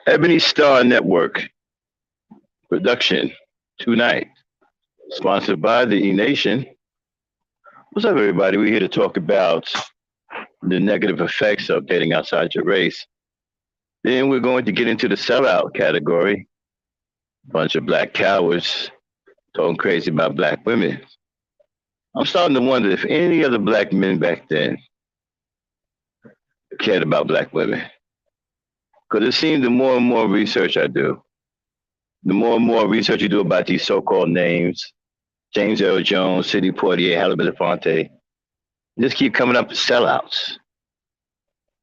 Ebony Star Network production tonight, sponsored by the E Nation. What's up, everybody? We're here to talk about the negative effects of dating outside your race. Then we're going to get into the sellout category. Bunch of black cowards talking crazy about black women. I'm starting to wonder if any other black men back then cared about black women. Because it seems the more and more research I do, the more and more research you do about these so-called names, James Earl Jones, Sidney Poitier, Halle Belafonte, just keep coming up with sellouts.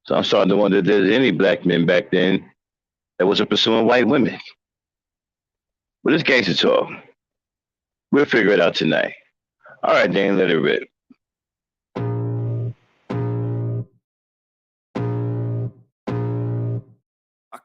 So I'm starting to wonder if there's any black men back then that wasn't pursuing white women. But it's gangster talk. We'll figure it out tonight. All right, Dan, let it rip.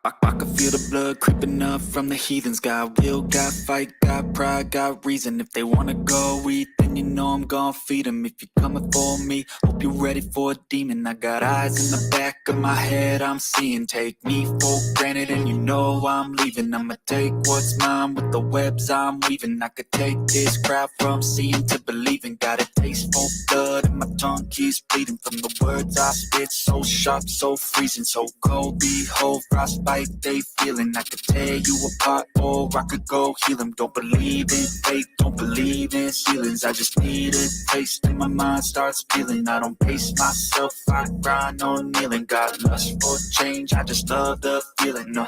I can feel the blood creeping up from the heathens. Got will, got fight, got pride, got reason. If they wanna go eat, then you know I'm gon' feed them. If you're coming for me, hope you're ready for a demon. I got eyes in the back of my head, I'm seeing. Take me for granted and you know I'm leaving. I'ma take what's mine with the webs I'm weaving. I could take this crowd from seeing to believing. Got a taste for blood and my tongue keeps bleeding. From the words I spit, so sharp, so freezing. So cold, behold, frostbite they feeling. I could tear you apart or I could go heal them. Don't believe in fate, don't believe in ceilings. I just need a taste and my mind starts feeling. I don't pace myself, I grind on kneeling. Got lust for change, I just love the feeling. I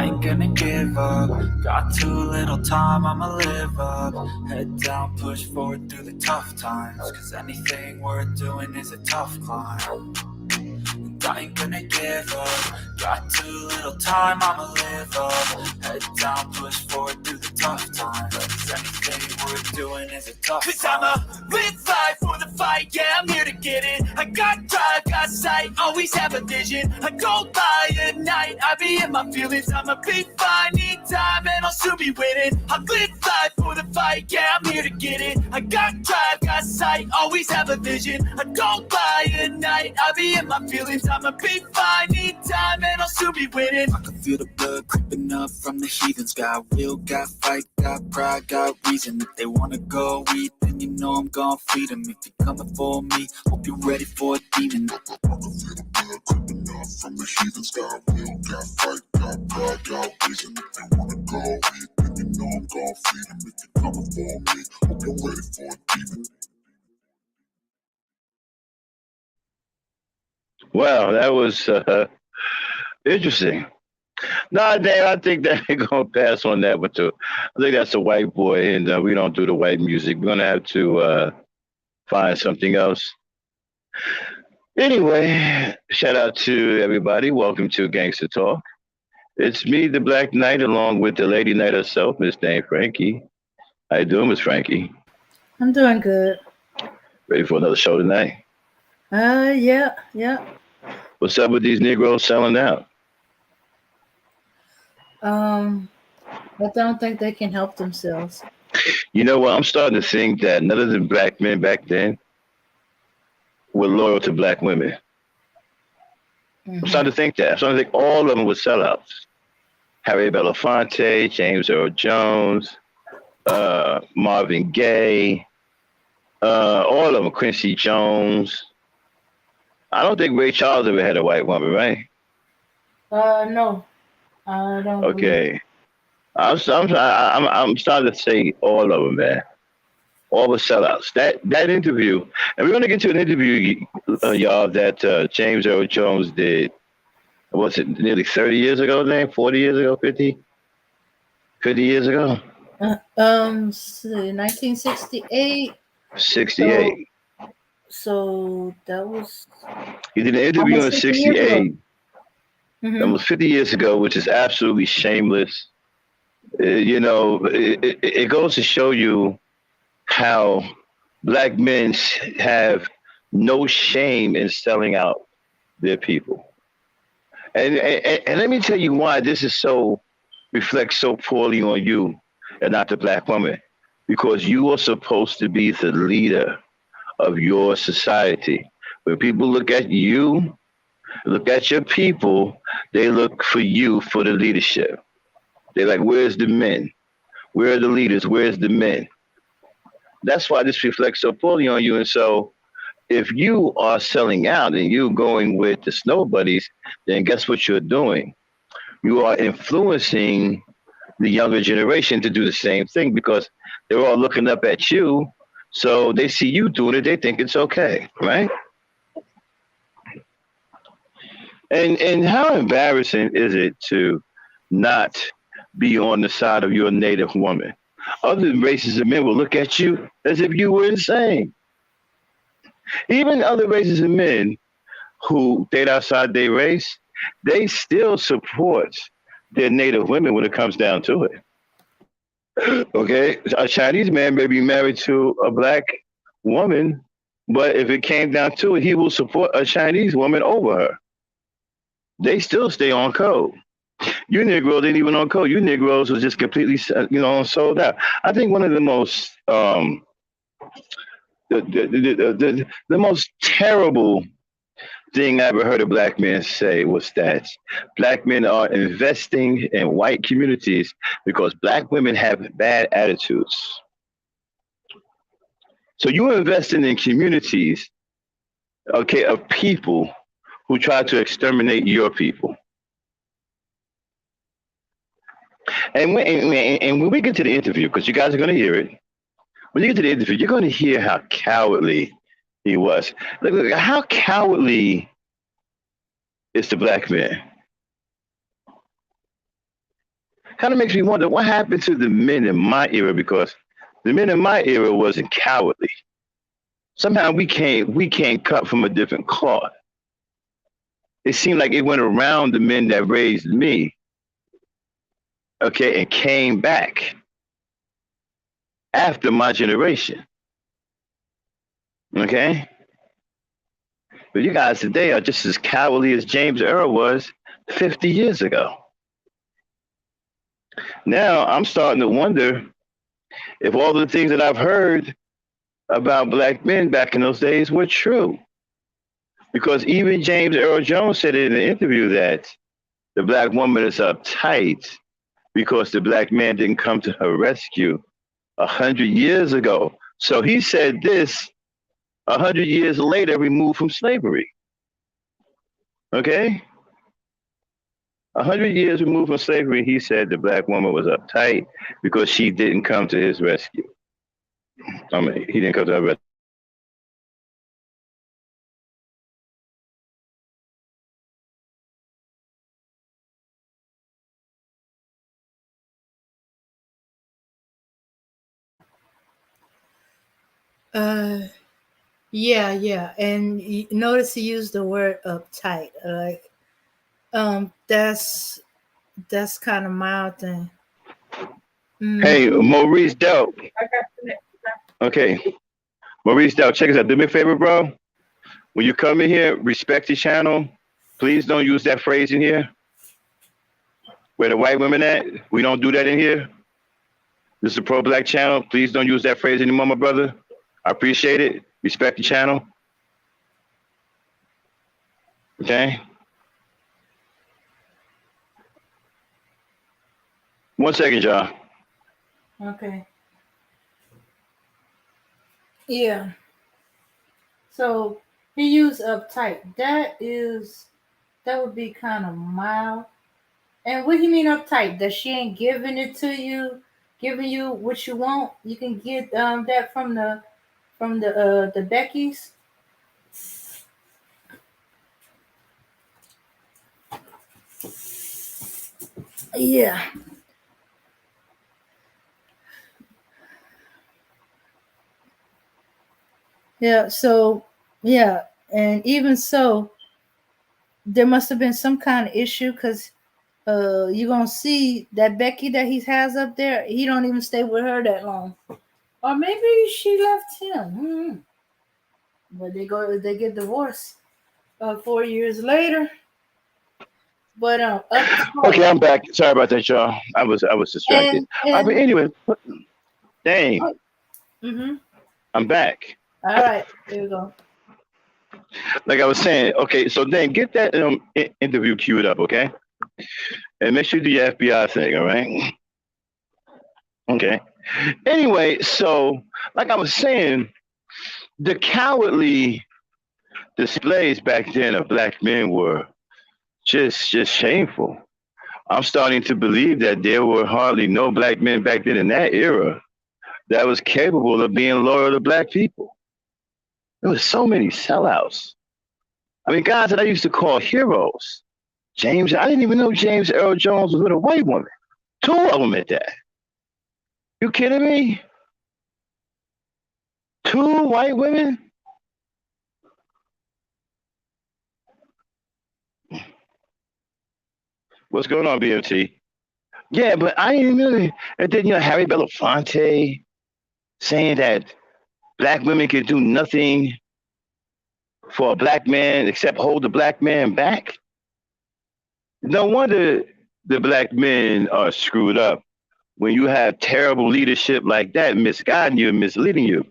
ain't gonna give up. Got too little time, I'ma live up. Head down, push forward through the tough times. Cause anything worth doing is a tough climb. I ain't gonna give up. Got too little time, I'ma live up. Head down, push forward through the tough times. Cause anything worth doing is a tough Cause time. I'ma live life for the fight, yeah, I'm here to get it. I got drive, got sight, always have a vision. I go by at night, I be in my feelings. I'ma be fine, need time, and I'll soon be winning. I live life for the fight, yeah, I'm here to get it. I got drive, got sight, always have a vision. I go by at night, I be in my feelings. I'ma be fine, need time, and I'll soon be winning. I can feel the blood creeping up from the heathens. Got will, got fight, got pride, got reason. If they wanna go eat, then you know I'm gon' feed them. If you're coming for me, hope you're ready for a demon. I can feel the blood creeping up from the heathens. Got will, got fight, got pride, got reason. If they wanna go eat, then you know I'm gon' feed them. If you're coming for me, hope you're ready for a demon. Wow, that was interesting. Nah, Dan, I think that ain't gonna pass on that one too. I think that's a white boy, and we don't do the white music. We're gonna have to find something else. Anyway, shout out to everybody. Welcome to Gangsta Talk. It's me, the Black Knight, along with the Lady Knight herself, Miss Dame Frankie. How you doing, Miss Frankie? I'm doing good. Ready for another show tonight? Yeah. What's up with these Negroes selling out? I don't think they can help themselves. You know what? I'm starting to think that none of the black men back then were loyal to black women. I'm starting to think that. I'm starting to think all of them were sellouts. Harry Belafonte, James Earl Jones, Marvin Gaye, all of them, Quincy Jones. I don't think Ray Charles ever had a white woman, right? No, I don't. Okay. I'm starting to say all of them, man. All the sellouts. That interview, and we're going to get to an interview, y'all, that James Earl Jones did. Was it nearly 30 years ago, then? 40 years ago? 50? 50 years ago? 1968. 68. So that was. He did an interview in 68. Almost 50 years ago, which is absolutely shameless. It goes to show you how black men have no shame in selling out their people. And let me tell you why this is reflects so poorly on you and not the black woman. Because you are supposed to be the leader of your society. When people look at you, Look at your people. They look for you for the leadership. They're like, where's the men? Where are the leaders? Where's the men? That's why this reflects so poorly on you. And so if you are selling out and you're going with the snow buddies, then guess what you're doing? You are influencing the younger generation to do the same thing because they're all looking up at you. So they see you doing it, they think it's okay, right? And how embarrassing is it to not be on the side of your native woman? Other races of men will look at you as if you were insane. Even other races of men who date outside their race, they still support their native women when it comes down to it. Okay, a Chinese man may be married to a black woman, but if it came down to it, he will support a Chinese woman over her. They still stay on code. You Negroes ain't even on code. You Negroes was just completely, sold out. I think one of the most, the most terrible thing I ever heard a black man say was that black men are investing in white communities because black women have bad attitudes. So you're investing in communities, okay, of people who try to exterminate your people. And when we get to the interview, because you guys are going to hear it, when you get to the interview, you're going to hear how cowardly he was. Look, how cowardly is the black man? Kind of makes me wonder what happened to the men in my era because the men in my era wasn't cowardly. Somehow we can't cut from a different cloth. It seemed like it went around the men that raised me, okay, and came back after my generation. Okay? But you guys today are just as cowardly as James Earl was 50 years ago. Now I'm starting to wonder if all the things that I've heard about black men back in those days were true. Because even James Earl Jones said in an interview that the black woman is uptight because the black man didn't come to her rescue 100 years ago. So he said this 100 years later, removed from slavery. Okay? 100 years removed from slavery, he said the black woman was uptight because she didn't come to his rescue. I mean, he didn't come to her rescue. Uh, yeah, and you notice he used the word uptight. Like, that's kind of mild thing. Hey, Maurice Dope. Okay, Maurice Dope, check us out. Do me a favor, bro. When you come in here, respect the channel. Please don't use that phrase in here. Where the white women at? We don't do that in here. This is a pro-black channel. Please don't use that phrase anymore, my brother. I appreciate it. Respect the channel. Okay? 1 second, y'all. Okay. Yeah. So he used uptight. That would be kind of mild. And what do you mean uptight? That she ain't giving it to you, giving you what you want? You can get that from the Beckys. Yeah. Yeah. So yeah, and even so, there must have been some kind of issue because you're gonna see that Becky that he has up there. He don't even stay with her that long, or maybe she left him. But they get divorced 4 years later. But Okay, I'm back. Sorry about that, y'all. I was distracted. But and anyway, dang, mm-hmm. I'm back. All right, there we go. Like I was saying, okay, so then get that interview queued up, okay? And make sure you do your FBI thing, all right? Okay. Anyway, so like I was saying, the cowardly displays back then of black men were just shameful. I'm starting to believe that there were hardly no black men back then in that era that was capable of being loyal to black people. There was so many sellouts. I mean, guys that I used to call heroes. I didn't even know James Earl Jones was with a white woman. Two of them at that. You kidding me? Two white women? What's going on, BMT? Yeah, but I didn't really. And then, Harry Belafonte saying that black women can do nothing for a black man except hold the black man back. No wonder the black men are screwed up when you have terrible leadership like that misguiding you and misleading you.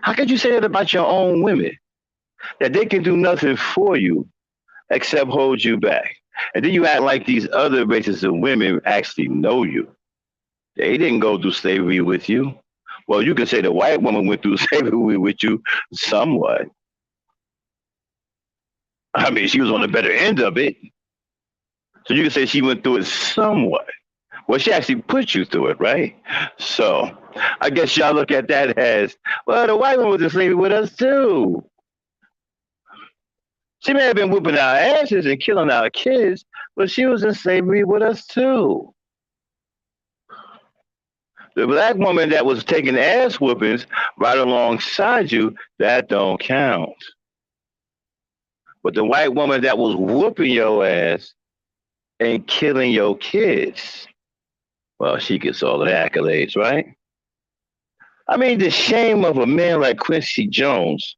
How could you say that about your own women? That they can do nothing for you except hold you back. And then you act like these other races of women actually know you. They didn't go through slavery with you. Well, you can say the white woman went through slavery with you somewhat. I mean, she was on the better end of it. So you can say she went through it somewhat. Well, she actually put you through it, right? So I guess y'all look at that as, well, the white woman was in slavery with us too. She may have been whooping our asses and killing our kids, but she was in slavery with us too. The black woman that was taking ass whoopings right alongside you, that don't count. But the white woman that was whooping your ass and killing your kids, well, she gets all the accolades, right? I mean, the shame of a man like Quincy Jones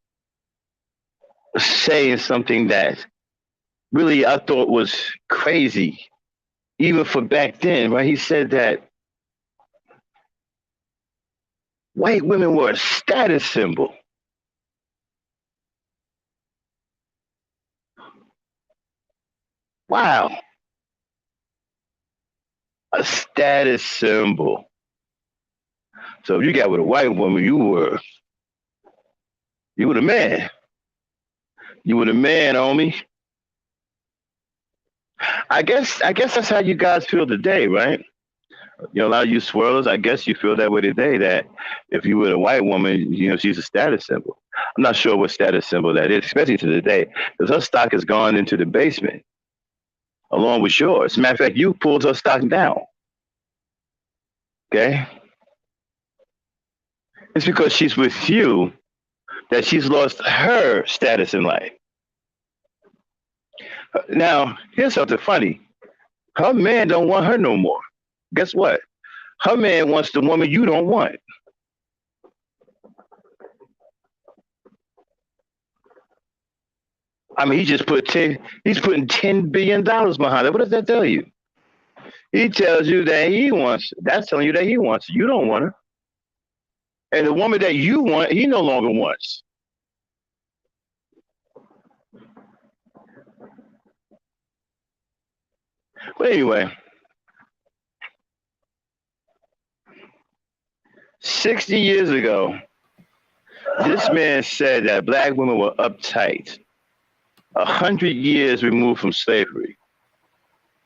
saying something that really I thought was crazy, even for back then, right? He said that white women were a status symbol. Wow. A status symbol. So if you got with a white woman, you were the man. You were the man, homie. I guess that's how you guys feel today, right? A lot of you swirlers, I guess you feel that way today, that if you were a white woman, she's a status symbol. I'm not sure what status symbol that is, especially to today, because her stock has gone into the basement along with yours. As a matter of fact, you pulled her stock down. Okay? It's because she's with you that she's lost her status in life. Now, here's something funny. Her man don't want her no more. Guess what? Her man wants the woman you don't want. I mean, he's putting $10 billion behind it. What does that tell you? He tells you that that's telling you that he wants. You don't want her. And the woman that you want, he no longer wants. But anyway, 60 years ago, this man said that black women were uptight. 100 years removed from slavery,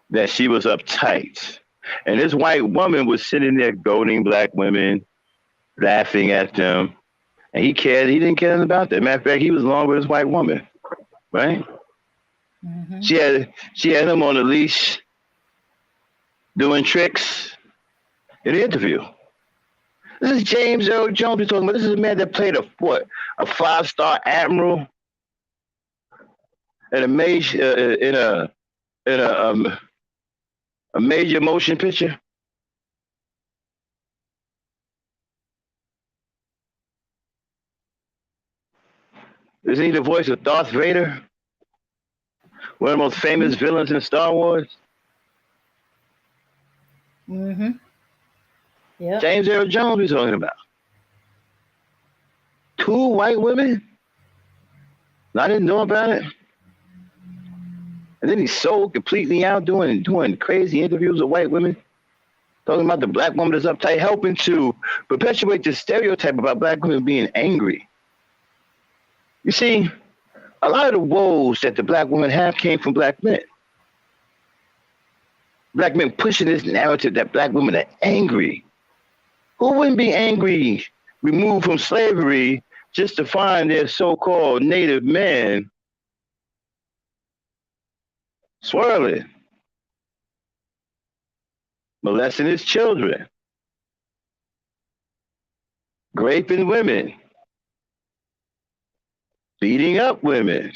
that she was uptight. And this white woman was sitting there goading black women, laughing at them. And he didn't care anything about that. Matter of fact, he was along with his white woman, right? Mm-hmm. She had him on a leash doing tricks in the interview. This is James Earl Jones we're talking about. This is a man that played a 5-star admiral in a major motion picture. Isn't he the voice of Darth Vader? One of the most famous villains in Star Wars. Mm-hmm. Yeah. James Earl Jones we're talking about. 2 white women? And I didn't know about it. And then he sold completely out doing crazy interviews with white women, talking about the black woman that's uptight, helping to perpetuate the stereotype about black women being angry. You see, a lot of the woes that the black women have came from black men. Black men pushing this narrative that black women are angry. Who wouldn't be angry, removed from slavery, just to find their so-called native man swirling, molesting his children, raping women, beating up women?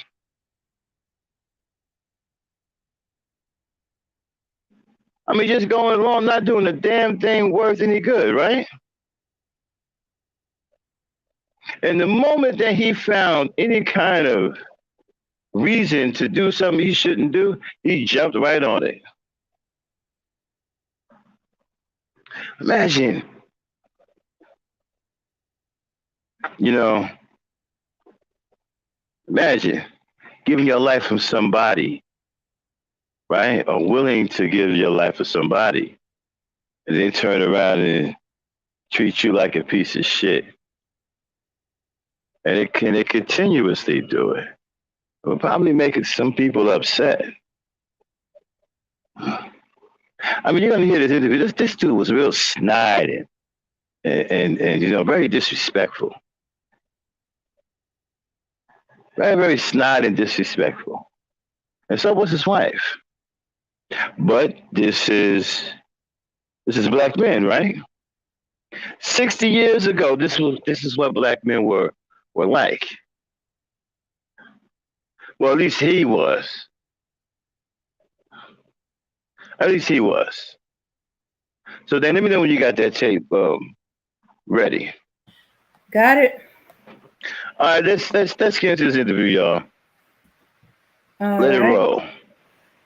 I mean, just going along, not doing a damn thing worth any good, right? And the moment that he found any kind of reason to do something he shouldn't do, he jumped right on it. Imagine, you know, imagine giving your life for somebody, right? Or willing to give your life for somebody, and then turn around and treat you like a piece of shit. And it continuously do it. It will probably make some people upset. I mean, you're gonna hear this interview. This dude was real snide and you know, very disrespectful. Very, very snide and disrespectful. And so was his wife. But this is black men, right? 60 years ago, this is what black men were like. Well, at least he was. At least he was. So then let me know when you got that tape ready. Got it. All right, let's get into this interview, y'all. Let it roll.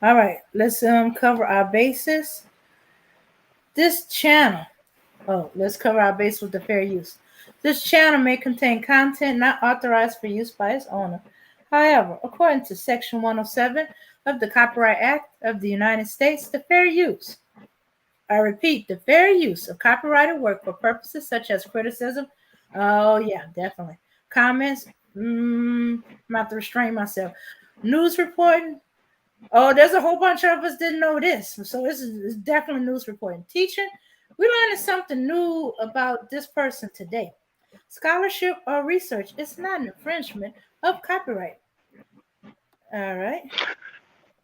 All right, let's cover our bases. This channel. Let's cover our base with the fair use. This channel may contain content not authorized for use by its owner. However, according to Section 107 of the Copyright Act of the United States, the fair use, I repeat, the fair use of copyrighted work for purposes such as criticism, oh yeah, definitely, comments, I'm about to restrain myself, news reporting, oh, there's a whole bunch of us didn't know this, so this is definitely news reporting, teaching, we learned something new about this person today. Scholarship or research is not an infringement of copyright. All right.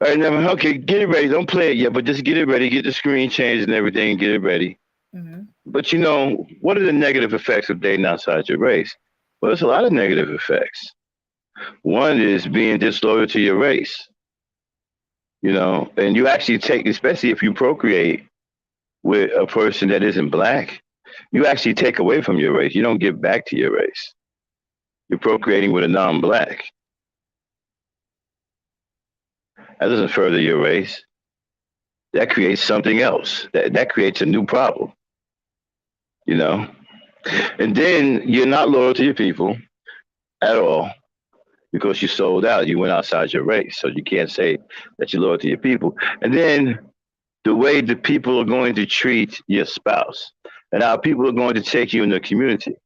All right, now, okay, get it ready. Don't play it yet, but just get it ready. Get the screen changed and everything. Get it ready. Mm-hmm. But you know, what are the negative effects of dating outside your race? Well, there's a lot of negative effects. One is being disloyal to your race. You know, and you actually take, especially if you procreate with a person that isn't black, you actually take away from your race. You don't give back to your race. You're procreating with a non-black. That doesn't further your race. That creates something else. That creates a new problem. You know? And then you're not loyal to your people at all because you sold out. You went outside your race. So you can't say that you're loyal to your people. And then the way the people are going to treat your spouse and how people are going to take you in the community.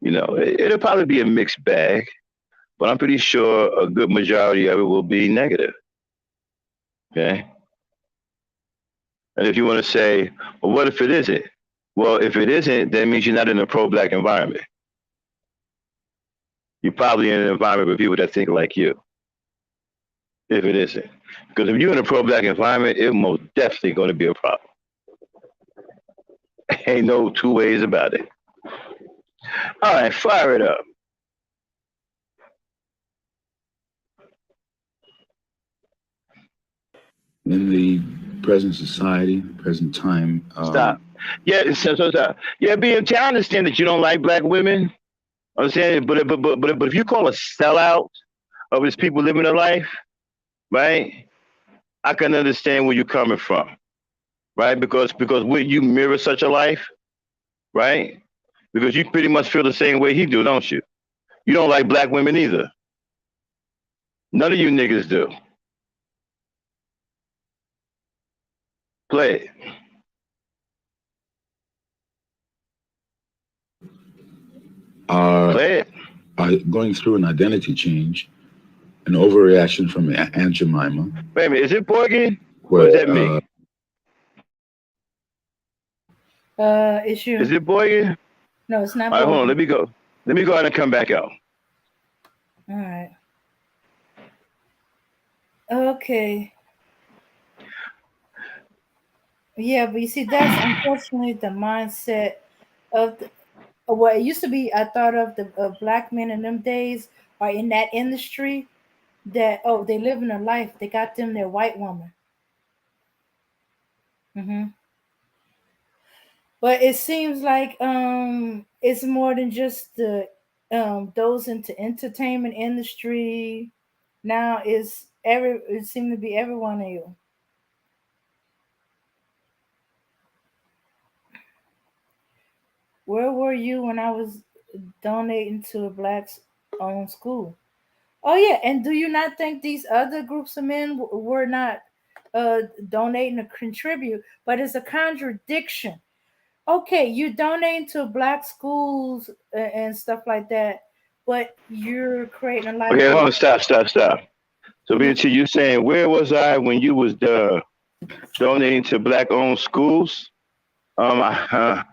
You know, it'll probably be a mixed bag, but I'm pretty sure a good majority of it will be negative. Okay? And if you want to say, well, what if it isn't? Well, if it isn't, that means you're not in a pro-black environment. You're probably in an environment with people that think like you. If it isn't. Because if you're in a pro-black environment, it's most definitely going to be a problem. Ain't no two ways about it. All right, fire it up. In the present society, present time. Stop. Yeah, so stop. Yeah, BMT, I understand that you don't like black women. I understand, but if you call a sellout of his people living a life, right? I can understand where you're coming from, right? Because when you mirror such a life, right? Because you pretty much feel the same way he do, don't you? You don't like black women either. None of you niggas do. Play it. Are, Play it. are going through an identity change, an overreaction from Aunt Jemima, Wait a minute. Is it Borgin or is where that me? It's Is you. it Borgin? No, it's not All right, hold on. Boyd. Let me go. Let me go ahead and come back out. All right. Okay. Yeah, but you see, that's unfortunately the mindset of what it used to be. I thought of the black men in them days are in that industry that they live in a life. They got them their white woman. Hmm. But it seems like it's more than just the those into entertainment industry. Now it seems to be every one of you. Where were you when I was donating to a black owned school? Oh yeah, and do you not think these other groups of men were not donating to contribute? But it's a contradiction. Okay, you donating to black schools and stuff like that, but you're creating a life Okay, hold where on. Stop, stop, stop. So, Mhm. BT, you saying where was I when you was donating to black-owned schools? Where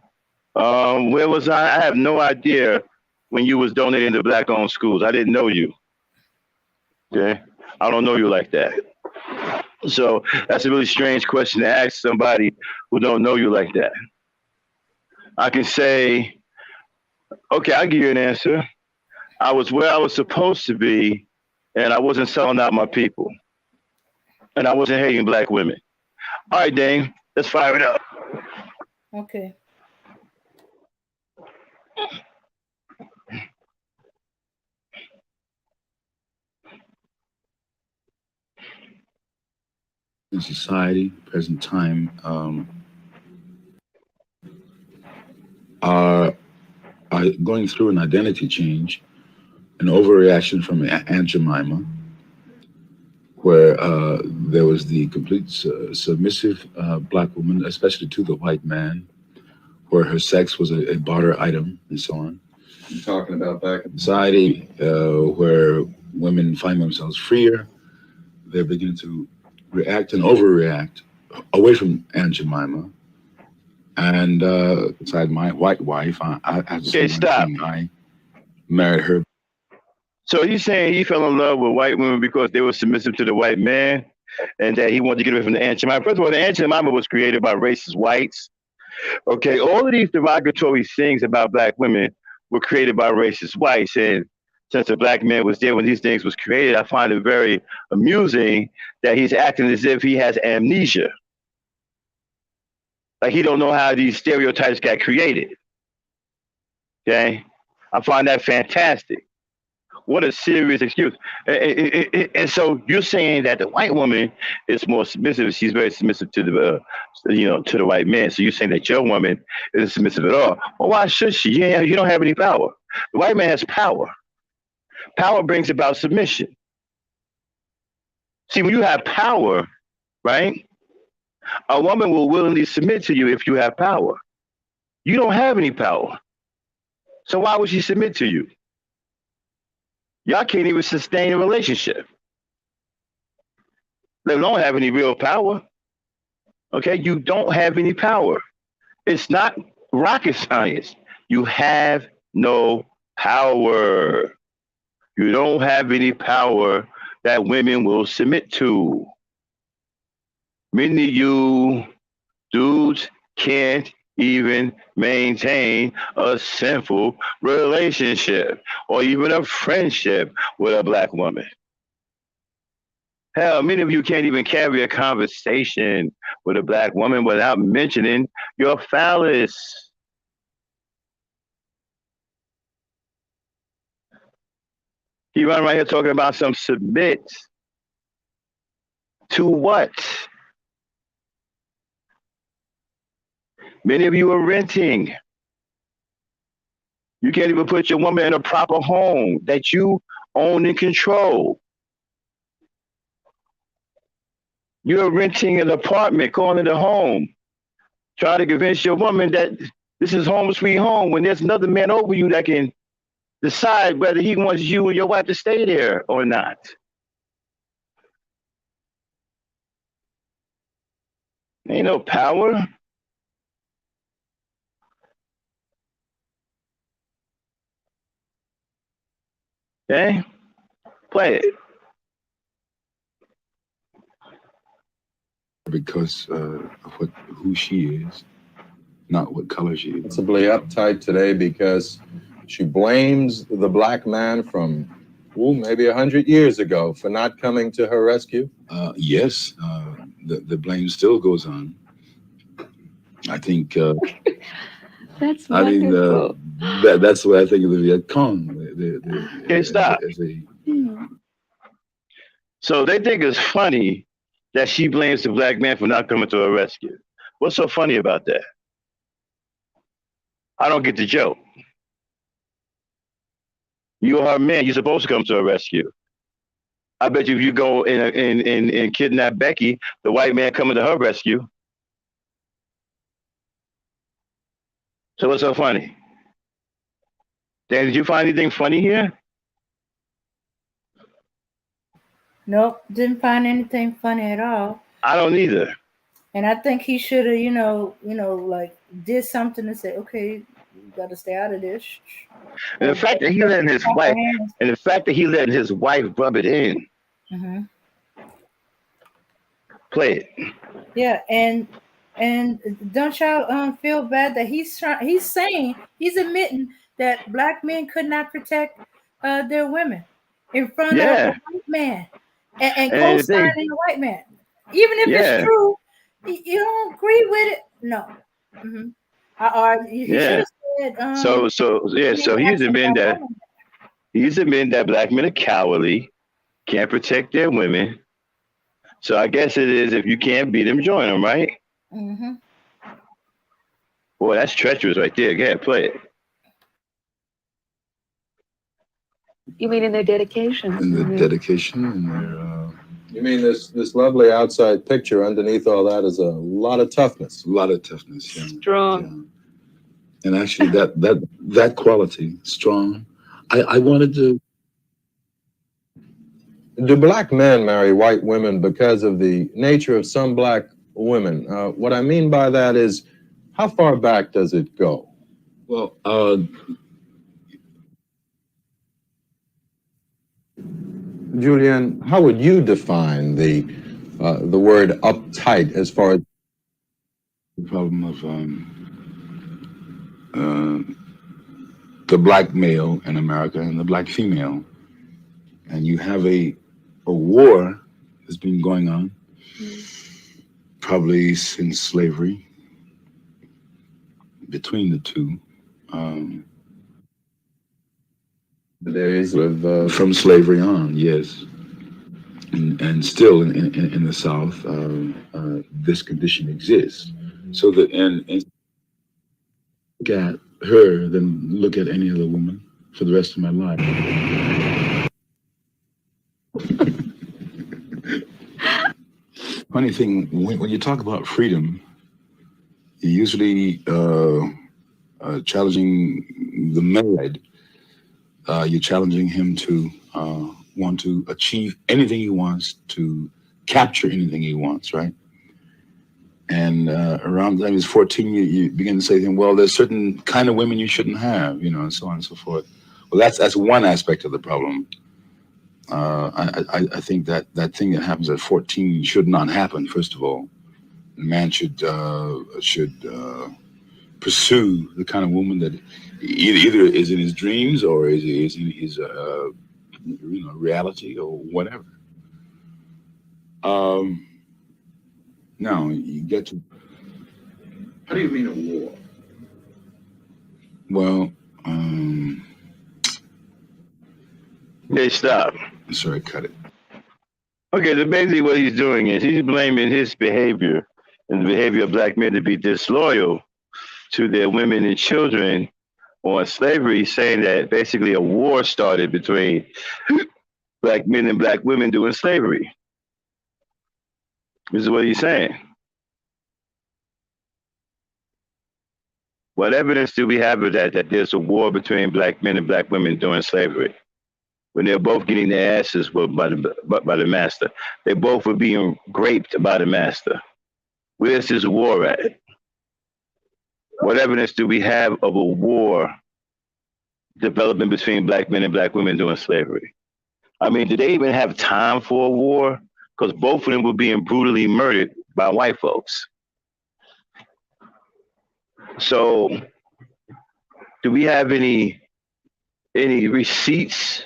was I? I have no idea when you was donating to black-owned schools. I didn't know you. Okay, I don't know you like that. So that's a really strange question to ask somebody who don't know you like that. I can say, okay, I'll give you an answer. I was where I was supposed to be, and I wasn't selling out my people, and I wasn't hating black women. All right, Dane, let's fire it up. Okay. in society, present time, are, are going through an identity change, an overreaction from Aunt Jemima, where there was the complete submissive black woman, especially to the white man, where her sex was a barter item and so on. You're talking about back in society where women find themselves freer, they're beginning to react and overreact away from Aunt Jemima. And beside my white wife, I have to say Okay, one stop. thing. I married her. So he's saying he fell in love with white women because they were submissive to the white man, and that he wanted to get away from the Aunt Jemima. First of all, the Aunt Jemima was created by racist whites. Okay, all of these derogatory things about black women were created by racist whites, and since a black man was there when these things was created, I find it very amusing that he's acting as if he has amnesia, like he don't know how these stereotypes got created. Okay, I find that fantastic. What a serious excuse. And so you're saying that the white woman is more submissive. She's very submissive to to the white man. So you're saying that your woman isn't submissive at all. Well, why should she? You don't have any power. The white man has power. Power brings about submission. See, when you have power, right, a woman will willingly submit to you if you have power. You don't have any power. So why would she submit to you? Y'all can't even sustain a relationship. They don't have any real power. Okay, you don't have any power. It's not rocket science. You have no power. You don't have any power that women will submit to. Many of you dudes can't even maintain a simple relationship or even a friendship with a black woman. Hell, many of you can't even carry a conversation with a black woman without mentioning your phallus. You run right here talking about some submit to what? Many of you are renting. You can't even put your woman in a proper home that you own and control. You're renting an apartment, calling it a home, trying to convince your woman that this is home sweet home when there's another man over you that can decide whether he wants you and your wife to stay there or not. Ain't no power. Okay? Play it. Because of who she is, not what color she is. Possibly uptight today because she blames the black man from maybe 100 years ago for not coming to her rescue. Yes, the blame still goes on. I think. That's wonderful. That's what I think of the Viet Cong. Okay, stop. So they think it's funny that she blames the black man for not coming to her rescue. What's so funny about that? I don't get the joke. You are her man. You're supposed to come to her rescue. I bet you if you go and kidnap Becky, the white man coming to her rescue. So what's so funny? Dan, did you find anything funny here? Nope, didn't find anything funny at all. I don't either. And I think he should have, like did something and say, okay, you got to stay out of this. And the fact that he letting his wife, rub it in. Mm-hmm. Play it. Yeah, and don't y'all feel bad that he's admitting that black men could not protect their women in front of a white man and co-signing the white man, even if it's true. You don't agree with it? No. Mm-hmm. He should have said. So he's admitting that black men are cowardly, can't protect their women. So I guess it is if you can't beat them, join them, right? Mm-hmm. Boy, that's treacherous right there. Go ahead, play it. You mean in their dedication? In the dedication, and their. You mean this lovely outside picture underneath all that is a lot of toughness. A lot of toughness, yeah. Strong. Yeah. And actually, that quality, strong. I wanted to. Do black men marry white women because of the nature of some black women? What I mean by that is, how far back does it go? Well, Julian, how would you define the word uptight as far as the problem of the black male in America and the black female? And you have a war that's been going on probably since slavery between the two. Days with from slavery on, yes, and still in the South, this condition exists. So that and look at her than look at any other woman for the rest of my life. Funny thing, when you talk about freedom, you're usually challenging the male. You're challenging him to want to achieve anything he wants, to capture anything he wants, right? And around the time he's 14, you begin to say to him, well, there's certain kind of women you shouldn't have, and so on and so forth. Well, that's one aspect of the problem. I think that thing that happens at 14 should not happen, first of all. A man should pursue the kind of woman that either is in his dreams or is in his reality or whatever. Now you get to, how do you mean a war? Well, Hey, stop. Sorry, cut it. Okay, so basically what he's doing is he's blaming his behavior and the behavior of black men to be disloyal to their women and children on slavery, saying that basically a war started between black men and black women doing slavery. This is what he's saying. What evidence do we have of that there's a war between black men and black women during slavery? When they're both getting their asses whooped by the master. They both were being raped by the master. Where's this war at? What evidence do we have of a war developing between black men and black women during slavery? I mean, did they even have time for a war? Because both of them were being brutally murdered by white folks. So, do we have any receipts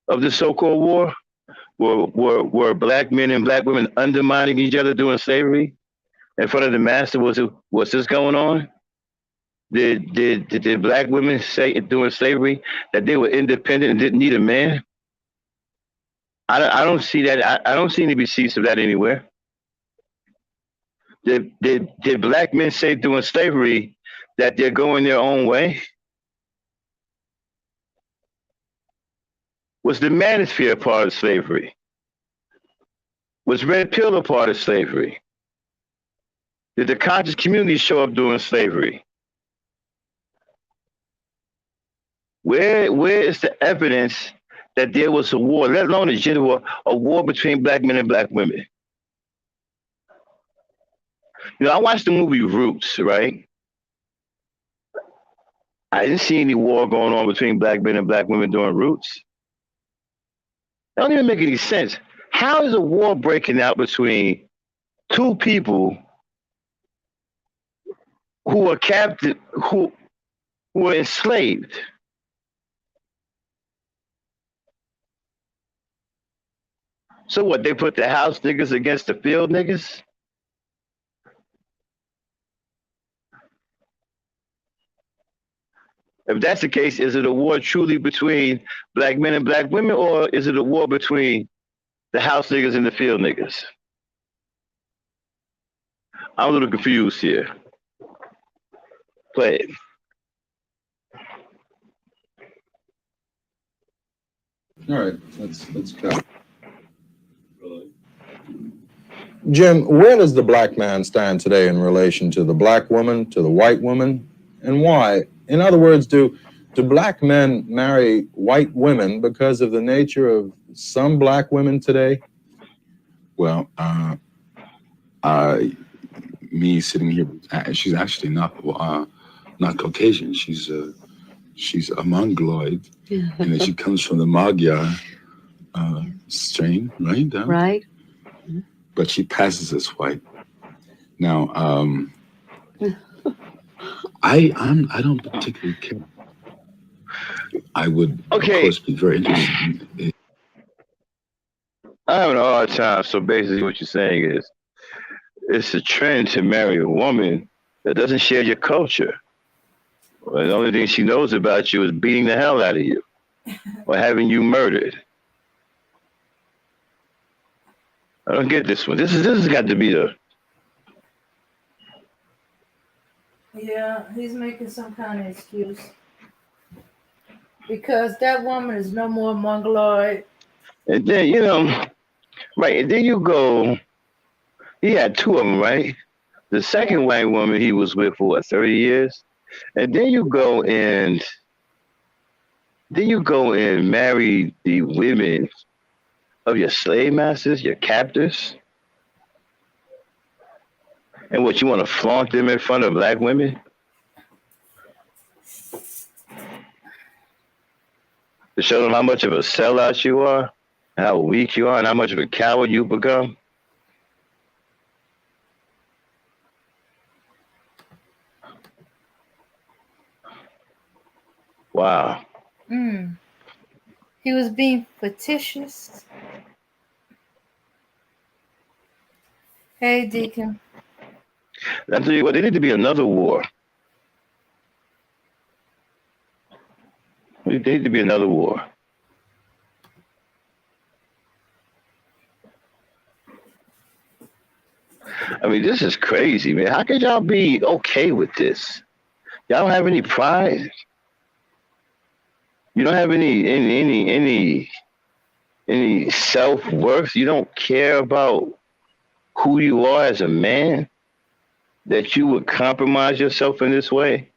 of the so-called war? Were black men and black women undermining each other during slavery in front of the master? Was this going on? Did black women say during slavery that they were independent and didn't need a man? I don't see that. I don't see any receipts of that anywhere. Did black men say during slavery that they're going their own way? Was the manosphere a part of slavery? Was Red Pill a part of slavery? Did the conscious community show up during slavery? Where is the evidence that there was a war, let alone a war between black men and black women? You know, I watched the movie Roots, right? I didn't see any war going on between black men and black women during Roots. That don't even make any sense. How is a war breaking out between two people who were captive, who were enslaved? So what, they put the house niggas against the field niggas? If that's the case, is it a war truly between black men and black women, or is it a war between the house niggas and the field niggas? I'm a little confused here. Play it. All right, let's go. Jim, where does the black man stand today in relation to the black woman, to the white woman, and why? In other words, do black men marry white women because of the nature of some black women today? Well, me sitting here, she's actually not Caucasian. She's a Mongoloid, and then she comes from the Magyar strain, right? Right. But she passes as white. Now, I don't particularly care. I would, of course, be very interested. I'm having a hard time. So basically what you're saying is it's a trend to marry a woman that doesn't share your culture. Well, the only thing she knows about you is beating the hell out of you or having you murdered. I don't get this one. This has got to be the... Yeah, he's making some kind of excuse. Because that woman is no more Mongoloid. And then, you know, right, and then you go, he had two of them, right? The second white woman he was with for, what, 30 years? And then you go and marry the women of your slave masters, your captors. And what, you want to flaunt them in front of black women? To show them how much of a sellout you are, how weak you are, and how much of a coward you become? Wow. He was being fictitious. Hey, Deacon. I'll tell you what, there need to be another war. There need to be another war. I mean, this is crazy, man. How could y'all be okay with this? Y'all don't have any pride? You don't have any self-worth. You don't care about who you are as a man, that you would compromise yourself in this way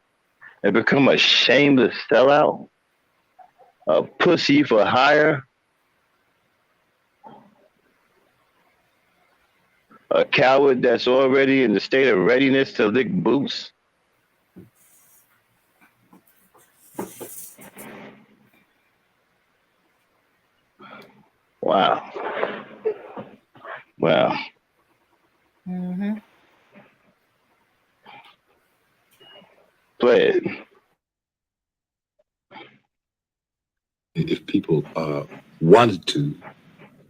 and become a shameless sellout, a pussy for hire, a coward that's already in the state of readiness to lick boots. Wow. Wow. Mm-hmm. Play it. If people wanted to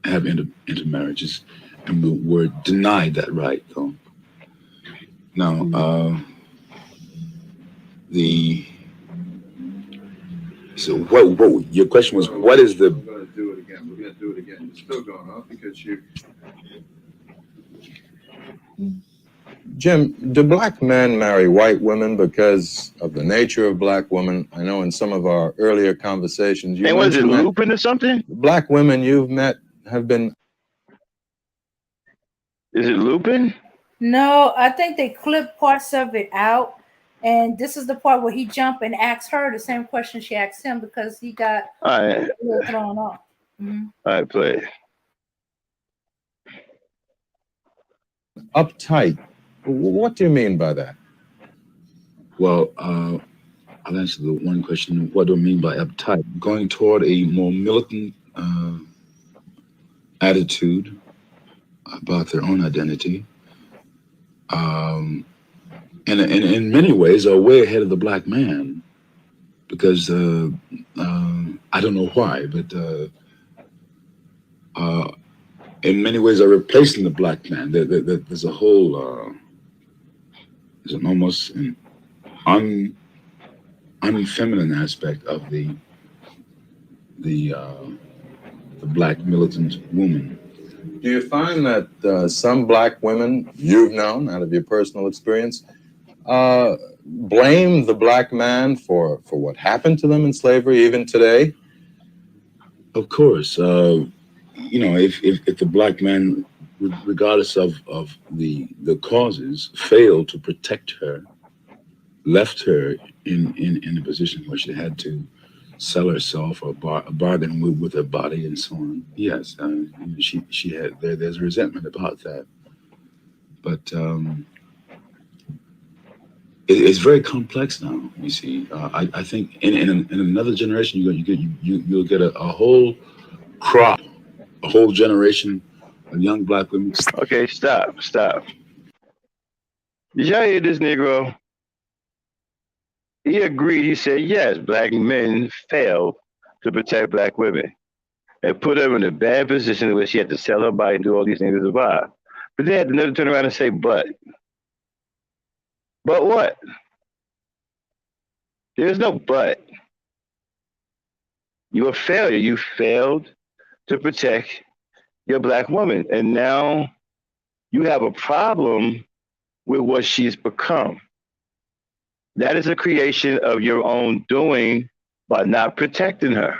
have intermarriages and were denied that right, though. Now, so what your question was, what is the... We're going to do it again. We're going to do it again. It's still going on because you... Jim, do black men marry white women because of the nature of black women? I know in some of our earlier conversations you was it mentioned Lupin or something? Black women you've met have been... Is it Lupin? No, I think they clipped parts of it out. And this is the part where he jumped and asked her the same question she asked him because he got a little thrown off. Mm-hmm. All right, play it. Uptight. What do you mean by that? Well, I'll answer the one question. What do I mean by uptight? Going toward a more militant attitude about their own identity. And in many ways are way ahead of the black man because I don't know why, but in many ways are replacing the black man. There's a whole, there's an almost an unfeminine aspect of the black militant woman. Do you find that some black women you've known out of your personal experience blame the black man for what happened to them in slavery even today? Of course. You know, if the black man, regardless of the causes, failed to protect her, left her in a position where she had to sell herself or bargain with her body and so on. Yes, she had there's resentment about that, but it's very complex now. You see, I think in another generation you'll get a whole crop, a whole generation of young black women. Okay, stop. Did y'all hear this Negro? He agreed. He said, yes, black men failed to protect black women and put her in a bad position where she had to sell her body and do all these things to survive. But they had to never turn around and say, but what? There's no but. You're a failure. You failed to protect your black woman. And now you have a problem with what she's become. That is a creation of your own doing by not protecting her.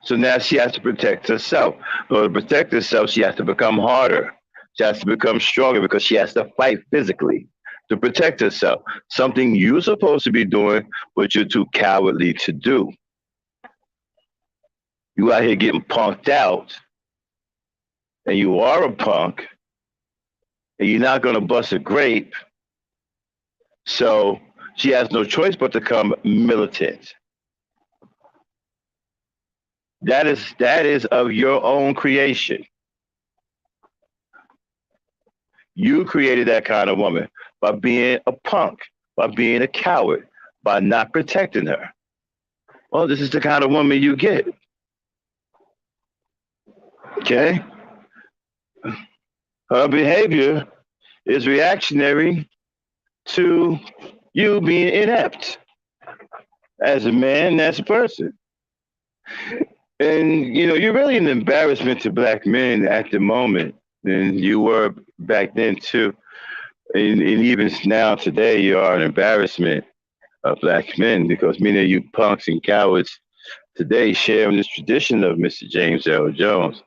So now she has to protect herself. In order to protect herself, she has to become harder. She has to become stronger because she has to fight physically to protect herself. Something you're supposed to be doing, but you're too cowardly to do. You out here getting punked out, and you are a punk, and you're not going to bust a grape. So she has no choice but to become militant. That is of your own creation. You created that kind of woman by being a punk, by being a coward, by not protecting her. Well, this is the kind of woman you get. Okay? Her behavior is reactionary to you being inept as a man, as a person. And, you know, you're really an embarrassment to black men at the moment. And you were back then, too. And even now, today, you are an embarrassment of black men, because many of you punks and cowards today share in this tradition of Mr. James Earl Jones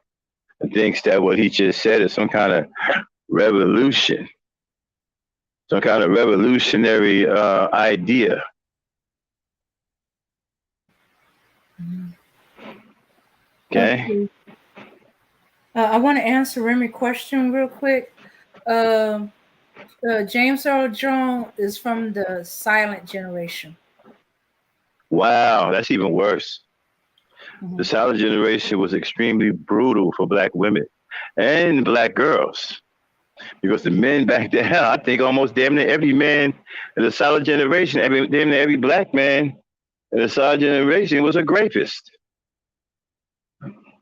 and thinks that what he just said is some kind of revolution, some kind of revolutionary idea. Okay? Okay. I want to answer Remy's question real quick. James Earl Jones is from the silent generation. Wow, that's even worse. The silent generation was extremely brutal for black women and black girls. Because the men back then, I think almost damn near every man in the silent generation, damn near every black man in the silent generation was a rapist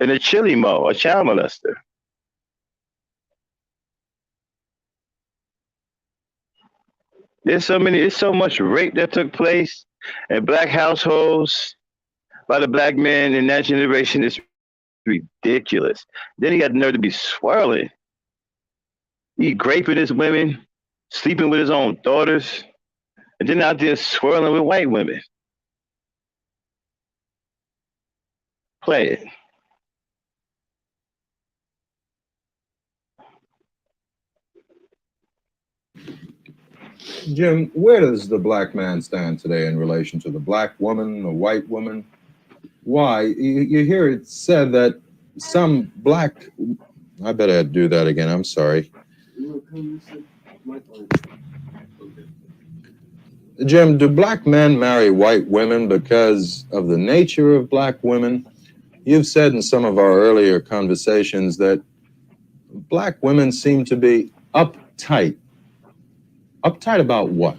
and a chili-mo, a child molester. There's so much rape that took place in black households by the black men in that generation. It's ridiculous. Then he got the nerve to be swirling. He raping his women, sleeping with his own daughters, and then out there swirling with white women. Play it. Jim, where does the black man stand today in relation to the black woman, the white woman? Why? You hear it said that some black... I better do that again. I'm sorry. Jim, do black men marry white women because of the nature of black women? You've said in some of our earlier conversations that black women seem to be uptight. Uptight about what?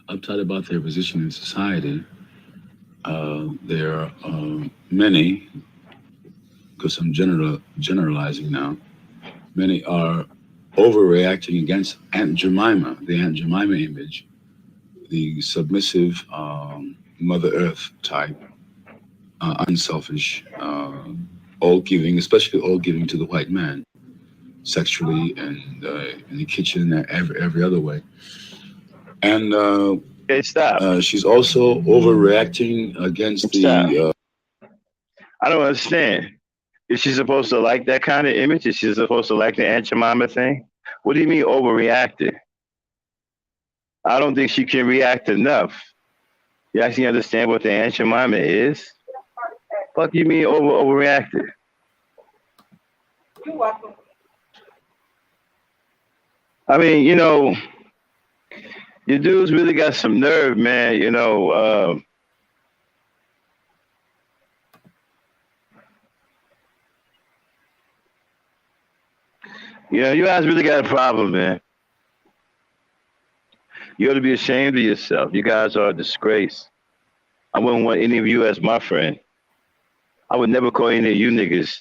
Uptight about their position in society. There are many, because I'm generalizing now, many are overreacting against Aunt Jemima, the Aunt Jemima image, the submissive Mother Earth type, unselfish, all giving, especially all giving to the white man, sexually and in the kitchen and every other way. And Okay, stop. she's also overreacting against the... I don't understand. Is she supposed to like that kind of image? Is she supposed to like the Aunt Jemima thing? What do you mean overreacted? I don't think she can react enough. You actually understand what the Aunt Jemima is? Fuck you mean overreacted? You're welcome. I mean, you know, your dudes really got some nerve, man. You know, you guys really got a problem, man. You ought to be ashamed of yourself. You guys are a disgrace. I wouldn't want any of you as my friend. I would never call any of you niggas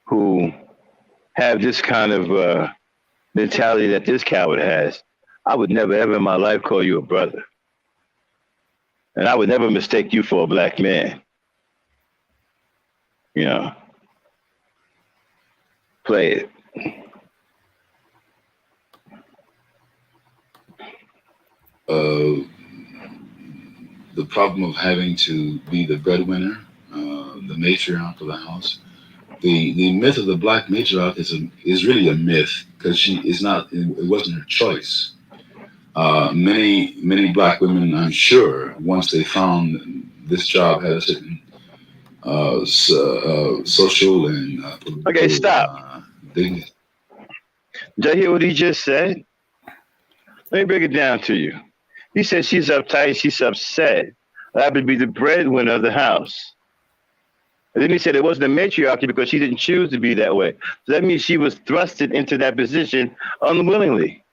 who have this kind of mentality that this coward has. I would never ever in my life call you a brother. And I would never mistake you for a black man. You know. Play it. The problem of having to be the breadwinner, the matriarch of the house. The myth of the black matriarch is really a myth, because she is not. It wasn't her choice. Many black women, I'm sure, once they found this job had a certain social and political, okay, stop. dignity. Did you hear what he just said? Let me break it down to you. He said she's uptight, she's upset. I happen to be the breadwinner of the house. And then he said it wasn't a matriarchy because she didn't choose to be that way. So that means she was thrusted into that position unwillingly.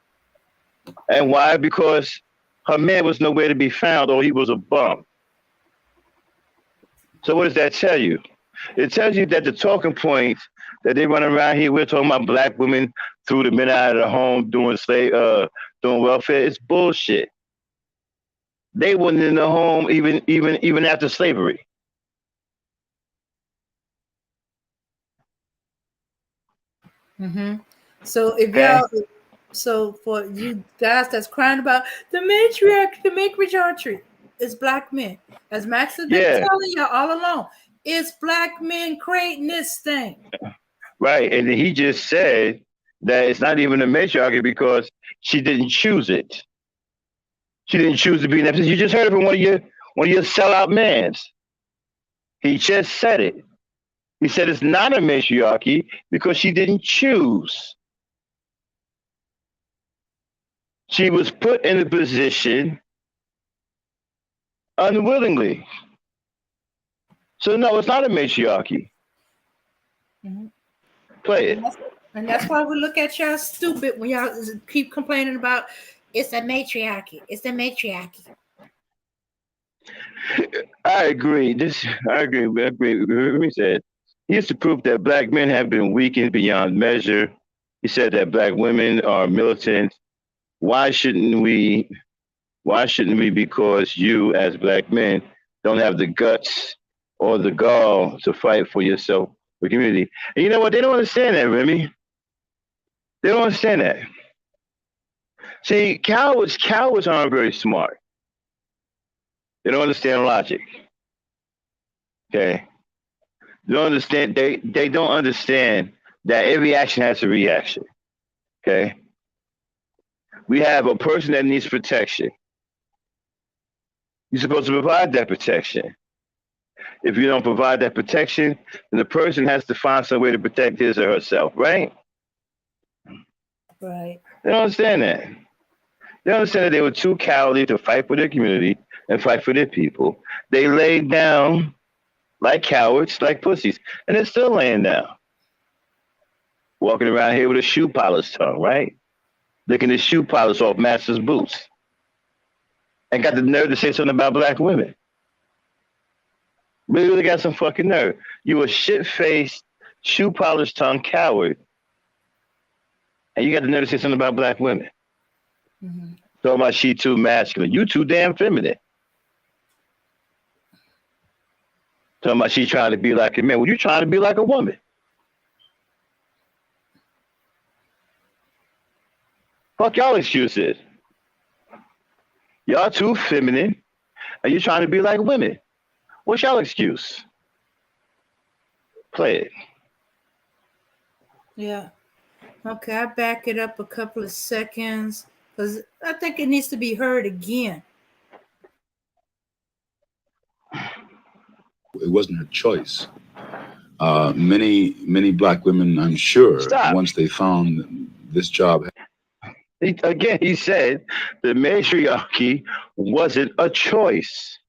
And why? Because her man was nowhere to be found, or he was a bum. So what does that tell you? It tells you that the talking points that they run around here, we're talking about black women threw the men out of the home doing welfare. It's bullshit. They weren't in the home even after slavery. So if y'all, So for you guys that's crying about the matriarchy, it's black men. As Max has been Yeah, telling y'all all along, it's black men creating this thing. right. And he just said that it's not even a matriarchy because she didn't choose it. She didn't choose to be in that position. You just heard it from one of your sellout mans. He just said it. He said it's not a matriarchy because she didn't choose. She was put in a position unwillingly. So no, it's not a matriarchy. Mhm. Play it. And that's why we look at y'all stupid when y'all keep complaining about it's a matriarchy. It's a matriarchy. I agree. I agree. I agree. He said he used to prove that black men have been weakened beyond measure. He said that black women are militant. Why shouldn't we? Why shouldn't we? Because you, as black men, don't have the guts or the gall to fight for yourself, for community. And you know what? They don't understand that, Remy. They don't understand that. See, cowards aren't very smart. They don't understand logic. Okay. They don't understand that every action has a reaction. Okay. We have a person that needs protection. You're supposed to provide that protection. If you don't provide that protection, then the person has to find some way to protect his or herself, right? Right. They don't understand that. They understand that they were too cowardly to fight for their community and fight for their people. They laid down like cowards, like pussies, and they're still laying down. Walking around here with a shoe polish tongue, right? Licking the shoe polish off master's boots. And got the nerve to say something about black women. Really got some fucking nerve. You a shit-faced, shoe polish tongue coward. And you got the nerve to say something about black women. Mm-hmm. Talking about she too masculine. You too damn feminine. Talking about she trying to be like a man. Well, you trying to be like a woman. Fuck y'all excuses. Y'all too feminine, and you trying to be like women. What's y'all excuse? Play it. Yeah. Okay, I back it up a couple of seconds because I think it needs to be heard again. It wasn't her choice. Many black women, I'm sure, Stop. once they found this job. He said the matriarchy wasn't a choice.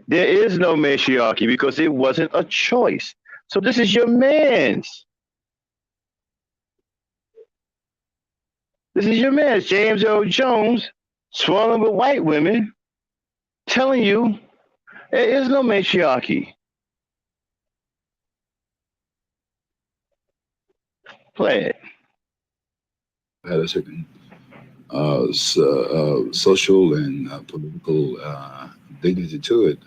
There is no matriarchy because it wasn't a choice. So this is your man's. This is your man's, James Earl Jones, swirling with white women, telling you there is no matriarchy. Play it. Had a certain social and political dignity to it,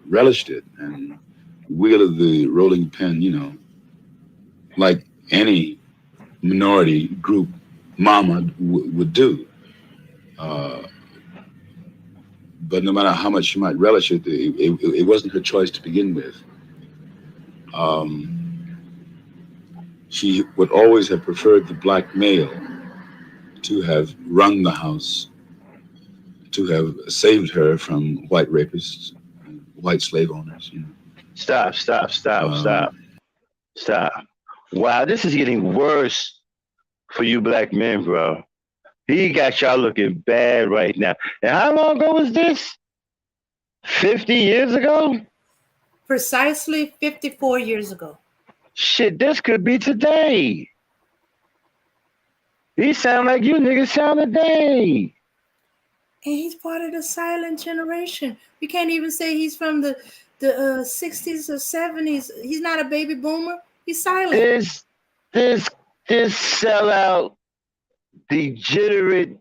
relished it, and wielded the rolling pin, like any minority group mama would do. But no matter how much she might relish it, it wasn't her choice to begin with. She would always have preferred the black male to have run the house, to have saved her from white rapists, white slave owners. Stop. Wow, this is getting worse for you black men, bro. He got y'all looking bad right now. And how long ago was this? 50 years ago? Precisely 54 years ago. Shit, this could be today. He sound like you niggas sound today. And he's part of the silent generation. We can't even say he's from the 60s or 70s. He's not a baby boomer. He's silent. This sellout, degenerate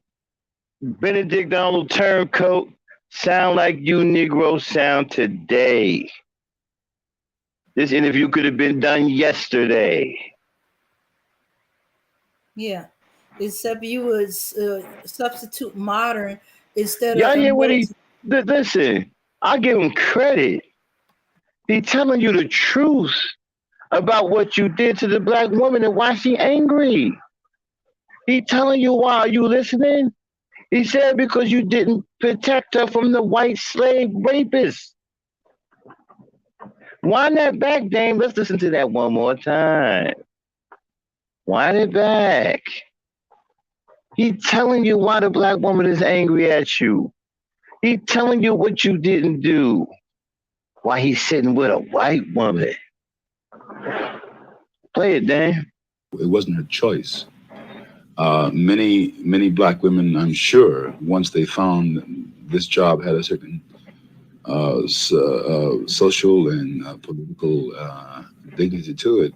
Benedict Arnold turncoat sound like you Negroes sound today. This interview could have been done yesterday. Yeah. Except you would substitute modern instead Y'all of hear what military. listen, I give him credit. He telling you the truth about what you did to the black woman and why she angry. He telling you why. Are you listening? He said because you didn't protect her from the white slave rapists. Wind that back, Dame. Let's listen to that one more time. Wind it back. He telling you why the black woman is angry at you. He telling you what you didn't do. Why he's sitting with a white woman. Play it, Dame. It wasn't her choice. Many black women, I'm sure, once they found this job had a certain social and political dignity to it,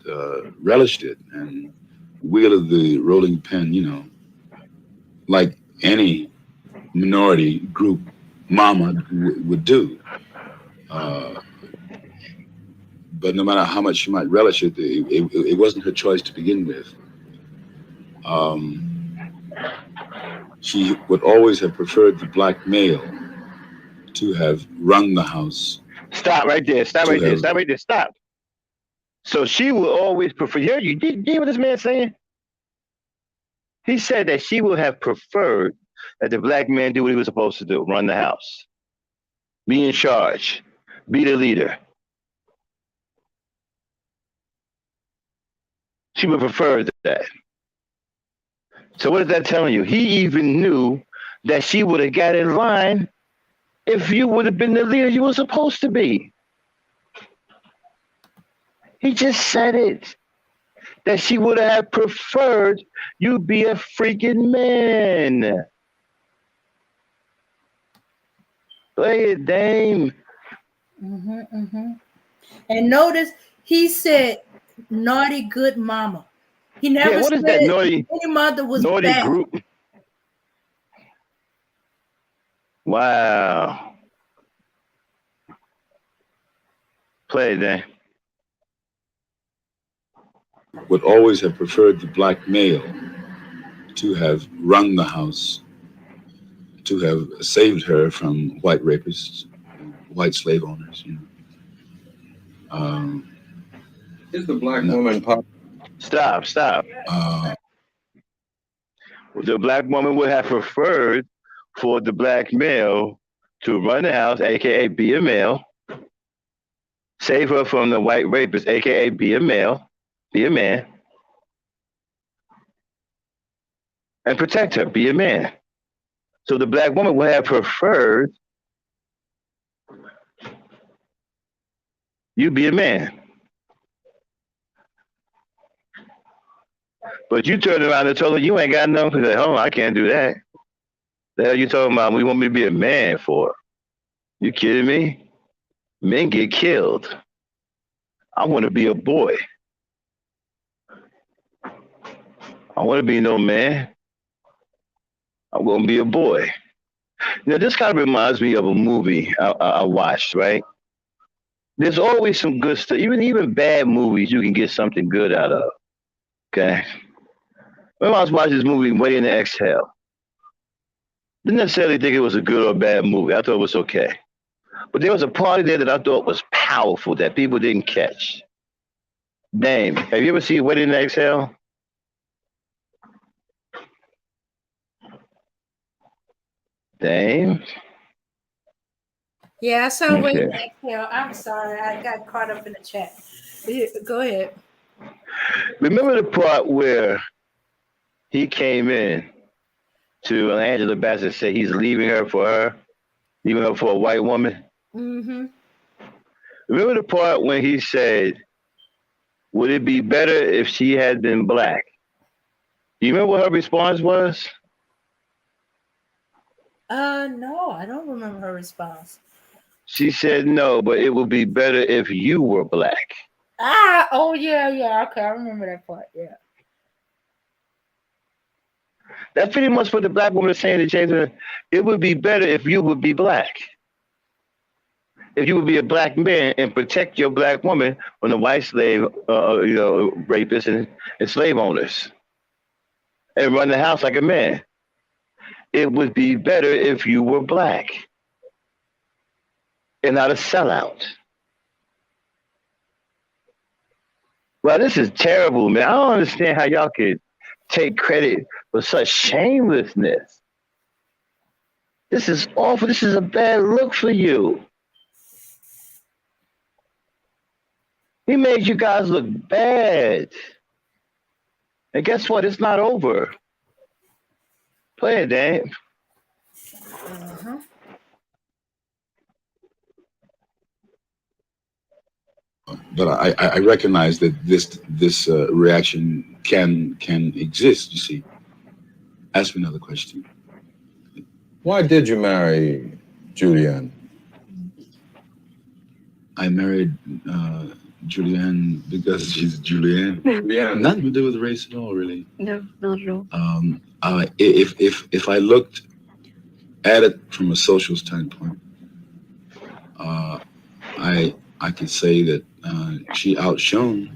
relished it and wielded the rolling pin, like any minority group mama would do. Uh, but no matter how much she might relish it, it wasn't her choice to begin with. She would always have preferred the black male to have run the house. Stop right there. Stop right there. Stop right there. Stop. So she will always prefer. You hear what this man saying? He said that she would have preferred that the black man do what he was supposed to do: run the house, be in charge, be the leader. She would prefer that. So what is that telling you? He even knew that she would have got in line if you would have been the leader you were supposed to be. He just said it. That she would have preferred you be a freaking man. Play it, Dame. And notice he said naughty good mama. He never what is said that naughty, any mother was naughty bad. group? Wow. Play it, Dame. Would always have preferred the black male to have run the house, to have saved her from white rapists, white slave owners. Is the black woman pop? Stop. The black woman would have preferred for the black male to run the house, aka be a male, save her from the white rapist, aka be a male, be a man, and protect her, be a man. So the black woman would have preferred you be a man. But you turned around and told her you ain't got nothing. Like, oh, I can't do that. The hell you talking about? We want me to be a man for? You kidding me? Men get killed. I want to be a boy. I want to be no man. I'm going to be a boy. This kind of reminds me of a movie I watched, right? There's always some good stuff. Even bad movies, you can get something good out of. Okay? When I was watching this movie, Waiting to Exhale, didn't necessarily think it was a good or bad movie. I thought it was okay. But there was a part there that I thought was powerful that people didn't catch. Dame, have you ever seen Waiting to Exhale? Dame? Yeah, I saw Waiting to Exhale. I'm sorry, I got caught up in the chat. Go ahead. Remember the part where he came in to Angela Bassett said he's leaving her for a white woman? Mm-hmm. Remember the part when he said, would it be better if she had been black? Do you remember what her response was? No, I don't remember her response. She said no, but it would be better if you were black. Oh yeah. Okay, I remember that part. Yeah. That's pretty much what the black woman is saying to James. It would be better if you would be black. If you would be a black man and protect your black woman from the white slave, rapists and slave owners. and run the house like a man. It would be better if you were black and not a sellout. Well, this is terrible, man. I don't understand how y'all could take credit for such shamelessness. This is awful. This is a bad look for you. He made you guys look bad. And guess what? It's not over. Play it, Dan. Uh-huh. But I recognize that this reaction can exist. You see. Ask me another question. Why did you marry Julianne? I married Julianne because she's Julianne. Yeah, nothing to do with race at all, really. No, not at all. If I looked at it from a social standpoint, I could say that she outshone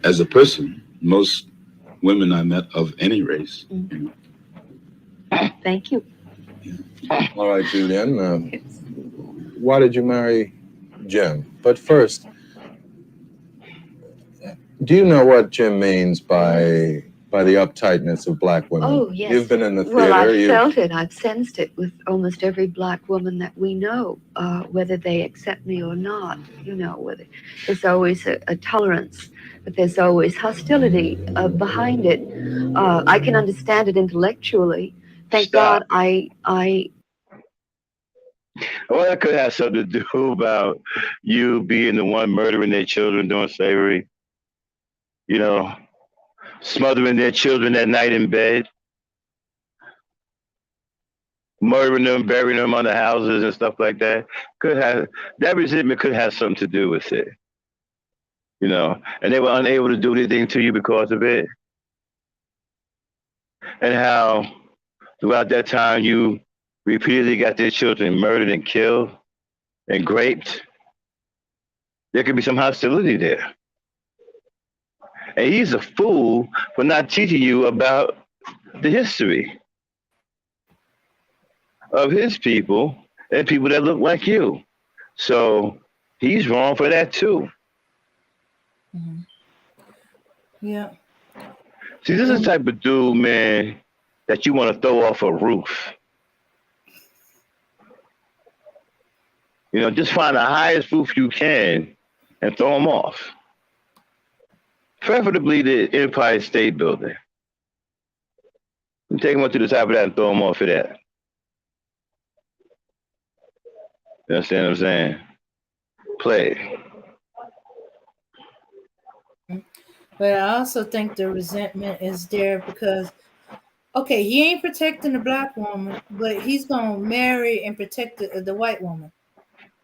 as a person most women I met of any race. Mm-hmm. Thank you. Yeah. All right, Julianne. Why did you marry Jim? But first, do you know what Jim means by the uptightness of black women? Oh, yes. You've been in the theater. Well, I've felt it. I've sensed it with almost every black woman that we know, whether they accept me or not. You know, whether there's always a tolerance, but there's always hostility behind it. I can understand it intellectually. Thank God I Well, that could have something to do about you being the one murdering their children during slavery. You know, smothering their children at night in bed, murdering them, burying them under houses and stuff like that. Could have that resentment could have something to do with it. You know, and they were unable to do anything to you because of it. And how throughout that time you repeatedly got their children murdered and killed and raped. There could be some hostility there. And he's a fool for not teaching you about the history of his people and people that look like you. So he's wrong for that too. Mm-hmm. Yeah. See, this is the type of dude, man, that you want to throw off a roof. You know, just find the highest roof you can and throw him off. Preferably the Empire State Building. You take him up to the top of that and throw him off of that. You understand what I'm saying? Play. But I also think the resentment is there because, okay, he ain't protecting the black woman, but he's gonna marry and protect the white woman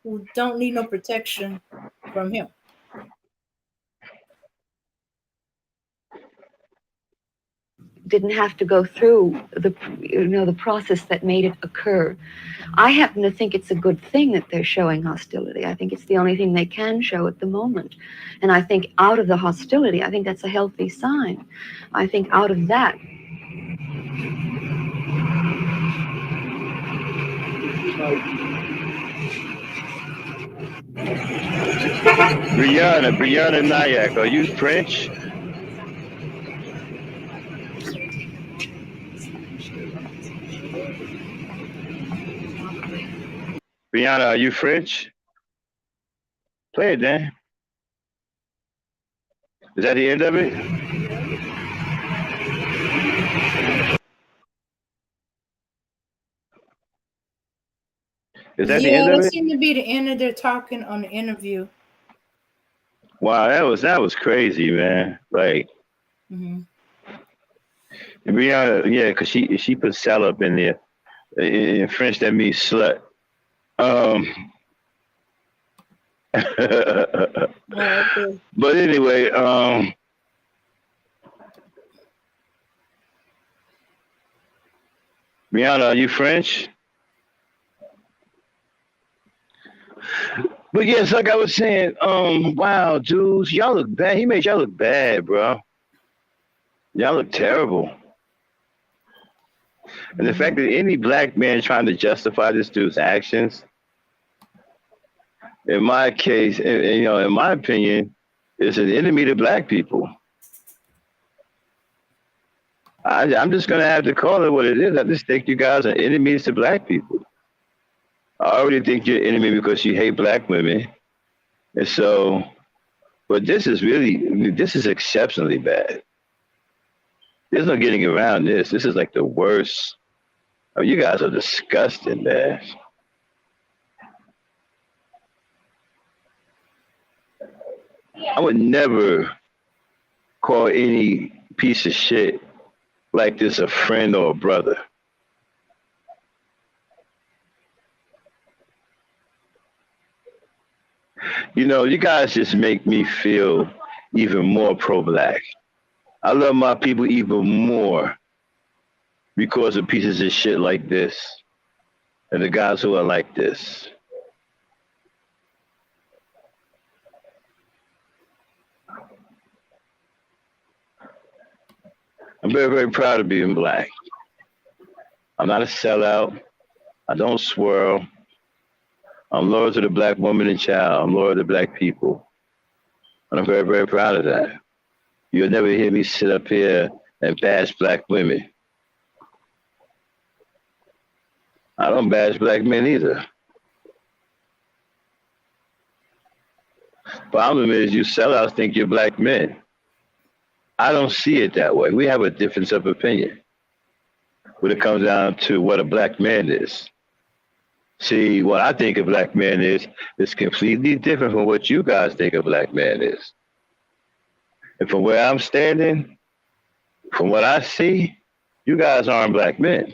who don't need no protection from him. didn't have to go through the process that made it occur. I happen to think it's a good thing that they're showing hostility. I think it's the only thing they can show at the moment. And I think out of the hostility, I think that's a healthy sign. I think out of that, Brianna Nayak, are you French? Brianna, are you French? Play it, Dan. Is that the end of it? Is that the end of it? Yeah, that seemed to be the end of their talking on the interview. Wow, that was crazy, man. Like, Brianna, yeah, because she put salop in there. In French, that means slut. Okay. But anyway, Brianna, are you French? But yes, like I was saying, wow, dudes, y'all look bad. He made y'all look bad, bro. Y'all look terrible. And the fact that any black man trying to justify this dude's actions, in my case, in my opinion, is an enemy to black people. I'm just going to have to call it what it is. I just think you guys are enemies to black people. I already think you're an enemy because you hate black women. And so, but this is exceptionally bad. There's no getting around this. This is like the worst. I mean, you guys are disgusting, man. I would never call any piece of shit like this a friend or a brother. You guys just make me feel even more pro-black. I love my people even more because of pieces of shit like this and the guys who are like this. I'm very, very proud of being black. I'm not a sellout. I don't swirl. I'm loyal to the black woman and child. I'm loyal to black people. And I'm very, very proud of that. You'll never hear me sit up here and bash black women. I don't bash black men either. Problem is you sellouts think you're black men. I don't see it that way. We have a difference of opinion when it comes down to what a black man is. See, what I think a black man is completely different from what you guys think a black man is. And from where I'm standing, from what I see, you guys aren't black men.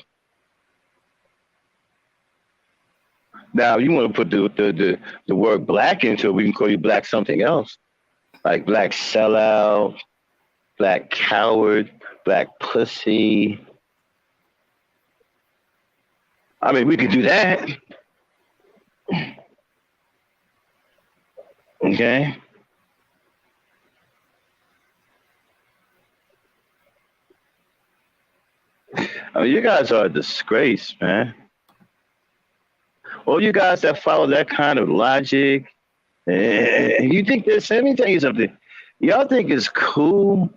Now, you want to put the word black into it, we can call you black something else, like black sellout, black coward, black pussy. I mean, we could do that. Okay? I mean, you guys are a disgrace, man. All you guys that follow that kind of logic, you think this, let me tell you something. Y'all think it's cool.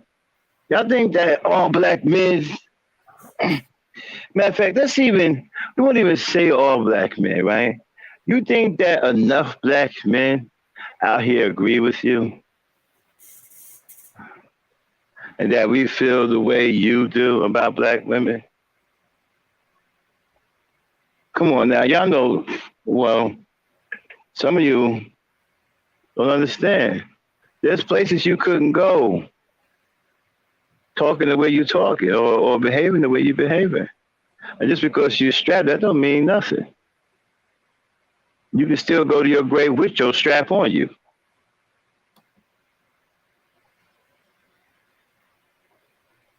Y'all think that all black men, matter of fact, we won't even say all black men, right? You think that enough black men out here agree with you? And that we feel the way you do about black women? Come on now, y'all know, well, some of you don't understand. There's places you couldn't go talking the way you're talking or behaving the way you're behaving. And just because you're strapped, that don't mean nothing. You can still go to your grave with your strap on you.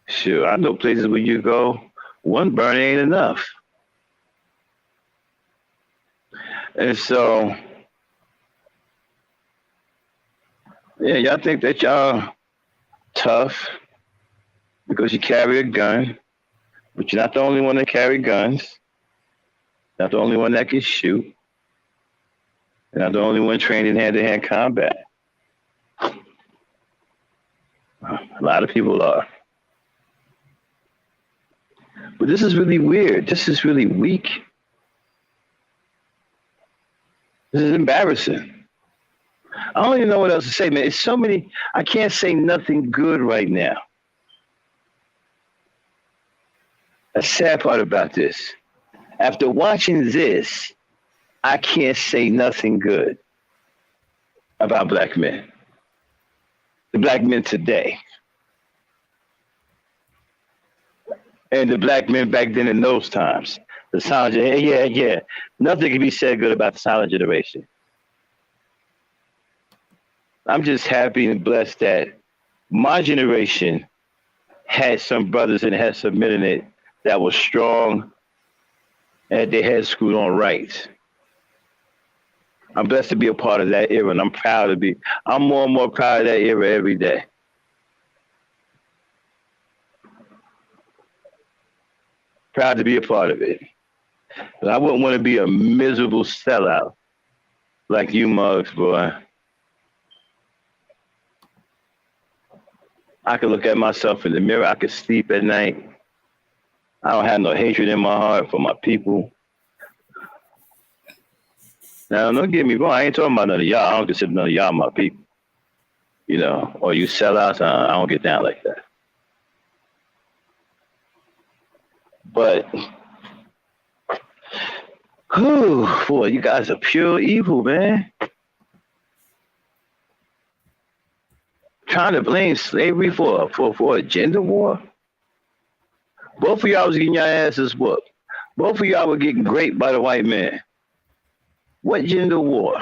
Sure, I know places where you go, one burn ain't enough. And so, yeah, y'all think that y'all tough because you carry a gun, but you're not the only one that carry guns. Not the only one that can shoot. You're not the only one trained in hand-to-hand combat. A lot of people are. But this is really weird. This is really weak. This is embarrassing. I don't even know what else to say, man. It's so many, I can't say nothing good right now. The sad part about this, after watching this, I can't say nothing good about black men. The black men today. And the black men back then in those times. The silent generation, yeah. Nothing can be said good about the silent generation. I'm just happy and blessed that my generation had some brothers and had some men in it that were strong and they had screwed on right. I'm blessed to be a part of that era, and I'm proud to be. I'm more and more proud of that era every day. Proud to be a part of it. But I wouldn't want to be a miserable sellout like you mugs, boy. I could look at myself in the mirror. I could sleep at night. I don't have no hatred in my heart for my people. Now, don't get me wrong. I ain't talking about none of y'all. I don't consider none of y'all my people. You know, or you sellouts. I don't get down like that. But, whew, boy, you guys are pure evil, man. Trying to blame slavery for a gender war. Both of y'all was getting your asses whooped. Both of y'all were getting raped by the white man. What gender war?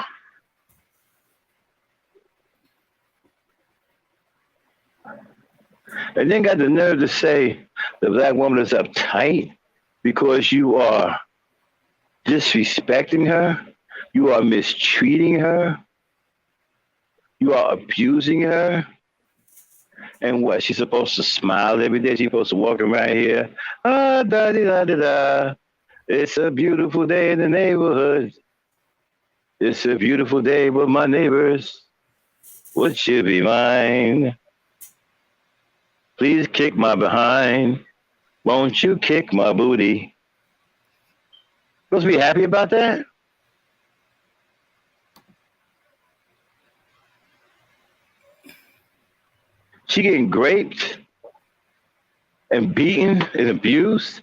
And then got the nerve to say the black woman is uptight because you are disrespecting her, you are mistreating her, you are abusing her. And what? She's supposed to smile every day? She's supposed to walk around here, ah, da da da da. It's a beautiful day in the neighborhood. It's a beautiful day with my neighbors. Would you be mine? Please kick my behind. Won't you kick my booty? Supposed to be happy about that? She getting raped and beaten and abused,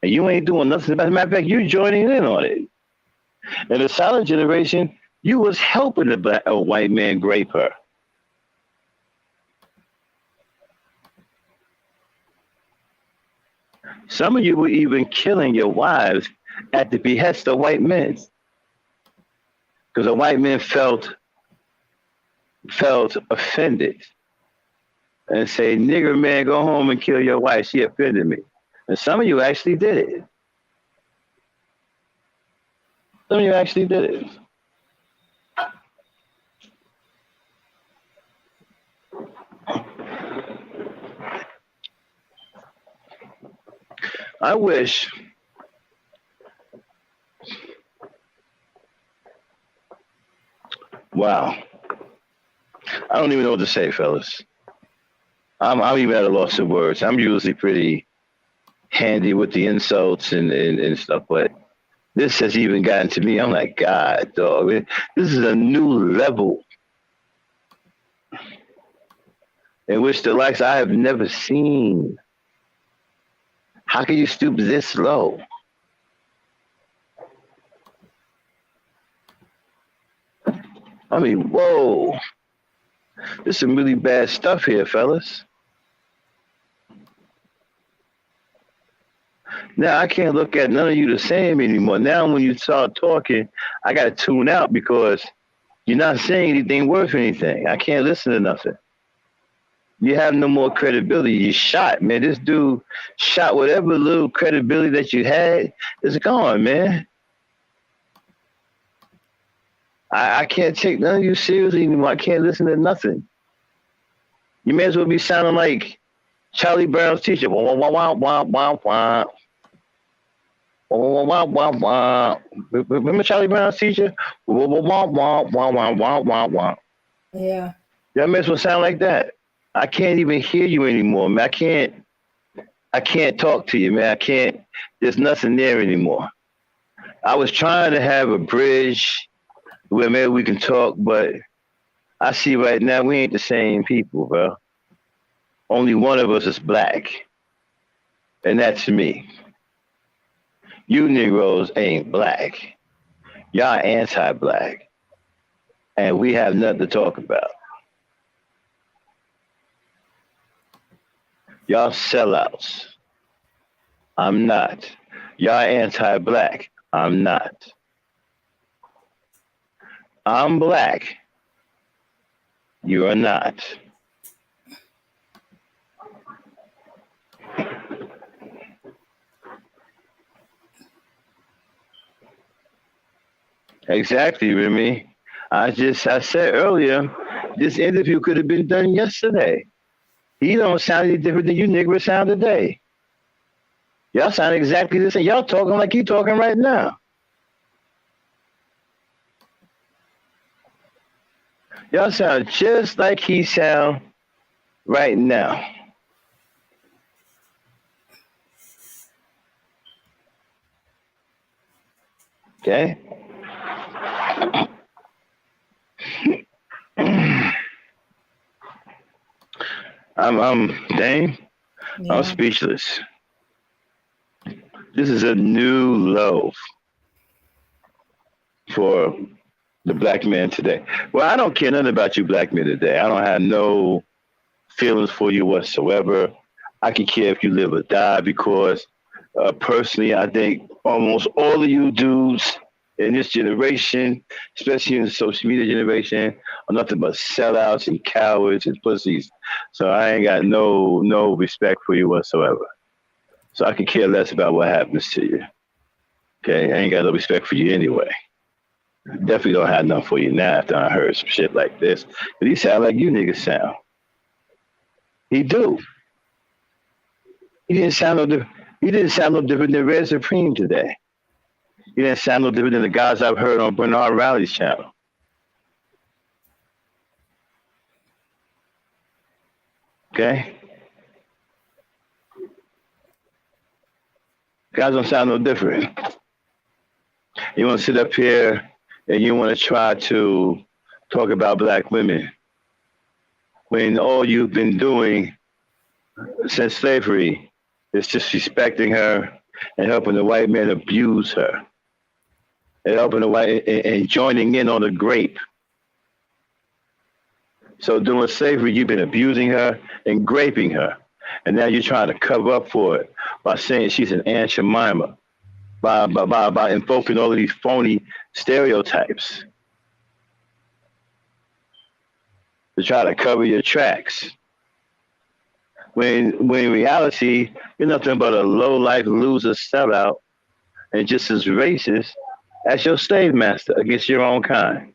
and you ain't doing nothing about it. As a matter of fact, you joining in on it. In the silent generation, you was helping a white man rape her. Some of you were even killing your wives at the behest of white men, because the white men felt offended and say, "Nigger man, go home and kill your wife. She offended me." And some of you actually did it. Some of you actually did it. I wish wow. I don't even know what to say, fellas. I'm even at a loss of words. I'm usually pretty handy with the insults and stuff, but this has even gotten to me. I'm like, God, dog, this is a new level in which the likes I have never seen. How can you stoop this low? I mean, whoa. There's some really bad stuff here, fellas. Now I can't look at none of you the same anymore. Now when you start talking, I got to tune out because you're not saying anything worth anything. I can't listen to nothing. You have no more credibility. You shot, man. This dude shot whatever little credibility that you had is gone, man. I can't take none of you seriously anymore. I can't listen to nothing. You may as well be sounding like Charlie Brown's teacher. Wah, wah, wah, wah, wah, wah. Wah, wah, wah, wah. Remember Charlie Brown's teacher? Wah, wah, wah, wah, wah, wah, wah, wah. Yeah. Y'all may as well sound like that. I can't even hear you anymore, man. I can't talk to you, man. I can't. There's nothing there anymore. I was trying to have a bridge where maybe we can talk, but I see right now we ain't the same people, bro. Only one of us is black, and that's me. You Negroes ain't black. Y'all anti-black, and we have nothing to talk about. Y'all sellouts. I'm not. Y'all anti-black. I'm not. I'm black. You are not. Exactly, Remy. I said earlier, this interview could have been done yesterday. He don't sound any different than you niggas sound today. Y'all sound exactly the same. Y'all talking like you talking right now. Y'all sound just like he sound right now. Okay? I'm Dame. I'm Yeah. speechless. This is a new low for the black man today. Well, I don't care nothing about you black men today. I don't have no feelings for you whatsoever. I can care if you live or die because personally, I think almost all of you dudes in this generation, especially in the social media generation, are nothing but sellouts and cowards and pussies. So I ain't got no respect for you whatsoever. So I could care less about what happens to you. Okay, I ain't got no respect for you anyway. Definitely don't have nothing for you now after I heard some shit like this. But he sound like you niggas sound. He do. He didn't sound no different. He didn't sound no different than Red Supreme today. He didn't sound no different than the guys I've heard on Bernard Riley's channel. Okay? Guys don't sound no different. You want to sit up here and you want to try to talk about black women when all you've been doing since slavery is disrespecting her and helping the white man abuse her and helping the white and joining in on the grape. So during slavery, you've been abusing her and graping her. And now you're trying to cover up for it by saying she's an Aunt Jemima, by invoking all of these phony stereotypes to try to cover your tracks. When in reality, you're nothing but a low-life loser sellout and just as racist as your slave master against your own kind.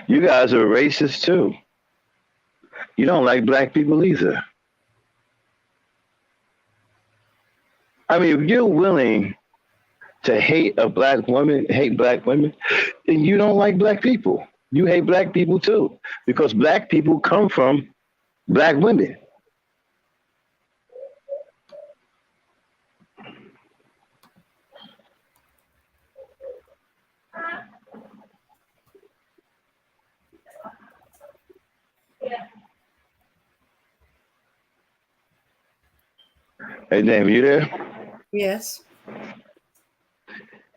You guys are racist too. You don't like black people either. I mean, if you're willing to hate black women, then you don't like black people. You hate black people too, because black people come from black women. Hey, Dave, you there? Yes.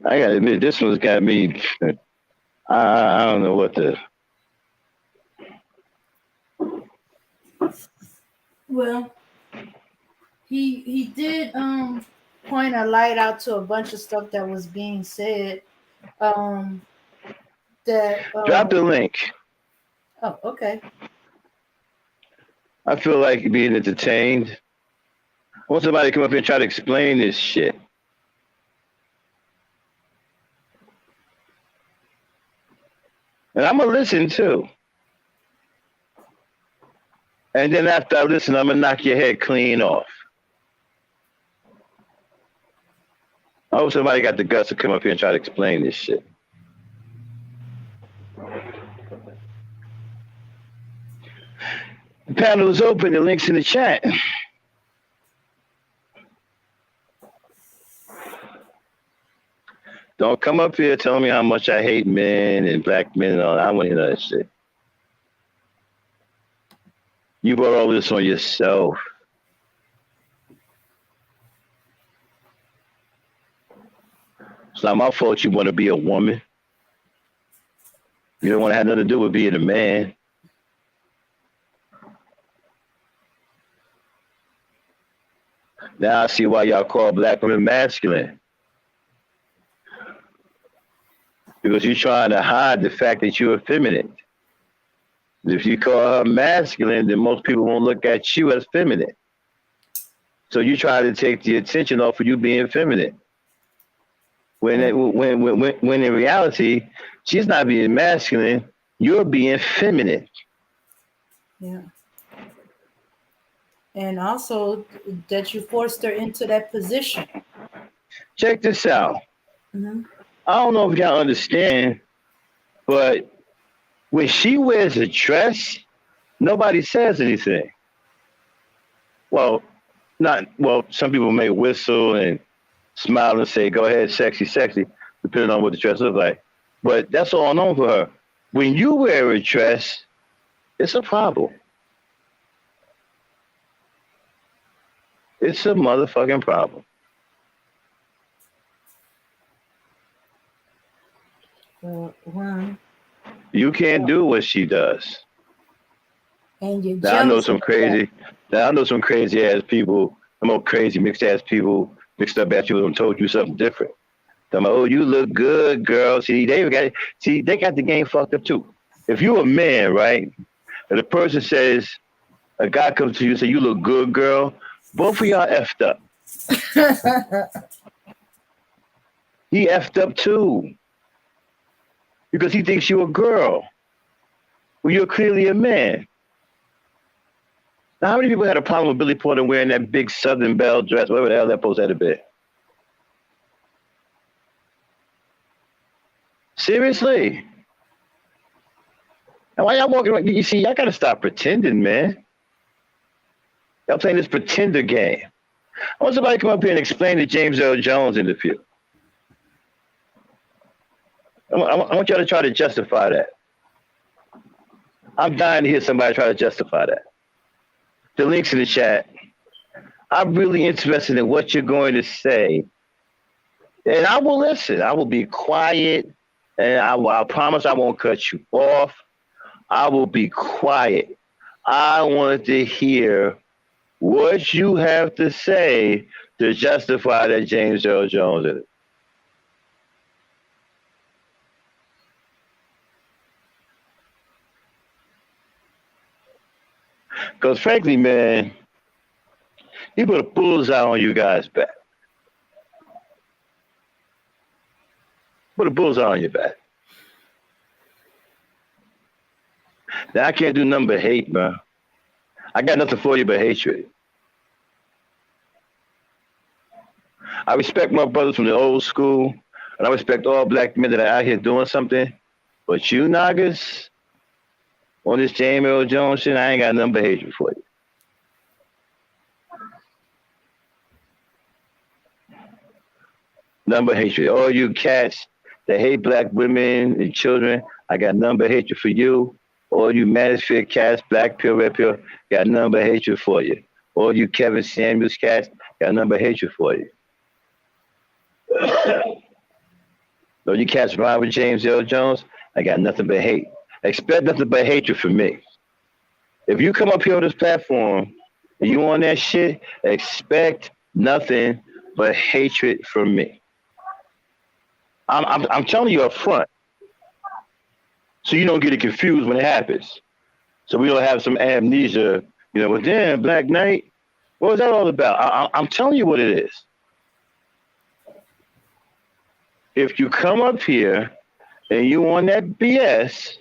I gotta admit, this one's got me. I don't know what to. Well, he did point a light out to a bunch of stuff that was being said. That Drop the link. Oh, okay. I feel like being entertained. I want somebody to come up here and try to explain this shit. And I'm gonna listen too. And then after I listen, I'm gonna knock your head clean off. I hope somebody got the guts to come up here and try to explain this shit. The panel is open. The link's in the chat. Don't come up here telling me how much I hate men and black men and all that. I want to hear that shit. You brought all this on yourself. It's not my fault you want to be a woman. You don't want to have nothing to do with being a man. Now I see why y'all call black women masculine. Because you're trying to hide the fact that you're effeminate. If you call her masculine, then most people won't look at you as feminine. So you try to take the attention off of you being feminine. When in reality, she's not being masculine, you're being feminine. Yeah. And also that you forced her into that position. Check this out. Mm-hmm. I don't know if y'all understand, but when she wears a dress, nobody says anything. Well, not well. Some people may whistle and smile and say, "Go ahead, sexy, sexy," depending on what the dress looks like. But that's all known for her. When you wear a dress, it's a problem. It's a motherfucking problem. One, You can't do what she does. and you're Now I know jealous some of that. crazy. Now I know some crazy ass people. Some old crazy mixed ass people, mixed up ass people, and told you something different. Them, oh, you look good, girl. They got the game fucked up too. If you a man, right, and the person says a guy comes to you and say you look good, girl, both of y'all effed up. He effed up too because he thinks you a girl. Well, you're clearly a man. Now, how many people had a problem with Billy Porter wearing that big Southern Belle dress, whatever the hell that post had to be? Seriously? And why y'all walking around? You see, y'all gotta stop pretending, man. Y'all playing this pretender game. I want somebody to come up here and explain the James Earl Jones interview. I want y'all to try to justify that. I'm dying to hear somebody try to justify that. The link's in the chat. I'm really interested in what you're going to say. And I will listen. I will be quiet. And I promise I won't cut you off. I will be quiet. I want to hear what you have to say to justify that James Earl Jones in it. Because frankly, man, he put a bullseye on you guys' back. Put a bullseye on your back. Now I can't do nothing but hate, man. I got nothing for you but hatred. I respect my brothers from the old school, and I respect all black men that are out here doing something. But you niggas on this James Earl Jones shit, I ain't got nothing but hatred for you. Nothing but hatred. All you cats that hate black women and children, I got nothing but hatred for you. All you Manosphere cats, black pill, red pill, got nothing but hatred for you. All you Kevin Samuels cats, got nothing but hatred for you. All you cats ride with James Earl Jones, I got nothing but hate. Expect nothing but hatred from me. If you come up here on this platform and you on that shit, expect nothing but hatred from me. I'm telling you up front, so you don't get it confused when it happens. So we don't have some amnesia, well, damn, Black Knight, what was that all about? I'm telling you what it is. If you come up here and you on that BS,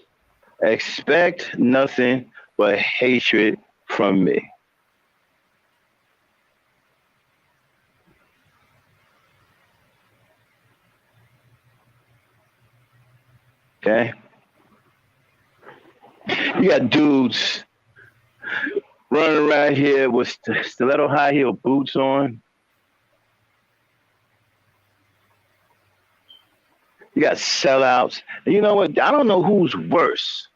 expect nothing but hatred from me. Okay? You got dudes running around here with stiletto high heel boots on. You got sellouts. And you know what? I don't know who's worse.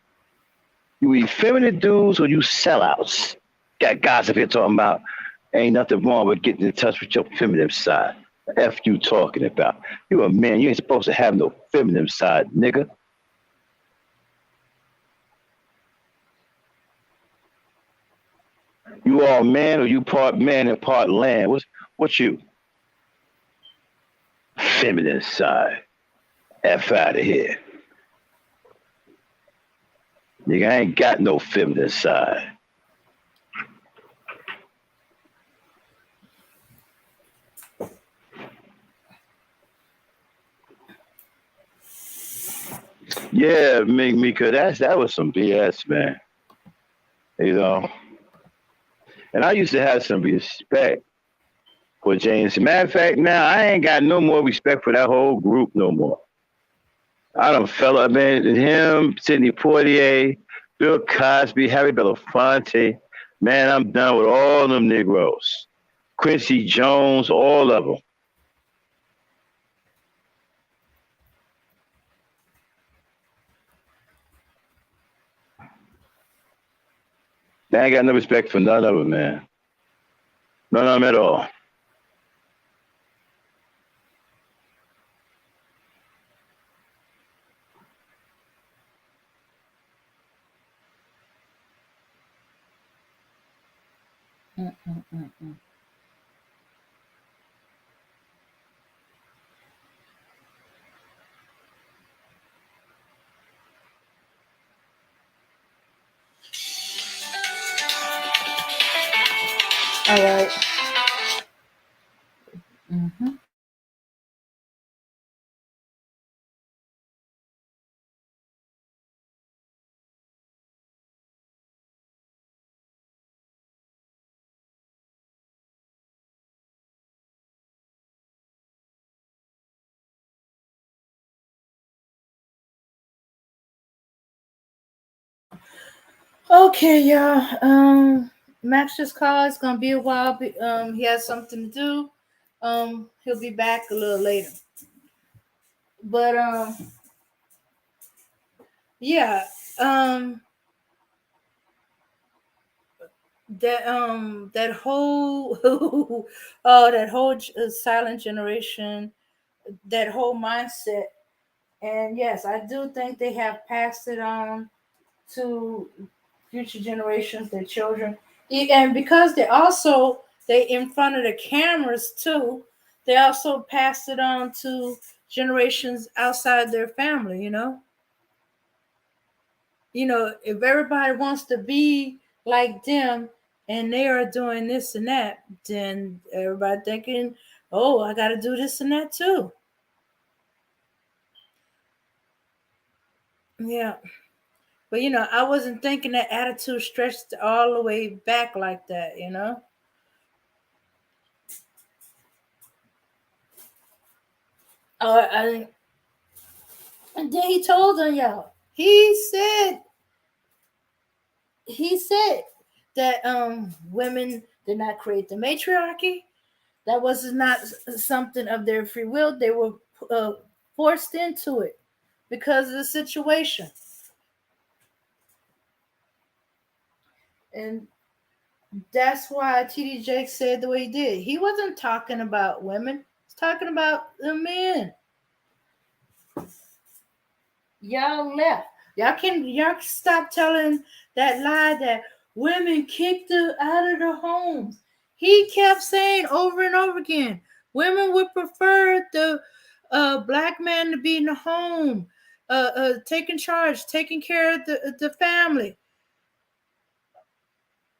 You effeminate dudes or you sellouts. Got guys up here talking about ain't nothing wrong with getting in touch with your feminine side. F you talking about. You a man. You ain't supposed to have no feminine side, nigga. You all man or you part man and part land? What's you? Feminine side. F out of here. Nigga, I ain't got no feminine side. Yeah, Mika, that was some BS, man. You know, and I used to have some respect for James. Matter of fact, now I ain't got no more respect for that whole group no more. I done fell up in him, Sidney Poitier, Bill Cosby, Harry Belafonte. Man, I'm done with all them Negroes. Quincy Jones, all of them. I ain't got no respect for none of them, man. None of them at all. All right. Mm-hmm. Okay, y'all. Max just called. It's gonna be a while. He has something to do. He'll be back a little later. But yeah. That whole oh, that whole silent generation, that whole mindset, and yes, I do think they have passed it on to future generations, their children. And because they in front of the cameras too, they also passed it on to generations outside their family. If everybody wants to be like them and they are doing this and that, then everybody thinking, oh, I got to do this and that too. Yeah. But I wasn't thinking that attitude stretched all the way back like that. I and then he told them, y'all. He said that women did not create the matriarchy. That was not something of their free will. They were uh, forced into it because of the situation. And that's why TD Jakes said the way he did. He wasn't talking about women. He's talking about the men. Y'all left. Y'all stop telling that lie that women kicked her out of the homes. He kept saying over and over again, women would prefer the black man to be in the home, taking charge, taking care of the family.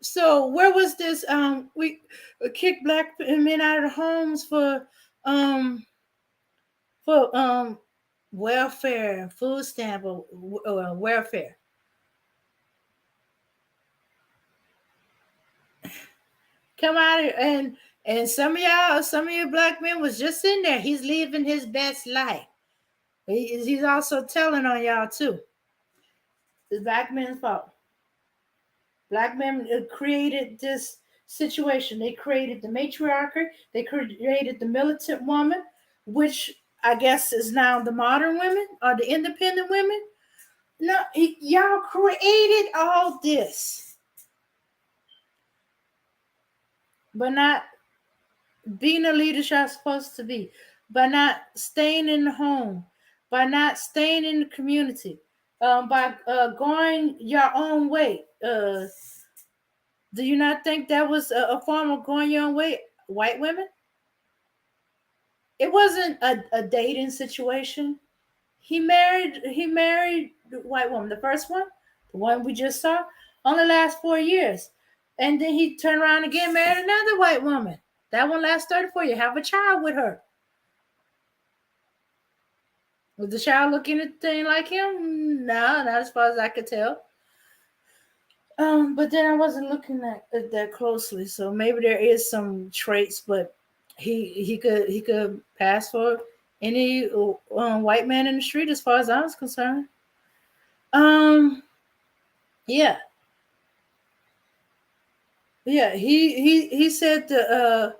So where was this? We kicked black men out of the homes for welfare, food stamp, or welfare. Come out here, and some of you black men was just in there. He's living his best life. He's also telling on y'all too. It's black men's fault. Black men created this situation. They created the matriarchy. They created the militant woman, which I guess is now the modern women or the independent women. No, y'all created all this, but not being a leader you're supposed to be, by not staying in the home, by not staying in the community, by going your own way. Do you not think that was a form of going your own way, white women? It wasn't a dating situation. He married the white woman, the first one, the one we just saw, only last 4 years. And then he turned around again, married another white woman. That one lasts 34 years. Have a child with her. Was the child looking anything like him? No, not as far as I could tell. But then I wasn't looking at that closely, so maybe there is some traits, but he could pass for any white man in the street as far as I was concerned. Um, yeah, yeah. He said the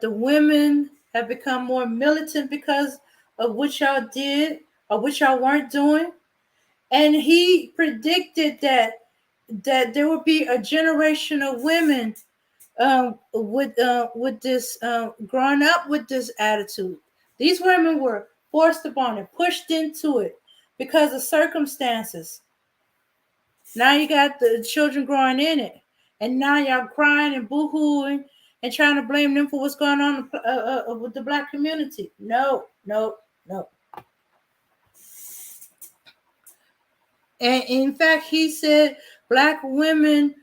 women have become more militant because of what y'all did or what y'all weren't doing, and he predicted that there would be a generation of women with this growing up with this attitude. These women were forced upon it, pushed into it because of circumstances. Now you got the children growing in it, and now y'all crying and boo-hooing and trying to blame them for what's going on with the black community. No, no, no. And in fact, he said black women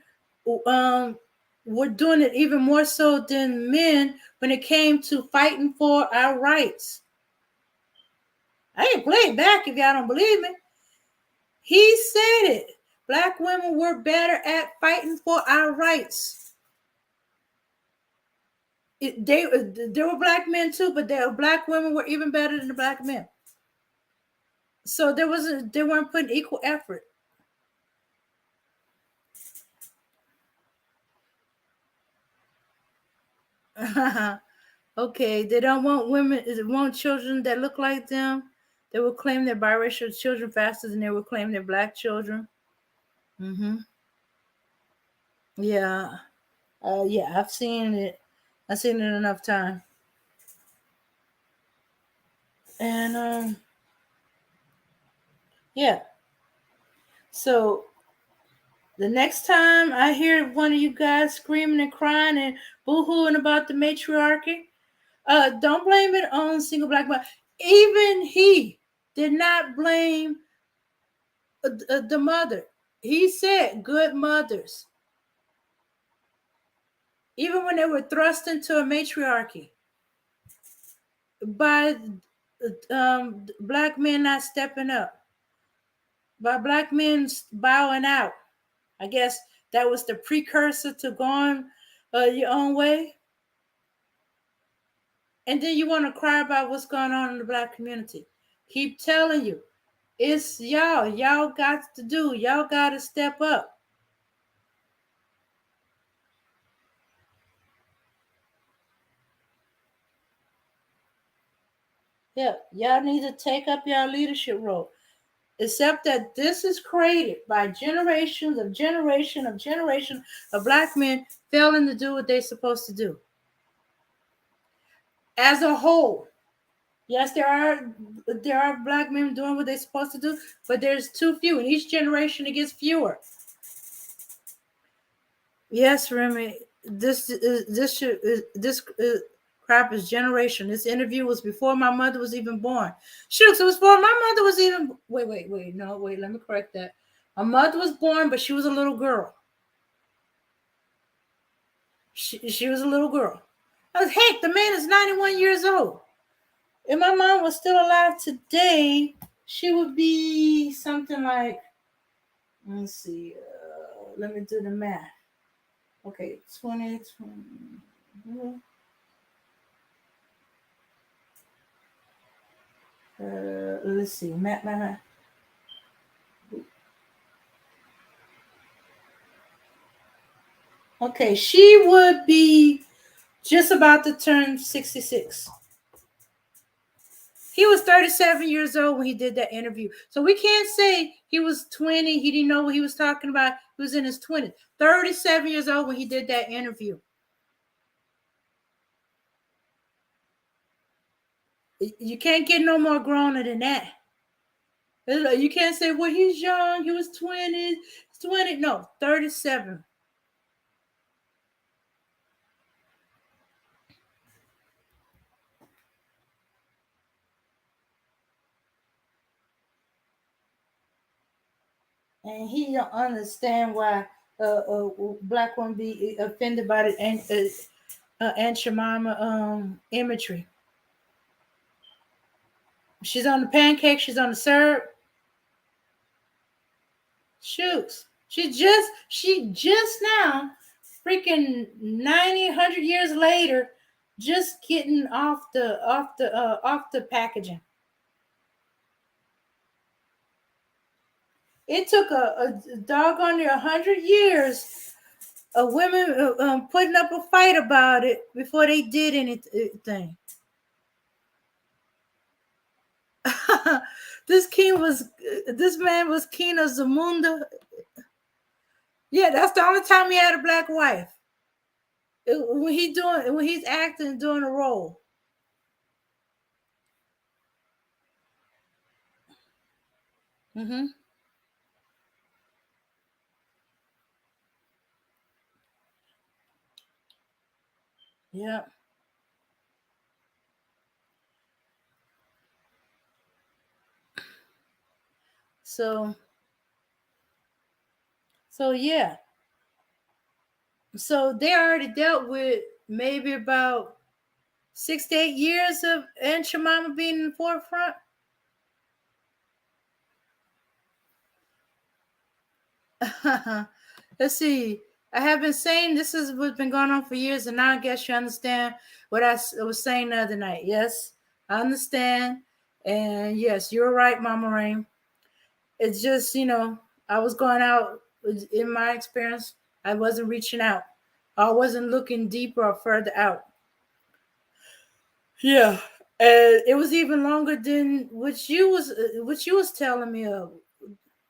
um, were doing it even more so than men when it came to fighting for our rights. I ain't play it back if y'all don't believe me. He said it. Black women were better at fighting for our rights. There were black men too, but black women were even better than the black men. So they weren't putting equal effort. Okay, they don't want women. They want children that look like them. They will claim their biracial children faster than they will claim their black children. Mm-hmm. Yeah. Yeah, I've seen it. I've seen it enough time. And yeah. So the next time I hear one of you guys screaming and crying and boo-hooing about the matriarchy, don't blame it on single black mother. Even he did not blame the mother. He said good mothers. Even when they were thrust into a matriarchy by black men not stepping up, by black men bowing out. I guess that was the precursor to going your own way. And then you want to cry about what's going on in the black community. Keep telling you, it's y'all. Y'all got to do. Y'all got to step up. Yeah, y'all need to take up your leadership role. Except that this is created by generation of black men failing to do what they're supposed to do. As a whole, yes, there are black men doing what they're supposed to do, but there's too few. In each generation, it gets fewer. Yes, Remy, this crap is generation. This interview was before my mother was even born. Shoot, it was before my mother was even. Wait. No, wait. Let me correct that. My mother was born, but she was a little girl. She was a little girl. Heck, the man is 91 years old. If my mom was still alive today, she would be something like. Let's see. Let me do the math. Okay, 20. Let's see. Math. Okay, she would be just about to turn 66. He was 37 years old when he did that interview. So we can't say he was 20. He didn't know what he was talking about. He was in his 20s. 37 years old when he did that interview. You can't get no more growner than that. You can't say, well, he's young. He was 20. 20. No, 37. And he don't understand why black women be offended by the Aunt Jemima imagery. She's on the pancake. She's on the syrup. Shoot. She just now, freaking 90, 100 years later, just getting off the packaging. It took a doggone 100 years of women putting up a fight about it before they did anything. This man was King of Zamunda. Yeah, that's the only time he had a black wife. When he's acting, doing a role. Mm-hmm. Yeah. So yeah. So they already dealt with maybe about 6 to 8 years of Aunt Jemima being in the forefront. Let's see. I have been saying this is what's been going on for years, and now I guess you understand what I was saying the other night. Yes, I understand. And yes, you're right, Mama Rain. It's just, I was going out in my experience. I wasn't reaching out. I wasn't looking deeper or further out. Yeah. And it was even longer than what you was telling me of.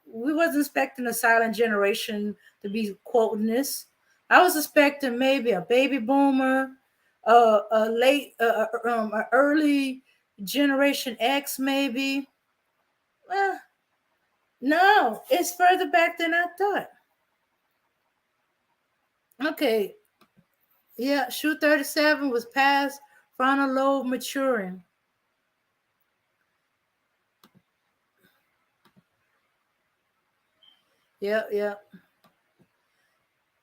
We wasn't expecting a silent generation to be quoting this. I was expecting maybe a baby boomer, a late, a early generation X, maybe. Well, no, it's further back than I thought. Okay, yeah, Shoe 37 was past frontal lobe maturing. Yeah.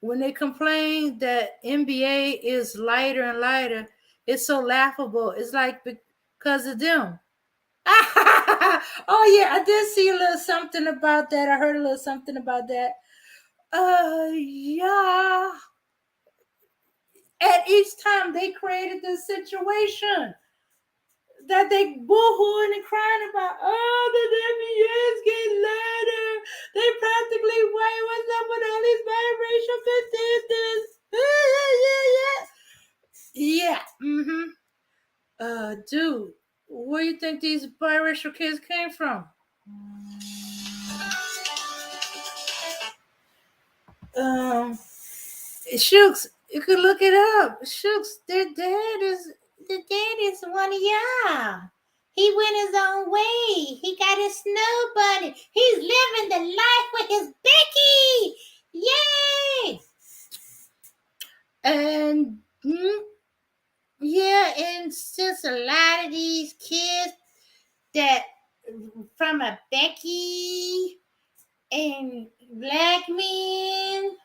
When they complain that NBA is lighter and lighter, it's so laughable. It's like because of them. Oh yeah, I did see a little something about that. I heard a little something about that. Yeah. And each time they created this situation that they boo-hooing and crying about, oh, the WNBA's getting lighter. They practically white. What's up with all these biracial contestants? Yeah. Dude, where do you think these biracial kids came from? Shooks, you could look it up. Shooks, their dad is one of y'all. He went his own way. He got his snow bunny. He's living the life with his Becky. Yay! And yeah, and since a lot of these kids that from a Becky and black men,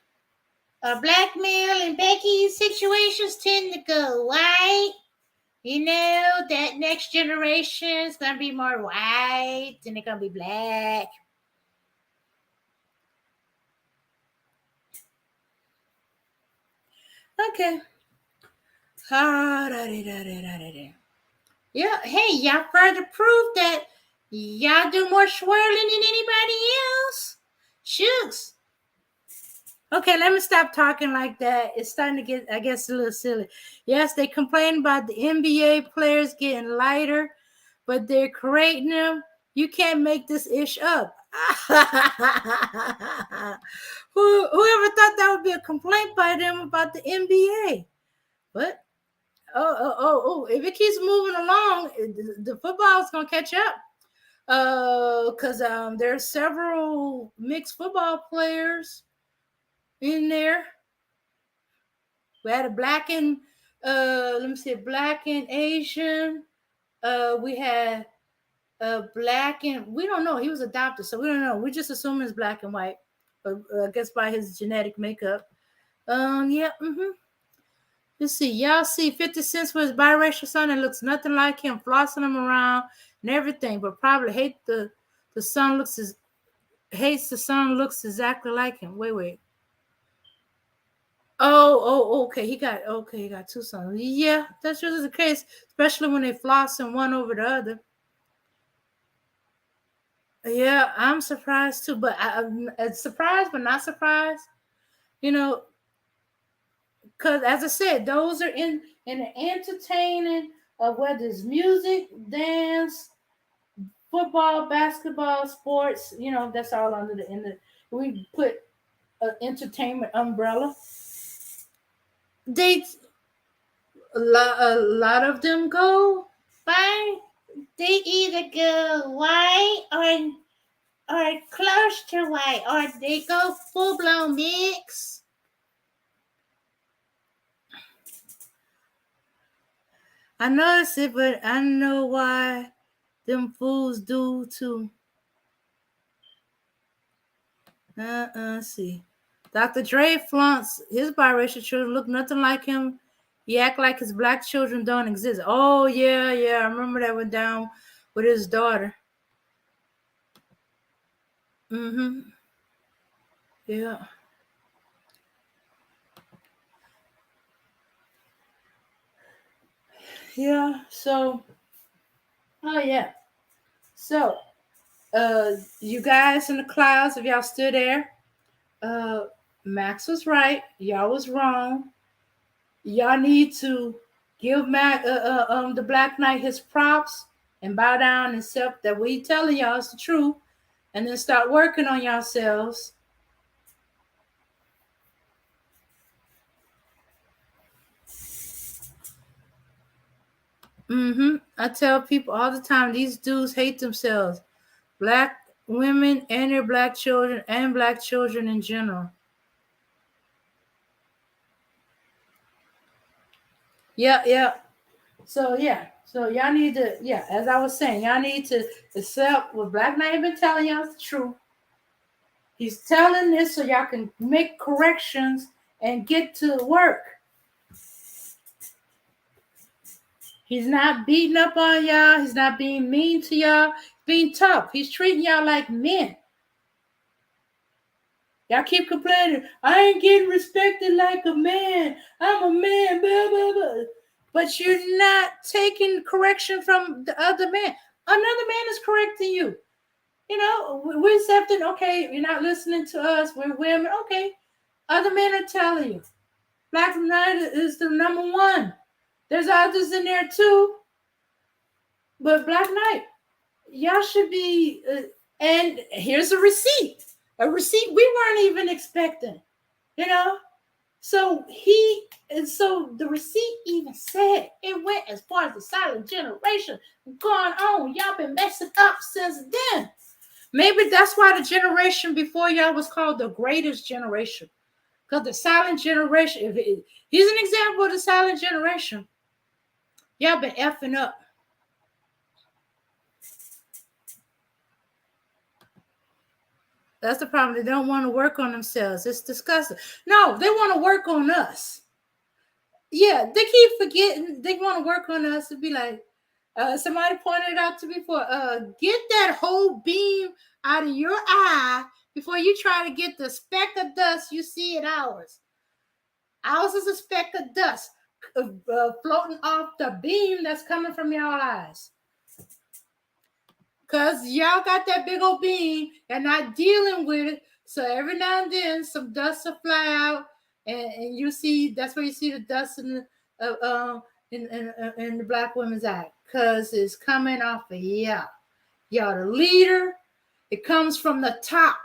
black male and Becky situations tend to go white. That next generation is going to be more white and they're going to be black. Okay. Yeah, hey, y'all further proof that y'all do more swirling than anybody else. Shooks. Okay, let me stop talking like that. It's starting to get, I guess, a little silly. Yes, they complain about the NBA players getting lighter, but they're creating them. You can't make this ish up. Whoever thought that would be a complaint by them about the NBA? But if it keeps moving along, the football is gonna catch up. Because there are several mixed football players in there. We had a black and black and Asian. We had black and we don't know. He was adopted, so we don't know. We just assume it's black and white. I guess by his genetic makeup. Yeah. Let's see. Y'all see 50 Cent with his biracial son that looks nothing like him, flossing him around and everything, but probably hate the son looks as hates the son looks exactly like him. Wait. Oh, okay. He got two sons. Yeah, that's usually the case, especially when they flossing one over the other. Yeah, I'm surprised too, but I'm surprised, but not surprised. You know, because as I said, those are in the entertaining of whether it's music, dance, football, basketball, sports. You know, that's all under the in the we put an entertainment umbrella. They a lot of them go by. They either go white or close to white, or they go full blown mix. I noticed it, but I know why them fools do too. See. Dr. Dre flaunts his biracial children look nothing like him. He act like his black children don't exist. Oh yeah. I remember that went down with his daughter. Mm-hmm. Yeah. Yeah. So oh yeah. So you guys in the clouds, if y'all still there, Max was right. Y'all was wrong. Y'all need to give the Black Knight his props and bow down and accept that we telling y'all is the truth, and then start working on yourselves. I tell people all the time, these dudes hate themselves, black women and their black children and black children in general. Yeah. So y'all need to, as I was saying, y'all need to accept what Black Knight been telling y'all is the truth. He's telling this so y'all can make corrections and get to work. He's not beating up on y'all. He's not being mean to y'all. He's being tough. He's treating y'all like men. Y'all keep complaining, I ain't getting respected like a man. I'm a man, blah, blah, blah. But you're not taking correction from the other man. Another man is correcting you. You know, we're accepting, okay, you're not listening to us. We're women. Okay. Other men are telling you. Black Knight is the number one. There's others in there too. But Black Knight, y'all should be, and here's a receipt we weren't even expecting, you know. So the receipt even said it went as far as the silent generation going on. Y'all been messing up since then. Maybe that's why the generation before y'all was called the greatest generation, because the silent generation. Here's an example of the silent generation. Y'all been effing up. That's the problem. They don't want to work on themselves. It's disgusting. No, they want to work on us. Yeah, they keep forgetting. They want to work on us and be like, somebody pointed it out to me before. Get that whole beam out of your eye before you try to get the speck of dust you see in ours. Ours is a speck of dust floating off the beam that's coming from your eyes. Because y'all got that big old beam and not dealing with it. So every now and then some dust will fly out, and you see, that's where you see the dust in the black woman's eye. Because it's coming off of y'all. Y'all the leader. It comes from the top.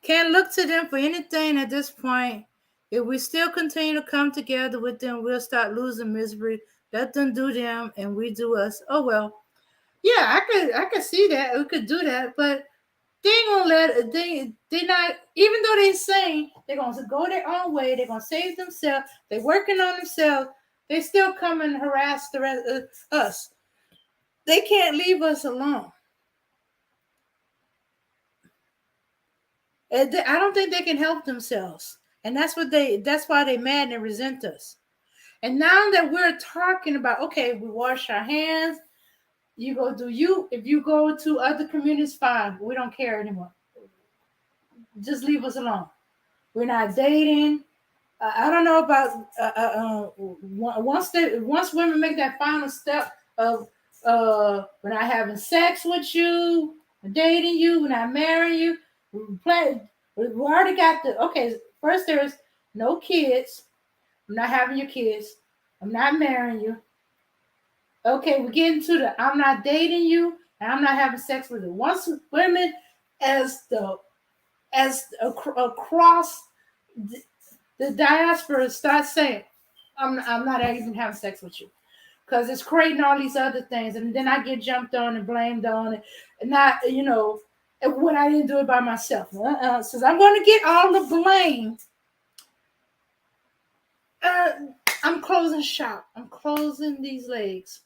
Can't look to them for anything at this point. If we still continue to come together with them, we'll start losing misery. Let them do them and we do us. Oh well. Yeah, I could see that. We could do that, but they ain't gonna let they not, even though they saying they're gonna go their own way, they're gonna save themselves, they're working on themselves, they still come and harass the rest of us. They can't leave us alone. I don't think they can help themselves. And that's why they mad and resent us. And now that we're talking about, okay, we wash our hands, You go do you. If you go to other communities, fine. We don't care anymore. Just leave us alone. We're not dating. I don't know about once women make that final step of we're not having sex with you, we're dating you, we're not marrying you. We already got the okay. First, there's no kids. I'm not having your kids. I'm not marrying you. Okay, we're getting to the I'm not dating you and I'm not having sex with you. Once women across the diaspora start saying, I'm not even having sex with you. Because it's creating all these other things. And then I get jumped on and blamed on it. And not, when I didn't do it by myself. Since I'm going to get all the blame, I'm closing shop. I'm closing these legs.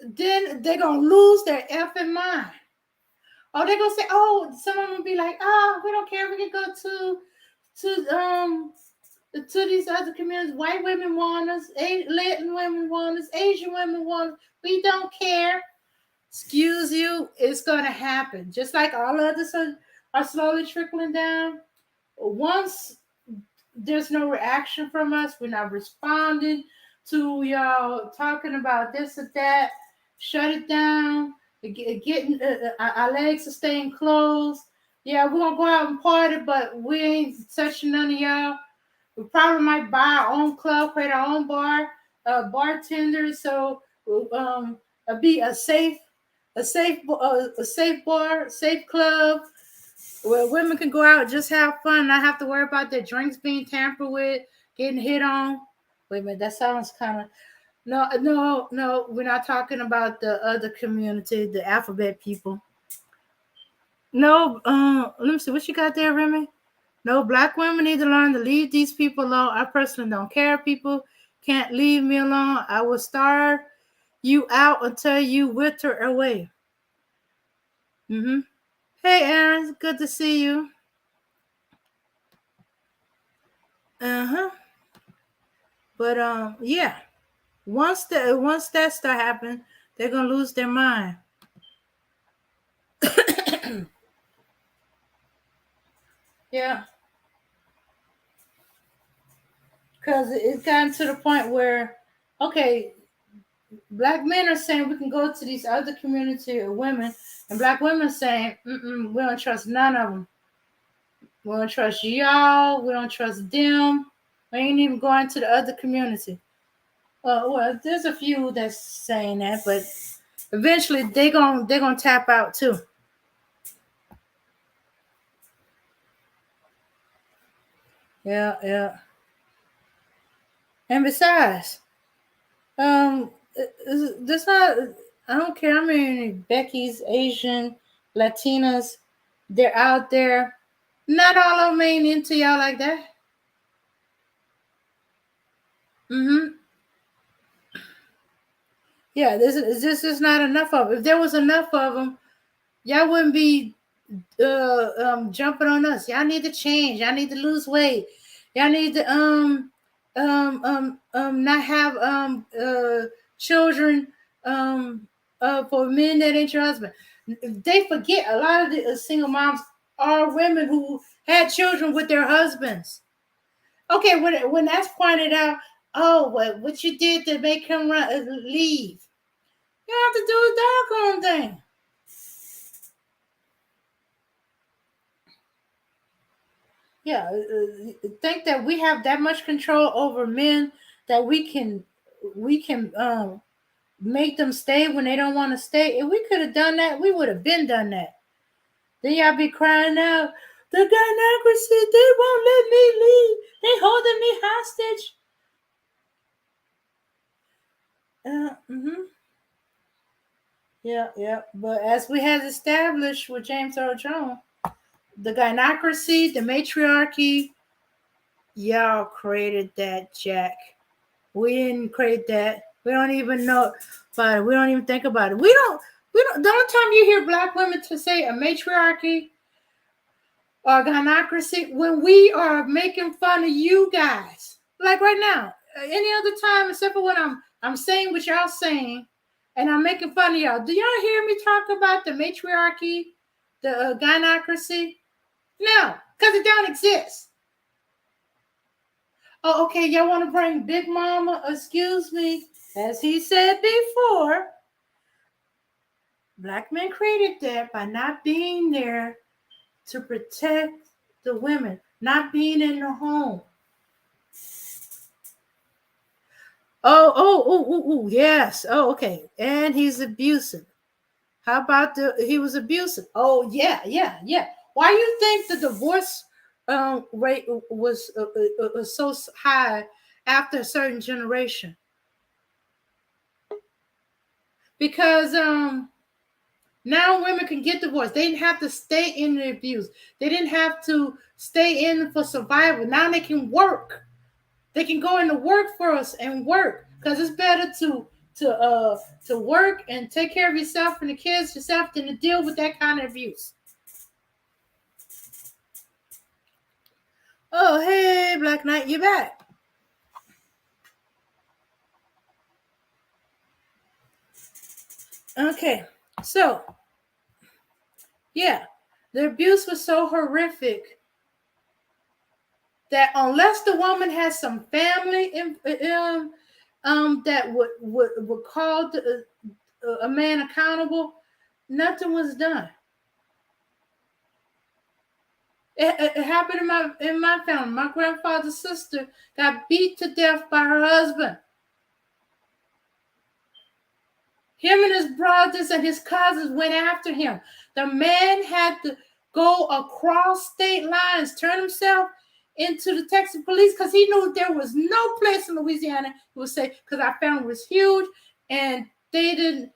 Then they're going to lose their effing mind. Or they're going to say, some of them will be like, we don't care. We can go to these other communities. White women want us, Latin women want us, Asian women want us. We don't care. Excuse you, it's going to happen. Just like all others are slowly trickling down. Once there's no reaction from us, we're not responding to y'all talking about this or that, shut it down. Getting our legs are staying closed. Yeah, we're going to go out and party, but we ain't touching none of y'all. We probably might buy our own club, create our own bartenders, so be a safe bar, safe club where women can go out and just have fun, not have to worry about their drinks being tampered with, getting hit on. Wait a minute, that sounds kind of no. We're not talking about the other community, the alphabet people. No, let me see what you got there, Remy. No, black women need to learn to leave these people alone. I personally don't care. People can't leave me alone. I will starve you out until you wither away. Mm-hmm. Hey, Aaron, good to see you. Uh-huh. But yeah. Once that start happening, they're gonna lose their mind. Yeah. Because it's gotten to the point where, okay, black men are saying we can go to these other community of women, and black women are saying, we don't trust none of them. We don't trust y'all. We don't trust them. We ain't even going to the other community. Well, there's a few that's saying that, but eventually they're gonna tap out too. Yeah. And besides, there's not. I don't care how many Becky's, Asian, Latinas, they're out there. Not all of them ain't into y'all like that. Mm-hmm. Yeah, this is not enough of them. If there was enough of them, y'all wouldn't be jumping on us. Y'all need to change. Y'all need to lose weight. Y'all need to not have children for men that ain't your husband. They forget a lot of the single moms are women who had children with their husbands. Okay, when that's pointed out, what you did to make him leave. You don't have to do a doggone thing. Yeah, think that we have that much control over men that we can make them stay when they don't want to stay. If we could have done that, we would have been done that. Then y'all be crying out, the gynocracy, they won't let me leave. They holding me hostage. Yeah. But as we had established with James Earl Jones, the gynocracy, the matriarchy, y'all created that, Jack. We didn't create that. We don't even know about it. We don't even think about it. We don't. The only time you hear black women to say a matriarchy or gynocracy when we are making fun of you guys. Like right now. Any other time except for when I'm saying what y'all saying, And I'm making fun of y'all. Do y'all hear me talk about the matriarchy, the gynocracy? No, because it don't exist. Oh, okay, y'all want to bring Big Mama, excuse me, as he said before, black men created that by not being there to protect the women, not being in the home. Oh, yes. Oh, okay. And he's abusive. How about he was abusive? Oh, yeah. Why you think the divorce rate was so high after a certain generation? Because now women can get divorced. They didn't have to stay in the abuse. They didn't have to stay in for survival. Now they can work. They can go into workforce and work, because it's better to work and take care of yourself and the kids yourself than to deal with that kind of abuse. Oh, hey, Black Knight, you back. Okay, so yeah, the abuse was so horrific that unless the woman has some family that would call a man accountable, nothing was done. It happened in my family. My grandfather's sister got beat to death by her husband. Him and his brothers and his cousins went after him. The man had to go across state lines, turn himself into the Texas police, because he knew there was no place in Louisiana who would say, because our family was huge and they did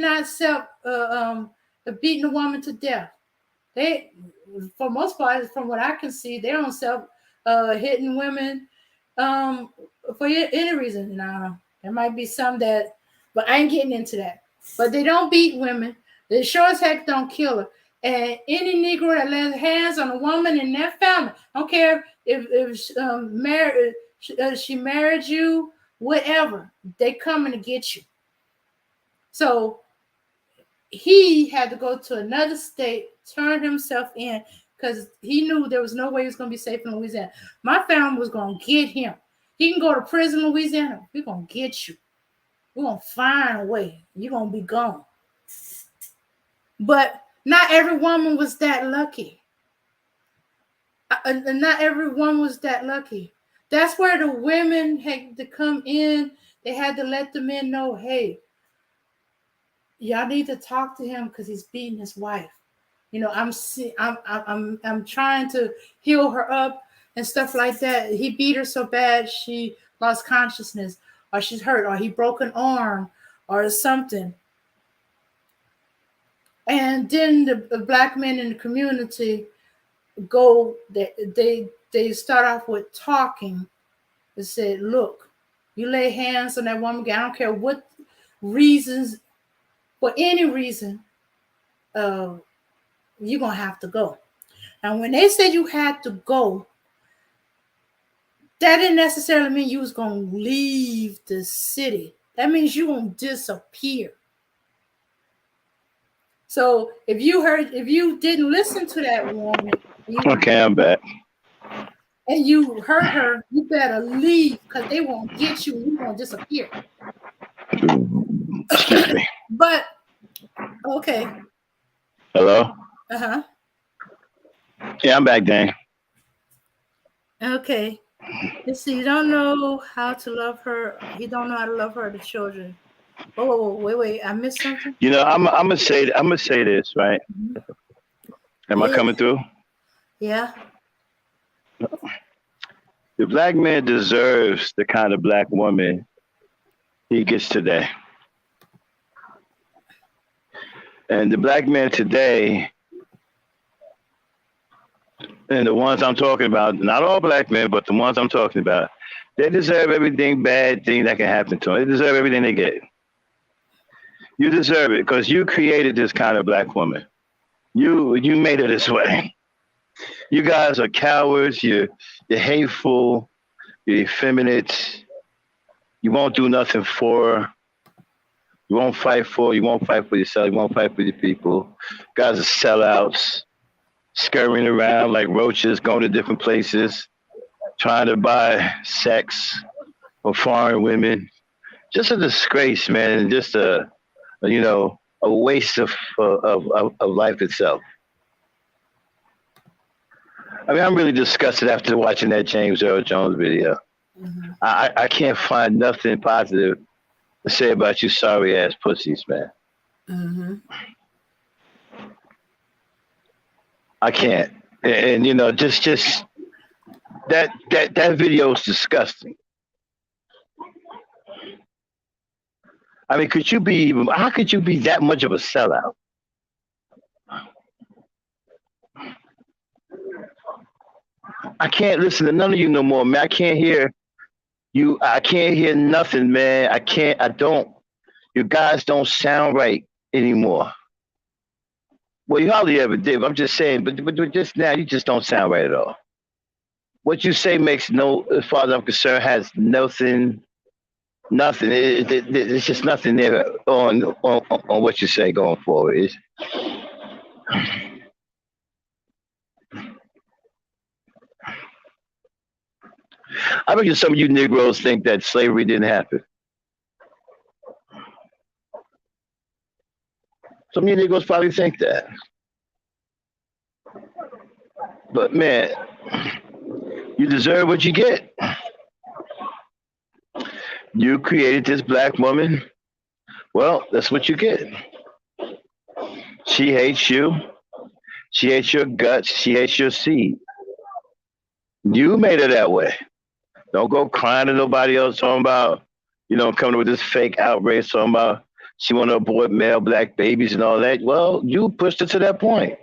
not accept beating a woman to death. They, for most part, from what I can see, they don't accept hitting women for any reason. Now, there might be some that, but I ain't getting into that. But they don't beat women. They sure as heck don't kill her. And any Negro that lays hands on a woman in their family, I don't care if she married you, whatever, they coming to get you. So he had to go to another state, turn himself in, because he knew there was no way he was going to be safe in Louisiana. My family was going to get him. He can go to prison in Louisiana. We're going to get you. We're going to find a way. You're going to be gone. But not every woman was that lucky. Not every woman was that lucky. That's where the women had to come in. They had to let the men know, hey, y'all need to talk to him because he's beating his wife. You know, I'm trying to heal her up and stuff like that. He beat her so bad she lost consciousness, or she's hurt, or he broke an arm, or something. And then the black men in the community go. They start off with talking. They said, "Look, you lay hands on that woman. I don't care what reasons, for any reason, you're gonna have to go." And when they said you had to go, that didn't necessarily mean you was gonna leave the city. That means you're gonna disappear. So if you didn't listen to that woman, Okay, I'm back. and you hurt her, you better leave, because they won't get you and you're gonna disappear. Excuse me. But okay. Hello? Uh-huh. Yeah, I'm back, Dan. Okay. You see, you don't know how to love her. You don't know how to love her, the children. Oh, wait, I missed something. You know, I'm gonna say this, right? Mm-hmm. Am I coming through? Yeah. The black man deserves the kind of black woman he gets today. And the black man today, and the ones I'm talking about, not all black men, but the ones I'm talking about, they deserve everything bad thing that can happen to them. They deserve everything they get. You deserve it because you created this kind of black woman. You made her this way. You guys are cowards. You're hateful. You're effeminate. You won't do nothing for her. You won't fight for yourself. You won't fight for your people. Guys are sellouts, scurrying around like roaches, going to different places, trying to buy sex from foreign women. Just a disgrace, man, and just a waste of life itself. I mean, I'm really disgusted after watching that James Earl Jones video. Mm-hmm. I can't find nothing positive to say about you sorry ass pussies, man. Mm-hmm. I can't. And just that video is disgusting. I mean, how could you be that much of a sellout? I can't listen to none of you no more, man. I can't hear you. I can't hear nothing, man. I don't. You guys don't sound right anymore. Well, you hardly ever did. I'm just saying, but just now, you just don't sound right at all. What you say makes no, as far as I'm concerned, has nothing. It's just nothing there on what you say going forward. I bet you some of you Negroes think that slavery didn't happen. Some of you Negroes probably think that. But man, you deserve what you get. You created this black woman. Well, that's what you get. She hates you. She hates your guts. She hates your seed. You made her that way. Don't go crying to nobody else talking about, coming with this fake outrage talking about she want to abort male black babies and all that. Well, you pushed her to that point.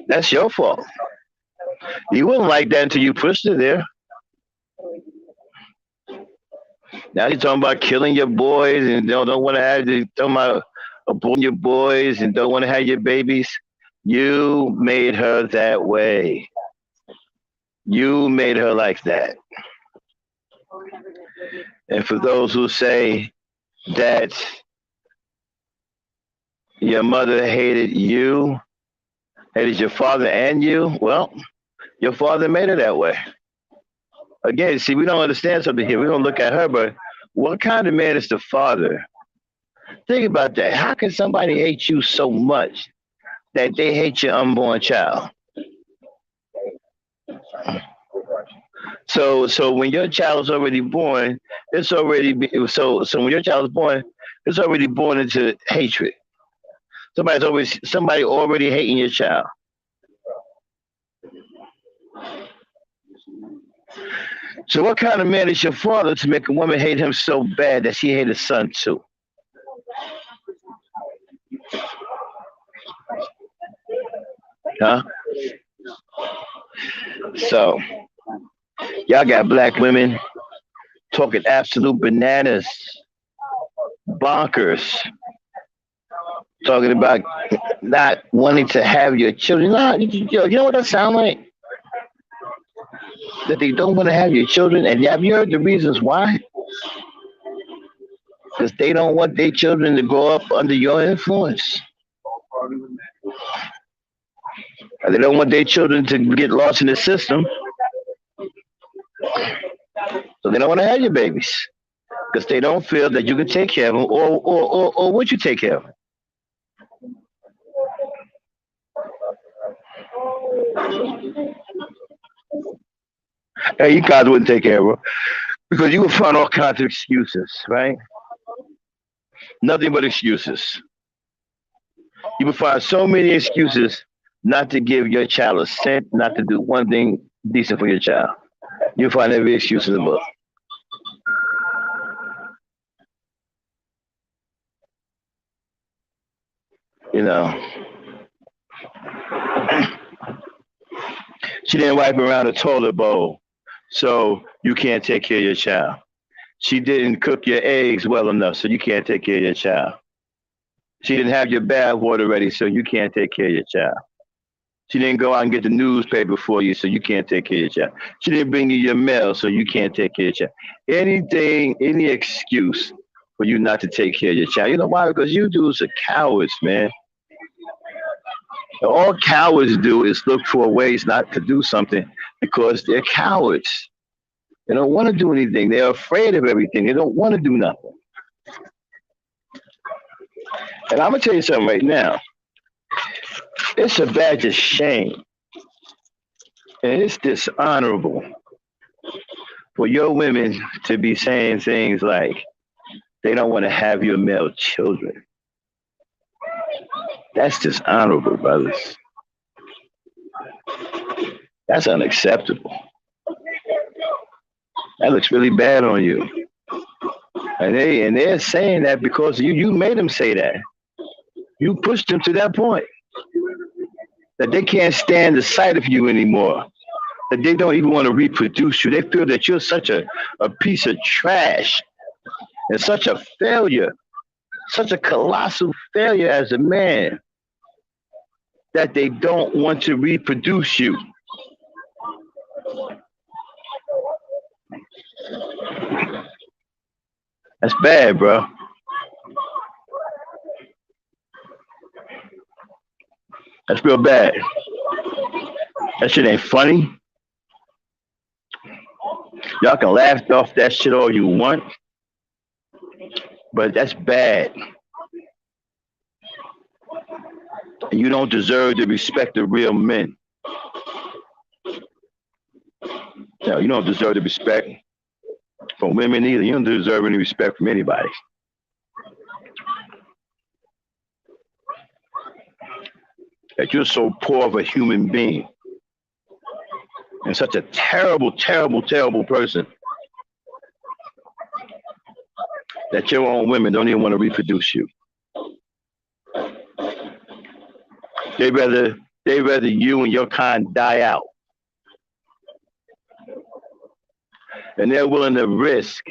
That's your fault. You wouldn't like that until you pushed her there. Now you're talking about killing your boys and don't want to talking about aborting your boys and don't want to have your babies. You made her that way. You made her like that. And for those who say that your mother hated you, hated your father and you, well, your father made her that way. Again, see, we don't understand something here. We don't look at her, but what kind of man is the father? Think about that. How can somebody hate you so much that they hate your unborn child? So when your child is already born, it's already so when your child is born, it's already born into hatred. Somebody already hating your child. So what kind of man is your father to make a woman hate him so bad that she hate his son too? Huh? So y'all got black women talking absolute bananas, bonkers, talking about not wanting to have your children. You know what that sound like? That they don't want to have your children. And have you heard the reasons why? Because they don't want their children to grow up under your influence. They don't want their children to get lost in the system. So they don't want to have your babies. Because they don't feel that you can take care of them or would you take care of them? Hey, you guys wouldn't take care of her because you would find all kinds of excuses, right? Nothing but excuses. You would find so many excuses not to give your child a cent, not to do one thing decent for your child. You'll find every excuse in the book. She didn't wipe around a toilet bowl, so you can't take care of your child. She didn't cook your eggs well enough, so you can't take care of your child. She didn't have your bath water ready, so you can't take care of your child. She didn't go out and get the newspaper for you, so you can't take care of your child. She didn't bring you your mail, so you can't take care of your child. Anything, any excuse for you not to take care of your child. You know why? Because you dudes are cowards, man. And all cowards do is look for ways not to do something because they're cowards. They don't want to do anything. They're afraid of everything. They don't want to do nothing. And I'm gonna tell you something right now. It's a badge of shame, and it's dishonorable for your women to be saying things like they don't want to have your male children. That's dishonorable, brothers. That's unacceptable. That looks really bad on you. And they're saying that because you made them say that. You pushed them to that point that they can't stand the sight of you anymore. That they don't even want to reproduce you. They feel that you're such a piece of trash and such a failure, such a colossal failure as a man that they don't want to reproduce you. That's bad, bro. That's real bad. That shit ain't funny. Y'all can laugh off that shit all you want, but that's bad. And you don't deserve the respect of real men. No, you don't deserve the respect from women either. You don't deserve any respect from anybody. That you're so poor of a human being and such a terrible, terrible, terrible person that your own women don't even want to reproduce you. They rather you and your kind die out. And they're willing to risk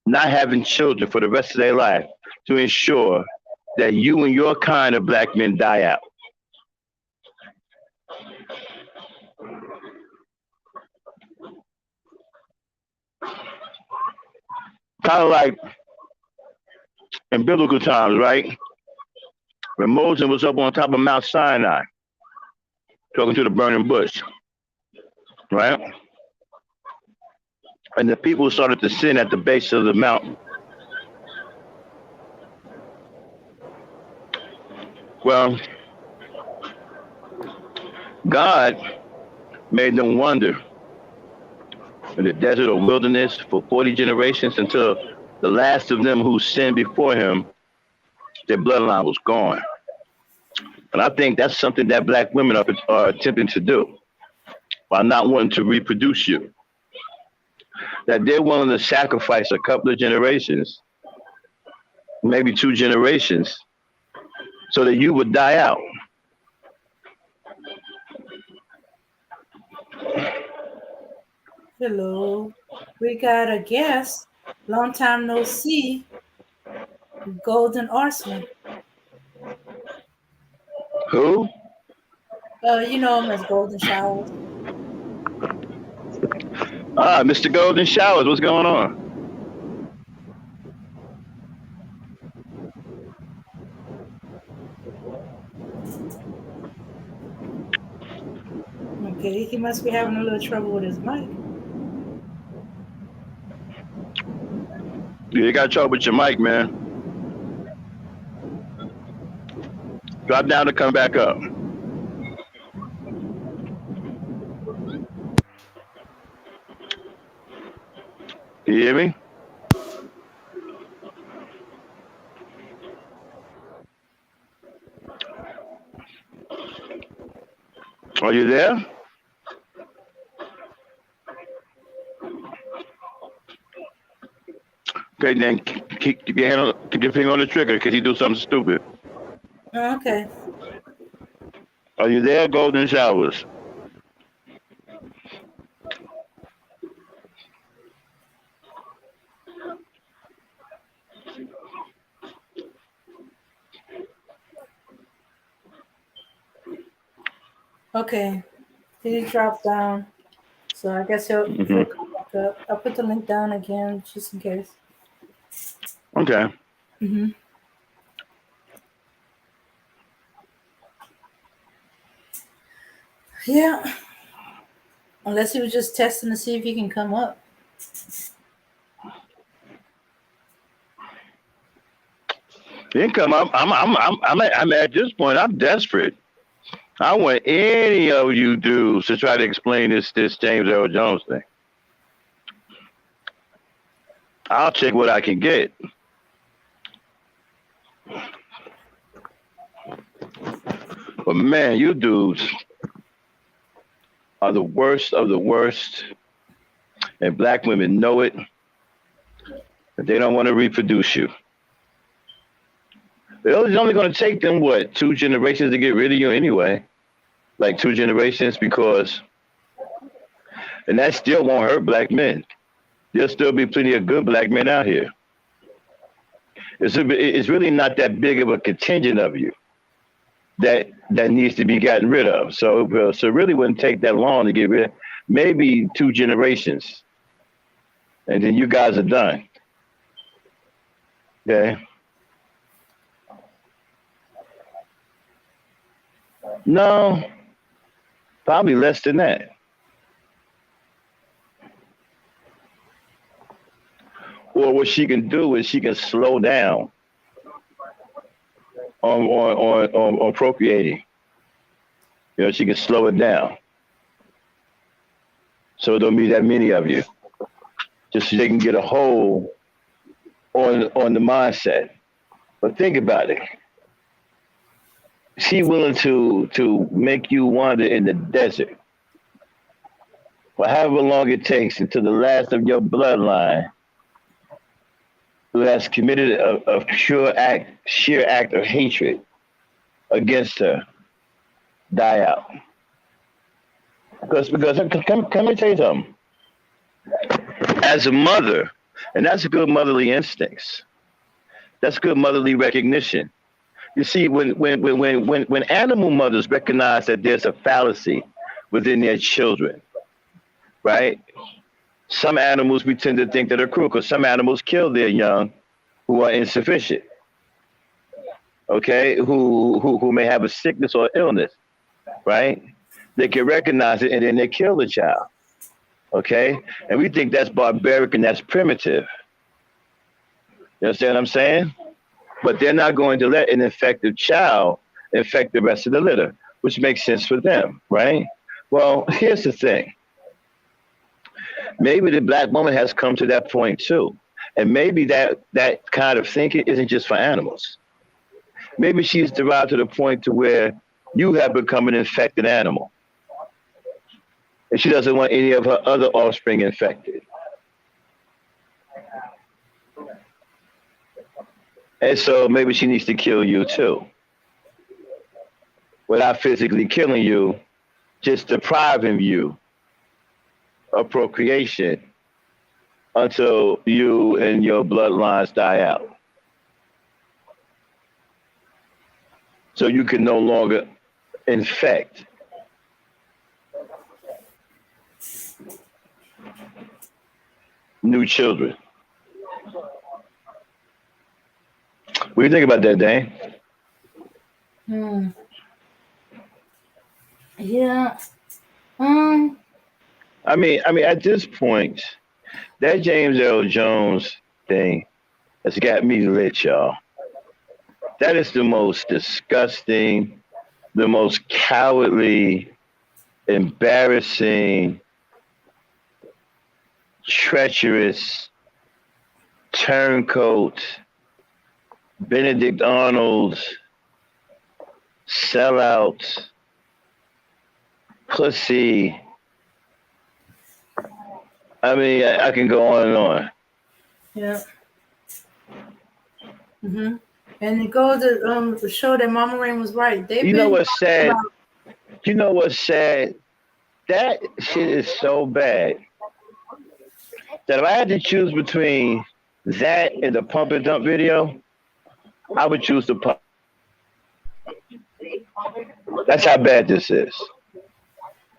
not having children for the rest of their life to ensure that you and your kind of black men die out. Kind of like in biblical times, right? When Moses was up on top of Mount Sinai, talking to the burning bush, right? And the people started to sin at the base of the mountain. Well, God made them wander in the desert or wilderness for 40 generations until the last of them who sinned before him, their bloodline was gone. And I think that's something that black women are attempting to do by not wanting to reproduce you. That they're willing to sacrifice a couple of generations, maybe 2 generations, so that you would die out. Hello, we got a guest. Long time no see. Golden Horseman. Who? You know him as Golden Showers. Mr. Golden Showers, what's going on? Okay, he must be having a little trouble with his mic. You got trouble with your mic, man. Drop down to come back up. Can you hear me? Are you there? Okay, then keep your finger on the trigger because he do something stupid. Okay. Are you there, Golden Showers? Okay. He dropped down. So I guess he'll come back up. I'll put the link down again just in case. Okay. Mm-hmm. Yeah. Unless he was just testing to see if he can come up. Income. I'm at this point. I'm desperate. I want any of you dudes to try to explain this James Earl Jones thing. I'll check what I can get. But man, you dudes are the worst of the worst, and black women know it. But they don't want to reproduce you. It's only going to take them, what, 2 generations to get rid of you anyway? Like 2 generations, because, and that still won't hurt black men. There'll still be plenty of good black men out here. It's really not that big of a contingent of you that needs to be gotten rid of. So it really wouldn't take that long to get rid of. Maybe 2 generations, and then you guys are done. Okay. No, probably less than that. Or what she can do is she can slow down on procreating. You know, she can slow it down. So it don't be that many of you. Just so they can get a hold on the mindset. But think about it. She willing to make you wander in the desert for however long it takes until the last of your bloodline who has committed a sheer act of hatred against her die out. Because come and tell you something. As a mother, and that's a good motherly instincts. That's good motherly recognition. You see, when animal mothers recognize that there's a fallacy within their children, right? Some animals we tend to think that are cruel because some animals kill their young who are insufficient, okay? Who may have a sickness or illness, right? They can recognize it and then they kill the child, okay? And we think that's barbaric and that's primitive. You understand what I'm saying? But they're not going to let an infected child infect the rest of the litter, which makes sense for them, right? Well, here's the thing. Maybe the black woman has come to that point too. And maybe that kind of thinking isn't just for animals. Maybe she's derived to the point to where you have become an infected animal. And she doesn't want any of her other offspring infected. And so maybe she needs to kill you too. Without physically killing you, just depriving you of procreation until you and your bloodlines die out. So you can no longer infect new children. What do you think about that, Dane? Yeah. I mean, at this point, that James Earl Jones thing has got me lit, y'all. That is the most disgusting, the most cowardly, embarrassing, treacherous, turncoat, Benedict Arnold, sellout, pussy. I mean, I can go on and on. Yeah. Mm-hmm. And it goes to show that Mama Rain was right. You know what's sad? You know what's sad? That shit is so bad that if I had to choose between that and the pump and dump video, I would choose the pump. That's how bad this is.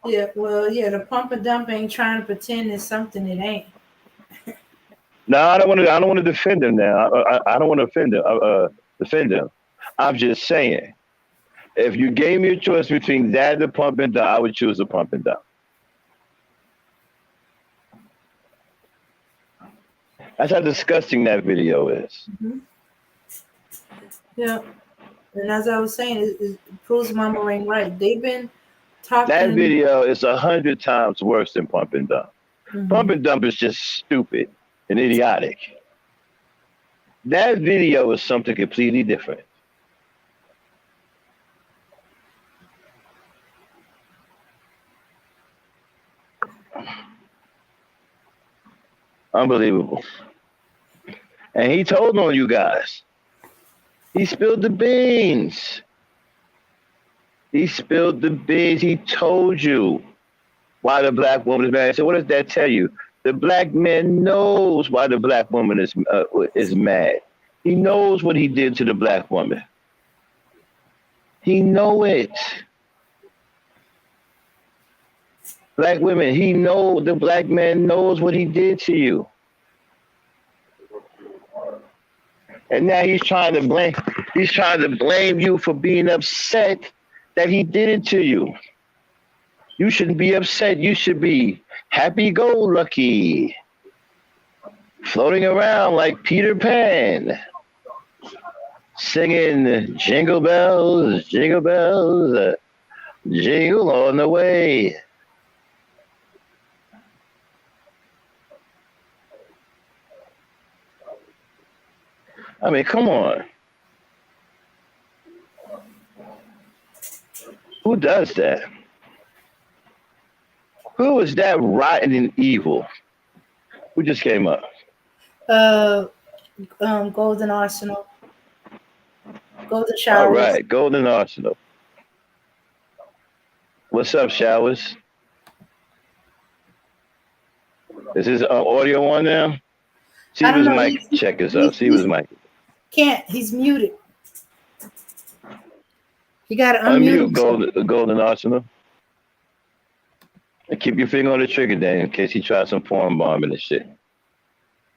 Yeah, well, yeah, the pump and dump ain't trying to pretend it's something it ain't. No, I don't want to. I don't want to defend him now. I don't want to offend him. Defend him. I'm just saying. If you gave me a choice between that and the pump and dump, I would choose the pump and dump. That's how disgusting that video is. Mm-hmm. Yeah, and as I was saying, it proves Mama ain't right. They've been talking. That video is 100 times worse than pump and dump. Mm-hmm. Pump and dump is just stupid and idiotic. That video is something completely different. Unbelievable. And he told on you guys. He spilled the beans. He spilled the beans. He told you why the black woman is mad. So what does that tell you? The black man knows why the black woman is mad. He knows what he did to the black woman. He know it. Black women, the black man knows what he did to you. And now he's trying to blame you for being upset that he did it to you. You shouldn't be upset. You should be happy-go-lucky, floating around like Peter Pan, singing jingle bells, jingle on the way. I mean, come on. Who does that? Who is that rotten and evil? Who just came up? Golden Arsenal. Golden Showers. All right, Golden Arsenal. What's up, Showers? Is his audio on now? See if his mic check is up. See if his mic. Can't. He's muted. You got to unmute Golden Arsenal. And keep your finger on the trigger, Dan, in case he tries some porn bombing and shit.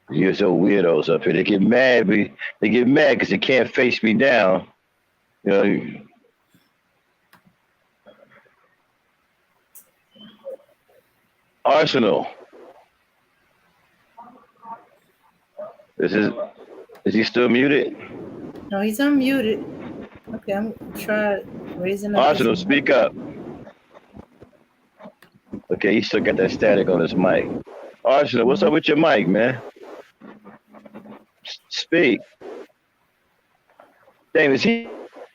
You're so weirdos up here. They get mad. They get mad because they can't face me down. You know. Arsenal. Is he still muted? No, he's unmuted. Okay, I'm gonna try raising up. Arsenal, speak up. Okay, he still got that static on his mic. Arsenal, what's up with your mic, man? Speak. Damn,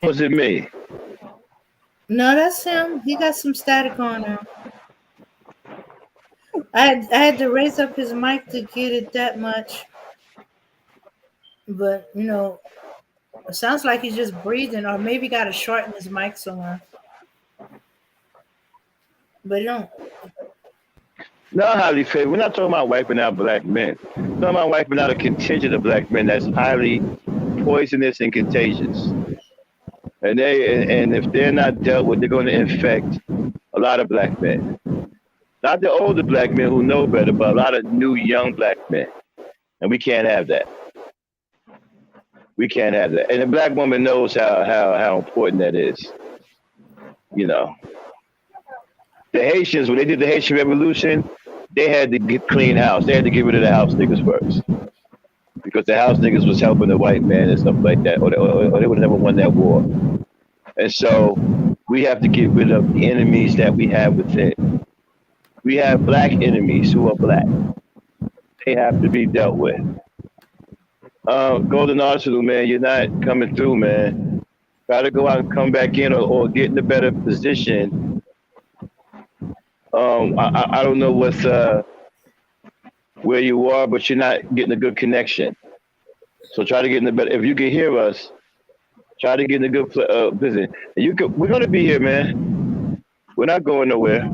was it me? No, that's him. He got some static on him. I had to raise up his mic to get it that much. But, you know, it sounds like he's just breathing, or maybe got to shorten his mic somewhere. But don't. No, highly favored. We're not talking about wiping out black men. We're talking about wiping out a contingent of black men that's highly poisonous and contagious. And if they're not dealt with, they're going to infect a lot of black men. Not the older black men who know better, but a lot of new young black men. And we can't have that. We can't have that. And the black woman knows how important that is. You know. The Haitians, when they did the Haitian Revolution, they had to clean house. They had to get rid of the house niggas first. Because the house niggas was helping the white man and stuff like that, or they would have never won that war. And so we have to get rid of the enemies that we have within. We have black enemies who are black. They have to be dealt with. Golden Arsenal, man, you're not coming through, man. Try to go out and come back in or get in a better position. I don't know what's where you are, but you're not getting a good connection. So try to get in the better. If you can hear us, try to get in a good position. We're gonna be here, man. We're not going nowhere.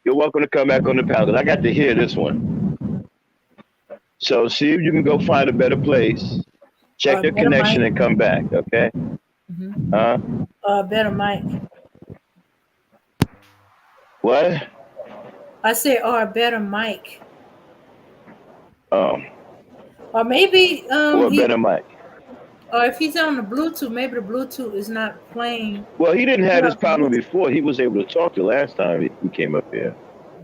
You're welcome to come back on the panel. I got to hear this one. So see if you can go find a better place. Check your connection and come back, okay? Mm-hmm. Better mic. What? I said, or a better mic. Oh. Or maybe or a better mic. or if he's on the Bluetooth, maybe the Bluetooth is not playing. Well, he didn't have Yeah, this problem before. He was able to talk the last time he came up here.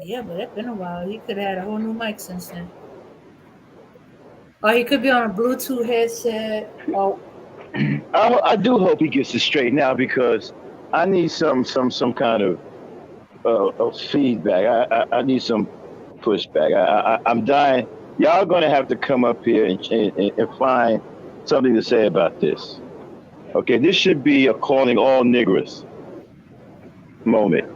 yeah, but it's been a while. He could have had a whole new mic since then. Or he could be on a Bluetooth headset. Or I do hope he gets it straightened out because I need some kind of feedback. I need some pushback. I'm dying. Y'all gonna have to come up here and find something to say about this. Okay, this should be a calling all niggers moment.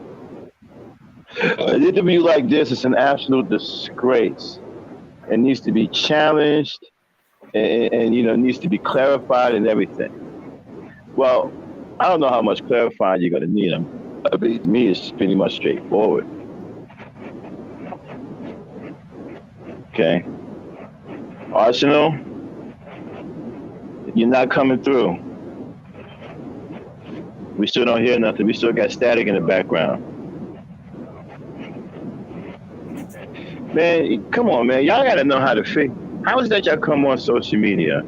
An interview like this is an absolute disgrace. It needs to be challenged and needs to be clarified and everything. Well, I don't know how much clarifying you're gonna need. I mean, to me, it's pretty much straightforward. Okay, Arsenal, you're not coming through. We still don't hear nothing. We still got static in the background. Man, come on, man. Y'all gotta know how to fix. How is that y'all come on social media?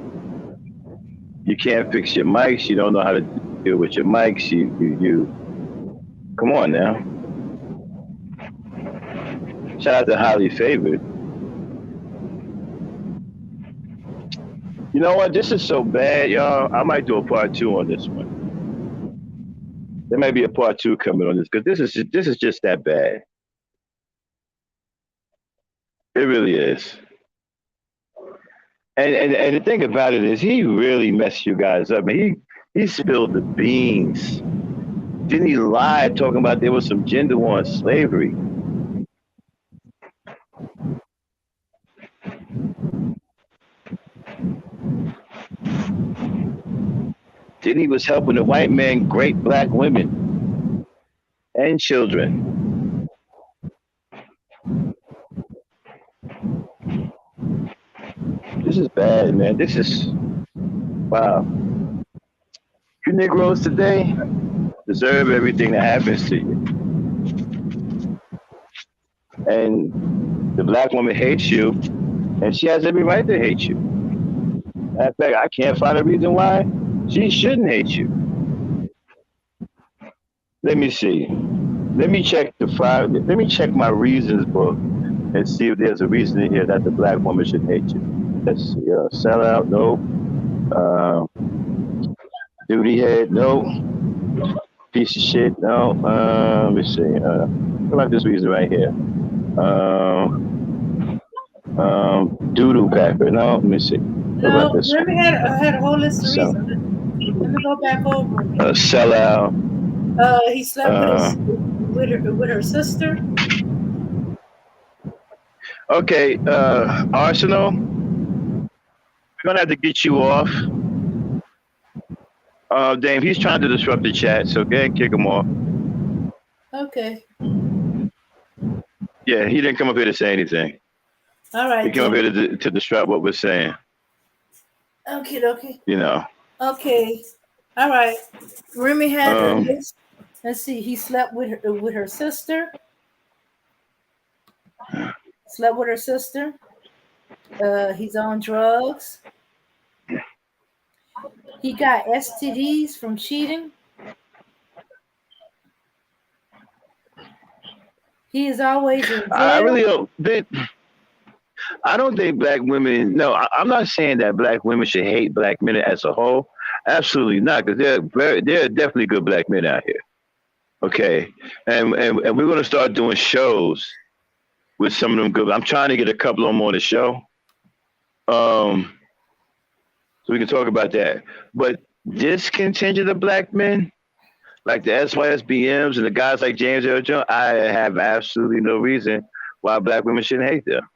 You can't fix your mics. You don't know how to deal with your mics. You. Come on now. Shout out to Highly Favored. You know what? This is so bad, y'all. I might do a part 2 on this one. There may be a part 2 coming on this because this is just that bad. It really is. And the thing about it is, he really messed you guys up. He spilled the beans. Didn't he lie talking about there was some gender war and slavery? Didn't he was helping the white man great black women and children? This is bad, man. This is wow. You Negroes today deserve everything that happens to you. And the black woman hates you, and she has every right to hate you. In fact, I can't find a reason why she shouldn't hate you. Let me see. Let me check Let me check my reasons book and see if there's a reason in here that the black woman should hate you. Let's see. Sellout, no. Duty head, no. Piece of shit, no. Let me see. What about this reason right here? Doodoo packer, no. Let me see. What about this Remy one? had a whole list of reasons. Let me go back over. Sellout. He slept with her sister. Okay, Arsenal, we're gonna have to get you off. Dame, he's trying to disrupt the chat, so go ahead and kick him off. Okay. Yeah, he didn't come up here to say anything. All right. He came up here to disrupt what we're saying. Okay. You know. Okay. All right. Remy had a list. Let's see. He slept with her sister. Slept with her sister. He's on drugs. He got STDs from cheating. He is always in jail. I really don't. I don't think black women. No, I'm not saying that black women should hate black men as a whole. Absolutely not, because there are definitely good black men out here. Okay, and we're gonna start doing shows with some of them good. I'm trying to get a couple of them on the show. So we can talk about that. But this contingent of black men, like the SYSBMs and the guys like James Earl Jones, I have absolutely no reason why black women shouldn't hate them.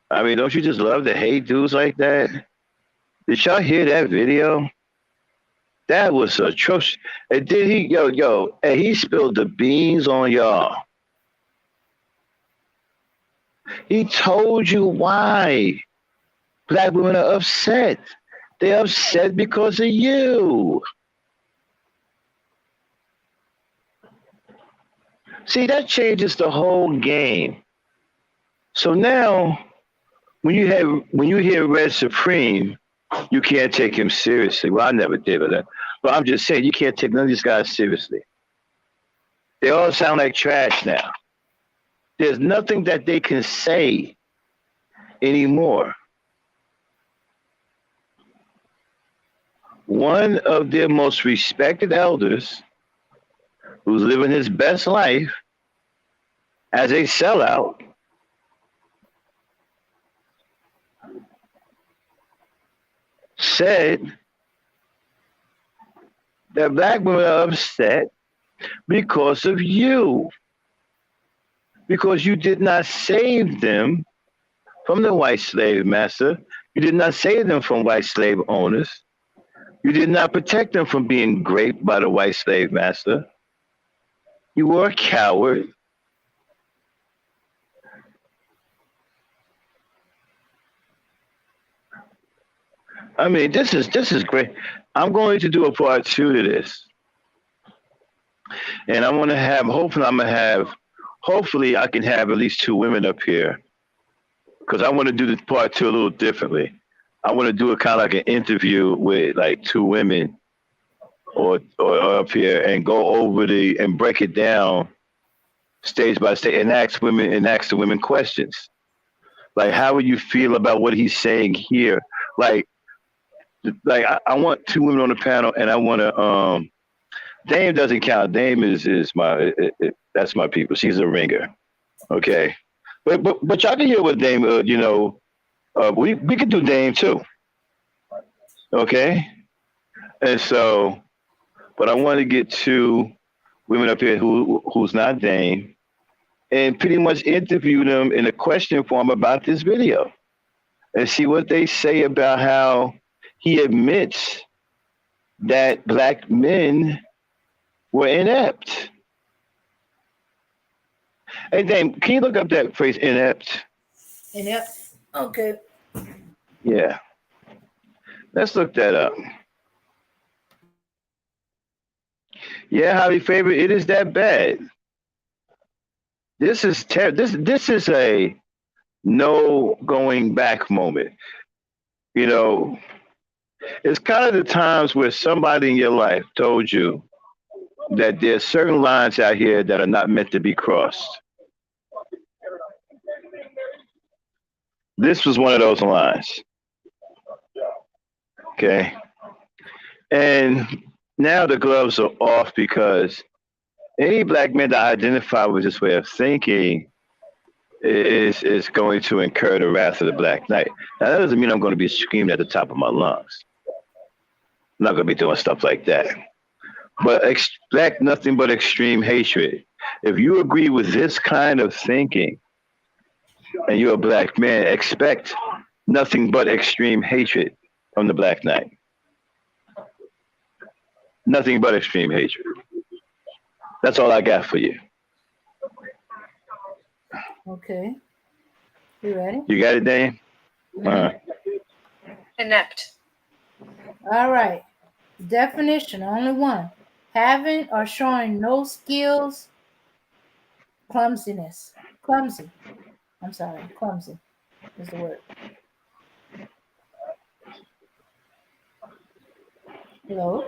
I mean, don't you just love to hate dudes like that? Did y'all hear that video? That was atrocious. And did he, and he spilled the beans on y'all. He told you why black women are upset. They're upset because of you. See, that changes the whole game. So now, when you hear Red Supreme, you can't take him seriously. Well, I never did, but I'm just saying you can't take none of these guys seriously. They all sound like trash now. There's nothing that they can say anymore. One of their most respected elders, who's living his best life as a sellout, said that black women are upset because of you, because you did not save them from the white slave master. You did not save them from white slave owners. You did not protect them from being raped by the white slave master. You were a coward. I mean, this is great. I'm going to do a part 2 to this. And I want to have, hopefully I can have at least 2 women up here. Because I want to do the part 2 a little differently. I want to do it kind of like an interview with like 2 women or up here and go over and break it down stage by stage and ask the women questions. Like, how would you feel about what he's saying here? Like I want 2 women on the panel, and I want to. Dame doesn't count. Dame is my that's my people. She's a ringer, okay. But y'all can hear what Dame. We could do Dame too, okay. And so, but I want to get 2 women up here who's not Dame, and pretty much interview them in a question form about this video, and see what they say about how he admits that black men were inept. Hey, Dame, can you look up that phrase, inept? Inept? Okay. Yeah. Let's look that up. Yeah, Javi Favorite, it is that bad. This is this is a no going back moment. It's kind of the times where somebody in your life told you that there's certain lines out here that are not meant to be crossed. This was one of those lines. Okay. And now the gloves are off because any black man that identify with this way of thinking is going to incur the wrath of the Black Knight. Now, that doesn't mean I'm going to be screaming at the top of my lungs. I'm not going to be doing stuff like that. But expect nothing but extreme hatred. If you agree with this kind of thinking and you're a black man, expect nothing but extreme hatred from the Black Knight. Nothing but extreme hatred. That's all I got for you. Okay. You ready? You got it, Dane? Inept. All right. Definition, only one. Having or showing no skills, clumsiness. Clumsy. I'm sorry, clumsy is the word. Hello?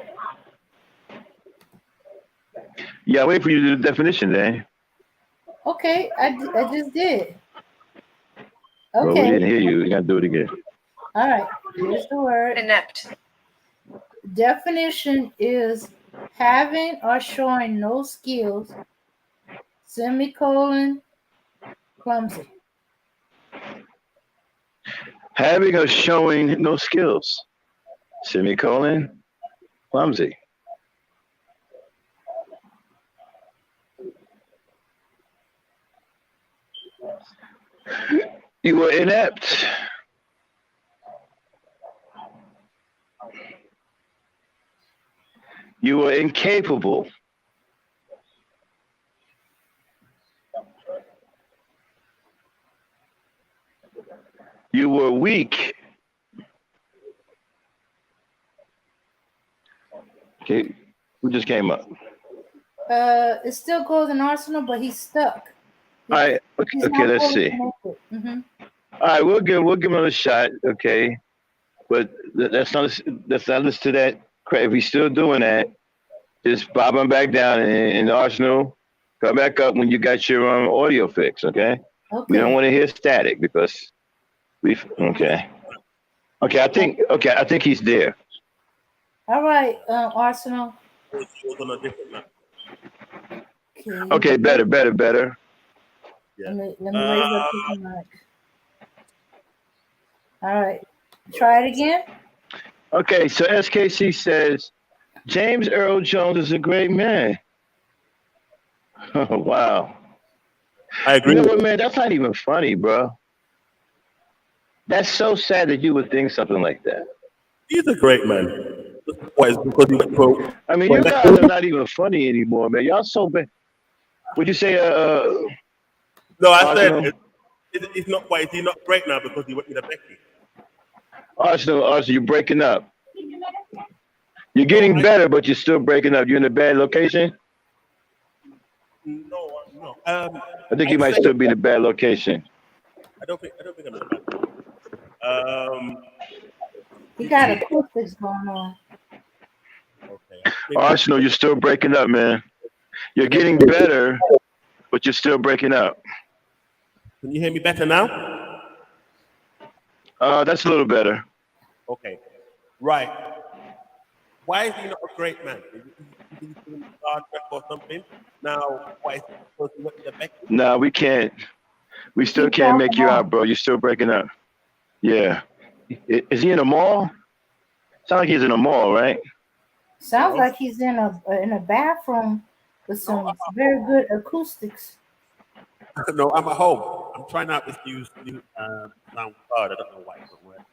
Yeah, wait for you to do the definition, Dane. Okay, I just did. Well, we Okay. didn't hear you. You got to do it again. All right. Here's the word. Inept. Definition is having or showing no skills, semicolon, clumsy. Having or showing no skills, semicolon, clumsy. You were inept. You were incapable. You were weak. Okay, who just came up? It still goes in Arsenal, but he's stuck. All right, okay, let's see. Mm-hmm. All right, we'll give him a shot, okay? But let's not listen to that crap. If he's still doing that, just bob him back down in the arsenal. Come back up when you got your audio fix, okay? We don't Okay. want to hear static because we okay. Okay, I think he's there. All right, Arsenal. He was on a different map. Okay, you Okay, good? better. Yeah. Let me raise up the mic. All right. Try it again. Okay, so SKC says James Earl Jones is a great man. Oh, wow. I agree You know with what, you. man? That's not even funny, bro. That's so sad that you would think something like that. He's a great man. Why? It's because he went pro. I mean, you went- guys are not even funny anymore, man. Y'all so bad. Would you say, No, I said Arsenal? it's not. Why is he not great now? Because he went with a Becky. Arsenal, you're breaking up. You're No, getting better, but you're still breaking up. You're in a bad location. no. I think I you might said still be in a bad location. I don't think I'm in a bad place. You got acoustics going on. Okay. Arsenal, you're still breaking up, man. You're getting better, but you're still breaking up. Can you hear me better now? That's a little better. Okay. Right. Why is he not a great man? Is he doing Star Trek or something? Now, why is he supposed to went with a Becky? No, we can't. We still Keep can't talking make you on. out, bro. You're still breaking up. Yeah. Is he in a mall? Sound like he's in a mall, right? Sounds No. like he's in a bathroom with No, some very good acoustics. No, I'm at home. I'm trying out this new sound card. I don't know why it's not working.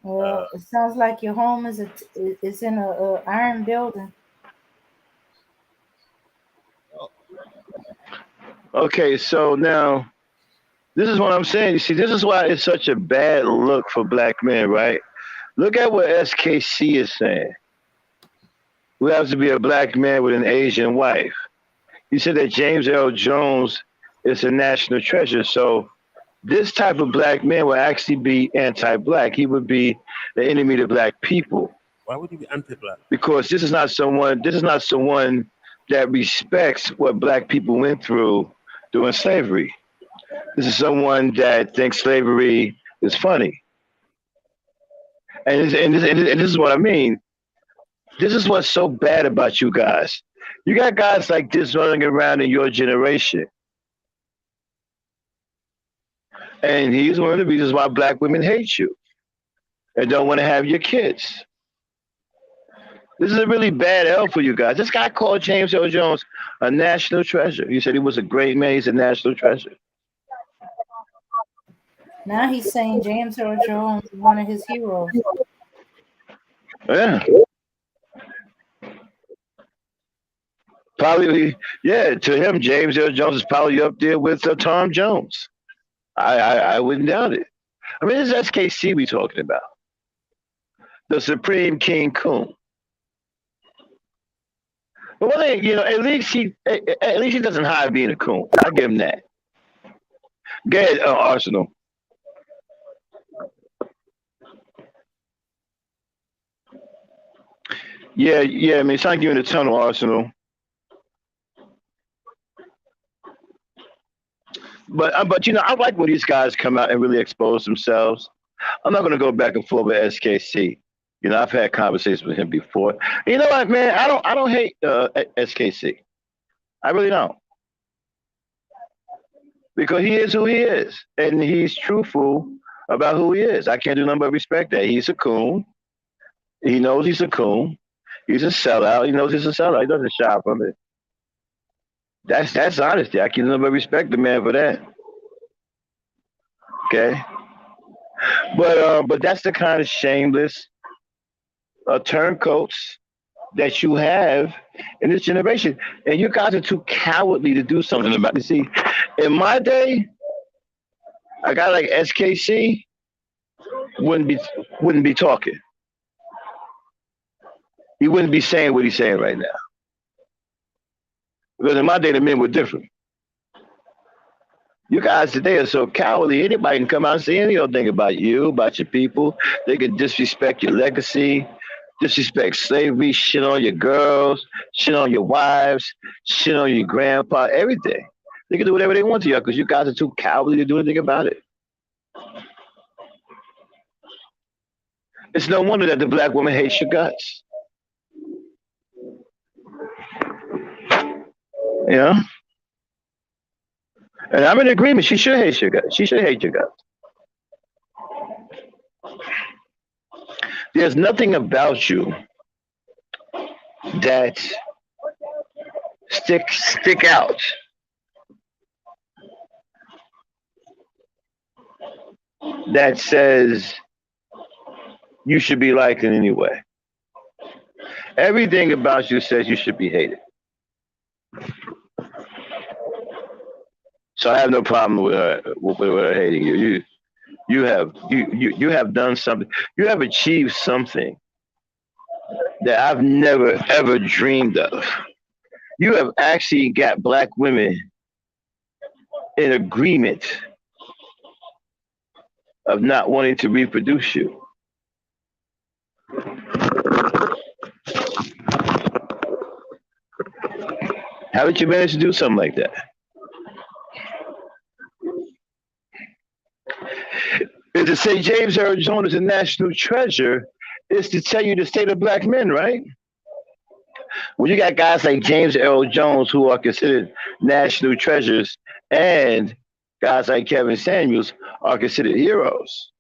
Well, it sounds like your home is in a iron building. Okay, so now this is what I'm saying. You see, this is why it's such a bad look for black men, right? Look at what SKC is saying. Who happens to be a black man with an Asian wife. He said that James L. Jones is a national treasure. So this type of black man will actually be anti-black. He would be the enemy to black people Why would he be anti-black? because this is not someone. This is not someone that respects what black people went through during slavery. This is someone that thinks slavery is funny, and this is what I mean. This is what's so bad about you guys. You got guys like this running around in your generation, and he's one of the reasons why black women hate you and don't want to have your kids. This is a really bad L for you guys. This guy called James Earl Jones a national treasure. He said he was a great man. He's a national treasure. Now he's saying James Earl Jones is one of his heroes. Yeah. Probably, yeah. To him, James Earl Jones is probably up there with Tom Jones. I wouldn't doubt it. I mean, this is SKC we talking about, the Supreme King Coon. But one thing, at least he doesn't hide being a coon. I give him that. Go ahead, Arsenal. Yeah. I mean, it's like you in the tunnel, Arsenal. But I like when these guys come out and really expose themselves. I'm not gonna go back and forth with SKC. I've had conversations with him before. You know what, man? I don't hate SKC. I really don't, because he is who he is, and he's truthful about who he is. I can't do nothing but respect that. He's a coon. He knows he's a coon. He's a sellout. He knows he's a sellout. He doesn't shy from it. That's honesty. I can do nothing but respect the man for that. Okay, but that's the kind of shameless turncoats that you have in this generation, and you guys are too cowardly to do something about it. See, in my day, a guy like SKC wouldn't be talking. He wouldn't be saying what he's saying right now. Because in my day, the men were different. You guys today are so cowardly. Anybody can come out and say any old thing about you, about your people. They can disrespect your legacy, disrespect slavery, shit on your girls, shit on your wives, shit on your grandpa, everything. They can do whatever they want to you because you guys are too cowardly to do anything about it. It's no wonder that the black woman hates your guts. You know? And I'm in agreement. She should hate your guts. She should hate your guts. There's nothing about you that stick out. That says you should be liked in any way. Everything about you says you should be hated. So I have no problem with her hating you. You have done something. You have achieved something that I've never ever dreamed of. You have actually got black women in agreement of not wanting to reproduce you. How did you manage to do something like that? Is to say James Earl Jones is a national treasure is to tell you the state of black men, right? When you got guys like James Earl Jones who are considered national treasures and guys like Kevin Samuels are considered heroes.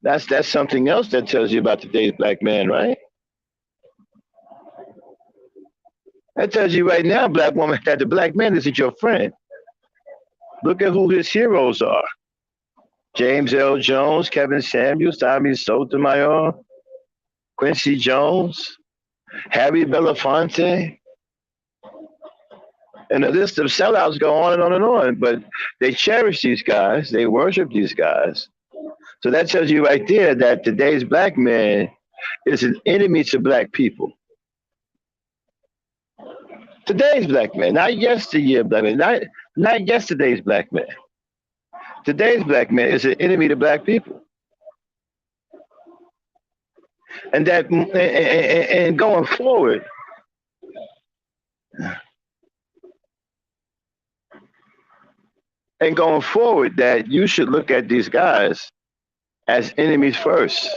That's something else that tells you about today's black man, right? That tells you right now, black woman, that the black man isn't your friend. Look at who his heroes are. James Earl Jones, Kevin Samuels, Tommy Sotomayor, Quincy Jones, Harry Belafonte. And the list of sellouts go on and on and on. But they cherish these guys. They worship these guys. So that tells you right there that today's black man is an enemy to black people. Today's black man, not yesteryear black man, not yesterday's black man. Today's black man is an enemy to black people. And that and going forward, that you should look at these guys as enemies first.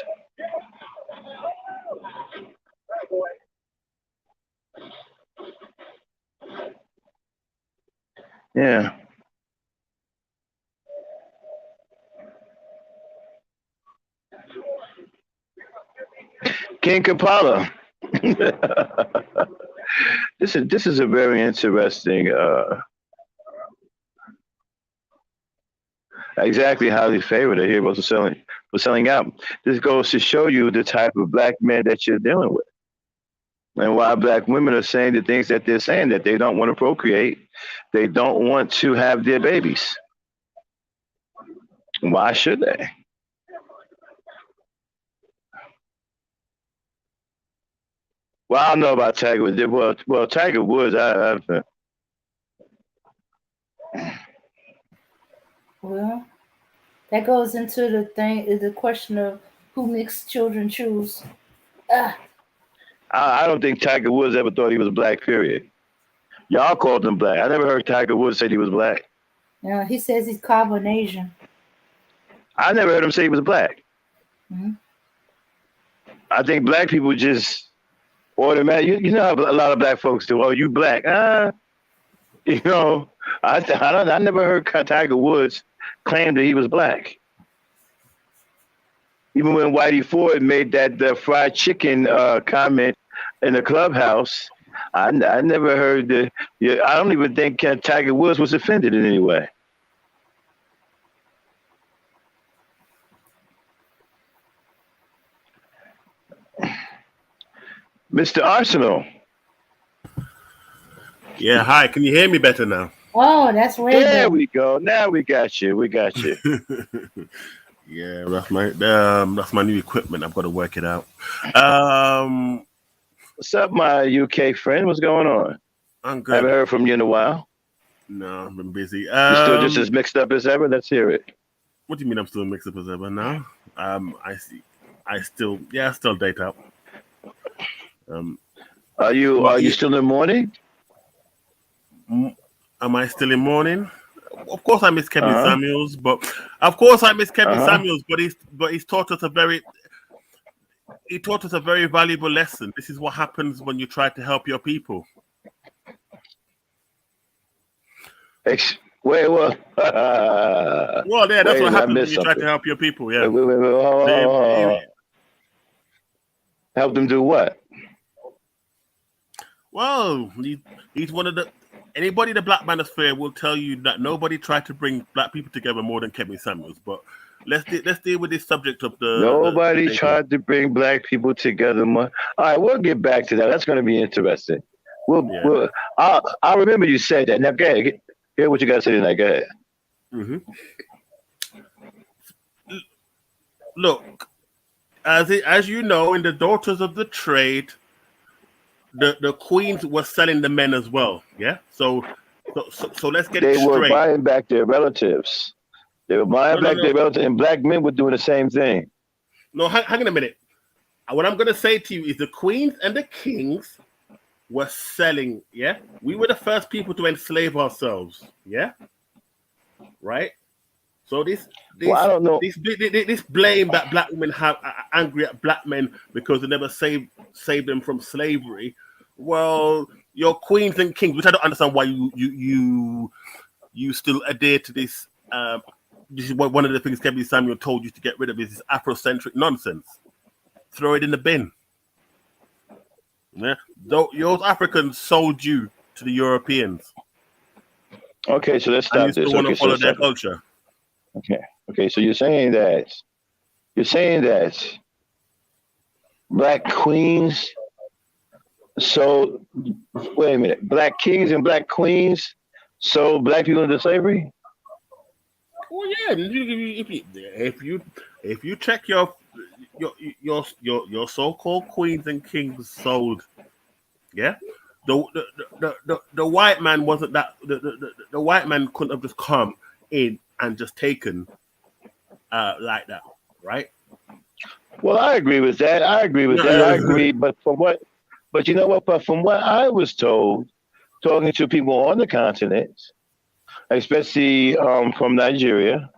Yeah. King Kapala. This is a very interesting exactly highly favored the heroes for selling out. This goes to show you the type of black men that you're dealing with. And why black women are saying the things that they're saying, that they don't want to procreate. They don't want to have their babies. Why should they? Well, I don't know about Tiger Woods. Well, Tiger Woods, Well, that goes into the question of who makes children choose. I don't think Tiger Woods ever thought he was black, period. Y'all called him black. I never heard Tiger Woods say he was black. Yeah, he says he's Carbonasian. I never heard him say he was black. Mm-hmm. I think black people just automatic. You know how a lot of black folks do. Oh, you black? You know, I never heard Tiger Woods claim that he was black. Even when Whitey Ford made that fried chicken comment in the clubhouse, I never heard that. I don't even think Tiger Woods was offended in any way. Mr. Arsenal. Yeah, hi. Can you hear me better now? Oh, that's way There better. we go. Now we got you. We got you. Yeah, that's my new equipment. I've got to work it out. What's up, my UK friend? What's going on? I'm I good. haven't heard from you in a while. No, I've been busy. You still just as mixed up as ever? Let's hear it. What do you mean I'm still mixed up as ever now? I see. I still date up. Are you still in the morning? Am I still in mourning? Of course, I miss Kevin Uh-huh. Samuels, but he's taught us a very valuable lesson. This is what happens when you try to help your people. Wait, what? Well, yeah, that's what happens when you try to help your people. Yeah. Help them do what? Well, he's one of the. Anybody in the Black Manosphere will tell you that nobody tried to bring black people together more than Kevin Samuels. But let's deal with this subject of the. Nobody tried to bring black people together more. All right, we'll get back to that. That's going to be interesting. I'll remember you said that. Now, go ahead. Hear what you got to say tonight. Go ahead. Mm-hmm. Look, as you know, in the Daughters of the Trade, the queens were selling the men as well. Yeah. So let's get it straight. They were buying back their relatives. They were buying back their relatives, and black men were doing the same thing. No, hang on a minute. What I'm going to say to you is the queens and the kings were selling. Yeah. We were the first people to enslave ourselves. Yeah. Right. So this I don't know. This blame that black women have angry at black men because they never saved them from slavery. Well, your queens and kings, which I don't understand why you still adhere to this. This is one of the things Kevin Samuel told you to get rid of is this Afrocentric nonsense. Throw it in the bin. Yeah, those Africans sold you to the Europeans. Okay, so let's stop and you this. Still want to follow their this. culture. Okay. So you're saying that black queens. So wait a minute, black kings and black queens sold black people into slavery. Well, yeah. If you check your so-called queens and kings sold, yeah. The white man wasn't that. The white man couldn't have just come in and just taken like that, right? Well, I agree with that. I agree, but you know what? But from what I was told, talking to people on the continent, especially from Nigeria,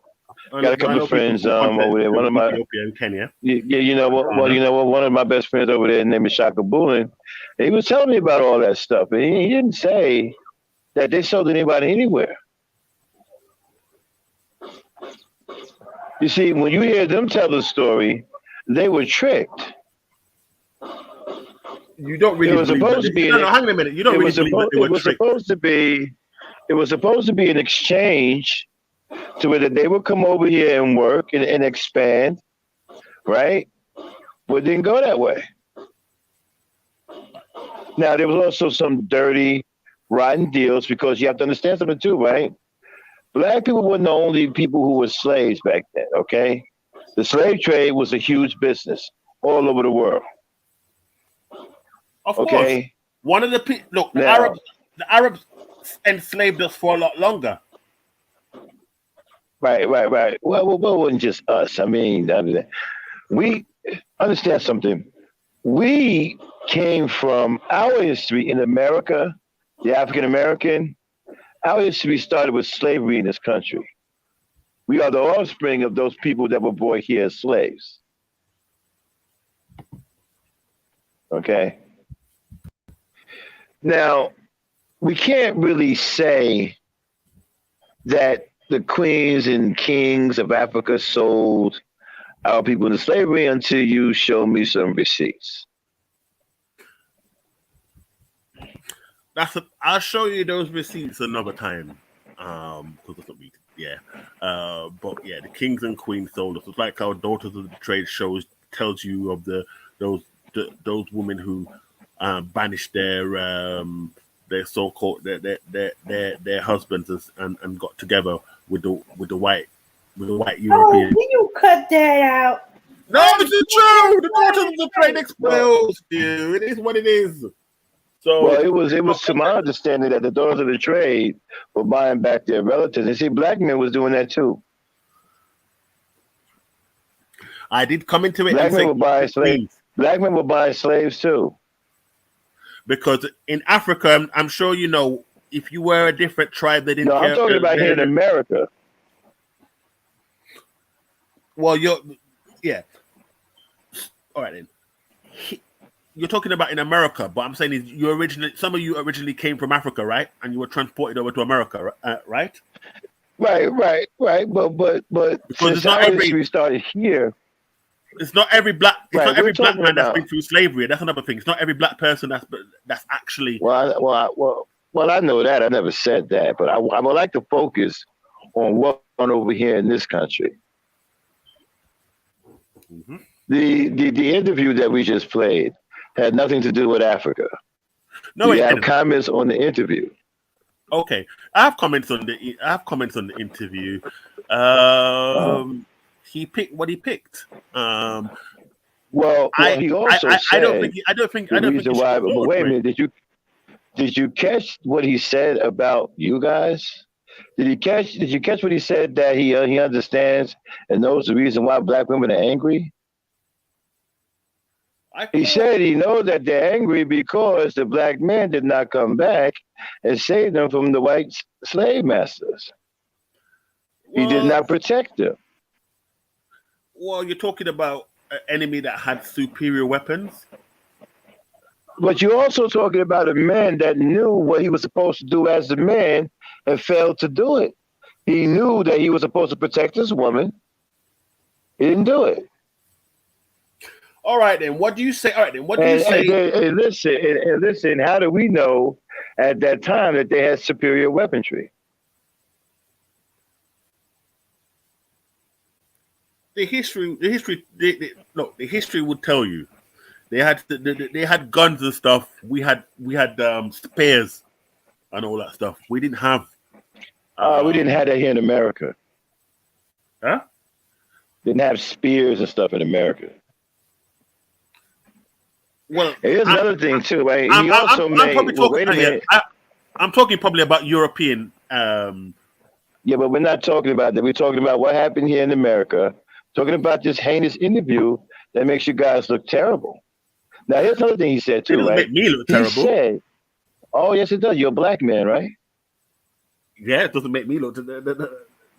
got a couple of friends over there. One of my Ethiopia and Kenya. Yeah, you know what? Well, you know what? One of my best friends over there, named Shaka Bulin, he was telling me about all that stuff, and he didn't say that they sold anybody anywhere. You see, when you hear them tell the story, they were tricked. You don't really. It was supposed to be. No, hang on a minute. You don't really believe that they were tricked. It was supposed to be an exchange, to where they would come over here and work and expand, right? But it didn't go that way. Now there was also some dirty, rotten deals, because you have to understand something too, right? Black people weren't the only people who were slaves back then, okay? The slave trade was a huge business all over the world. Of course. One of the people, look, the Arabs enslaved us for a lot longer. Right. Well, it wasn't just us. I mean, we understand something. We came from our history in America, the African American. Our history started with slavery in this country. We are the offspring of those people that were brought here as slaves. Okay. Now, we can't really say that the queens and kings of Africa sold our people into slavery until you show me some receipts. I'll show you those receipts another time. Because that's what we but yeah, the kings and queens sold us. It's like our Daughters of the Trade tells you of those women who banished their so-called their husbands and got together with the white European. Oh, can you cut that out? No, this is true. The Daughters of the Trade exposed you. It is what it is. So Well, it was to my understanding that the daughters of the trade were buying back their relatives. And see, black men was doing that too. I did come into it Black and men say, were buying slaves. please, Black men were buying slaves too. because in Africa, I'm sure you know, if you were a different tribe, they didn't No, I'm care. talking about here in America. Well, yeah. All right then. You're talking about in America, but I'm saying is some of you originally came from Africa, right? And you were transported over to America, right? Right. But Because since our history started here, it's not every black we're black talking man that's about. been through slavery. That's another thing. It's not every black person that's actually. Well, I know that. I never said that, but I would like to focus on what went on over here in this country. Mm-hmm. The interview that we just played had nothing to do with Africa. No, you have comments on the interview. Okay, I have comments on the interview. He picked what he picked. Well, he also said. I don't think. Why? But wait a minute. Did you catch what he said about you guys? Did you catch what he said, that he understands and knows the reason why black women are angry? He said he knows that they're angry because the black man did not come back and save them from the white slave masters. He did not protect them. Well, you're talking about an enemy that had superior weapons. But you're also talking about a man that knew what he was supposed to do as a man and failed to do it. He knew that he was supposed to protect his woman. He didn't do it. All right, then. What do you say? All right, then. What do you say? And listen. How do we know at that time that they had superior weaponry? The history would tell you. They had guns and stuff. We had spears and all that stuff. We didn't have. We didn't have that here in America. Huh? Didn't have spears and stuff in America. Well, here's another thing too, right? I'm talking probably about European. Yeah, but we're not talking about that. We're talking about what happened here in America. Talking about this heinous interview that makes you guys look terrible. Now, here's another thing he said too, right? Make me look terrible. He said, "Oh, yes, it does. You're a black man, right?" Yeah, it doesn't make me look.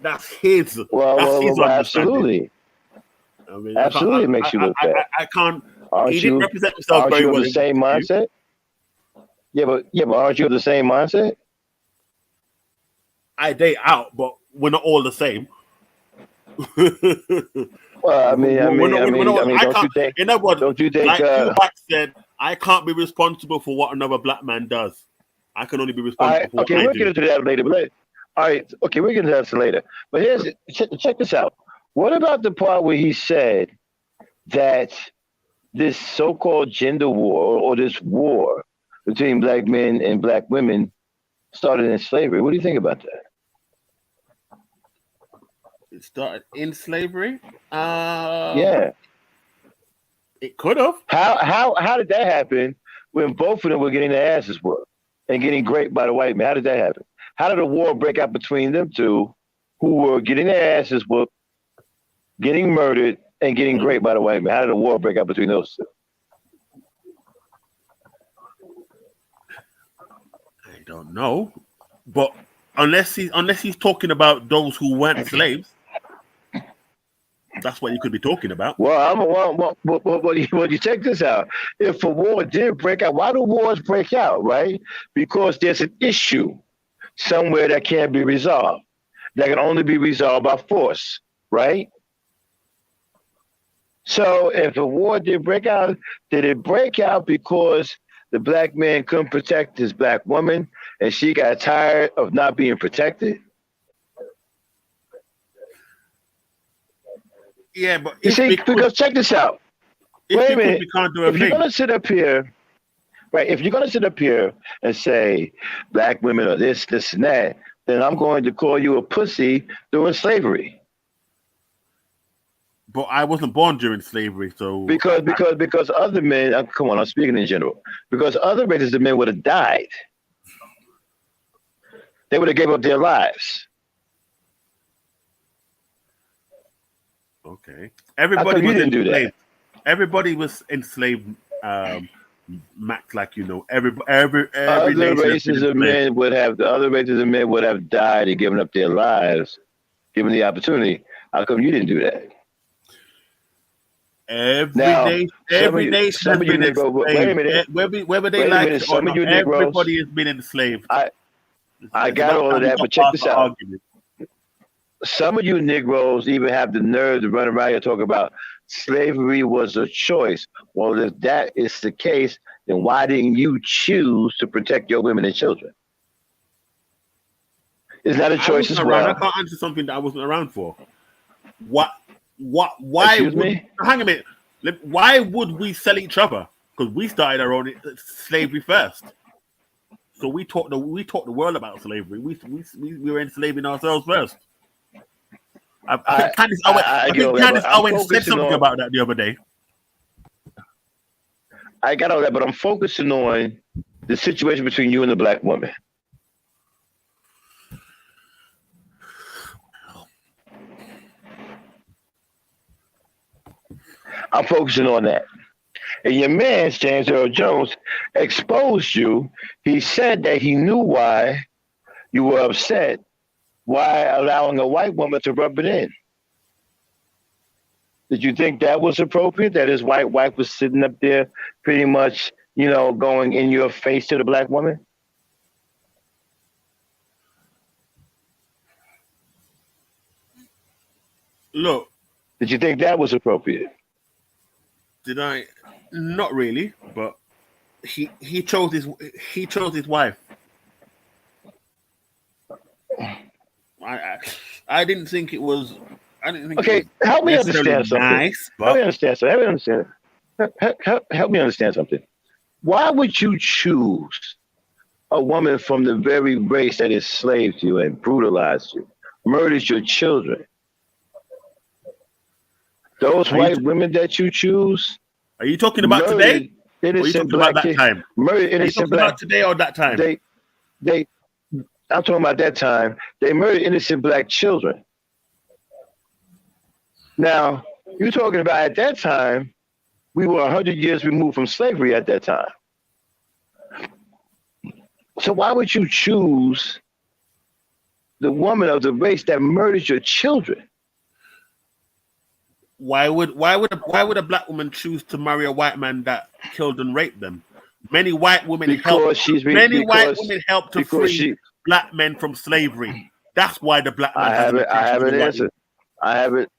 That's his. Well, absolutely. I mean, absolutely, it makes you look bad. I can't. He didn't represent himself very well. Aren't you of the same mindset? Yeah, but aren't you of the same mindset? I date out, but we're not all the same. Well, I mean, don't you think? In other words, don't you think? Like Tupac said, I can't be responsible for what another black man does. I can only be responsible for what I do. Okay, we'll get into that later. All right, okay, we'll get into that later. But check this out. What about the part where he said that this so-called gender war or this war between black men and black women started in slavery? What do you think about that? It started in slavery? Yeah. It could have. How did that happen when both of them were getting their asses whooped and getting raped by the white man? How did that happen? How did a war break out between them two who were getting their asses whooped, getting murdered, and getting raped by the white man? How did a war break out between those two? I don't know. But unless he's talking about those who weren't slaves, that's what you could be talking about. Well, you check this out. If a war did break out, why do wars break out, right? Because there's an issue somewhere that can't be resolved, that can only be resolved by force, right? So if a war did break out, did it break out because the black man couldn't protect his black woman and she got tired of not being protected? Yeah, but because check this out. Wait a minute. If you're gonna sit up here, right? If you're gonna sit up here and say black women are this, and that, then I'm going to call you a pussy during slavery. But I wasn't born during slavery, so Because other men, come on, I'm speaking in general. Because other races of men would have died. They would have gave up their lives. okay. How Everybody come you was didn't do enslaved. that? Everybody was enslaved. Max, like you know, every Other nation has been races of enslaved. men would have the other races of men would have died and given up their lives, given the opportunity. How come you didn't do that? Now, Every nation some has of you been Negro, wait a enslaved. minute, Whether they wait a like minute. it or Some of not, you Negroes, everybody has been enslaved. I It's got about all of time we that, got but check past this the out. argument. Some of you Negroes even have the nerve to run around here talking about slavery was a choice. Well, if that is the case, then why didn't you choose to protect your women and children? Is that a I choice wasn't as around. I well? can't answer something that I wasn't around for. What? Why Excuse would? me? Hang a minute. Why would we sell each other? Because we started our own slavery first. So we taught the world about slavery. We were enslaving ourselves first. I think Candace Owen. I I get think all that, Candace but I'm Owen said focusing something on. about that the other day. I got all that, but I'm focusing on the situation between you and the black woman. I'm focusing on that. And your man, James Earl Jones, exposed you. He said that he knew why you were upset, why allowing a white woman to rub it in. Did you think that was appropriate? That his white wife was sitting up there pretty much, going in your face to the black woman? Look, Did you think that was appropriate? did I? Not really, but he chose his wife. I didn't think it was. I didn't think it Okay, was help me necessarily understand something. nice, Help me but understand something. Help me understand. Help me understand something. Why would you choose a woman from the very race that enslaved you and brutalized you, murdered your children? Those are you white women that you choose are you talking about today, murdered or are you innocent talking about black that kids. time? Murdered Are you innocent talking black. about today or that time? They. I'm talking about that time. They murdered innocent black children. Now you're talking about at that time. We were 100 years removed from slavery at that time. So why would you choose the woman of the race that murdered your children? Why would a black woman choose to marry a white man that killed and raped them? Many white women helped. Because she's Many white women helped to because free she. black men from slavery. That's why the black man I has have an it. I attraction have to the an white answer. woman. I have it.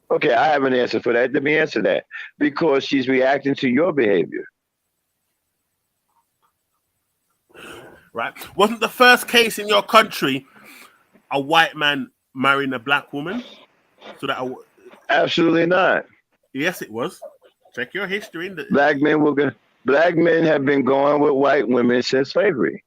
Okay, I have an answer for that. Let me answer that. Because she's reacting to your behavior. Right? Wasn't the first case in your country a white man marrying a black woman? So that Absolutely not. yes, it was. Check your history. Black men have been going with white women since slavery.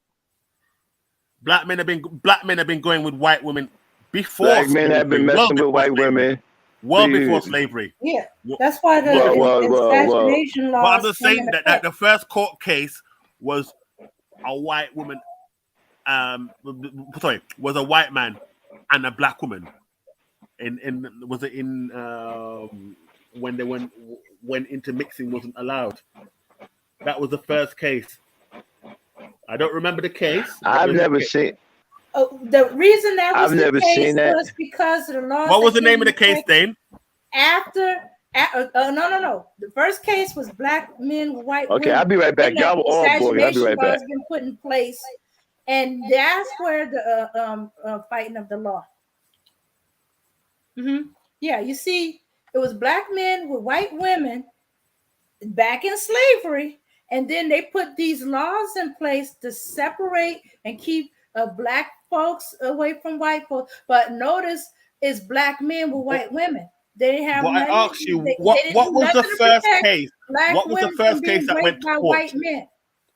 Black men have been going with white women before Black men have slavery, been well messing with before white slavery. women. Well before slavery. Yeah, that's why the Well. assassination But I'm laws just came saying into that effect. the first court case was a white woman. Was a white man and a black woman. Was it in when they when intermixing wasn't allowed? That was the first case. I don't remember the case. I've never seen. The reason that was I've the never case seen that. was because of the laws. What was that the name of the came case, into effect Dane? No. The first case was black men with white Okay, women. I'll be right back. Then Y'all were all boring. I'll be assassination right back. laws been put in place, and that's where the fighting of the law. Yeah, you see, it was black men with white women back in slavery, and then they put these laws in place to separate and keep black folks away from white folks. But notice it's black men with white women. They didn't have But I nothing. asked you, They what didn't do was the nothing to first protect case? black What was the women from first case being that went raped to by court white men.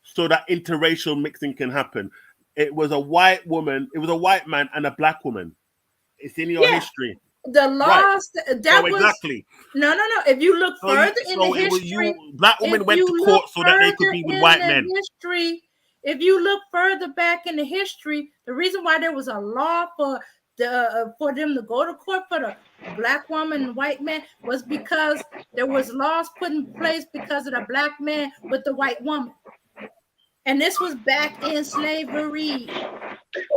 so that interracial mixing can happen? It was a white woman. It was a white man and a black woman. It's in your Yeah. history. the laws that was exactly. no. If you look further in the it was history, black women went to court so that they could be with white men. If you look further back in the history, the reason why there was a law for them to go to court for the black woman and white man was because there was laws put in place because of the black man with the white woman, and this was back in slavery.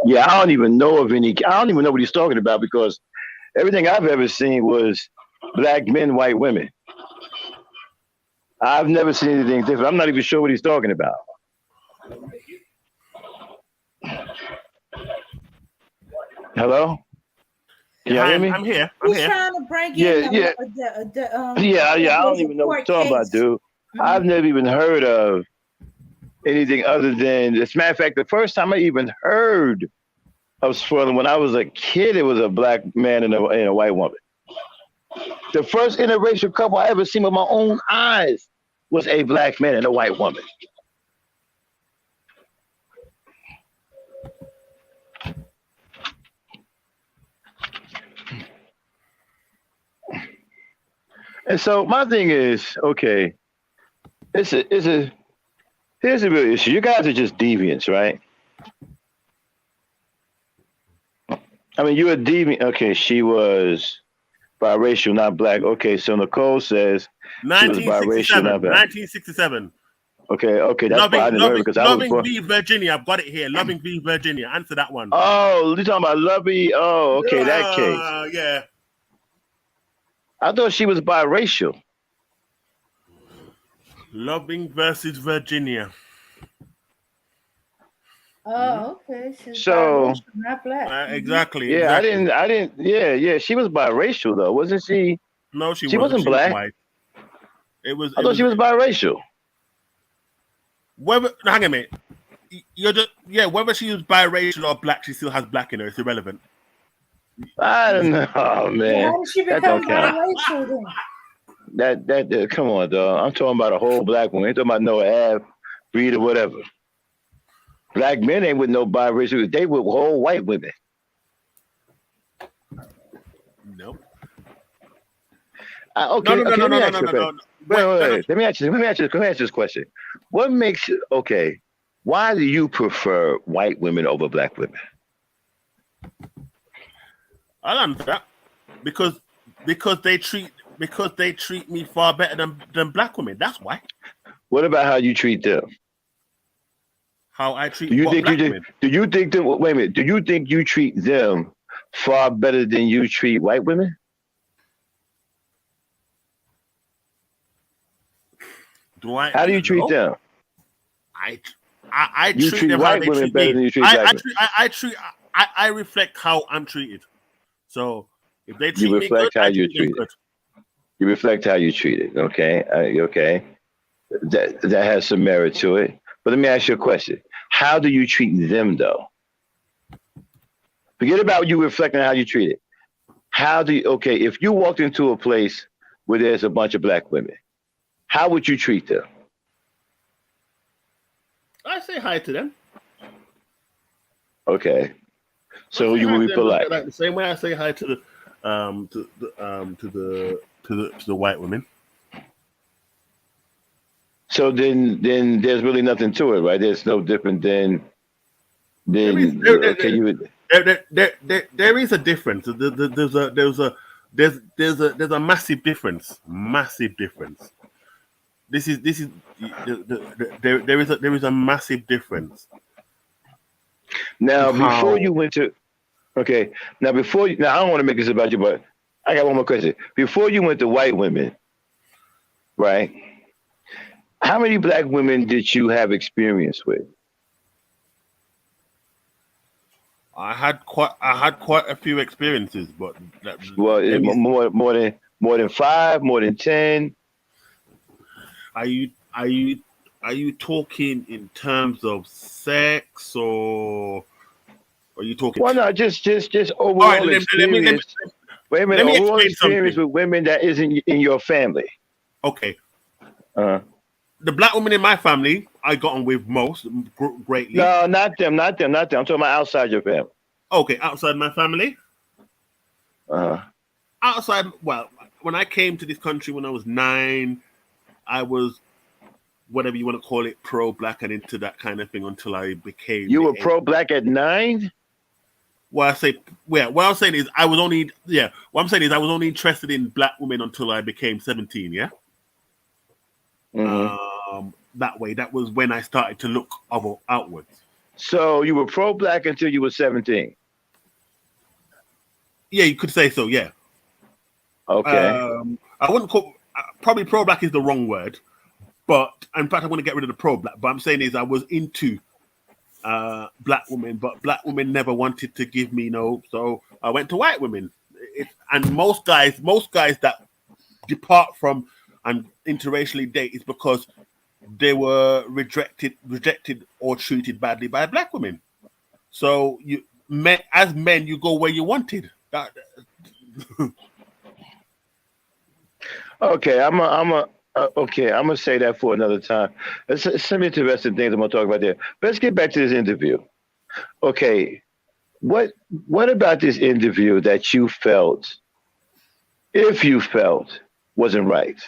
Yeah, I don't even know of any. I don't even know what he's talking about because everything I've ever seen was black men, white women. I've never seen anything different. I'm not even sure what he's talking about. Hello? Can you hear me? I'm here. He's trying to bring in I don't even know what you're talking about, dude. I've never even heard of anything other than, as a matter of fact, the first time I even heard of swirling when I was a kid, it was a black man and a white woman. The first interracial couple I ever seen with my own eyes was a black man and a white woman. And so my thing is, okay, here's a real issue. You guys are just deviants, right? I mean, you're a deviant. Okay, she was biracial, not black. Okay, so Nicole says she was biracial, not black. 1967. Okay, that's why I didn't know because I was born. Loving v. Virginia. I've got it here. Loving v. Virginia. Answer that one. Oh, you're talking about Lovey? Oh, okay, that case. Yeah. I thought she was biracial. Loving versus Virginia. Oh, okay. She's so biracial, not black. Exactly. Yeah, exactly. I didn't. Yeah. She was biracial though, wasn't she? No, she wasn't black. Was I thought she was biracial. Whether hang on a minute, whether she was biracial or black, she still has black in her. It's irrelevant. I don't know, man. How did she become biracial then? That come on, dog. I'm talking about a whole black woman. I'm talking about no half breed or whatever. Black men ain't with no biracial. They with whole white women. Nope. Okay. No. Wait. Let me ask you this question. What makes okay? Why do you prefer white women over black women? I'll answer that because they treat me far better than black women. That's why. What about how you treat them? How I treat women? Do you think that? Wait a minute. Do you think you treat them far better than you treat white women? How do you treat them? I treat them white women better than you treat black women. I reflect how I'm treated. So if they treat you reflect me good, how you treat it. You reflect how you treat it. Okay. Okay. That has some merit to it. But let me ask you a question. How do you treat them though? Forget about you reflecting how you treat it. How do you, okay, if you walked into a place where there's a bunch of black women, how would you treat them? I say hi to them. Okay. So you would be polite. Like the same way I say hi to the white women. So then there's really nothing to it, right? There's no different than there is a difference. There's a massive difference. Massive difference. There is a massive difference. Now before you went to okay. Now I don't want to make this about you, but I got one more question. Before you went to white women, right? How many black women did you have experience with? I had quite a few experiences, but more than 5, more than 10. Are you talking in terms of sex or are you talking? Well, no, just overall experience. Wait a minute, overall experience with women that isn't in your family. Okay. The black women in my family, I got on with most greatly. No, not them. I'm talking about outside your family. Okay, outside my family. outside, well, when I came to this country when I was 9, I was whatever you want to call it, pro-black and into that kind of thing until I became. You were pro-black at 9? Well, I say, yeah. What I'm saying is, I was only, yeah. What I'm saying is, I was only interested in black women until I became 17. Yeah. Mm-hmm. That way, that was when I started to look outwards. So you were pro-black until you were 17. Yeah, you could say so. Yeah. Okay. I wouldn't call probably pro-black is the wrong word, but in fact, I want to get rid of the pro-black. But I'm saying is, I was into black women, but black women never wanted to give me no, so I went to white women. And most guys that depart from and interracially date is because they were rejected or treated badly by black women. So as men, you go where you wanted. Okay, I'm gonna say that for another time. There's some interesting things I'm gonna talk about there. But let's get back to this interview. Okay, what about this interview that you felt, if you felt, wasn't right?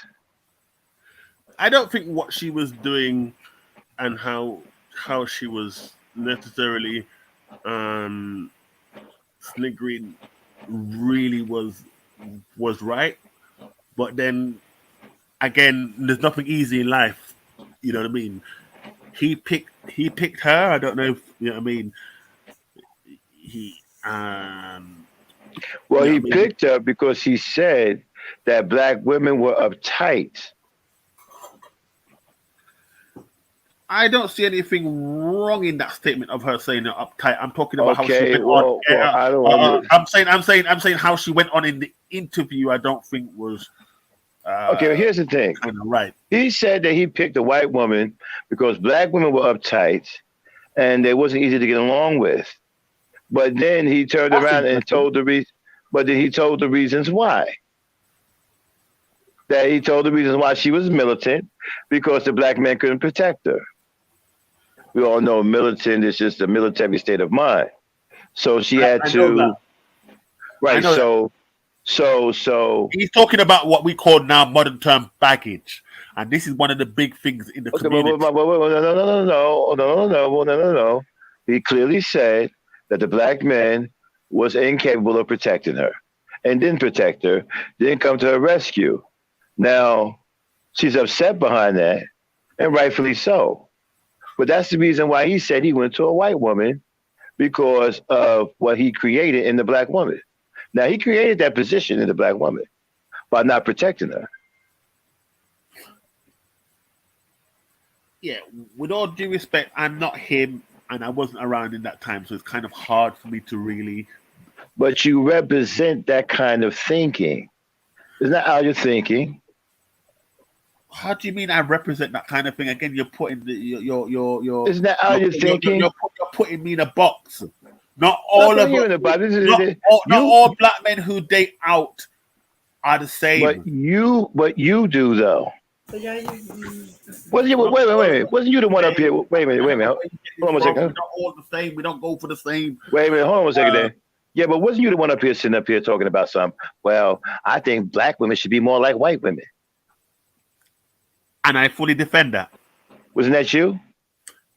I don't think what she was doing and how she was necessarily sniggering really was right. But then again, there's nothing easy in life. You know what I mean? He picked her. I don't know if you know what I mean. Well, he picked her because he said that black women were uptight. I don't see anything wrong in that statement of her saying uptight. I'm talking about how she went on. I'm saying how she went on in the interview. I don't think was. Okay, here's the thing. Right. He said that he picked a white woman because black women were uptight and they wasn't easy to get along with. But then he turned around and told the reason. But then he told the reasons why. That he told the reasons why she was militant because the black man couldn't protect her. We all know militant is just a military state of mind. So she had to. Right. So he's talking about what we call now modern term baggage, and this is one of the big things in the community. No. He clearly said that the black man was incapable of protecting her, and didn't protect her, didn't come to her rescue. Now she's upset behind that, and rightfully so. But that's the reason why he said he went to a white woman because of what he created in the black woman. Now, he created that position in the black woman by not protecting her. Yeah, with all due respect, I'm not him, and I wasn't around in that time, so it's kind of hard for me to really... But you represent that kind of thinking. Isn't that how you're thinking? How do you mean I represent that kind of thing? Again, you're putting your Isn't that how you're thinking? You're putting me in a box. Not all of them. Not all black men who date out are the same. But you do though. Wait. Wasn't you the one up here? Wait a minute. Hold on a second. We're not all the same. We don't go for the same. Wait a minute. Hold on a second there. Yeah, but wasn't you the one sitting up here talking about something? Well, I think black women should be more like white women. And I fully defend that. Wasn't that you?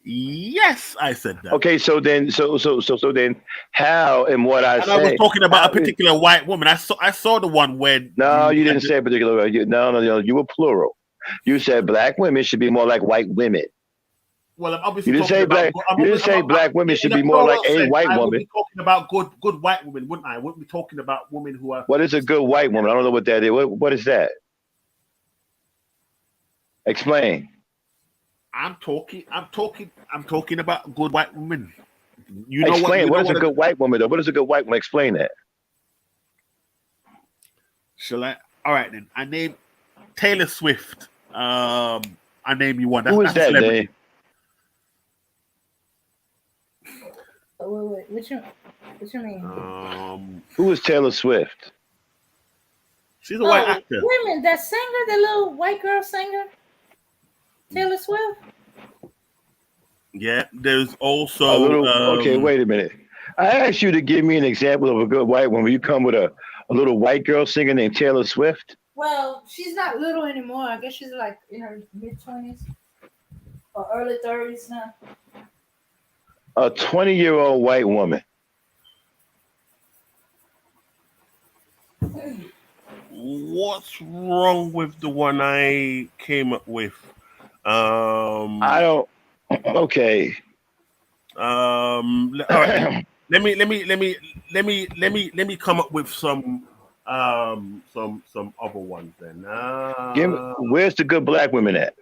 Yes, I said that. Okay, so then how and what I say? I was talking about a particular white woman. I saw the one where. No, you didn't say particular. No. You were plural. You said black women should be more like white women. Well, I'm obviously you didn't say black. You didn't say black women should be more like a white woman. I would be talking about good white women, wouldn't I? I wouldn't be talking about women who are. What is a good white woman? I don't know what that is. What is that? Explain. I'm talking about good white women. Explain. What is a good white woman, though? What is a good white woman? Explain that. Shall I? All right, then. I name Taylor Swift. I name you one. Who is that, Dave? Wait. What you mean? Who is Taylor Swift? She's a white actor. Wait a minute. That singer, the little white girl singer? Taylor Swift? Yeah, there's also okay, wait a minute. I asked you to give me an example of a good white woman. You come with a A little white girl singer named Taylor Swift. Well, she's not little anymore. I guess she's like in her mid-20s or early 30s now. A 20-year-old white woman. What's wrong with the one I came up with? I don't. Okay. All right. Let me come up with some other ones then. Where's the good black women at?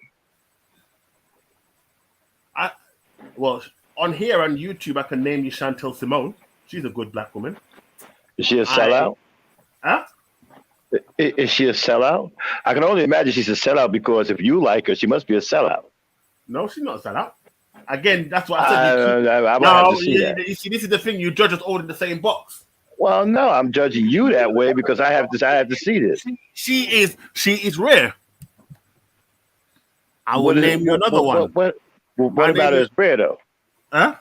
Well, on here on YouTube, I can name you Chantel Simone. She's a good black woman. Is she a sellout? Huh? Is she a sellout? I can only imagine she's a sellout because if you like her, she must be a sellout. No, she's not a sellout. Again, that's what I said. I have to see that. You see, this is the thing. You judge us all in the same box. Well, no, I'm judging you that way because I have to see this. She is rare. I will name you another one. What about her is rare though? Huh?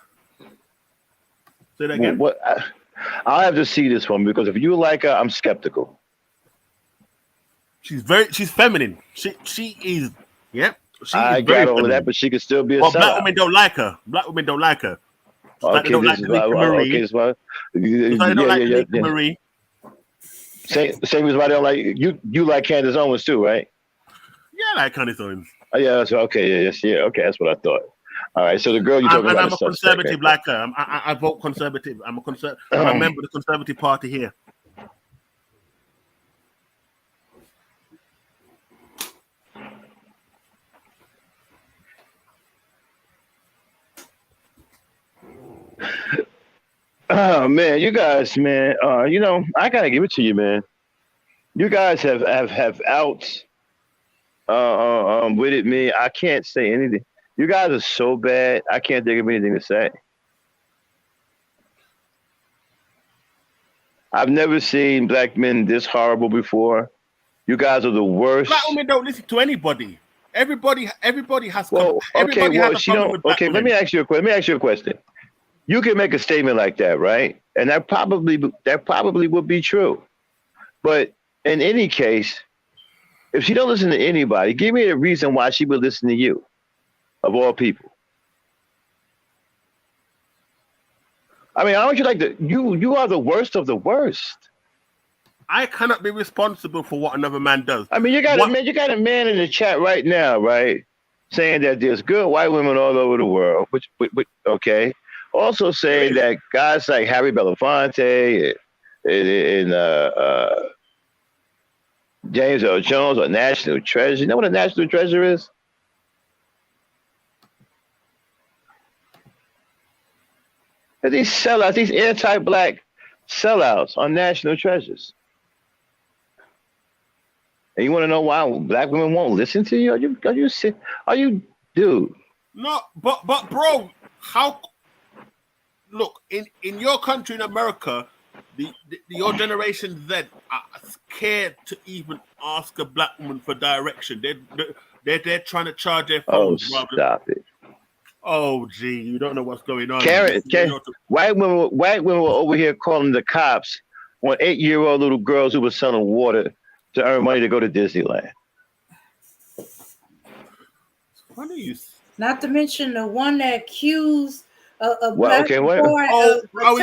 Say that again. I'll have to see this one because if you like her, I'm skeptical. She's feminine. She is. Yeah. I got all of that, but she could still be a sellout. Black women don't like her. Black women don't like her. Okay, don't like Marie. Don't like Marie. Same as why they don't like you. You like Candace Owens too, right? Yeah, I like Candace Owens. Oh, yeah. Okay. Yeah. Okay, that's what I thought. All right. So the girl you're talking about. I'm a conservative like her. I vote conservative. I'm a member of the Conservative Party here. Oh man, you guys, man. I gotta give it to you, man. You guys have out with it me. I can't say anything. You guys are so bad. I can't think of anything to say. I've never seen black men this horrible before. You guys are the worst. Black women don't listen to anybody. Everybody has. Well, okay. Well, she don't. Okay, let me ask you a question. You can make a statement like that, right? And that probably would be true. But in any case, if she don't listen to anybody, give me a reason why she would listen to you, of all people. I mean, aren't you like you are the worst of the worst. I cannot be responsible for what another man does. I mean, you got a man in the chat right now, right, saying that there's good white women all over the world, which okay. Also saying that guys like Harry Belafonte and James Earl Jones are national treasures. You know what a national treasure is? And these sellouts, these anti-black sellouts are national treasures. And you want to know why black women won't listen to you? Are you dude? No, but bro, how? Look, in your country in America, your generation Z are scared to even ask a black woman for direction. They're trying to charge their phones. Oh, stop it. Oh, gee, you don't know what's going on. White women were over here calling the cops on 8-year-old little girls who were selling water to earn money to go to Disneyland. Funny. Not to mention the one that accused are we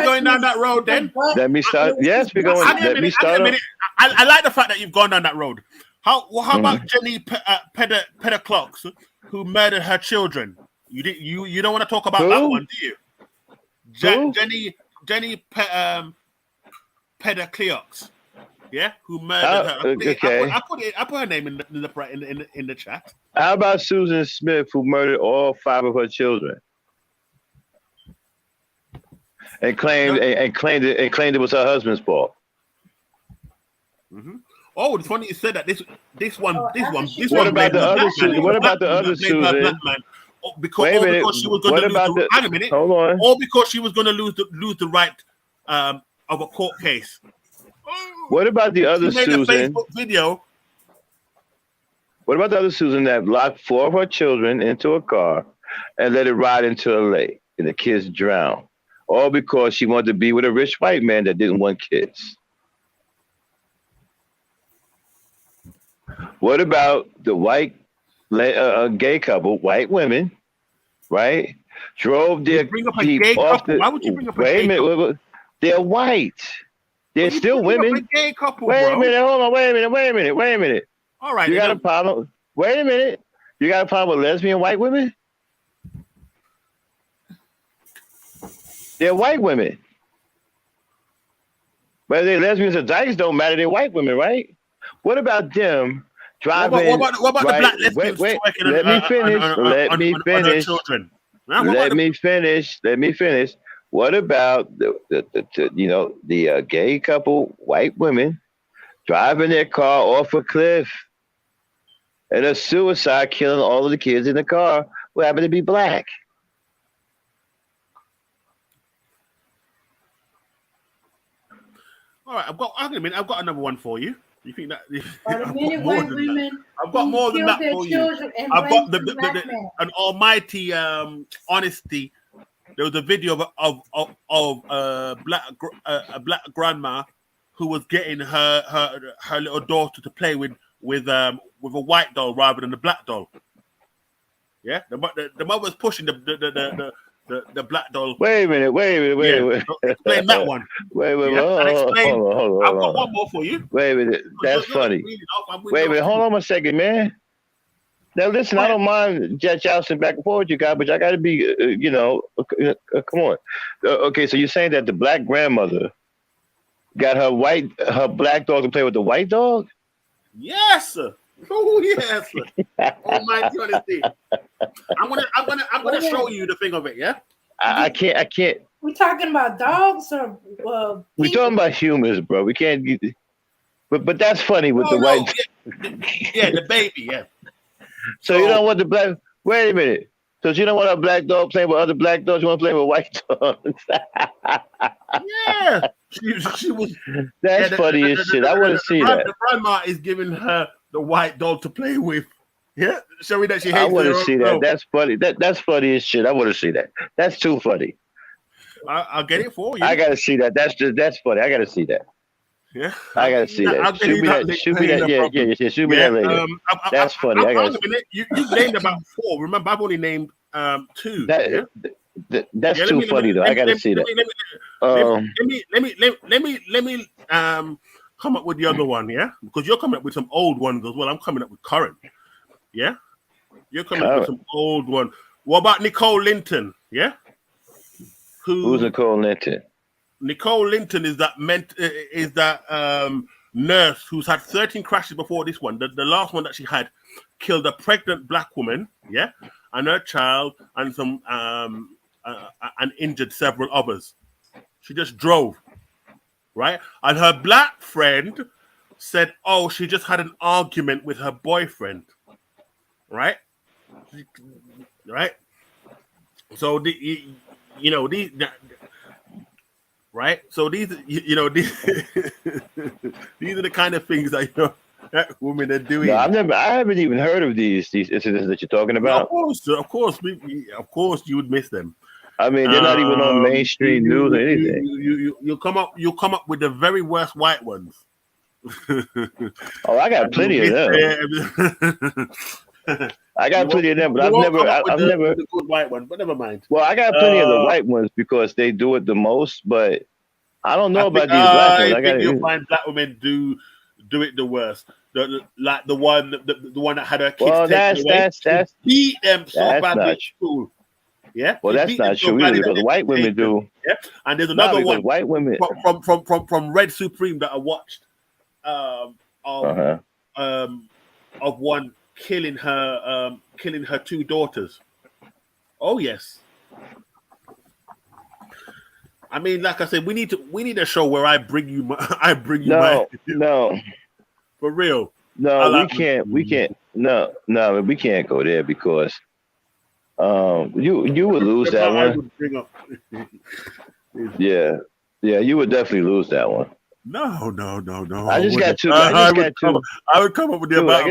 going down that road then? Let me start. Yes, we're going. Let me start. I like the fact that you've gone down that road. How about Jenny Pedaclocks, who murdered her children? You don't want to talk about that one, do you? Jenny Pedaclocks, yeah, who murdered her. Okay. I put her name in the chat. How about Susan Smith, who murdered all 5 of her children? And claimed it was her husband's fault. Mm-hmm. Oh, it's funny you said that. This one. What about the other Susan? What about the other Susan? Because she was going to lose. Hang a minute. Hold on. Or because she was going to lose the right of a court case. What about the other Susan? Made a Facebook video. What about the other Susan that locked 4 of her children into a car and let it ride into a lake and the kids drowned? All because she wanted to be with a rich white man that didn't want kids. What about the gay couple, white women, right? Drove You their bring up a Jeep gay off couple. the. Why would you bring up a Wait a gay minute. couple? They're white. They're What are you still bringing up a women. gay couple, Wait a bro? minute. Hold on. Wait a minute. Wait a minute. All right. You got a Then, problem? Wait a minute. You got a problem with lesbian white women? They're white women. Whether they're lesbians or dykes don't matter. They're white women, right? What about them driving? what about the Right. black lesbians Wait. twerking Let me finish. on her children? Huh? Let me finish. What about the gay couple, white women driving their car off a cliff and a suicide, killing all of the kids in the car who happen to be black? All right, I've got another one for you. You think that? Or the I've many got more white than women that. I've got who more than killed that their for you. children and I've blamed got the black man. an almighty honesty. There was a video of a black grandma who was getting her little daughter to play with a white doll rather than the black doll. Yeah, the mother was pushing the black doll. Wait a minute. Explain that one. Wait. Yeah? And explain. Hold I've got on. one more for you. Wait a minute. That's funny. Wait a minute. Hold on a second, man. Now listen, I don't mind jousting back and forth with you guys, but I got to be, come on. Okay, so you're saying that the black grandmother got her black dog to play with the white dog? Yes, sir. Oh yes, sir. Almighty honesty. I'm gonna show you the thing of it. Yeah. I can't. We talking about dogs or We're talking about humans, bro. We can't. But that's funny with the white. Yeah, the baby. Yeah. So you don't want the black. Wait a minute. So you don't want a black dog playing with other black dogs. You want to play with white dogs. Yeah. She was. That's funny as shit. I want to see that. The grandma is giving her the white dog to play with. Yeah, showing that she hates. I want to see that. Dog. That's funny. That's funny as shit. I want to see that. That's too funny. I'll get it for you. I gotta see that. That's funny. I gotta see that. Yeah, I gotta see that. Shoot me that. Shoot me that. Yeah. Shoot me that later. That's funny. I gotta see. You named about 4. Remember, I've only named 2. That's too funny though. I gotta see that. Let me come up with the other one. Yeah, because you're coming up with some old ones as well. I'm coming up with current. Yeah, you're coming up with some old one. What about Nicole Linton? Yeah, who's Nicole Linton? Nicole Linton is that nurse who's had 13 crashes before this one. The last one that she had killed a pregnant black woman, yeah, and her child, and some and injured several others. She just drove, right? And her black friend said, "Oh, she just had an argument with her boyfriend." Right? So right? So these these are the kind of things that women are doing. No, I haven't even heard of these incidents that you're talking about. Of course, you would miss them. I mean, they're not even on mainstream news or anything. You come up with the very worst white ones. Oh, I got plenty of them. I got plenty of them, but I've never the good white one. But never mind. Well, I got plenty of the white ones because they do it the most, but I don't know about these black ones. I think you'll find black women do it the worst. Like the one that had her kids. Well, that's beat them so that's bad not at school. Yeah. Well, that's not true either because white women do. Yeah. And there's another one. White women from Red Supreme that I watched. Of one killing her 2 daughters. Oh yes. I mean, like I said, we need a show where I bring you my No. For real. No, we can't. No, we can't go there because you would lose that one. Yeah, you would definitely lose that one. No. I just got two. I would come up with the black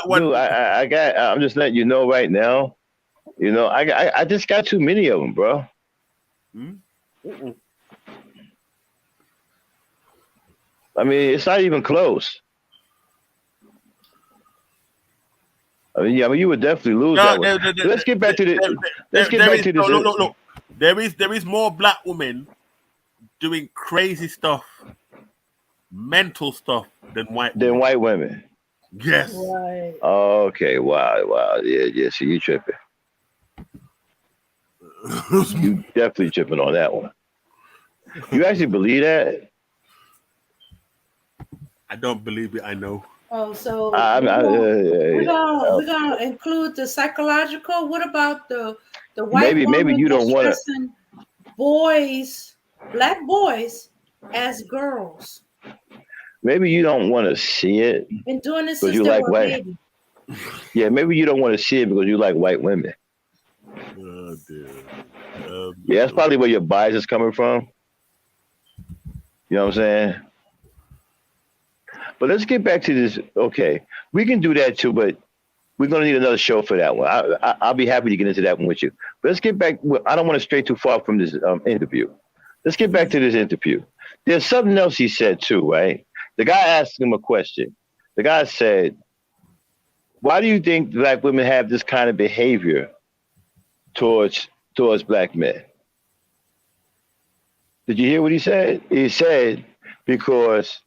one. Dude, I'm just letting you know right now. You know, I just got too many of them, bro. I mean, it's not even close. I mean, you would definitely lose No, that one. But let's get back to the. Let's get back to this. Look. There is more black women doing crazy stuff, mental stuff than white women. Yes. Right. Okay. Wow. Yeah. So you tripping. You definitely tripping on that one. You actually believe that? I don't believe it. I know. Oh, so we're gonna include the psychological. What about the white woman maybe you don't want to boys, black boys, as girls? Maybe you don't want to see it. Been doing this because since you they like were white. baby. Yeah, maybe you don't want to see it because you like white women. Oh dear. Yeah, that's probably where your bias is coming from. You know what I'm saying? But let's get back to this. Okay, we can do that too, but we're going to need another show for that one. I'll be happy to get into that one with you. But let's get back. I don't want to stray too far from this interview. Let's get back to this interview. There's something else he said too, right? The guy asked him a question. The guy said, why do you think black women have this kind of behavior towards black men? Did you hear what he said? He said, because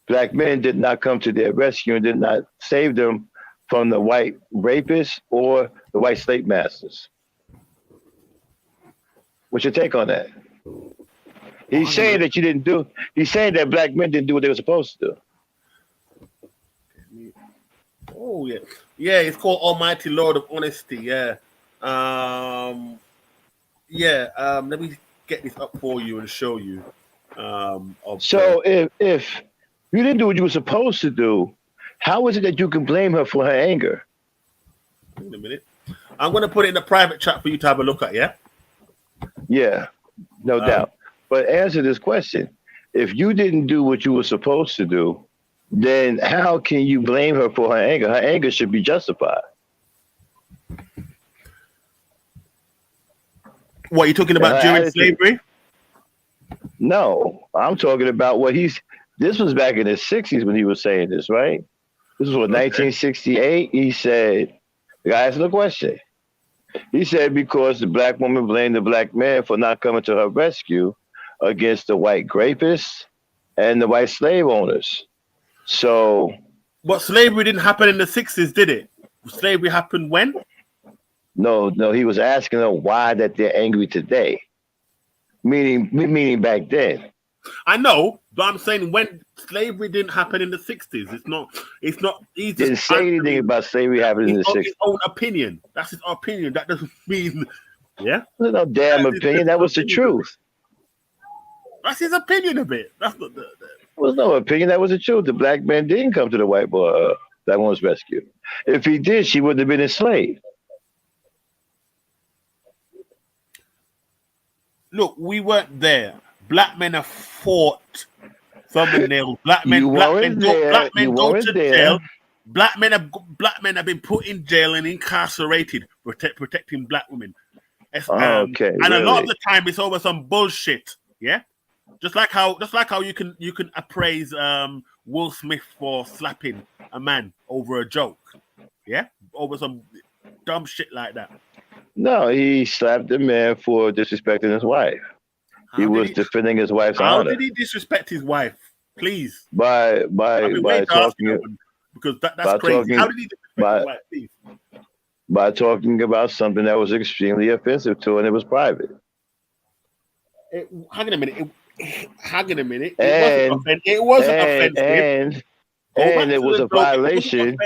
black men did not come to their rescue and did not save them from the white rapists or the white slave masters. What's your take on that? He's saying that he's saying that black men didn't do what they were supposed to do. Oh yeah. Yeah, it's called Almighty Lord of Honesty, yeah. Let me get this up for you and show you. So if you didn't do what you were supposed to do, how is it that you can blame her for her anger? Wait a minute. I'm going to put it in the private chat for you to have a look at, yeah? Yeah, no doubt. But answer this question. If you didn't do what you were supposed to do, then how can you blame her for her anger? Her anger should be justified. What, you talking about during slavery? No, I'm talking about this was back in the 60s when he was saying this, right? This was 1968. He said, the guy asked the question. He said, because the black woman blamed the black man for not coming to her rescue against the white rapists and the white slave owners. So. But slavery didn't happen in the 60s, did it? Slavery happened when? No, he was asking them why that they're angry today. Meaning back then. I know, but I'm saying when slavery didn't happen in the 60s. It's not easy. Didn't say anything about slavery happening in the 60s. His own opinion. That's his opinion. That doesn't mean, yeah? There's no damn opinion. That was the truth. That's his opinion of it. That's not There was no opinion. That was the truth. The black man didn't come to the white boy, black woman's rescue. If he did, she wouldn't have been enslaved. Look, we weren't there. Black men have fought thumbnails. Black men go to jail. Black men have been put in jail and incarcerated, protecting black women. Okay, and a lot of the time it's over some bullshit. Yeah, just like how you can appraise Will Smith for slapping a man over a joke. Yeah, over some dumb shit like that. No, he slapped the man for disrespecting his wife. He was defending his wife's honor. How did he disrespect his wife? Please. By talking, because that's crazy. How did he disrespect his wife? Please. By talking about something that was extremely offensive to her, and it was private. Hang on a minute. It wasn't offensive. And it was a violation.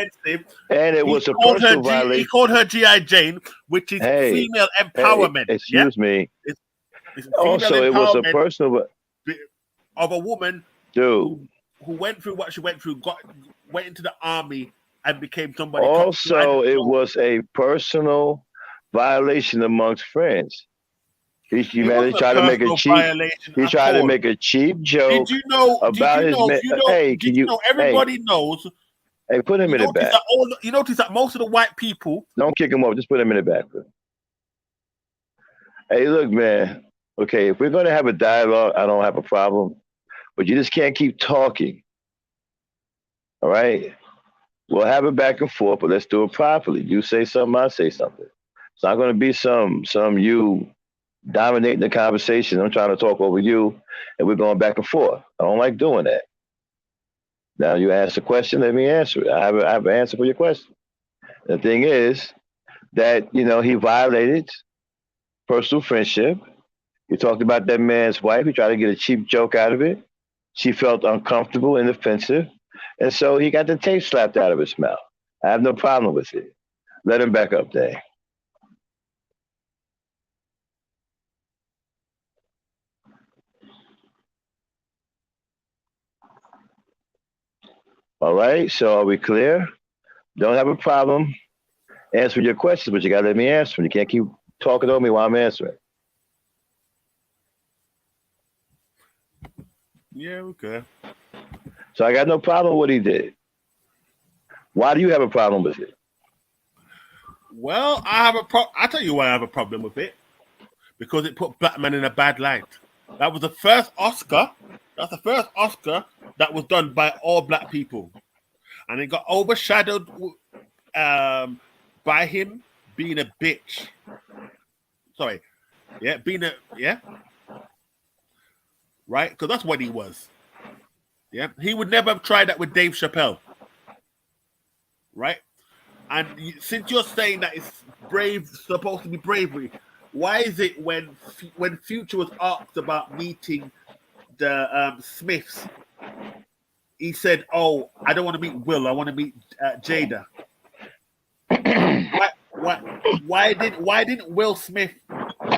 And it was a personal violation. He called her G.I. Jane, which is female empowerment. Excuse me. Also, it was a personal of a woman who went through what she went through, went into the army and became somebody. Also, it was a personal violation amongst friends. He tried to make a cheap joke. Did you know? Everybody knows. Hey, put him in the back. You notice that most of the white people don't kick him off. Just put him in the back. Hey, look, man. Okay, if we're gonna have a dialogue, I don't have a problem, but you just can't keep talking. All right. We'll have it back and forth, but let's do it properly. You say something, I say something. It's not going to be some you dominating the conversation. I'm trying to talk over you, and we're going back and forth. I don't like doing that. Now you ask a question, let me answer it. I have an answer for your question. The thing is that he violated personal friendship. You talked about that man's wife. He tried to get a cheap joke out of it. She felt uncomfortable and offensive, and so he got the tape slapped out of his mouth. I have no problem with it. Let him back up there. All right, so are we clear? Don't have a problem answering your questions, but you got to let me answer them. You can't keep talking over me while I'm answering. Yeah, okay. So I got no problem with what he did. Why do you have a problem with it? Well, I tell you why I have a problem with it. Because it put black men in a bad light. That was the first Oscar. That's the first Oscar that was done by all black people, and it got overshadowed by him being a bitch. Sorry, right, because that's what he was. Yeah, he would never have tried that with Dave Chappelle, right? And since you're saying that it's supposed to be bravery, why is it when Future was asked about meeting the Smiths, he said, "Oh, I don't want to meet Will. I want to meet Jada." Why didn't Will Smith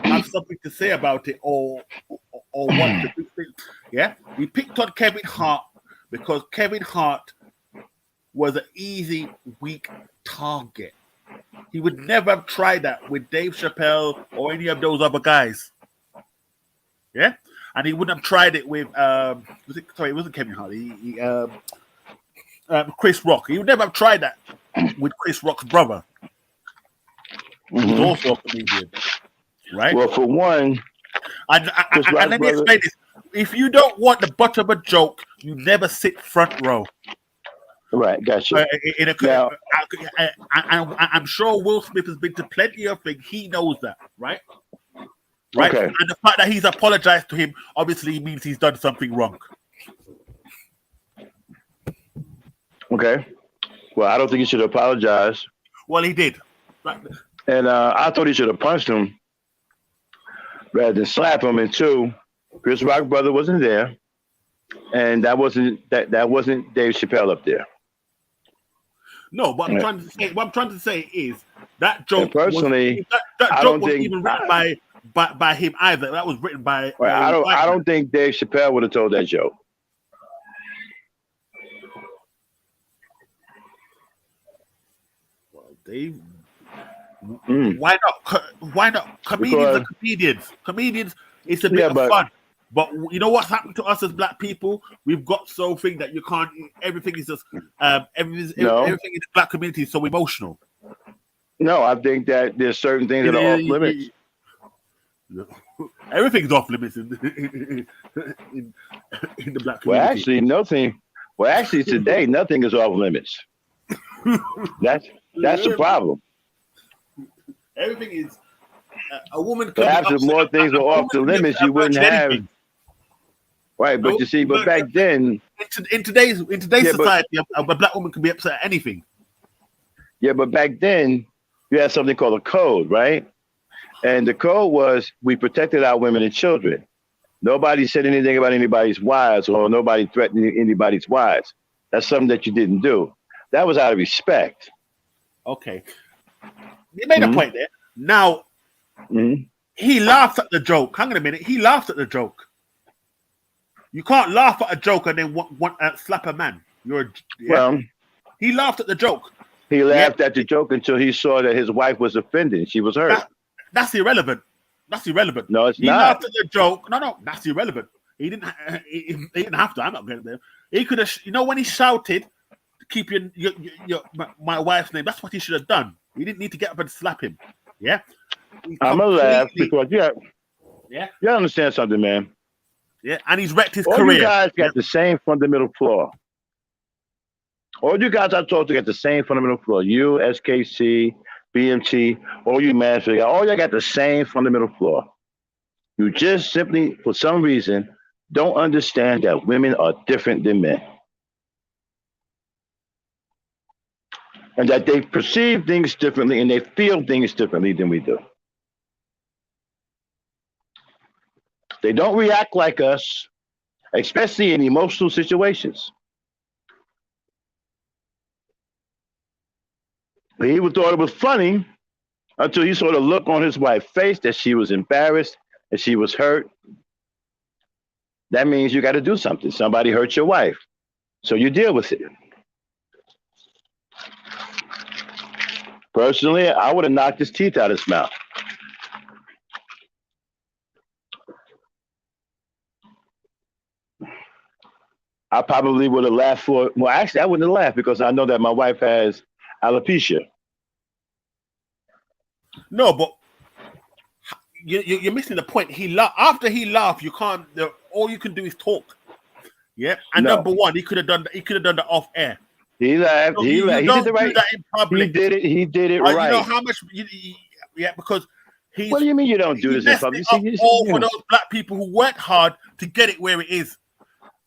have something to say about it, or what? Yeah, he picked on Kevin Hart because Kevin Hart was an easy, weak target. He would never have tried that with Dave Chappelle or any of those other guys. Yeah, and he wouldn't have tried it with it wasn't Kevin Hart. Chris Rock. He would never have tried that with Chris Rock's brother, who's also a comedian, right? Well, for one, and let me explain this. If you don't want the butt of a joke, you never sit front row. Right, gotcha. I'm sure Will Smith has been to plenty of things. He knows that, right? Right. Okay. And the fact that he's apologized to him obviously means he's done something wrong. Okay. Well, I don't think he should apologize. Well, he did. Right. And I thought he should have punched him rather than slap him. And two, Chris Rock's brother wasn't there, and that wasn't Dave Chappelle up there. No, what I'm trying to say is that joke. And personally, that joke wasn't even written by him either. That was written by. I don't think Dave Chappelle would have told that joke. Well, Dave. Why not? Why not? Comedians are comedians. Comedians, it's a bit of fun. But you know what's happened to us as black people? We've got something that you can't. Everything is just everything in the black community is so emotional. No, I think that there's certain things that are off limits. Everything's off limits in the black community. Well, actually, nothing. Well, actually, today nothing is off limits. That's the problem. Everything is. A woman. Perhaps if more things were off the limits, you wouldn't have. Anything. Right, but you see, but back then, in today's society, a black woman can be upset at anything. Yeah, but back then, you had something called a code, right? And the code was we protected our women and children. Nobody said anything about anybody's wives, or nobody threatened anybody's wives. That's something that you didn't do. That was out of respect. Okay, you made a point there. Now, he laughed at the joke. Hang on a minute. He laughed at the joke. You can't laugh at a joke and then slap a man. Well, he laughed at the joke. He laughed at the joke until he saw that his wife was offended. She was hurt. That's irrelevant. That's irrelevant. No, it's not. He laughed at the joke. No, that's irrelevant. He didn't have to. I'm not going there. He could have. You know when he shouted, "Keep my wife's name." That's what he should have done. He didn't need to get up and slap him. Yeah. I'm gonna laugh because you understand something, man. Yeah, and he's wrecked his All career. You guys got the same fundamental flaw. All you guys I talk to got the same fundamental flaw. You, SKC, BMT, all you man, all y'all got the same fundamental flaw. You just simply, for some reason, don't understand that women are different than men. And that they perceive things differently and they feel things differently than we do. They don't react like us, especially in emotional situations. He would thought it was funny until he saw the look on his wife's face that she was embarrassed and she was hurt. That means you got to do something. Somebody hurt your wife. So you deal with it. Personally, I would have knocked his teeth out of his mouth. I probably would have laughed for, well, actually, I wouldn't have laughed because I know that my wife has alopecia. No, but you're missing the point. After he laughed, you can't. All you can do is talk. Yeah, and No. number one, he could have done that off air. He laughed. So He laughed. He did the right. That in public. He did it right. You know how much? Yeah, because he's. What do you mean you don't do this in public? All for those black people who worked hard to get it where it is.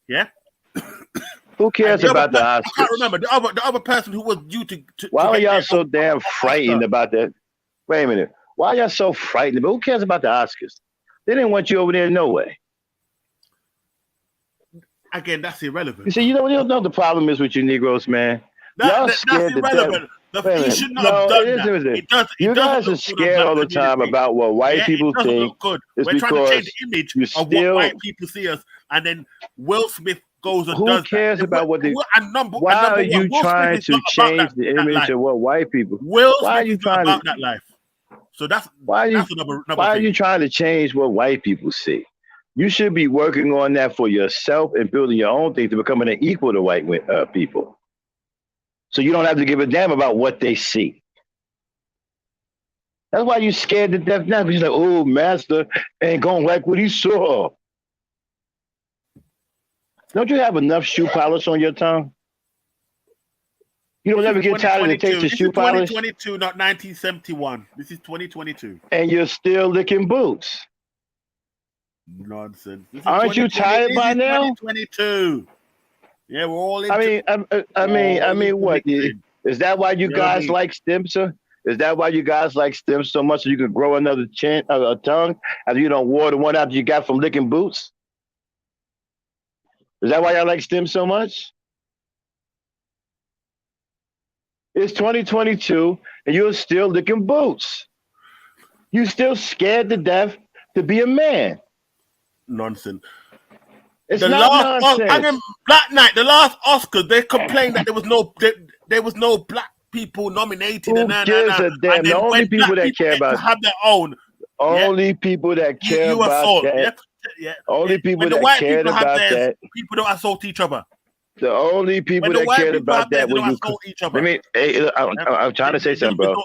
Yeah. Who cares about the Oscars? I can't remember the other person who was due to. Why are y'all so damn frightened about that? Wait a minute. Why are y'all so frightened? But who cares about the Oscars? They didn't want you over there no way. Again, that's irrelevant. You see, you know the problem is with you Negroes, man. That's irrelevant. He should not have done that. You guys are scared all the time about what white people think. We're trying to change the image of what white people see us, and then Will Smith goes and does that. Who cares about what they... Why are you trying to change the image of what white people... Why are you trying about that life? So that's another why are you trying to change what white people see? You should be working on that for yourself and building your own thing to becoming an equal to white people. So you don't have to give a damn about what they see. That's why you're scared to death now, because you're like, oh, master ain't gonna like what he saw. Don't you have enough shoe polish on your tongue? You don't ever get tired of the taste of shoe polish? 2022, not 1971. This is 2022. And you're still licking boots. Nonsense. Aren't you tired by now? 2022. Yeah, we're all into... I mean, what? Is that why you guys like Stimson? Is that why you guys like Stim so much so you can grow another a tongue after you don't wore the one out you got from licking boots? Is that why y'all like Stim so much? It's 2022 and you're still licking boots. You still scared to death to be a man. Nonsense. It's not nonsense. Black Night, the last Oscars, they complained that there was no black people nominated. Who gives a damn? The only people that care about have their own. Only people that care about that. Yeah. Only people that cared about that. People don't assault each other. The only people that cared about that when you each other. I'm trying to say something, bro.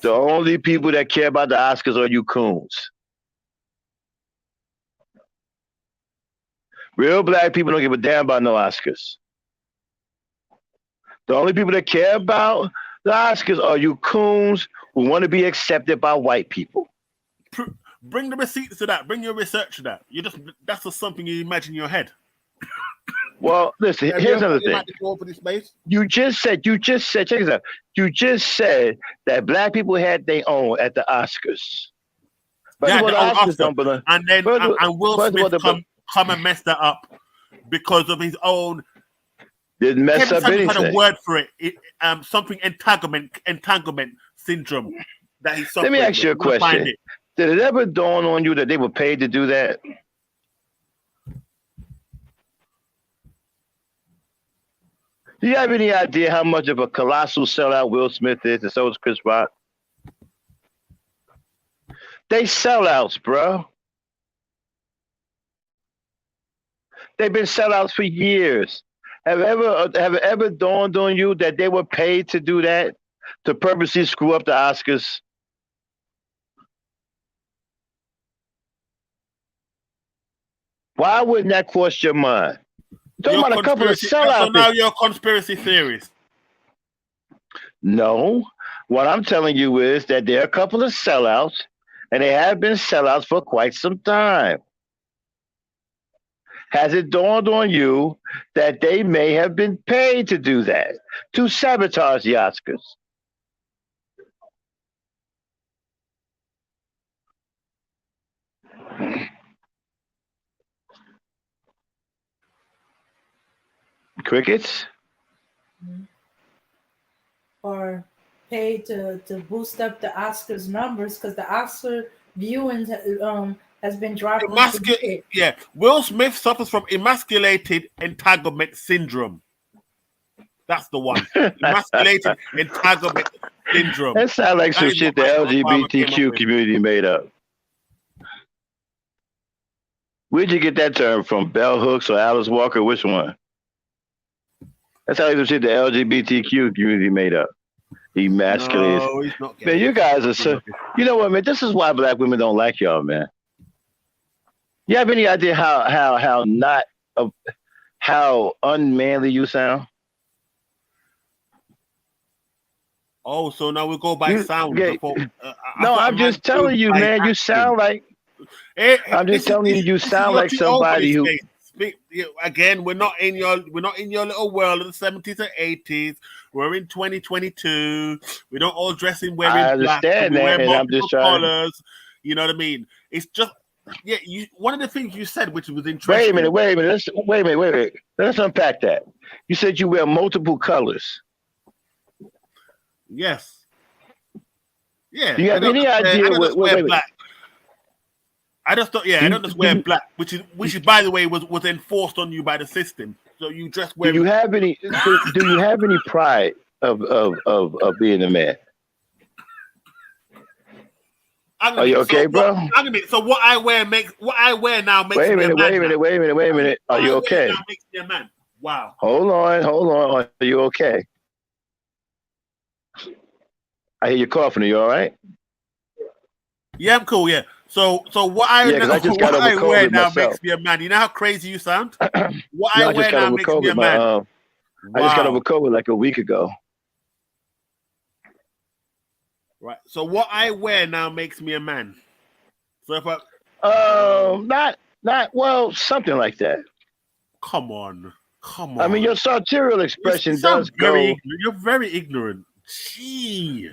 The only people that care about the Oscars are you coons. Real black people don't give a damn about no Oscars. The only people that care about the Oscars are you coons who want to be accepted by white people. Bring the receipts to that. Bring your research to that. That's just something you imagine in your head. Well, listen, here's another thing. You just said, check this out. You just said that black people had their own at the Oscars. Yeah, the Oscars don't belong. And then Will Smith come and mess that up because of his own. Didn't mess up anything. Had a word for it. Something entanglement syndrome that he's suffering. Let me ask you a question. Did it ever dawn on you that they were paid to do that? Do you have any idea how much of a colossal sellout Will Smith is, and so is Chris Rock? They sellouts, bro. They've been sellouts for years. Have it ever dawned on you that they were paid to do that, to purposely screw up the Oscars? Why wouldn't that cross your mind? You're talking about a couple of sellouts. So now you're a conspiracy theorist. No. What I'm telling you is that there are a couple of sellouts, and they have been sellouts for quite some time. Has it dawned on you that they may have been paid to do that, to sabotage the Oscars? Crickets? Or paid to boost up the Oscars numbers because the Oscar viewing has been dropping for years. Yeah, Will Smith suffers from emasculated entanglement syndrome. That's the one. Emasculated entanglement syndrome. That sounds like That some is shit what the Michael Obama came up LGBTQ with. community made up. Where'd you get that term from? Bell Hooks or Alice Walker? Which one? That sounds like some shit the LGBTQ community made up. Emasculated. No, he's not Man, gay. you guys are so. You know what, man? This is why black women don't like y'all, man. You have any idea how not how unmanly you sound? Oh, so now we go by sound. Yeah. Before, No, I'm just telling you, man. You sound like. I'm just telling you, you sound like somebody who. Again, we're not in your little world of the 70s or 80s. We're in 2022. We don't all dress in wearing I black. understand We that, wear and I'm just trying. colors. You know what I mean? It's just one of the things you said, which was interesting. Wait a minute. Let's unpack that. You said you wear multiple colors. Yes. Yeah. Do you have any idea? I don't just wear black. I just thought, I don't just wear black, which is by the way was enforced on you by the system. So you just wear. Do you have any? Do you have any pride of being a man? Are you okay, bro? So what I wear now makes Wait a me a man. Wait a minute. Are you okay? Now makes me a man. Wow. Hold on. Are you okay? I hear you coughing. Are you all right? Yeah, I'm cool. Yeah. So what I wear now makes me a man. You know how crazy you sound? What I wear now makes me a man. Wow. I just got over COVID like a week ago. Right. So what I wear now makes me a man. So if well, something like that. Come on. I mean, your sartorial expression does go. You're very ignorant. Gee.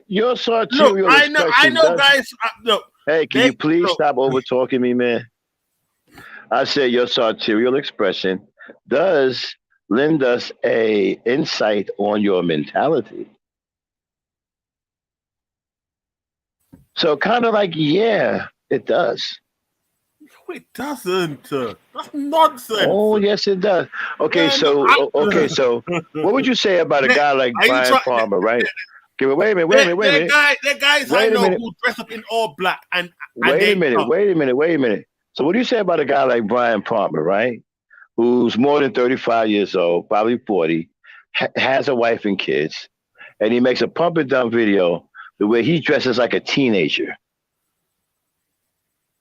Your sartorial expression. I know, guys. Look. Hey, can you please stop over talking me, man? I said your sartorial expression does lend us a insight on your mentality. So kind of like, yeah, it does. No, it doesn't. That's nonsense. Oh, yes, it does. Okay, so what would you say about a guy like Brian Palmer, right? Okay, wait a minute. There guys I know who dress up in all black and wait a minute. So what do you say about a guy like Brian Palmer, right? Who's more than 35 years old, probably 40, has a wife and kids, and he makes a pump and dump video the way he dresses like a teenager.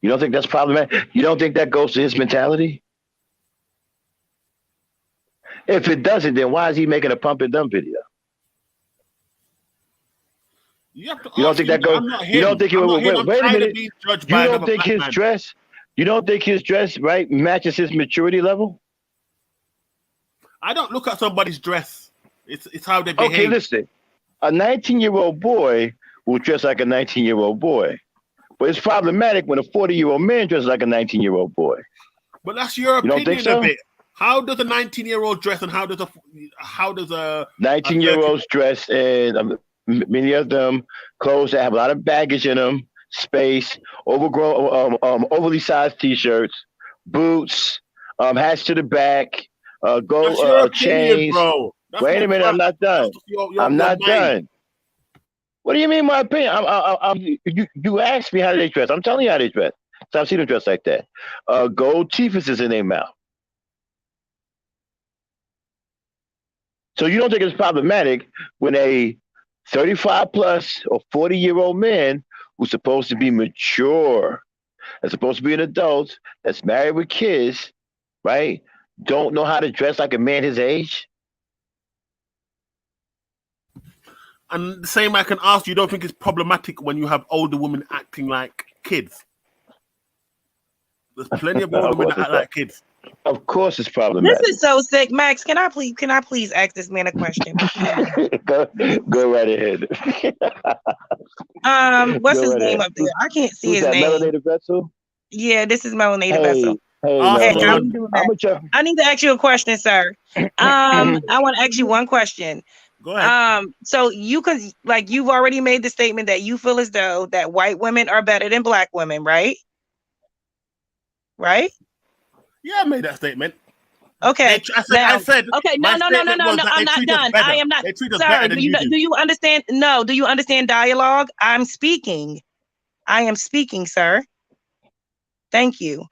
You don't think that's problematic? You don't think that goes to his mentality? If it doesn't, then why is he making a pump and dump video? You don't think that goes? You don't think? Wait a minute. You don't think his dress? You don't think his dress right matches his maturity level? I don't look at somebody's dress. It's how they behave. Okay, listen. A 19-year-old boy will dress like a 19-year-old boy, but it's problematic when a 40-year-old man dresses like a 19-year-old boy. But that's your opinion. You don't think so? Of it. How does a 19-year-old dress, and how does a 19-year-olds dress, and many of them clothes that have a lot of baggage in them, space, overgrown, overly sized T-shirts, boots, hats to the back, chains. Bro. Wait a minute, I'm not done. I'm not done. What do you mean, my opinion? You asked me how they dress. I'm telling you how they dress. So I've seen them dress like that. Gold teeth is in their mouth. So you don't think it's problematic when a 35 plus or 40-year-old man who's supposed to be mature, that's supposed to be an adult, that's married with kids, right, don't know how to dress like a man his age? And the same I can ask you don't think it's problematic when you have older women acting like kids? There's plenty of older women that act like kids. Of course, it's This problematic. is so sick, Max. Can I please ask this man a question? go right ahead. What's Go his right name ahead. up there? I can't see Who's his that? name. Melanated vessel. Yeah, this is Melanated Vessel. Hey, Hey, how Melanated. you doing, I'm Max? a I need to ask you a question, sir. I want to ask you one question. Go ahead. So you've already made the statement that you feel as though that white women are better than black women, right? Right? Yeah, I made that statement. Okay. I said. Okay. No. I'm not done. I am not. They treat us Sir, better than you do you understand? No. Do you understand dialogue? I'm speaking. I am speaking, sir. Thank you.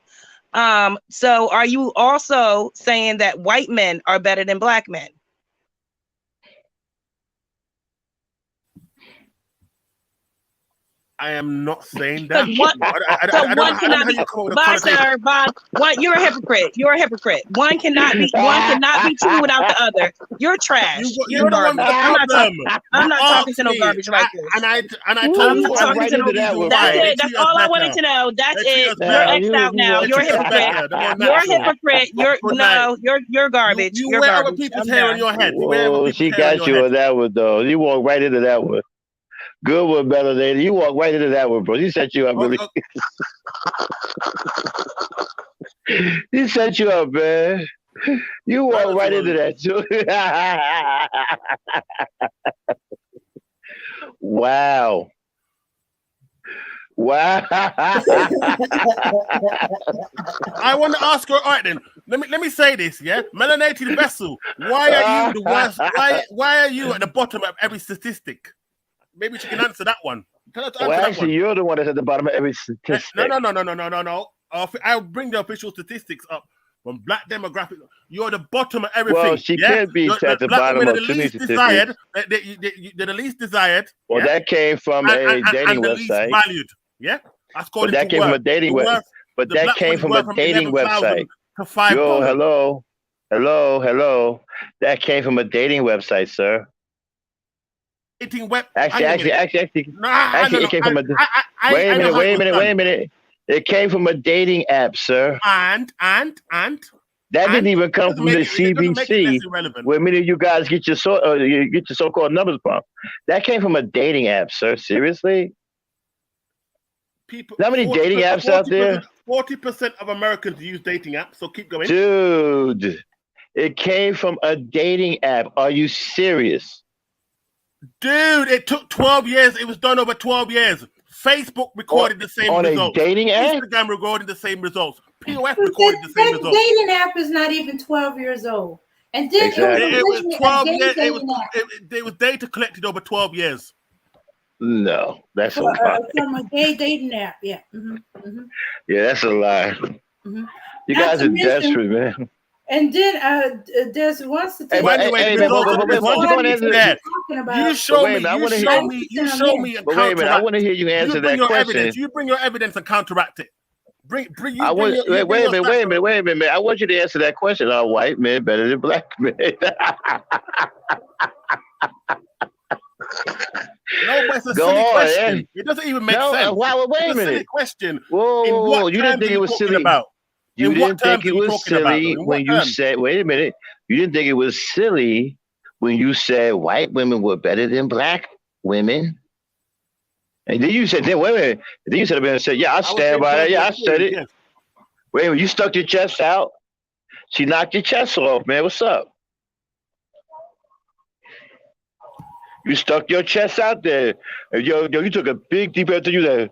So are you also saying that white men are better than black men? I am not saying that. You're a hypocrite. You're a hypocrite. One cannot be true without the other. You're trash. You're the one with the problem. I'm not talking to no garbage like this. And I told you right into that one. That's it. That's all I wanted to know. That's it. You're X'd out now. You're a hypocrite. You're a hypocrite. You're garbage. You You're wear garbage. other people's hair on your head. Whoa, she got you on that one, though. You walked right into that one. Good one, Melanated. You walked right into that one, bro. He set you up, really. He set you up, man. You walked right into that, too. Wow. I want to ask her. All right, then. Let me say this. Yeah, Melanated Vessel. Why are you the worst? Why are you at the bottom of every statistic? Maybe she can answer that one. Actually, you're the one that's at the bottom of every statistic. No. I'll bring the official statistics up from black demographic. You're the bottom of everything. Well, she can't be at the bottom of too many statistics. They're the least desired. Well, that came from a dating website. Least valued. Yeah, but that came from a dating website. But that came from a dating website. Yo, hello. That came from a dating website, sir. Actually, it came from a. Wait a minute. It came from a dating app, sir. And that didn't even come from the CBC, where many of you guys get your so-called numbers from. That came from a dating app, sir. Seriously? How many dating apps out there? 40% of Americans use dating apps, so keep going. Dude, it came from a dating app. Are you serious? Dude, it took 12 years. It was done over 12 years. Facebook recorded the same results. On a dating app? Instagram recorded the same results. POF recorded the same results. Dating app is not even 12 years old. And then it was 12 years. It was data collected over 12 years. No, that's a lie. From a gay dating app, yeah. Mm-hmm, mm-hmm. Yeah, that's a lie. Mm-hmm. You guys are desperate, man. And then there's one statistic. You show me and counteract. I want to hear you answer that question. You bring your evidence and counteract it. Wait a minute. I want you to answer that question. Are white men better than black men? No, but it's a silly question. Yeah. It doesn't even make sense. Wait a minute. Silly question. Whoa. You didn't think it was silly about? You didn't think it was silly when you said, wait a minute. You didn't think it was silly when you said white women were better than black women? And then you said, wait a minute. Then you said, yeah, I stand by that. Yeah, I said it. Yes. Wait a minute. You stuck your chest out. She knocked your chest off, man. What's up? You stuck your chest out there. And yo, you took a big deep breath to you there.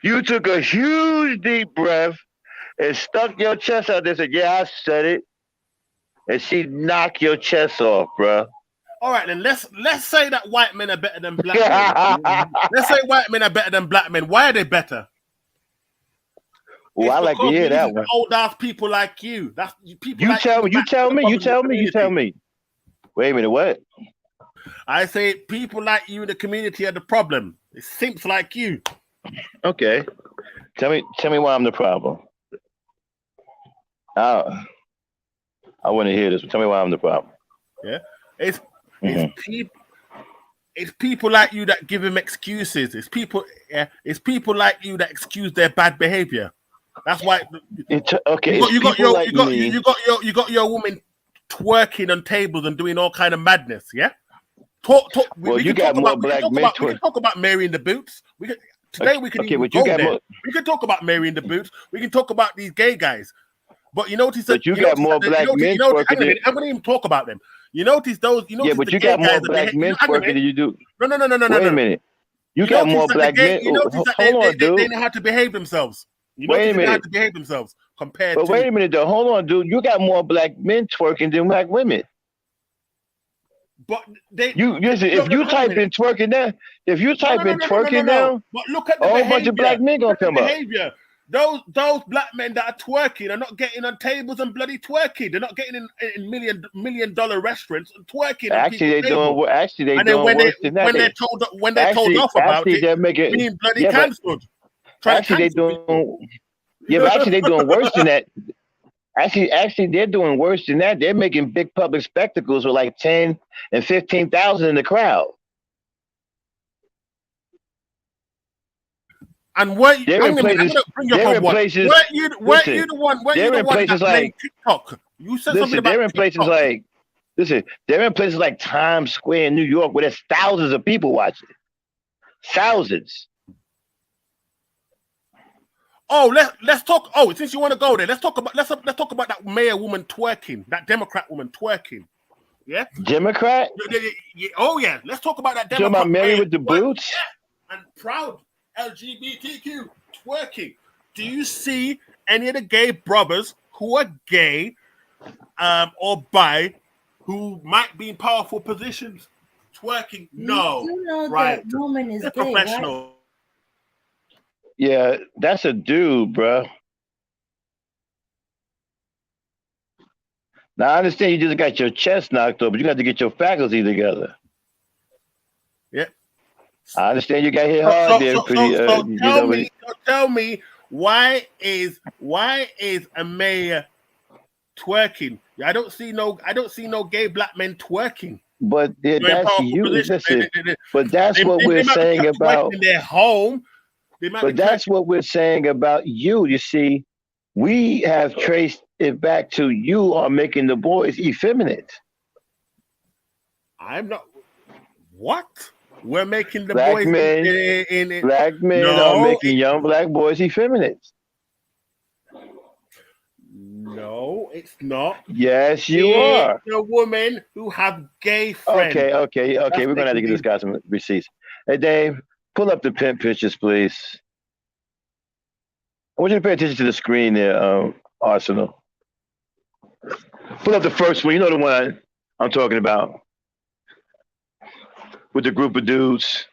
You took a huge deep breath and stuck your chest out there and said, yeah, I said it. And she knocked your chest off, bro. All right, then let's say that white men are better than black men. Let's say white men are better than black men. Why are they better? Well, I like to hear that one. Old ass people like you. That's people. You tell me. Wait a minute, what? I say people like you in the community are the problem. It's simps like you. Okay. Tell me why I'm the problem. I want to hear this. Tell me why I'm the problem. Yeah, it's Mhm. it's people like you that give him excuses. It's people like you that excuse their bad behavior. That's why Okay, you got your woman twerking on tables and doing all kind of madness. Yeah, Well, we you can got talk more about black we men can talk about Mary in the Boots. We can Okay, even but you go got there. more. We can talk about Mary in the Boots. We can talk about these gay guys. But you notice that But you got more black men twerking than. I'm gonna even talk about them. You notice those. You Yeah, notice but the you gay got more guys that black men hang on a twerking minute. than you do. No. Wait a minute. You You got notice more that black men. you notice that Hold on, they dude. know how to behave themselves. You Wait notice a they know how minute. to behave themselves compared But to. wait a minute, though. Hold on, dude. You got more black men twerking than black women. But they. You listen. If you Hang on a type minute. in twerking now, if you No, type in twerking no. now, But look at a the whole bunch of black behavior. men gonna Look at come the up. behavior. Those black men that are twerking are not getting on tables and bloody twerking. They're not getting in million dollar restaurants and twerking on Actually, people's they tables. doing. Actually, they And then doing worse than that. when they're told off about Actually, it, they're making. being bloody Yeah, but cancelled, trying to actually, they cancel people. doing. Yeah, but actually, they doing worse than that. Actually, they're doing worse than that. They're making big public spectacles with like 10 and 15,000 in the crowd. And They're in I'm places. gonna bring you up They're on in one. places. Weren't you Listen, the one? Weren't you they're the in one that places blamed like. TikTok? You said something Listen, about they're in places TikTok. like. Listen, they're in places like Times Square in New York where there's thousands of people watching. Thousands. Oh, let's talk. Oh, since you want to go there, let's talk about that mayor woman twerking, that Democrat woman twerking. Yeah. Democrat? Oh yeah, let's talk about that You talking Democrat about Mary mayor with the boots? Yeah, and proud LGBTQ twerking. Do you see any of the gay brothers who are gay or bi who might be in powerful positions twerking? No, You know right? that woman is They're gay, professional. right? Yeah, that's a dude, bro. Now I understand you just got your chest knocked off, but you got to get your faculty together. Yeah. I understand you got hit hard there. Tell me, why is a mayor twerking? I don't see no gay black men twerking. But that's you. Listen, but that's what we're saying about in their home. But that's what we're saying about you. You see, we have traced it back to you are making the boys effeminate. I'm not. What? We're making the black boys men. Black men are making young black boys effeminate. No, it's not. Yes, you are. A woman who have gay friends. Okay. We're gonna have to get this guy some receipts. Hey, Dave, pull up the pimp pictures, please. I want you to pay attention to the screen there, Arsenal. Pull up the first one. You know the one I'm talking about. With the group of dudes.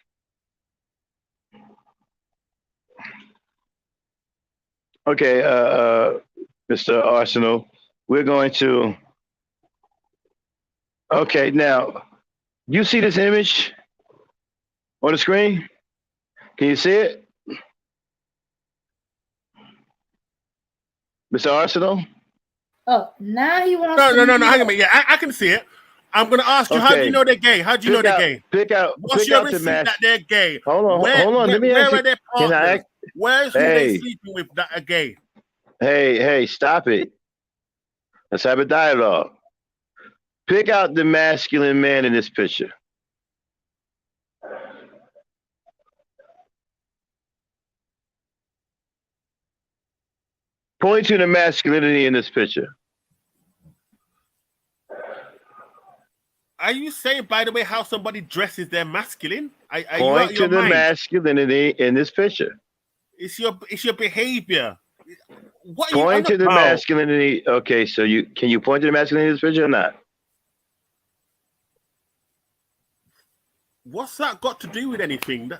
Okay, Mr. Arsenal, we're going to. Okay, now, you see this image on the screen? Can you see it? Mr. Arsenal? Oh, now he wants No. Hang on a minute. Yeah, I can see it. I'm going to ask you, how do you know they're gay? How do you know they're gay? What's your receipt that they're gay? Hold on. Let me where ask are their partners? Where's who they sleeping with that are gay? Hey, stop it. Let's have a dialogue. Pick out the masculine man in this picture. Point to the masculinity in this picture. Are you saying, by the way, how somebody dresses their masculine? Point to the masculinity in this picture. It's your behavior. What are point you to the masculinity. Okay, so can you point to the masculinity in this picture or not? What's that got to do with anything?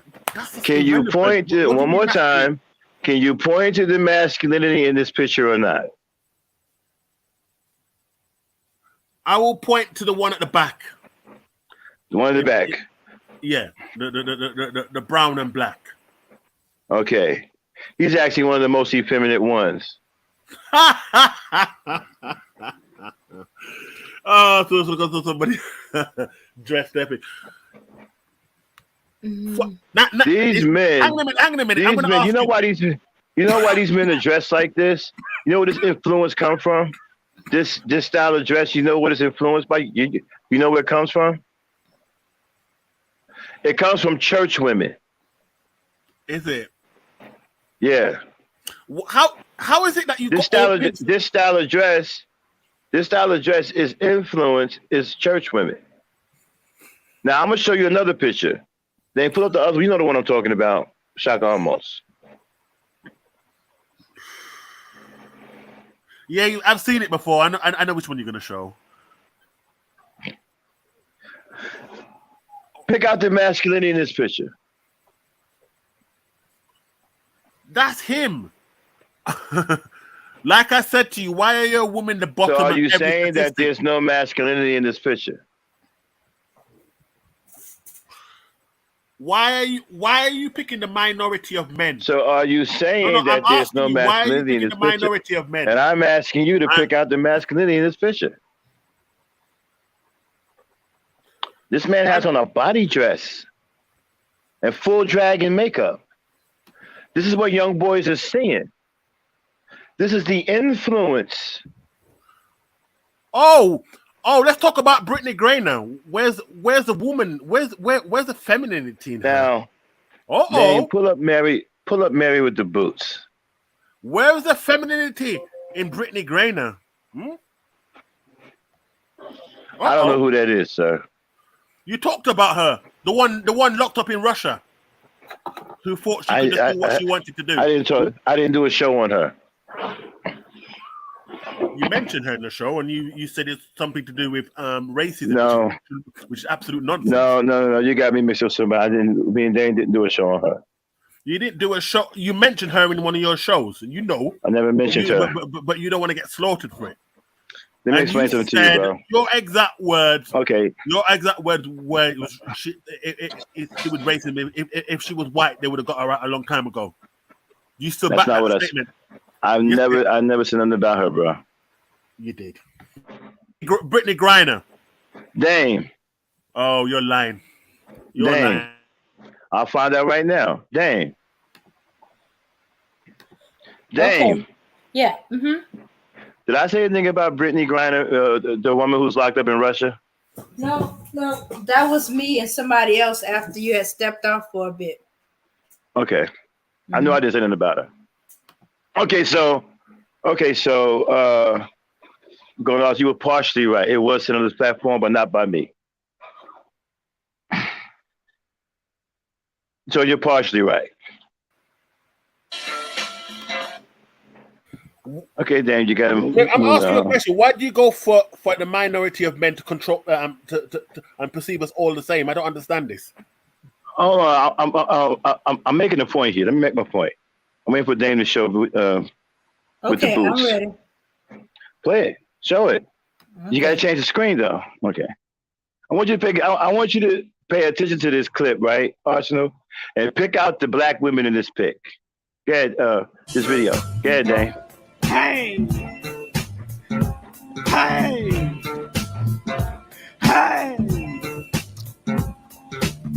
Can you point to one more time? Can you point to the masculinity in this picture or not? I will point to the one at the back. The one at the back. Yeah, the brown and black. Okay, he's actually one of the most effeminate ones. Oh, so somebody dressed epic. These men, hang on a minute. I'm these gonna men. ask You know why these men are dressed like this? You know where this influence come from? This style of dress. You know what it's influenced by? You know where it comes from? It comes from church women. Is it? Yeah. How is it that you This style of dress is influenced is church women. Now I'm gonna show you another picture. Then pull up the other. You know the one I'm talking about. Shaka almost. Yeah, I've seen it before. I know which one you're gonna show. Pick out the masculinity in this picture. That's him. Like I said to you, why are your women the bottom? So are you of every saying that statistic? there's no masculinity in this picture? Why are you picking the minority of men? So are you saying that there's no masculinity in this picture? Minority of men? And I'm asking you to pick out the masculinity in this picture. This man has on a body dress and full drag and makeup. This is what young boys are seeing. This is the influence. Oh, let's talk about Brittany Griner. Where's the woman? Where's the femininity in her? Now, Dane, pull up Mary with the boots. Where's the femininity in Brittany Griner? I don't know who that is, sir. You talked about her, the one locked up in Russia, who thought she could just do what she wanted to do. I didn't do a show on her. You mentioned her in the show, and you said it's something to do with racism. No, which is absolute nonsense. No. You got me mixed up. Somebody. Me and Dane didn't do a show on her. You didn't do a show. You mentioned her in one of your shows, and you know. I never mentioned her. But you don't want to get slaughtred for it. Let me explain something to you, bro. Your exact words. Okay. Your exact words were it was racism. If she was white, they would have got her out a long time ago. You still back that statement. I never said nothing about her, bro. You did. Brittany Griner. Dame. Oh, you're lying. You're lying. I'll find out right now. Dame. Okay. Yeah. Did I say anything about Brittany Griner, the woman who's locked up in Russia? No. That was me and somebody else after you had stepped off for a bit. Okay. I know I didn't say nothing about her. Okay, so going off, you were partially right. It was sent on this platform, but not by me. So you're partially right. Okay, Dan, you got to. I'm asking you a question. Why do you go for the minority of men to control and perceive us all the same? I don't understand this. Oh, I'm making a point here. Let me make my point. I'm waiting for Dane to show with the boots. I'm ready. Play it. Show it. Okay. You got to change the screen though. Okay. I want you to pay attention to this clip, right, Arsenal, and pick out the black women in this pic. Go ahead. This video. Go ahead, Dane. Hey.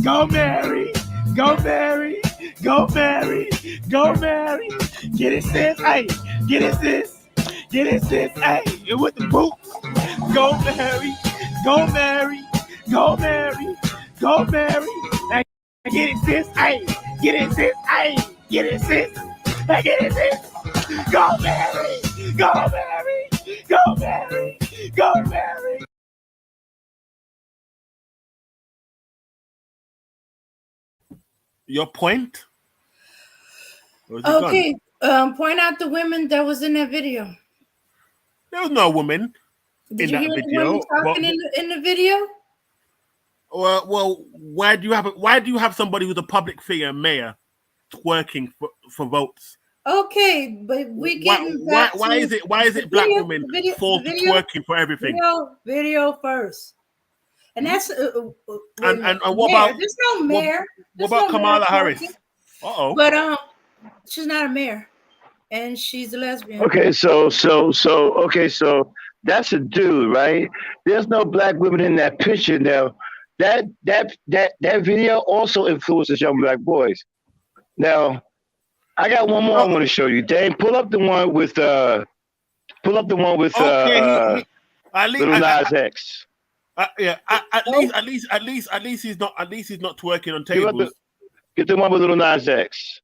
Go Mary. Get it, sis. Hey, get it, sis. Hey, with the boots. Go Mary. Hey, get it, sis. Hey, get it, sis. Hey, get it, sis. Go Mary. Your point? Okay. Point out the women that was in that video. There was no woman Did in you that hear video. the women talking in the video? Well, why do you have somebody who's a public figure, mayor, twerking for votes? Okay, but we getting back why is it black women fall to twerking for everything? Video first, and that's and what about there's no mayor. What about Kamala Harris? But she's not a mayor. and she's a lesbian. Okay, so that's a dude, right? There's no black women in that picture now. That video also influences young black boys. Now, I got one more I want to show you. Dane, pull up the one with Okay, at least, Little Nas X. at least he's not twerking on tables. Get the one with Little Nas X.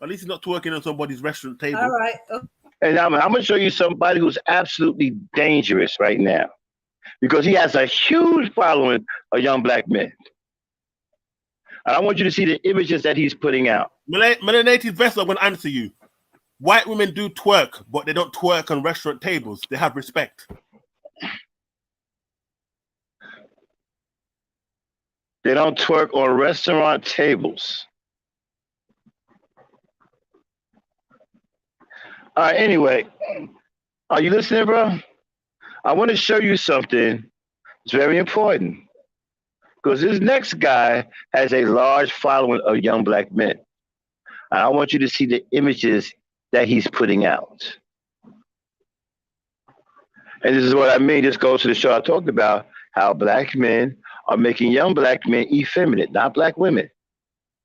At least he's not twerking on somebody's restaurant table. All right. And I'm going to show you somebody who's absolutely dangerous right now because he has a huge following of young black men. And I want you to see the images that he's putting out. Melanated Vessel, I'm going to answer you. White women do twerk, but they don't twerk on restaurant tables. They have respect. They don't twerk on restaurant tables. All right, anyway, are you listening, bro? I want to show you something. It's very important. Because this next guy has a large following of young black men. And I want you to see the images that he's putting out. And this is what I mean. This goes to the show I talked about, how black men are making young black men effeminate, not black women.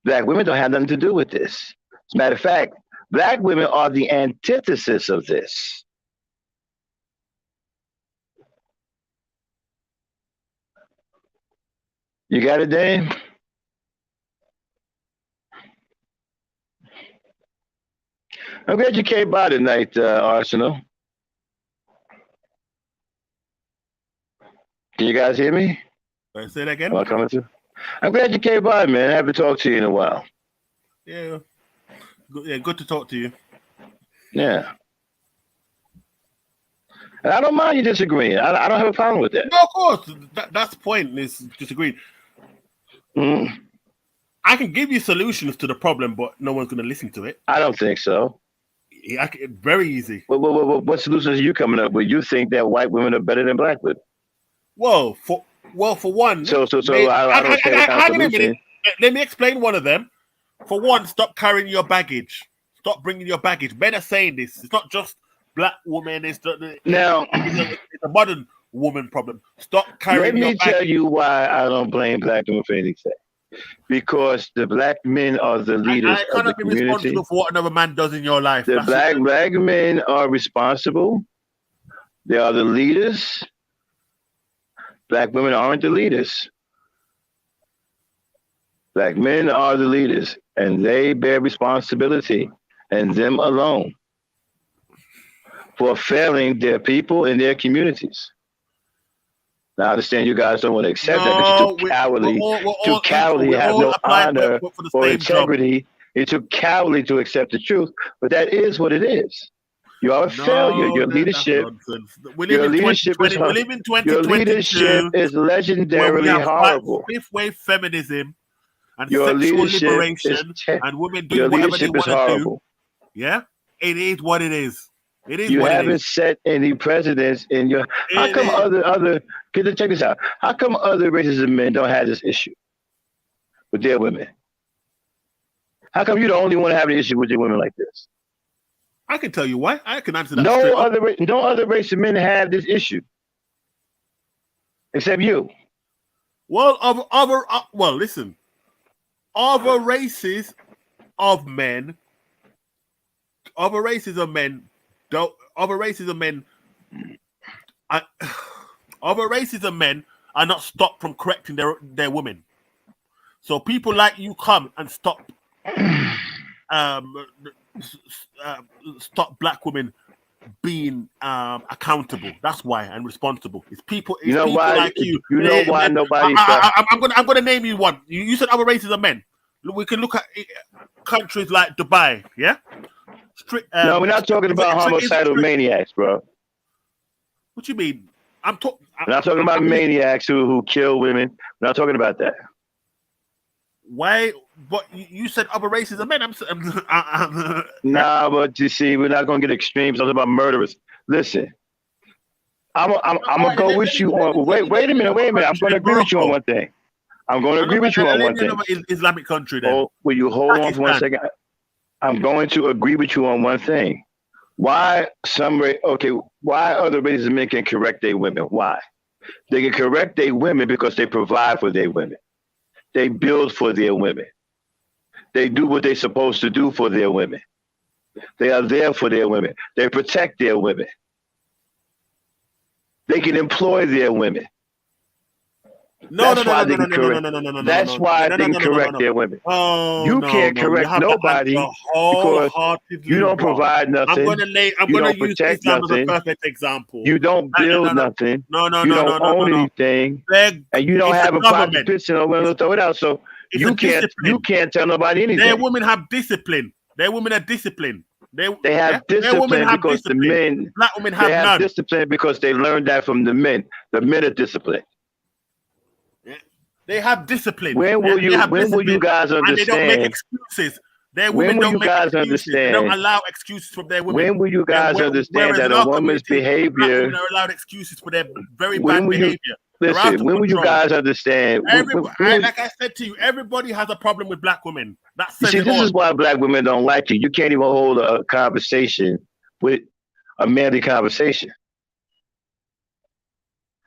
Black women don't have nothing to do with this. As a matter of fact, black women are the antithesis of this. You got it, Dane? I'm glad you came by tonight, Arsenal. Can you guys hear me? Say that again? Am I coming through? I'm glad you came by, man. I haven't talked to you in a while. Yeah. Good to talk to you. Yeah. And I don't mind you disagreeing. I don't have a problem with that. No, of course. That's the point, is disagreeing. Mm. I can give you solutions to the problem, but no one's going to listen to it. I don't think so. Very easy. What solutions are you coming up with? You think that white women are better than black women? Well, for one. So I don't say what kind of solution. Let me explain one of them. For one, stop carrying your baggage. Stop bringing your baggage. Men are saying this. It's not just black women. It's a modern woman problem. Stop carrying your baggage. Let me tell you why I don't blame black women for anything. Because the black men are the leaders I cannot be responsible for what another man does in your life. The black men are responsible. They are the leaders. Black women aren't the leaders. Black men are the leaders, and they bear responsibility, and them alone, for failing their people and their communities. Now, I understand you guys don't want to accept that, but you're too cowardly, you have no honor or integrity. You're too cowardly to accept the truth, but that is what it is. You are a failure. Your leadership, your leadership is legendarily horrible. Fifth wave feminism and your sexual liberation and women do whatever they want to do. Yeah, it is what it is. It is. You haven't set any precedents in your. How come other? Check this out. How come other races of men don't have this issue with their women? How come you the only one having an issue with your women like this? I can tell you why. I can answer that. No other race of men have this issue, except you. Well, listen. Other races of men are not stopped from correcting their women. So people like you come and stop black women being accountable. That's why, and responsible. It's people like you. You know why nobody. I'm gonna name you one. You said other races of men. We can look at countries like Dubai. Yeah. No, we're not talking about homicidal maniacs, bro. What you mean? We're not talking about maniacs who kill women. We're not talking about that. Why? But you said other races of men. Nah, but you see, we're not going to get extremes. I'm talking about murderers. Listen, I'm gonna go with you on. Wait a minute. I'm going to agree with you on one thing. I'm going to agree with you on one thing. Islamic country. Then. Oh, will you hold on for 1 second? I'm going to agree with you on one thing. Why why other races of men can correct their women? Why? They can correct their women because they provide for their women. They build for their women. They do what they're supposed to do for their women. They are there for their women. They protect their women. They can employ their women. That's why they can correct. That's why they can correct their women. You can't correct nobody because you don't provide nothing. I'm You gonna don't use protect Islam as a nothing. perfect example. You don't build nothing. No, You don't own anything, and you don't have a private pitch or willing to throw it out. So you can't tell nobody anything. Their women have discipline. Their women are disciplined. They have discipline because the men. Black women have they have none. discipline because they learned that from the men. The men are disciplined. They have discipline. When will you guys understand? And they don't make excuses. Their women don't make excuses. They don't allow excuses from their women. When will you guys understand that a woman's behavior? Women are allowed excuses for their very bad behavior. Listen, when will you guys understand? Like I said to you, everybody has a problem with black women. This is why black women don't like you. You can't even hold a conversation with a manly conversation.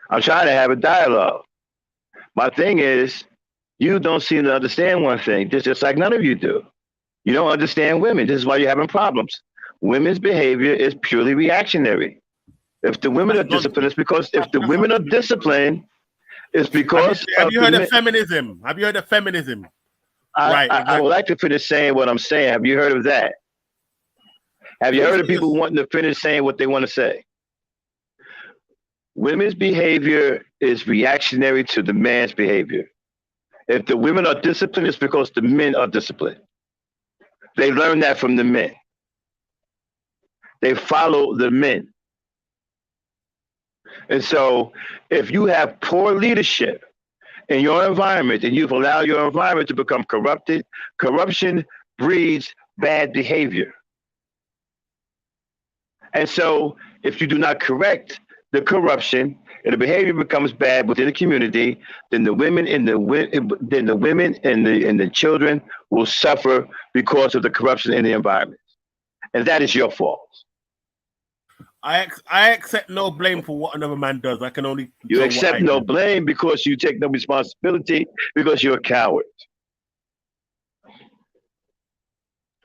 I'm trying to have a dialogue. My thing is, you don't seem to understand one thing, just like none of you do. You don't understand women. This is why you're having problems. Women's behavior is purely reactionary. If the women are disciplined, it's because if the women are disciplined, it's because have you heard of feminism? Have you heard of feminism? I would like to finish saying what I'm saying. Have you heard of that? Have you heard of people wanting to finish saying what they want to say? Women's behavior is reactionary to the man's behavior. If the women are disciplined, it's because the men are disciplined. They learn that from the men. They follow the men. And so if you have poor leadership in your environment and you've allowed your environment to become corrupted, corruption breeds bad behavior. And so if you do not correct the corruption and the behavior becomes bad within the community, then the women and the children will suffer because of the corruption in the environment. And that is your fault. I accept no blame for what another man does. I can only you accept no blame because you take no responsibility because you're a coward.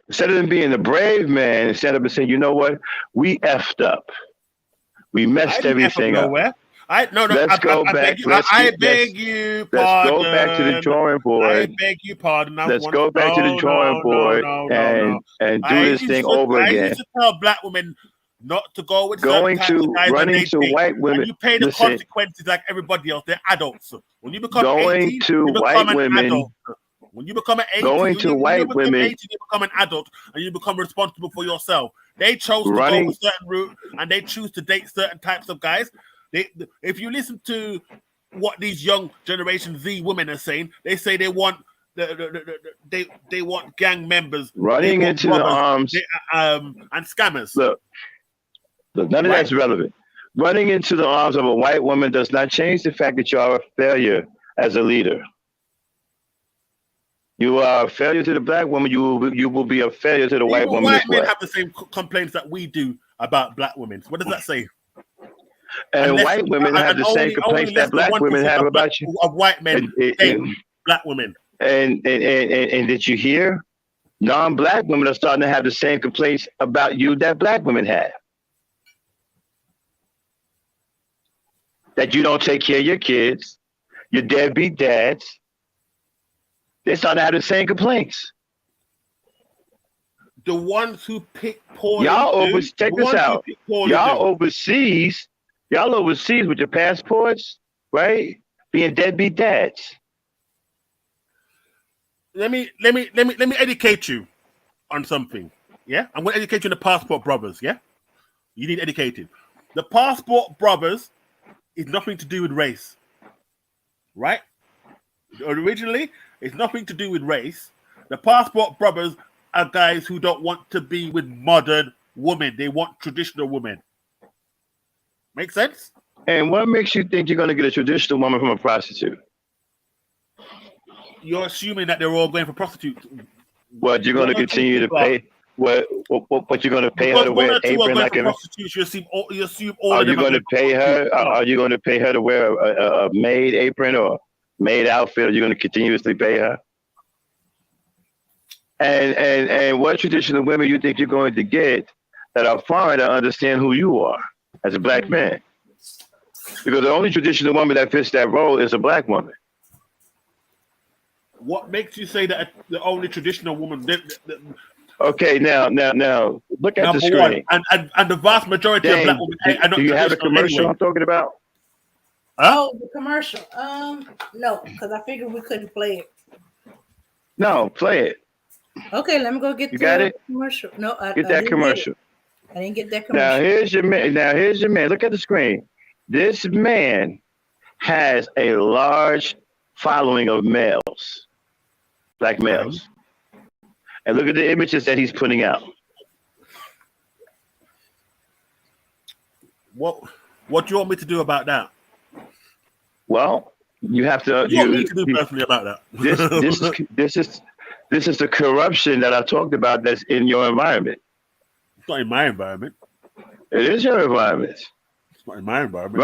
Instead of being a brave man, instead of saying, you know what, we effed up. We messed everything up. Let's go back. I beg you pardon. Let's go back to the drawing board. I beg you pardon. Let's go back to the drawing board and do this thing over again. I used to tell black women not to go with running to white women. And you pay the consequences like everybody else. They're adults. When you become 18, you become an adult. When you become an 18, you become an adult and you become responsible for yourself. They chose to go a certain route and they choose to date certain types of guys. If you listen to what these young Generation Z women are saying, they say they want they want gang members running into the arms and scammers. Look, none of that's relevant. Running into the arms of a white woman does not change the fact that you are a failure as a leader. You are a failure to the black woman. You will be a failure to the white woman. White men have the same complaints that we do about black women. What does that say? And white women have the same complaints that black women have about you. Of white men black women. And did you hear? Non-black women are starting to have the same complaints about you that black women have. That you don't take care of your kids, your deadbeat dads. They're starting to have the same complaints. The ones who pick poorly. Check this out. Y'all overseas with your passports, right? Being deadbeat dads. Let me educate you on something. Yeah, I'm going to educate you on the passport brothers. Yeah, you need educated. The passport brothers is nothing to do with race, right? Originally, it's nothing to do with race. The passport brothers are guys who don't want to be with modern women. They want traditional women. Make sense? And what makes you think you're going to get a traditional woman from a prostitute? You're assuming that they're all going for prostitutes. What, you're going to continue to pay? What you're going to pay her Because to one wear or an two are apron going like for a? prostitution. You assume all Are of you them are going going to for pay her? prostitution. Are you going to pay her to wear a maid apron or maid outfit? Are you going to continuously pay her? And what traditional women you think you're going to get that are foreign to understand who you are as a black man? Because the only traditional woman that fits that role is a black woman. What makes you say that the only traditional woman? Okay, now, look at the Number one, screen. and the vast majority of black James, women are not do you have the traditional commercial anyway. I'm talking about? Huh? Oh, the commercial. No, because I figured we couldn't play it. No, play it. Okay, let me go get You the got it? commercial. No, I Get that didn't commercial. Get it. I didn't get that Now commercial. here's your man. Look at the screen. This man has a large following of males, black males. And look at the images that he's putting out. What do you want me to do about that? Well, you have to. What do you want me to do personally about that? This is the corruption that I talked about that's in your environment. It's not in my environment. It is your environment. It's not in my environment.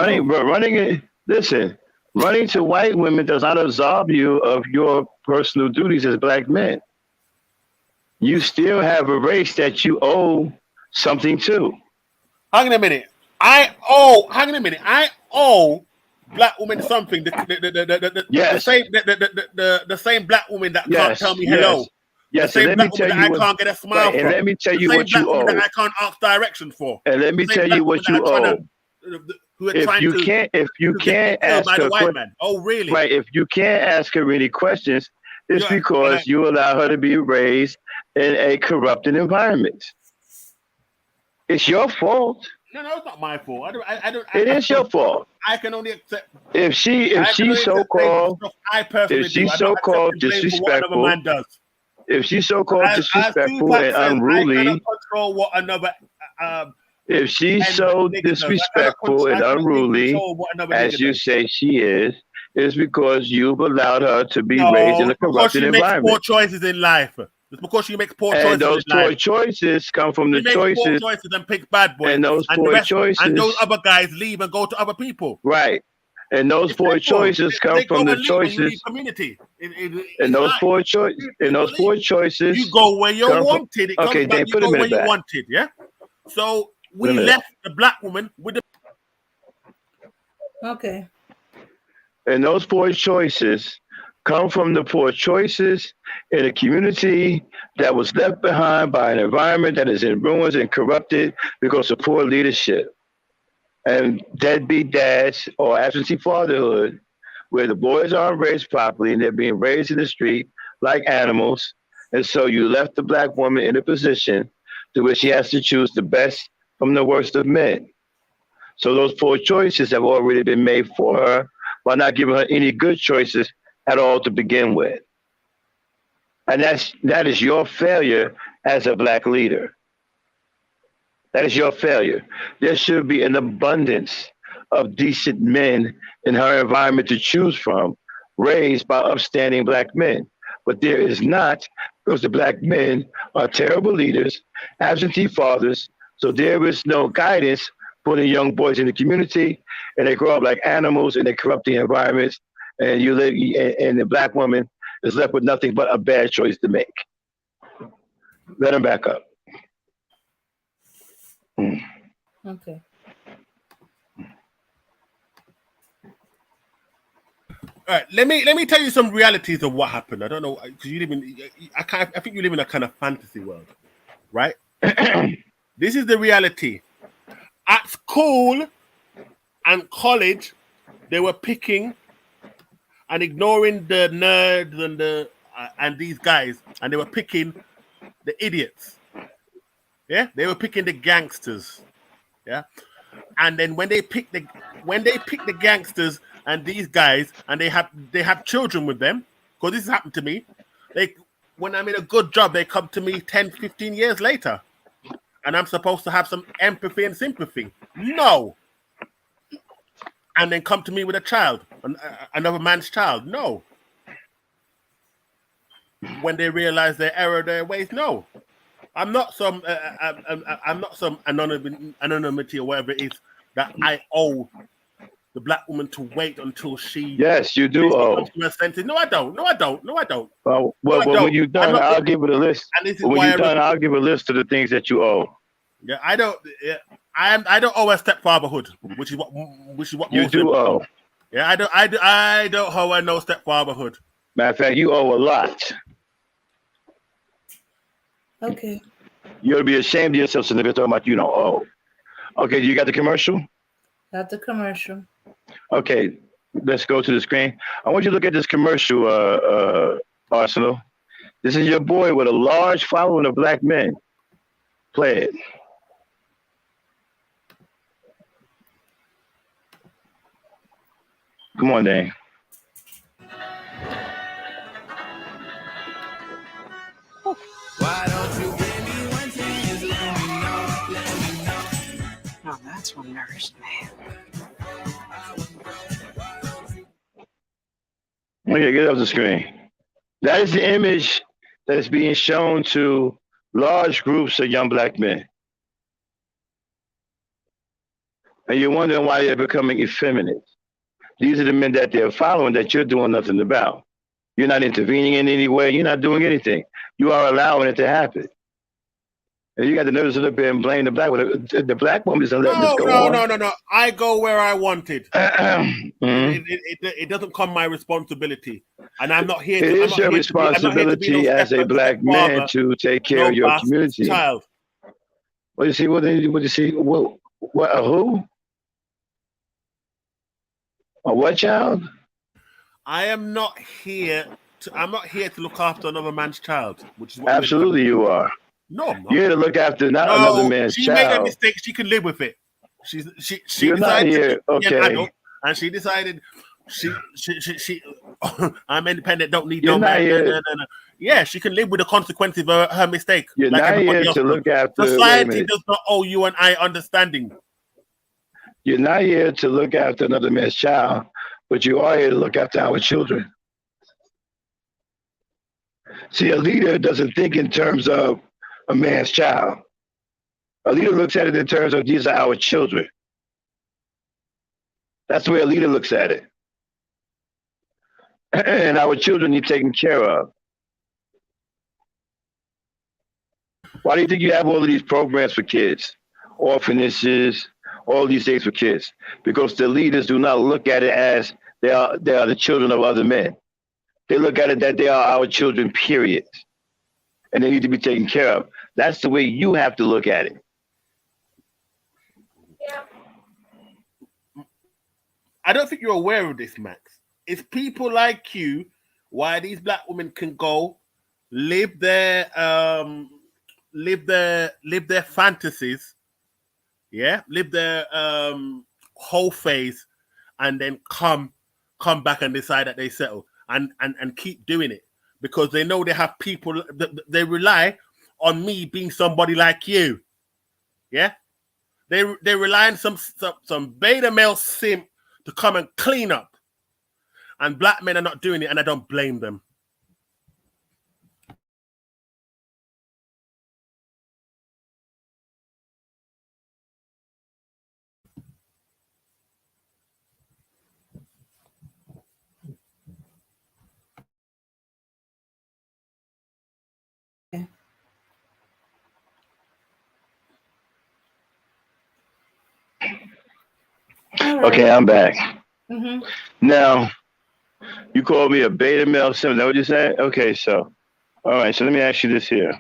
Running to white women does not absolve you of your personal duties as black men. You still have a race that you owe something to. Hang on a minute. I owe black women something. The same black woman that can't tell me hello. Yes. The same black woman that I can't get a smile from. And let me tell you what you owe. That I can't ask directions for. And let me tell you what you owe. If you can't ask her white man. Oh, really? Right. If you can't ask her any questions, it's because you allow her to be raised in a corrupted environment. It's your fault. No, it's not my fault. It is your fault. I can only accept if she's so-called disrespectful. If she's so-called disrespectful and unruly. I cannot control what another. If she's so disrespectful and unruly, as you say she is, it's because you've allowed her to be raised in a corrupted environment. Makes poor choices in life. It's because she makes poor choices. And those poor choices come from the choices. Poor choices and pick bad boys. And those poor choices. And those other guys leave and go to other people. Right. And those poor choices come from the choices. And those poor choices. You go where you're wanted. It okay, then put a minute back. Wanted, yeah. So we left the black woman with the. Okay. And those poor choices come from the poor choices in a community that was left behind by an environment that is in ruins and corrupted because of poor leadership. And deadbeat dads or absentee fatherhood, where the boys aren't raised properly and they're being raised in the street like animals. And so you left the black woman in a position to where she has to choose the best from the worst of men. So those poor choices have already been made for her by not giving her any good choices at all to begin with. And that is your failure as a black leader. That is your failure. There should be an abundance of decent men in her environment to choose from, raised by upstanding black men. But there is not, because the black men are terrible leaders, absentee fathers, so there is no guidance for the young boys in the community, and they grow up like animals and they corrupt the environments, and you live, and the black woman is left with nothing but a bad choice to make. Let him back up. Okay. All right, let me tell you some realities of what happened. I don't know, because you live in. I think you live in a kind of fantasy world, right? This is the reality. At school and college, they were picking and ignoring the nerds and these guys, and they were picking the idiots. Yeah, they were picking the gangsters. Yeah, and then when they pick the gangsters and these guys, and they have children with them, because this has happened to me. When I'm in a good job, they come to me 10, 15 years later, and I'm supposed to have some empathy and sympathy. No. And then come to me with a child, another man's child. No. When they realize their error, their ways, no. I'm not some anonymity or whatever it is that I owe the black woman to wait until she Yes, you do comes owe. to her senses. No, I don't. No, I don't. No, I don't. Well, No, I when don't. you're I'm done, not. I'll give it a list. And this is But when why you're done, I'll give a list of the things that you owe. Yeah, I don't. Yeah, I don't owe her stepfatherhood, which is what You most do women owe. Yeah, I don't owe her no stepfatherhood. Matter of fact, you owe a lot. Okay. You ought to be ashamed of yourself, so they're talking about you don't owe. Okay, you got the commercial? Got the commercial. Okay, let's go to the screen. I want you to look at this commercial, Arsenal. This is your boy with a large following of black men. Play it. Come on, Dane. Why don't you give me one chance? Let me know. Now that's one nourished man. Okay, get off the screen. That is the image that is being shown to large groups of young black men. And you're wondering why they're becoming effeminate. These are the men that they're following that you're doing nothing about. You're not intervening in any way. You're not doing anything. You are allowing it to happen. And you got the nerves to look there and blame the black woman. The black woman isn't letting this go on. No. I go where I wanted. Mhm. It doesn't come my responsibility, and I'm not here. It is your responsibility as a black man to take care of your community. Child. What do you see? What do you see? What? A who? A what child? I'm not here to look after another man's child, which is what Absolutely you are. No, I'm not. You're here to look after another man's she child. She made a mistake. She can live with it. She You're not decided here. to be an Okay. adult, and she decided she I'm independent. Don't need You're no not man. here. No. Yeah, she can live with the consequences of her mistake. You're like not everybody here else to does. look after. Wait a Society minute. does not owe you and I understanding. You're not here to look after another man's child, but you are here to look after our children. See, a leader doesn't think in terms of a man's child. A leader looks at it in terms of these are our children. That's the way a leader looks at it. And our children need taken care of. Why do you think you have all of these programs for kids? Orphanages, all these things for kids. Because the leaders do not look at it as they are the children of other men. They look at it that they are our children, period. And they need to be taken care of. That's the way you have to look at it. I don't think you're aware of this, Max. It's people like you why these black women can go live their fantasies, live their whole phase, and then come back and decide that they settle and keep doing it because they know they have people they rely on me being somebody like you. Yeah, they rely on some beta male simp to come and clean up, and black men are not doing it, and I don't blame them. Okay, I'm back. Mm-hmm. Now, you called me a beta male simp. Is that what you said? Okay, so, all right, so let me ask you this here.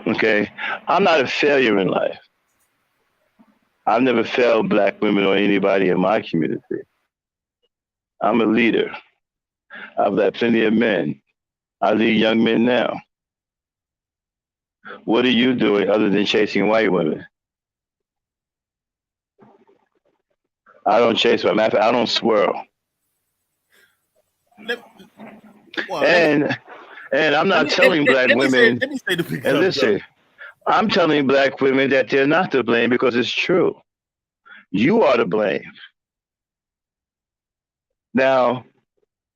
Okay, I'm not a failure in life. I've never failed black women or anybody in my community. I'm a leader. I've led plenty of men. I lead young men now. What are you doing other than chasing white women? I don't chase them. Matter of fact, I don't swirl. And I'm not telling black women. And listen, I'm telling black women that they're not to blame because it's true. You are to blame. Now,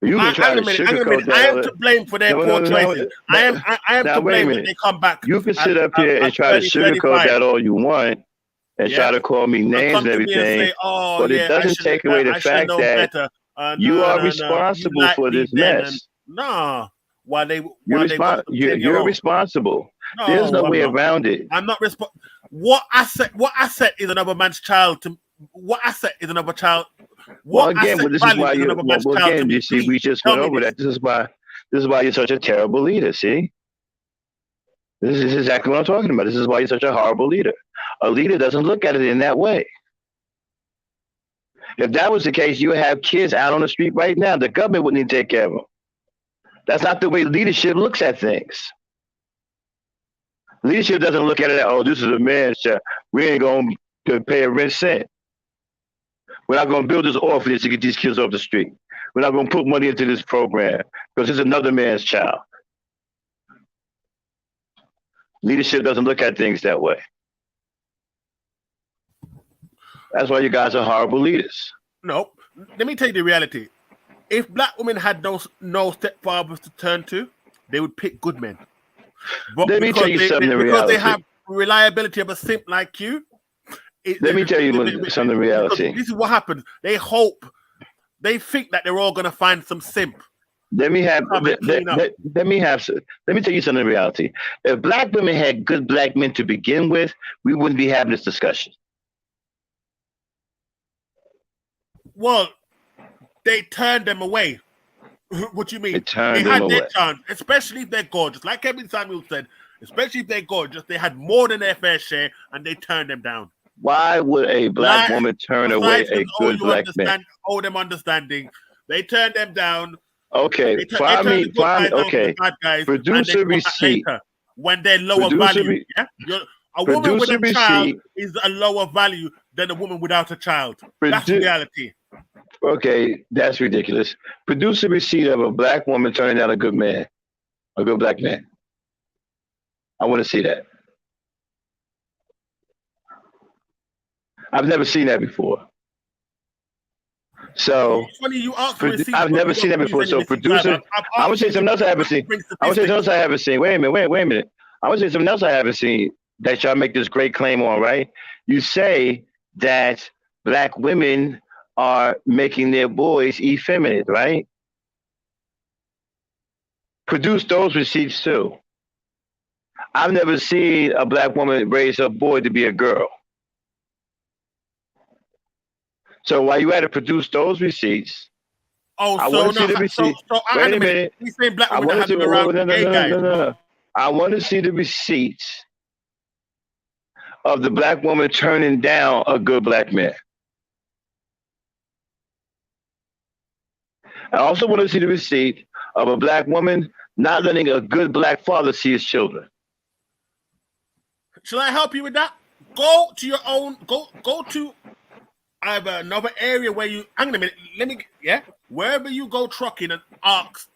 You can try to sugarcoat that. I am to blame for their poor choices. I am now, to wait a blame that minute. they come back. You can sit up here and try to sugarcoat that all you want and try to call me names and everything, say, oh, but it yeah, doesn't take away the fact that you are responsible for this mess. Nah, you're responsible. No, there's no I'm way not. around it. I'm not responsible. What asset is another man's child to? What asset is another child? Well, again, this is why you. Well, again, you see, we just went over that. This is why you're such a terrible leader. See, this is exactly what I'm talking about. This is why you're such a horrible leader. A leader doesn't look at it in that way. If that was the case, you would have kids out on the street right now. The government wouldn't even take care of them. That's not the way leadership looks at things. Leadership doesn't look at it as, oh, this is a man's child. We ain't going to pay a rent cent. We're not going to build this orphanage to get these kids off the street. We're not going to put money into this program because it's another man's child. Leadership doesn't look at things that way. That's why you guys are horrible leaders. No, let me tell you the reality. If black women had no stepfathers to turn to, they would pick good men. But let me tell you something. Because they have reliability of a simp like you. Let me tell you something. Reality. This is what happens. They think that they're all going to find some simp. Let me tell you something. Reality. If black women had good black men to begin with, we wouldn't be having this discussion. Well, they turned them away. What you mean? They had their chance, especially if they're gorgeous. Like Kevin Samuel said, especially if they're gorgeous, they had more than their fair share, and they turned them down. Why would a black woman turn away a good black man? Owe them understanding. They turned them down. Okay, okay. Producer receipt. When they're lower value. A woman with a child is a lower value than a woman without a child. That's reality. Okay, that's ridiculous. Produce a receipt of a black woman turning down a good man, a good black man. I want to see that. I've never seen that before. So I've never seen that before. So producer, I want to say something else I haven't seen. I want to say something else I haven't seen. Wait a minute. I want to say something else I haven't seen that y'all make this great claim on, right? You say that black women are making their boys effeminate, right? Produce those receipts too. I've never seen a black woman raise her boy to be a girl. So while you had to produce those receipts, I want to see the receipts. Wait a minute. He's saying black women have been around gay guys. No. I want to see the receipts of the black woman turning down a good black man. I also want to see the receipt of a black woman not letting a good black father see his children. Shall I help you with that? Go to your own. Go to either another area where you. Hang on a minute. Wherever you go trucking and ask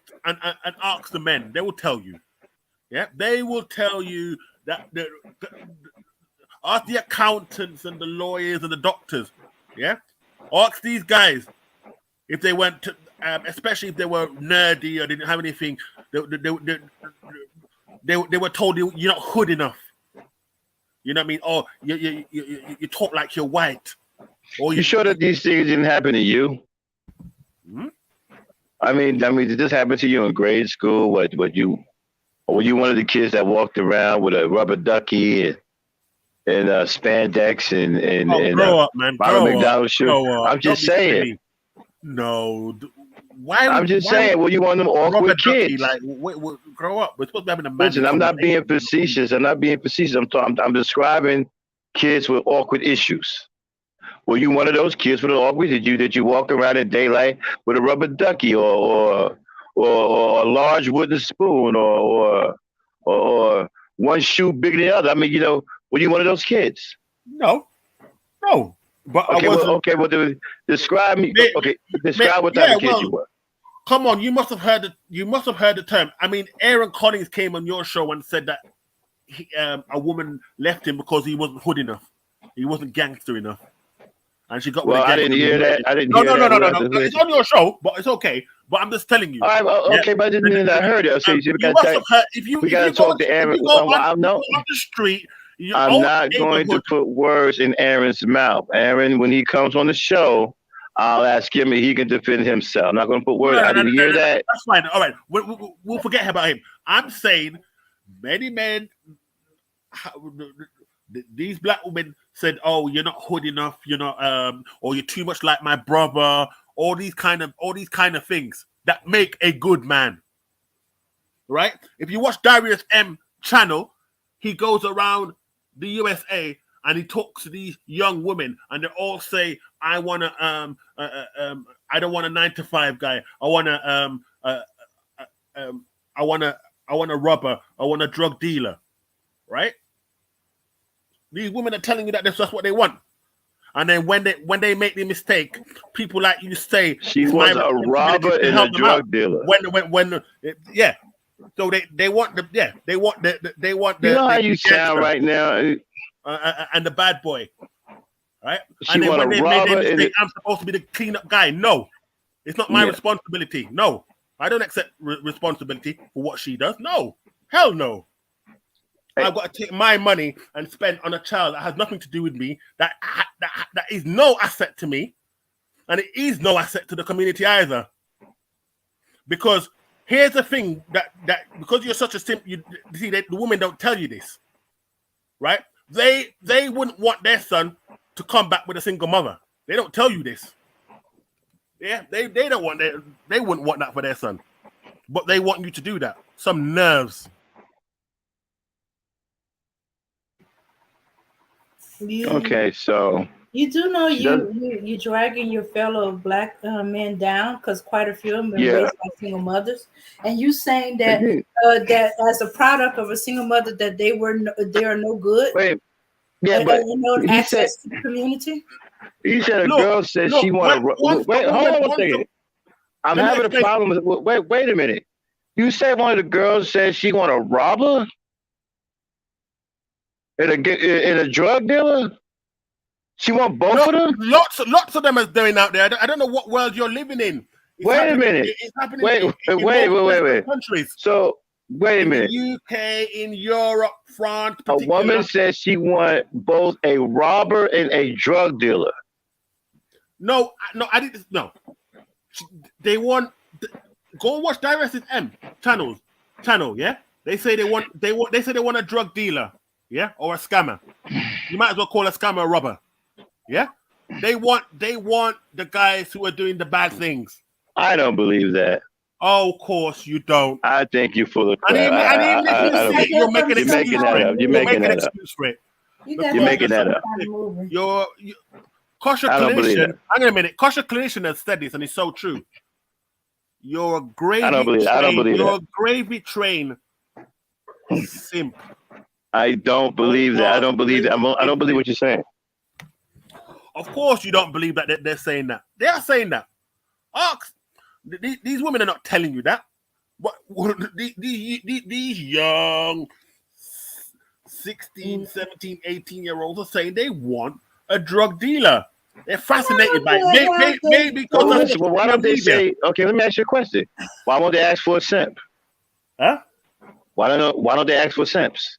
the men, they will tell you. Yeah, they will tell you that ask the accountants and the lawyers and the doctors. Yeah, ask these guys if they went to. Especially if they were nerdy or didn't have anything, they were told you're not hood enough. You know what I mean? Or you talk like you're white. Or you sure that these things didn't happen to you? Hmm? I mean, did this happen to you in grade school? Were you one of the kids that walked around with a rubber ducky and spandex and grow up, man. McDonald's shoe? I'm just saying. No. I'm just saying, well, you want them awkward kids. Like, grow up. We're supposed to be having a Listen, I'm not being facetious. I'm describing kids with awkward issues. Were you one of those kids with an awkward? Did you walk around in daylight with a rubber ducky or a large wooden spoon or one shoe bigger than the other? I mean, were you one of those kids? No. But okay, describe me. Describe what type of kid you were. Come on, you must have heard the term. I mean, Aaron Collins came on your show and said that a woman left him because he wasn't hood enough. He wasn't gangster enough. and she got Well, with a I didn't hear that. I didn't No, hear no, no, that. no, no, no. It's on your show, but it's okay. But I'm just telling you. All right, well, okay, but I didn't mean I heard it. So You must have heard. If you got to go talk to Aaron. if you go I know. on the street, your I'm own not going to neighborhood. put words in Aaron's mouth. Aaron, when he comes on the show, I'll ask him if he can defend himself. I'm not going to put words. I didn't hear that. That's fine. All right, we'll forget about him. I'm saying many men, these black women said, "Oh, you're not hood enough. You're not, or you're too much like my brother." All these kind of things that make a good man. Right? If you watch Darius M channel, he goes around the USA and he talks to these young women, and they all say, "I want to, I don't want a 9-to-5 guy. I want a robber. I want a drug dealer." Right? These women are telling you that that's just what they want. And then when they make the mistake, people like you say she was a robber and a drug dealer. Yeah. So they want the You know how you sound right now, and the bad boy, right? She and then when they made their mistake, I'm supposed to be the cleanup guy. No, it's not my responsibility. No, I don't accept responsibility for what she does. No, hell no. I've got to take my money and spend on a child that has nothing to do with me, that is no asset to me, and it is no asset to the community either. Because here's the thing that because you're such a simp, you see that the women don't tell you this, right? They wouldn't want their son to come back with a single mother. They don't tell you this. Yeah, they don't want they wouldn't want that for their son, but they want you to do that. Some nerves. Okay, so you do know you dragging your fellow black men down because quite a few of them are raised by single mothers, and you saying that that as a product of a single mother that they are no good. Wait, yeah, but no access to the community. He said a girl said she want to. Wait, hold on a second. I'm having a problem with. Wait a minute. You said one of the girls said she want a robber and a drug dealer. She want both of them. Lots of them are doing out there. I don't know what world you're living in. Wait a minute. It's happening Wait. Countries. So wait a minute. In the UK, in Europe, France. A woman says she want both a robber and a drug dealer. No, I didn't. No, they want. Go and watch Darius M channel. Yeah, they say they want a drug dealer. Yeah, or a scammer. You might as well call a scammer a robber. Yeah, they want the guys who are doing the bad things. I don't believe that. Oh, of course you don't. I think you're full of crap. You're making an excuse for it. You're making that up. You're making that up. You're Kosher clinician. Hang on a minute. Kosher clinician has said this, and it's so true. You're a gravy. I don't believe that. You're a gravy train simp. I don't believe that. I don't believe that. I don't believe what you're saying. Of course, you don't believe that they're saying that. They are saying that. These women are not telling you that. What these young 16, 17, 18-year-olds are saying they want a drug dealer. They're fascinated by it. Maybe because why don't they say? Okay, let me ask you a question. Why won't they ask for a simp? Huh? Why don't they ask for simps?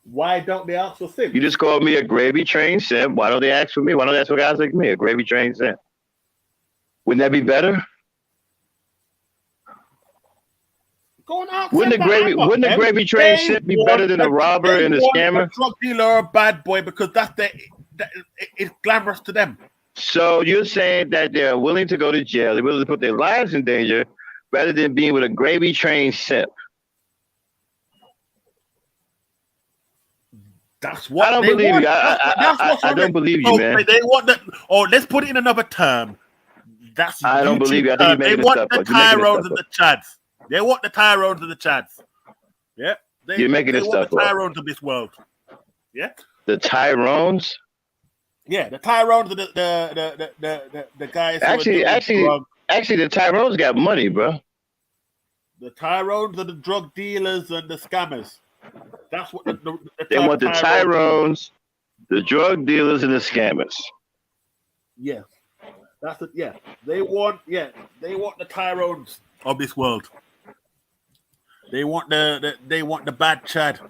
Why don't they ask for simp? You just called me a gravy train simp. Why don't they ask for me? Why don't they ask for guys like me, a gravy train simp? Wouldn't that be better? Wouldn't the gravy train simp be better than a robber and a scammer? A drug dealer or a bad boy because it's glamorous to them. So you're saying that they're willing to go to jail, they're willing to put their lives in danger rather than being with a gravy train simp. That's what I don't believe you. I don't believe you, man. They want that. Or let's put it in another term. I don't believe you. I think they want the Tyrones and the Chads. They want the Tyrones and the Chads. Yeah, you're making this stuff up. The Tyrones of this world. Yeah, the Tyrones. Yeah, the Tyrones are the guys. Actually, the Tyrones got money, bro. The Tyrones are the drug dealers and the scammers. That's what they want. The Tyrones The drug dealers and the scammers. Yeah, that's it. Yeah, they want the Tyrones of this world. They want the bad Chad.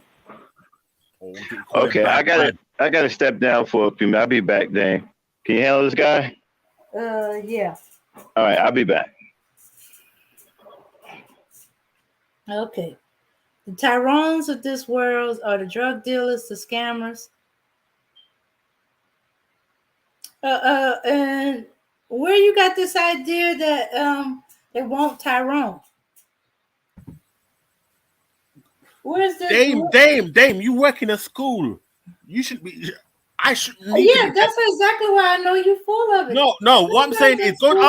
Or what do you call it? Okay, Bad Brad. I gotta step down for a few minutes. I'll be back, Dane. Can you handle this guy? Yeah. All right, I'll be back. Okay. The Tyrones of this world are the drug dealers, the scammers. And where you got this idea that they want Tyrone? Where's this? Dame, you work in a school. You should be. I should need to Yeah, be. that's exactly why I know you're full of it. No. What I'm saying is, go and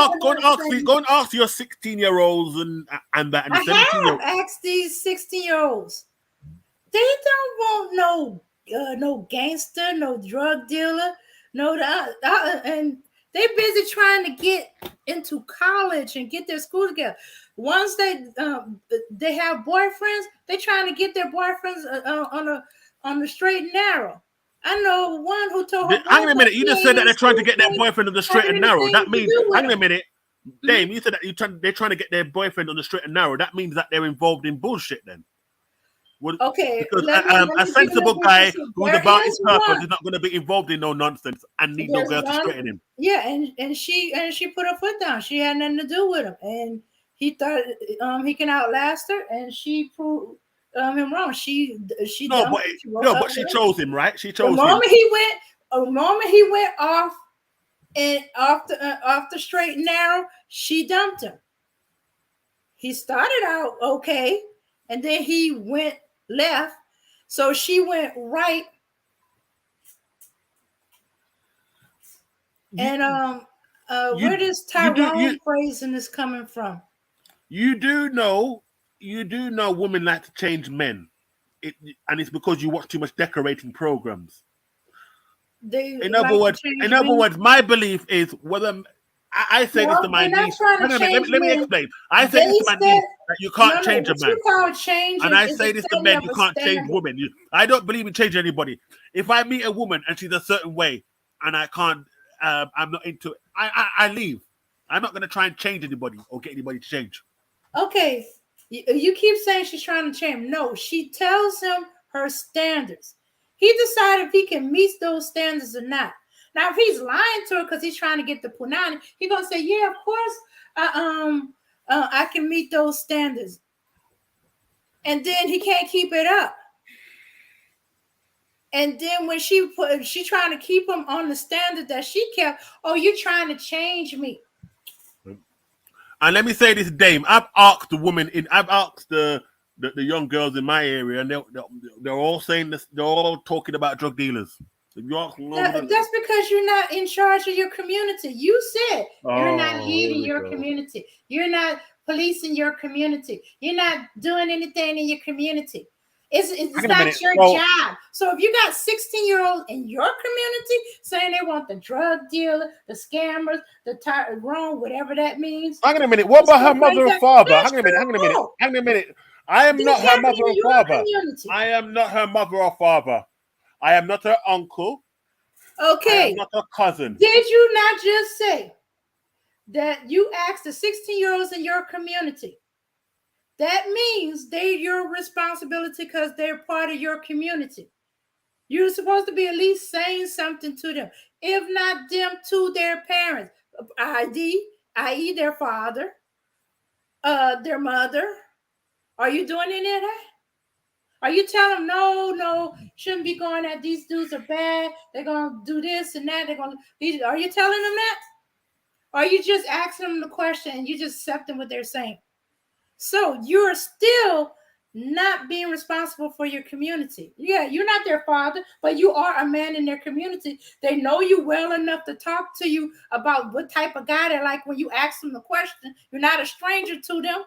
ask your 16-year-olds and that and I 17-year-olds. have asked these 16-year-olds. They don't want no gangster, no drug dealer, and they busy trying to get into college and get their school together. Once they have boyfriends, they trying to get their boyfriends on the straight and narrow. I know one who told her. Hang on a minute. You just said that they're trying to get their boyfriend on the straight and narrow. That means. Hang on a minute. Dame, you said that they're trying to get their boyfriend on the straight and narrow. That means that they're involved in bullshit then. Okay. Because a sensible guy who's about his purpose is not going to be involved in no nonsense and need no girl to straighten him. Yeah, and she put her foot down. She had nothing to do with him, and he thought he can outlast her, and she proved him wrong. But she chose him, right? She chose him. The moment he went off and off the straight and narrow, she dumped him. He started out okay, and then he went left, so she went right. And where does Tyrone phrasing is coming from? You do know women like to change men, and it's because you watch too much decorating programs. In other words, my belief is whether I say this to my niece. Let me explain. I say this to my niece that you can't change a man. And I say this to men, you can't change women. I don't believe in changing anybody. If I meet a woman and she's a certain way and I can't, I'm not into it, I leave. I'm not going to try and change anybody or get anybody to change. Okay. You keep saying she's trying to change. No, she tells him her standards. He decided if he can meet those standards or not. Now, if he's lying to her because he's trying to get the punani, he's gonna say, "Yeah, of course, I can meet those standards," and then he can't keep it up. And then when she trying to keep him on the standard that she kept, oh, you're trying to change me. And let me say this, Dame. I've asked the young girls in my area, and they're all saying this. They're all talking about drug dealers. If you ask them, that's because you're not in charge of your community. You said you're not leading your community. You're not policing your community. You're not doing anything in your community. It's not your job. So if you got 16-year-olds in your community saying they want the drug dealer, the scammers, the Tyrone, whatever that means. Hang on a minute. What about her mother and father? Hang on a minute. I am not her mother or father. I am not her mother or father. I am not her uncle. Okay. I am not her cousin. Did you not just say that you asked the 16-year-olds in your community? That means they're your responsibility because they're part of your community. You're supposed to be at least saying something to them, if not them to their parents, i.e. their father, their mother. Are you doing any of that? Are you telling them, no, shouldn't be going at these dudes are bad. They're going to do this and that. Are you telling them that? Or are you just asking them the question and you just accepting what they're saying? So you're still not being responsible for your community. Yeah, you're not their father, but you are a man in their community. They know you well enough to talk to you about what type of guy they're like when you ask them the question. You're not a stranger to them.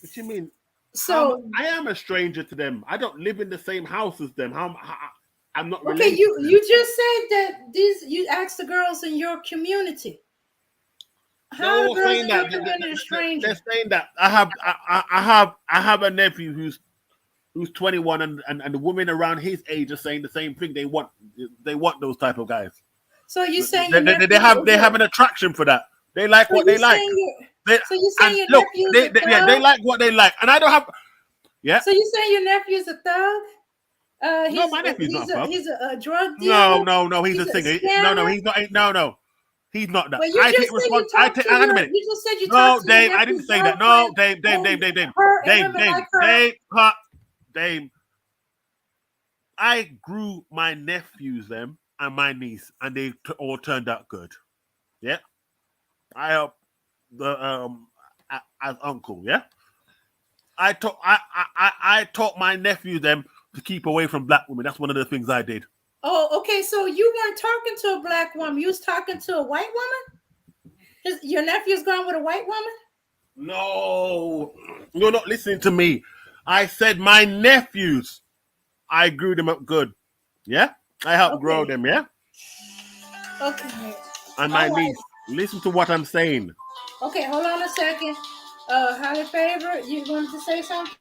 What you mean? So I am a stranger to them. I don't live in the same house as them. I'm not okay. related. You just said that you asked the girls in your community. How the girls in your community are strangers? They're saying that I have a nephew who's who's 21, and the women around his age are saying the same thing. They want those type of guys. So you saying They, your they, nephew? they have an attraction for that. They like So what you they like. so you saying your Look, nephew's a thug? they like what they like, and I don't have. Yeah. So you saying your nephew's a thug? No, my nephew's not a thug. He's a drug dealer. No, he's a singer. No, he's not. No, he's not that. Well, you I just take said respons- you I talked take. to Hang on a your. minute. You just said you No, talked to your Dave, I didn't nephew's say that. No, girlfriend Dave, and her and women like her. Dave. I grew my nephews them and my niece, and they all turned out good. Yeah, I helped the as uncle. Yeah, I taught my nephew them to keep away from black women. That's one of the things I did. Oh, okay. So you weren't talking to a black woman. You was talking to a white woman. Your nephew's gone with a white woman. No, you're not listening to me. I said my nephews. I grew them up good. Yeah, I helped grow them. Yeah. Okay. And my niece. Listen to what I'm saying. Okay, hold on a second. Highly Favor, you wanted to say something?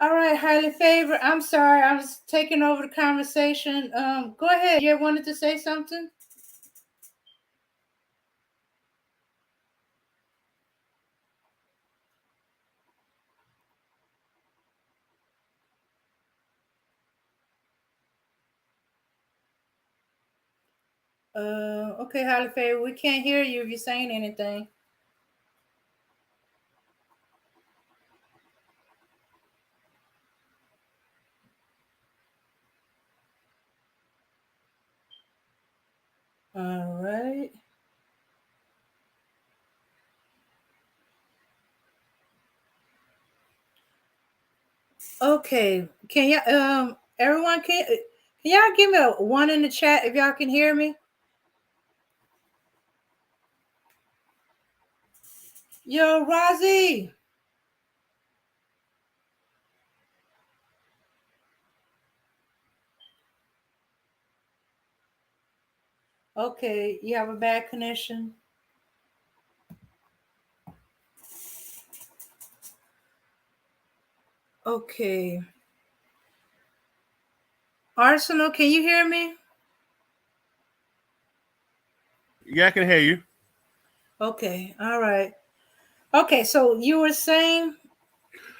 All right, Highly Favor. I'm sorry, I was taking over the conversation. Go ahead. You wanted to say something? Okay, Highly Favor, we can't hear you if you're saying anything. All right. Okay. Can you everyone can y'all give me a 1 in the chat if y'all can hear me? Yo, Rozzy. Okay, you have a bad connection. Okay. Arsenal, can you hear me? Yeah, I can hear you. Okay, all right. Okay, so you were saying?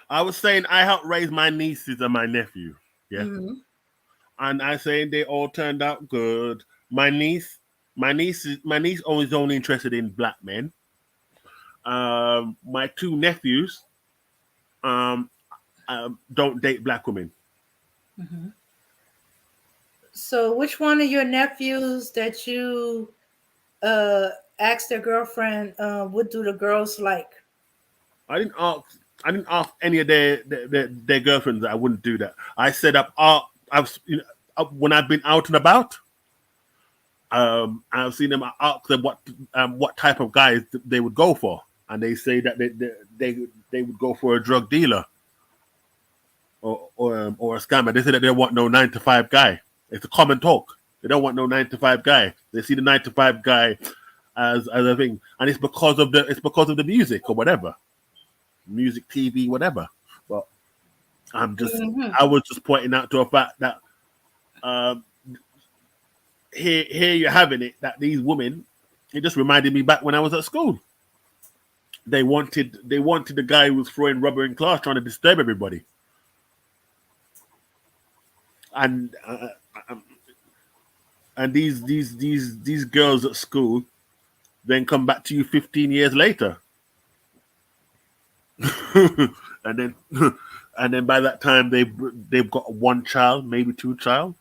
I was saying I helped raise my nieces and my nephew. Yeah. Mm-hmm. And I say they all turned out good. My niece always only interested in black men. My 2 nephews don't date black women. Mm-hmm. So which one of your nephews that you asked their girlfriend what do the girls like? I didn't ask any of their girlfriends that I wouldn't do that. I said when I've been out and about, I've seen them. I asked them what type of guys they would go for, and they say that they would go for a drug dealer or a scammer. They say that they want no 9-to-5 guy. It's a common talk. They don't want no 9-to-5 guy. They see the 9-to-5 guy as a thing, and it's because of the music or whatever, music, TV, whatever. But I was just pointing out to a fact that here you're having it, that these women, it just reminded me back when I was at school. They wanted the guy who was throwing rubber in class, trying to disturb everybody. And these girls at school then come back to you 15 years later. and then by that time they've got 1 child, maybe 2 child.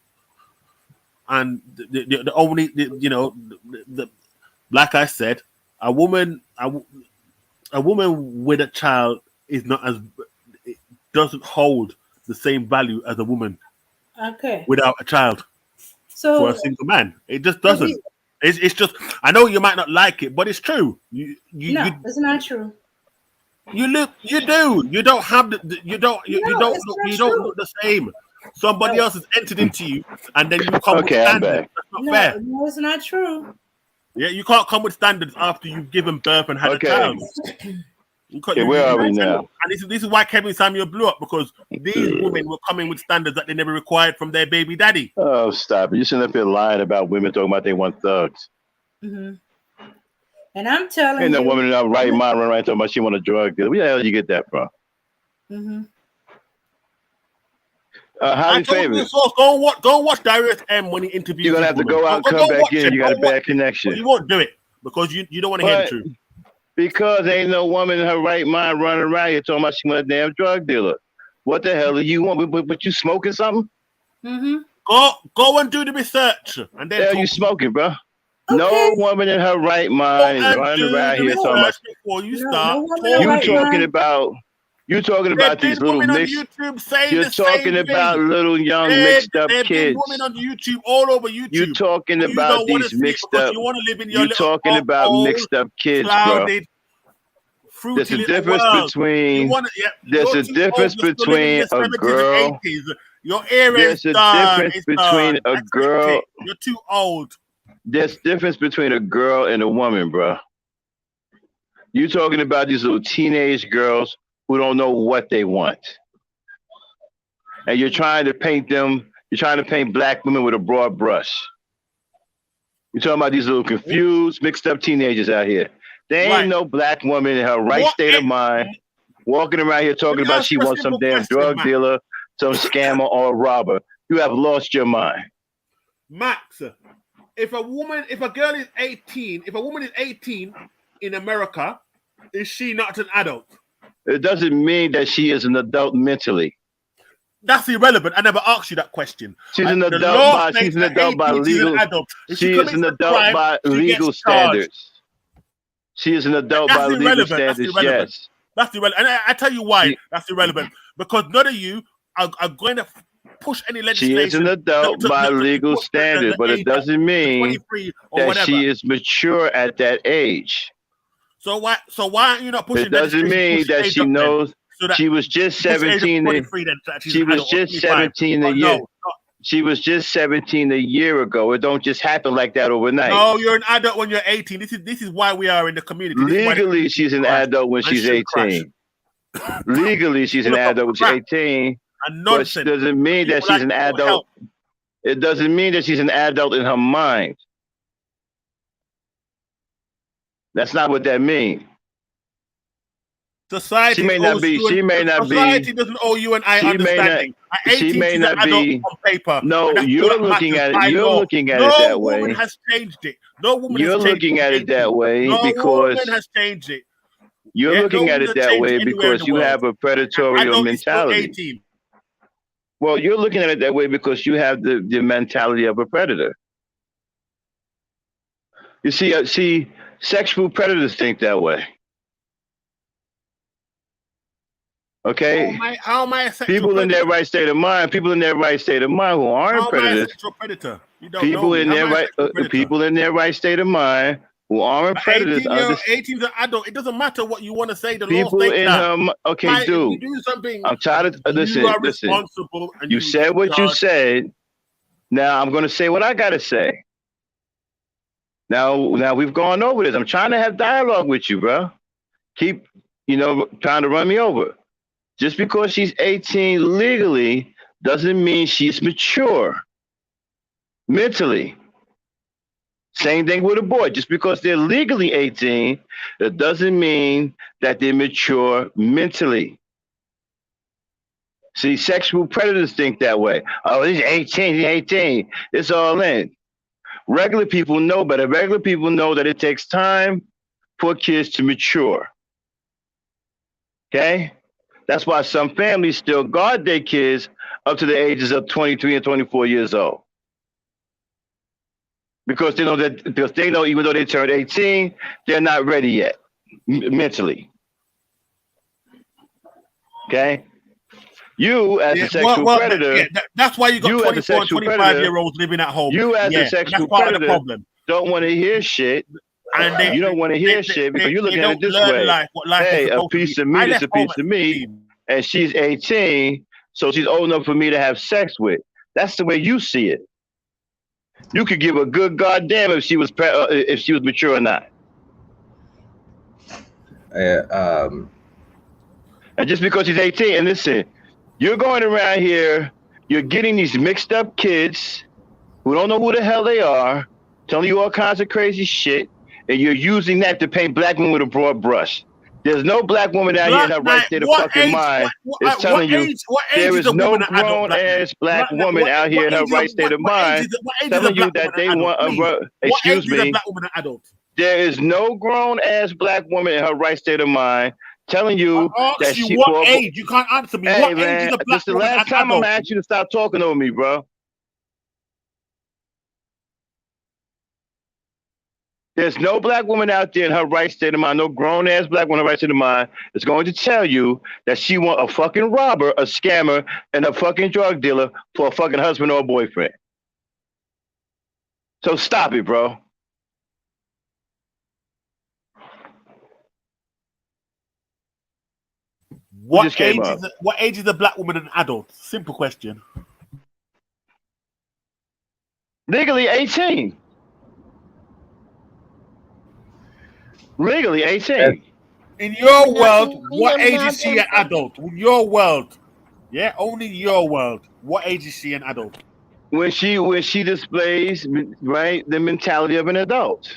And the only like I said, a woman with a child is not it doesn't hold the same value as a woman without a child. So for a single man, it just doesn't. It's just, I know you might not like it, but it's true. It's not true. You do. You don't have you don't look the same. Somebody else has entered into you, and then you come with Okay, I'm standards. back. That's not No, fair. no, it's not true. Yeah, you can't come with standards after you've given birth and had a Okay. child. You can't, Okay, where are we now? And this is why Kevin Samuel blew up, because these women were coming with standards that they never required from their baby daddy. Oh, stop it. You're sitting up here lying about women talking about they want thugs. Mm-hmm. And I'm telling Ain't no you, woman in her right mind running around talking about she want a drug dealer. Where the hell did you get that from? Mm-hmm. Highly favored. Go watch Darius M when he interviews. You're gonna have to go out and come back in. You got a bad connection. You won't do it because you don't want to hear the truth. Because ain't no woman in her right mind running around here talking about she want a damn drug dealer. What the hell do you want? But you smoking something? Mm-hmm. Go and do the research and then. Hell, you smoking, bro? Okay. No woman in her right mind is running around here talking about. Before you start, You talking about these little mixed. You're talking about little young mixed up kids. There's women on YouTube all over YouTube. You're talking about these mixed up. You're talking about mixed up kids, bro. There's a difference between. There's a difference between a girl. Your ear is done. There's a difference between a girl. You're too old. There's difference between a girl and a woman, bro. You're talking about these little teenage girls who don't know what they want. And you're trying to paint black women with a broad brush. You're talking about these little confused, mixed up teenagers out here. There ain't no black woman in her right state of mind walking around here talking about she wants some damn drug dealer, some scammer, or a robber. You have lost your mind. Max, if a girl is 18, if a woman is 18 in America, is she not an adult? It doesn't mean that she is an adult mentally. That's irrelevant. I never asked you that question. She's an adult by legal. She is an adult by legal standards. She is an adult by legal standards. Yes. That's irrelevant. And I tell you why that's irrelevant. Because none of you are going to push any legislation. She is an adult by legal standards, but it doesn't mean that she is mature at that age. So why aren't you not pushing? It doesn't mean that she knows. She was just 17. She was just 17 a year. She was just 17 a year ago. It don't just happen like that overnight. No, you're an adult when you're 18. This is why we are in the community. Legally, she's an adult when she's 18. Legally, she's an adult when she's 18. But it doesn't mean that she's an adult. It doesn't mean that she's an adult in her mind. That's not what that means. Society may not be. Society doesn't owe you and I understanding. She may not be on paper. No, you're looking at it. You're looking at it that way. No woman has changed it. No woman. You're looking at it that way because no woman has changed it. You're looking at it that way because you have a predatory mentality. Well, you're looking at it that way because you have the mentality of a predator. You see, sexual predators think that way. Okay. How am I a sexual people predator? In their right state of mind. People in their right state of mind who aren't predators. Predator? People in their right state of mind who aren't predators. 18 is an adult. It doesn't matter what you want to say. The people law states that. Okay, dude. Do something. I'm tired of listen. You said what you said. Now I'm going to say what I got to say. Now we've gone over this. I'm trying to have dialogue with you, bro. Keep, trying to run me over. Just because she's 18 legally doesn't mean she's mature mentally. Same thing with a boy. Just because they're legally 18, it doesn't mean that they're mature mentally. See, sexual predators think that way. Oh, he's 18, he's 18. It's all in. Regular people know better. Regular people know that it takes time for kids to mature. Okay? That's why some families still guard their kids up to the ages of 23 and 24 years old. Because they know even though they turned 18, they're not ready yet mentally. Okay? You as a sexual predator. That's why you got 24 and 25-year-olds living at home. You as a sexual predator don't want to hear shit. And you don't want to hear shit because you're looking at it this way. Hey, a piece of meat is a piece of meat. And she's 18. so she's old enough for me to have sex with. That's the way you see it. You could give a good goddamn if she was mature or not. Um, And just because she's 18, and listen, you're going around here, you're getting these mixed up kids who don't know who the hell they are, telling you all kinds of crazy shit, and you're using that to paint black women with a broad brush. There's no black woman out here in her right state of fucking mind is telling you there is no grown ass black woman out here in her right state of mind telling you that they want a. Excuse me. Black woman an adult? There is no grown ass black woman in her right state of mind telling you that she. What age? You can't answer me. Hey, What man, age is a black this the woman last an time I'm adult? gonna ask you to stop talking over me, bro. There's no black woman out there in her right state of mind, no grown ass black woman in her right state of mind is going to tell you that she want a fucking robber, a scammer, and a fucking drug dealer for a fucking husband or a boyfriend. So stop it, bro. What age is a black woman an adult? Simple question. Legally 18. Legally 18. In your world, what age is she an adult? In your world. Yeah, only in your world. What age is she an adult? When she displays, right, the mentality of an adult.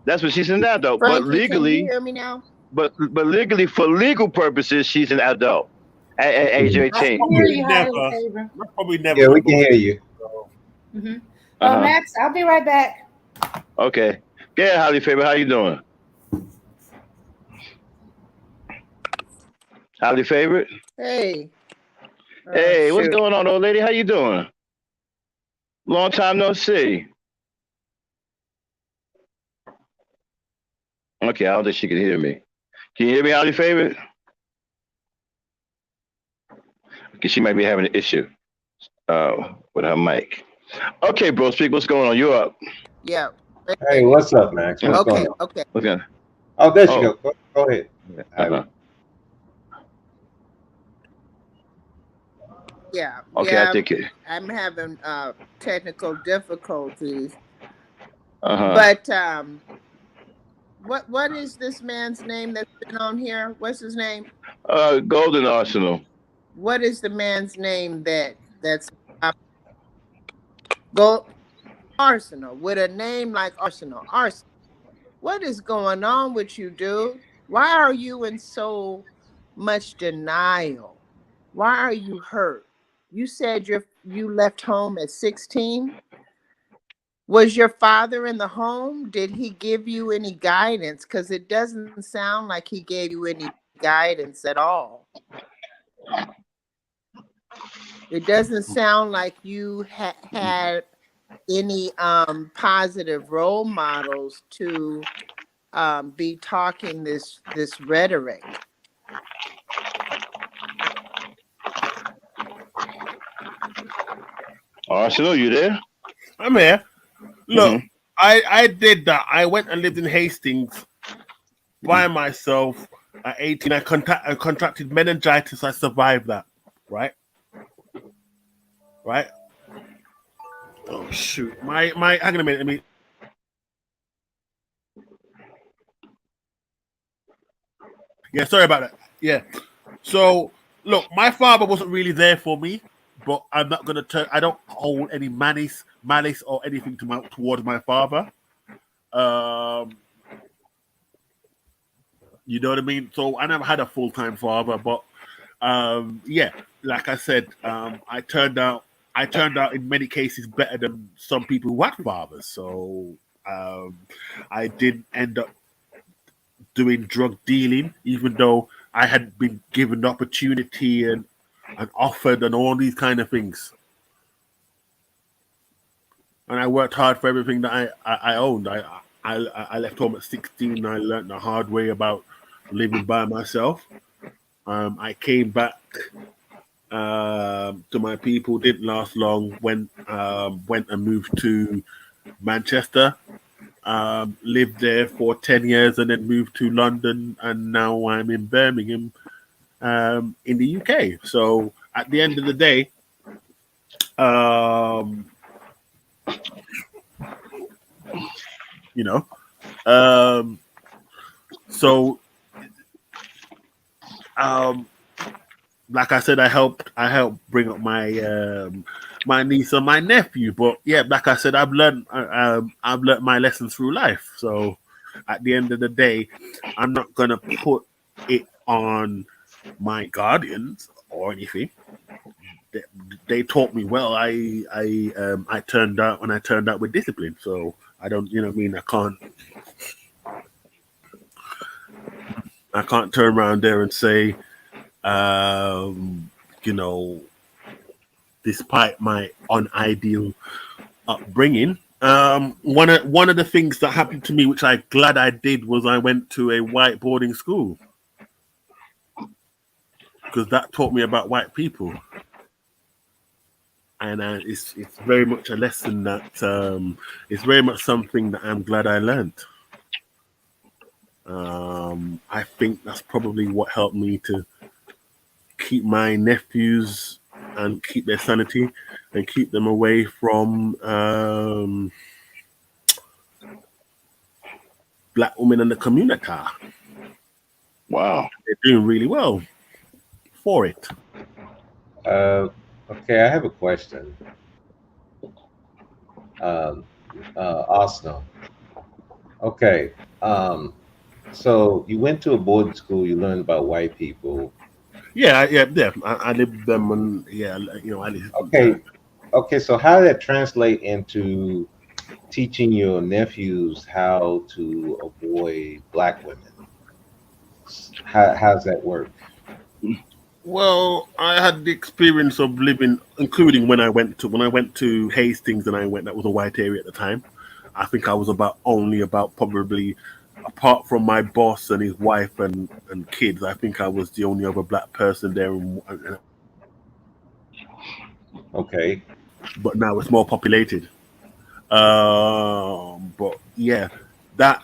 That's what she's an adult. Frankie, but legally, can you hear me now? But legally, for legal purposes, she's an adult at age 18. Probably never. Yeah, we can hear you. Mm-hmm. Max, I'll be right back. Okay. Yeah, Holly Favorite, how you doing? Holly Favorite? Hey. Hey, what's going on, old lady? How you doing? Long time no see. Okay, I don't think she can hear me. Can you hear me, Holly Favorite? Okay, she might be having an issue with her mic. Okay, bro, speak. What's going on? You're up. Yeah. Hey, what's up, Max? What's going on? Okay. What's going on? Oh, there you go. Go ahead. Yeah. Okay, yeah, I think it. I'm having technical difficulties. But what is this man's name that's been on here? What's his name? Golden Arsenal. What is the man's name that's Gold Arsenal with a name like Arsenal? Arsenal. What is going on with you, dude? Why are you in so much denial? Why are you hurt? You said you left home at 16. Was your father in the home? Did he give you any guidance? Because it doesn't sound like he gave you any guidance at all. It doesn't sound like you had any positive role models to be talking this rhetoric. Arsenal, you there? I'm here. Look, I did that. I went and lived in Hastings by myself at 18. I contracted meningitis. I survived that. Right? Oh shoot! My. Hang on a minute. Yeah, sorry about that. Yeah. So look, my father wasn't really there for me, but I'm not gonna turn. I don't hold any malice or anything towards my father. You know what I mean? So I never had a full-time father, but yeah, like I said, I turned out in many cases better than some people who had fathers. So I did end up doing drug dealing, even though I had been given the opportunity and offered and all these kind of things. And I worked hard for everything that I owned. I left home at 16. I learned the hard way about living by myself. I came back to my people. Didn't last long. Went and moved to Manchester. Lived there for 10 years and then moved to London. And now I'm in Birmingham. in the UK. So at the end of the day, you know, so like I said, I helped bring up my my niece and my nephew. But yeah, like I said, I've learned my lessons through life. So at the end of the day, I'm not gonna put it on my guardians or anything. They taught me well. I turned out when I turned out with discipline. So I don't, you know what I mean. I can't turn around there and say, you know, despite my unideal upbringing, one of the things that happened to me, which I'm glad I did, was I went to a white boarding school because that taught me about white people, and it's very much a lesson that it's very much something that I'm glad I learned. I think that's probably what helped me to keep my nephews and keep their sanity and keep them away from black women in the community. Wow. They're doing really well for it. Okay, I have a question. Arsenal. Okay. So you went to a boarding school. You learned about white people. Yeah. I live with them, and yeah, you know, I live. Okay. Okay. So how did that translate into teaching your nephews how to avoid black women? How's that work? Well, I had the experience of living, including when I went to Hastings, and that was a white area at the time. I think I was only about probably, apart from my boss and his wife and kids, I think I was the only other black person there. Okay. But now it's more populated. But yeah, that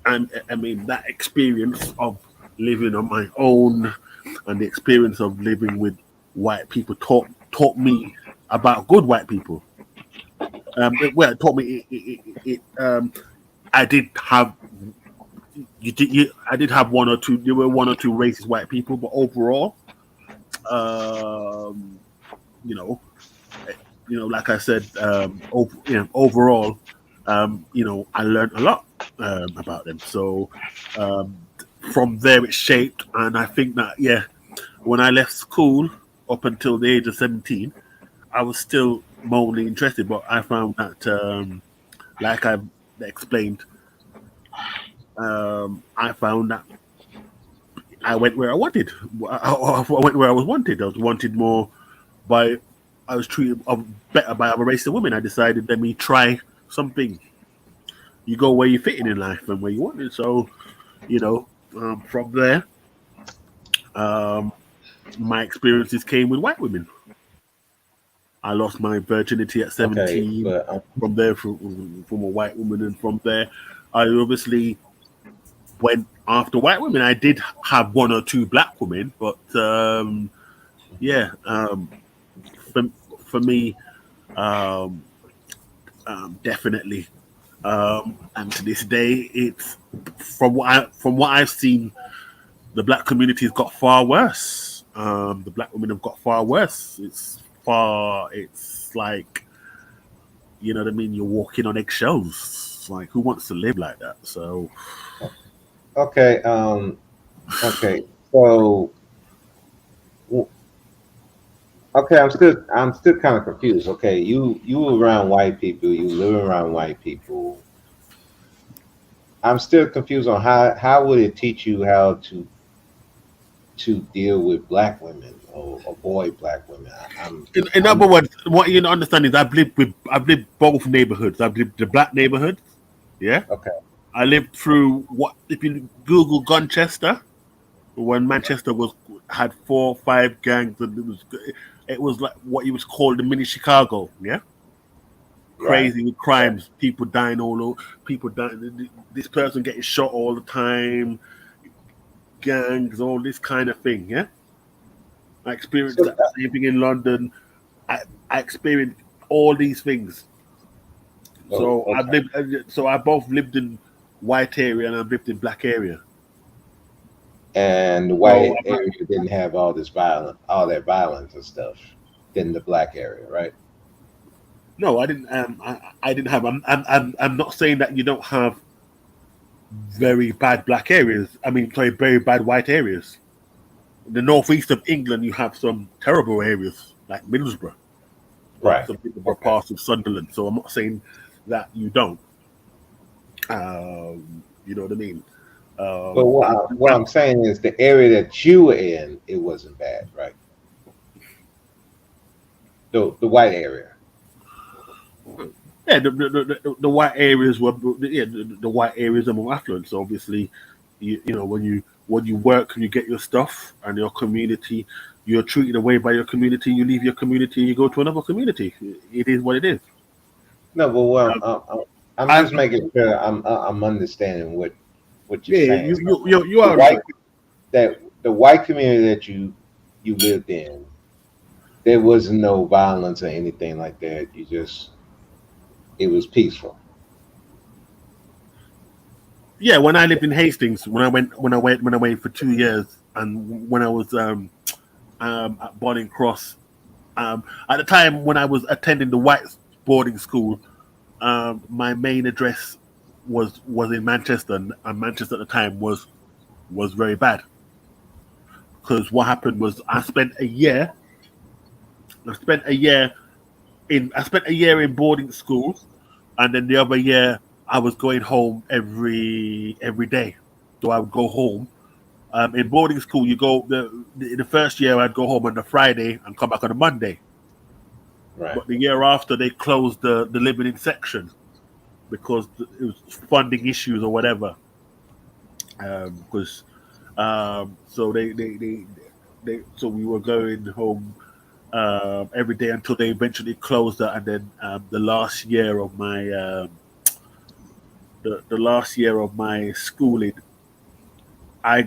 and I mean that experience of living on my own and the experience of living with white people taught me about good white people. It taught me I did have I did have one or two. There were one or two racist white people, but overall, you know, like I said, overall, I learned a lot about them. So from there, it shaped, and I think that when I left school up until the age of 17, I was still mildly interested, but I found that, like I've explained, I found that I went where I wanted. I went where I was wanted. I was wanted more by. I was treated better by other races of women. I decided, let me try something. You go where you fit in life and where you want it. So, from there, my experiences came with white women. I lost my virginity at 17. Okay, but From there, from a white woman, and from there, I obviously went after white women. I did have one or two black women, but for me, definitely. And to this day, it's from what I've seen, the black community has got far worse. The black women have got far worse. It's like, you know what I mean? You're walking on eggshells. Like, who wants to live like that? So, okay, okay. So, okay, I'm still kind of confused. Okay, you were around white people. You live around white people. I'm still confused on how would it teach you how to deal with black women or avoid black women. in other words, what you don't understand is I've lived both neighborhoods. I've lived the black neighborhood. Yeah. Okay. I lived through if you Google Gunchester, when Manchester had 4 or 5 gangs, and it was like what you would call the mini Chicago. Yeah. Crazy with crimes, people dying all over, people dying. This person getting shot all the time. gangs, all this kind of thing. Yeah, I experienced So, that same thing in London. I experienced all these things. oh, So I've okay. lived. So I both lived in white area and I've lived in black area. And the So white area didn't have all that violence and stuff than the black area, right? no, I didn't. I didn't have. I'm not saying that you don't have very bad black areas. I mean, sorry, very bad white areas. In the northeast of England, you have some terrible areas like Middlesbrough, Right. parts of Middlesbrough, Okay. parts of Sunderland. So I'm not saying that you don't. You know what I mean? But what I'm saying is the area that you were in, it wasn't bad, right? The white area. Yeah, the white areas were the white areas are more affluent. So obviously, you know when you work and you get your stuff and your community, you're treated away by your community. You leave your community and you go to another community. It is what it is. No, but what I'm I'm just making sure I'm understanding what you're yeah, saying. So you the are white understand. that the white community that you lived in, there was no violence or anything like that. It was peaceful. Yeah, when I lived in Hastings, when I went for 2 years, and when I was at Bonning Cross, at the time when I was attending the white boarding school, my main address was in Manchester, and Manchester at the time was very bad because what happened was I spent a year in boarding school, and then the other year I was going home every day. So I would go home. In boarding school, you go the first year I'd go home on the Friday and come back on a Monday. Right. But the year after they closed the living in section because it was funding issues or whatever. Because so they so we were going home every day until they eventually closed it, and then the last year of my the last year of my schooling, I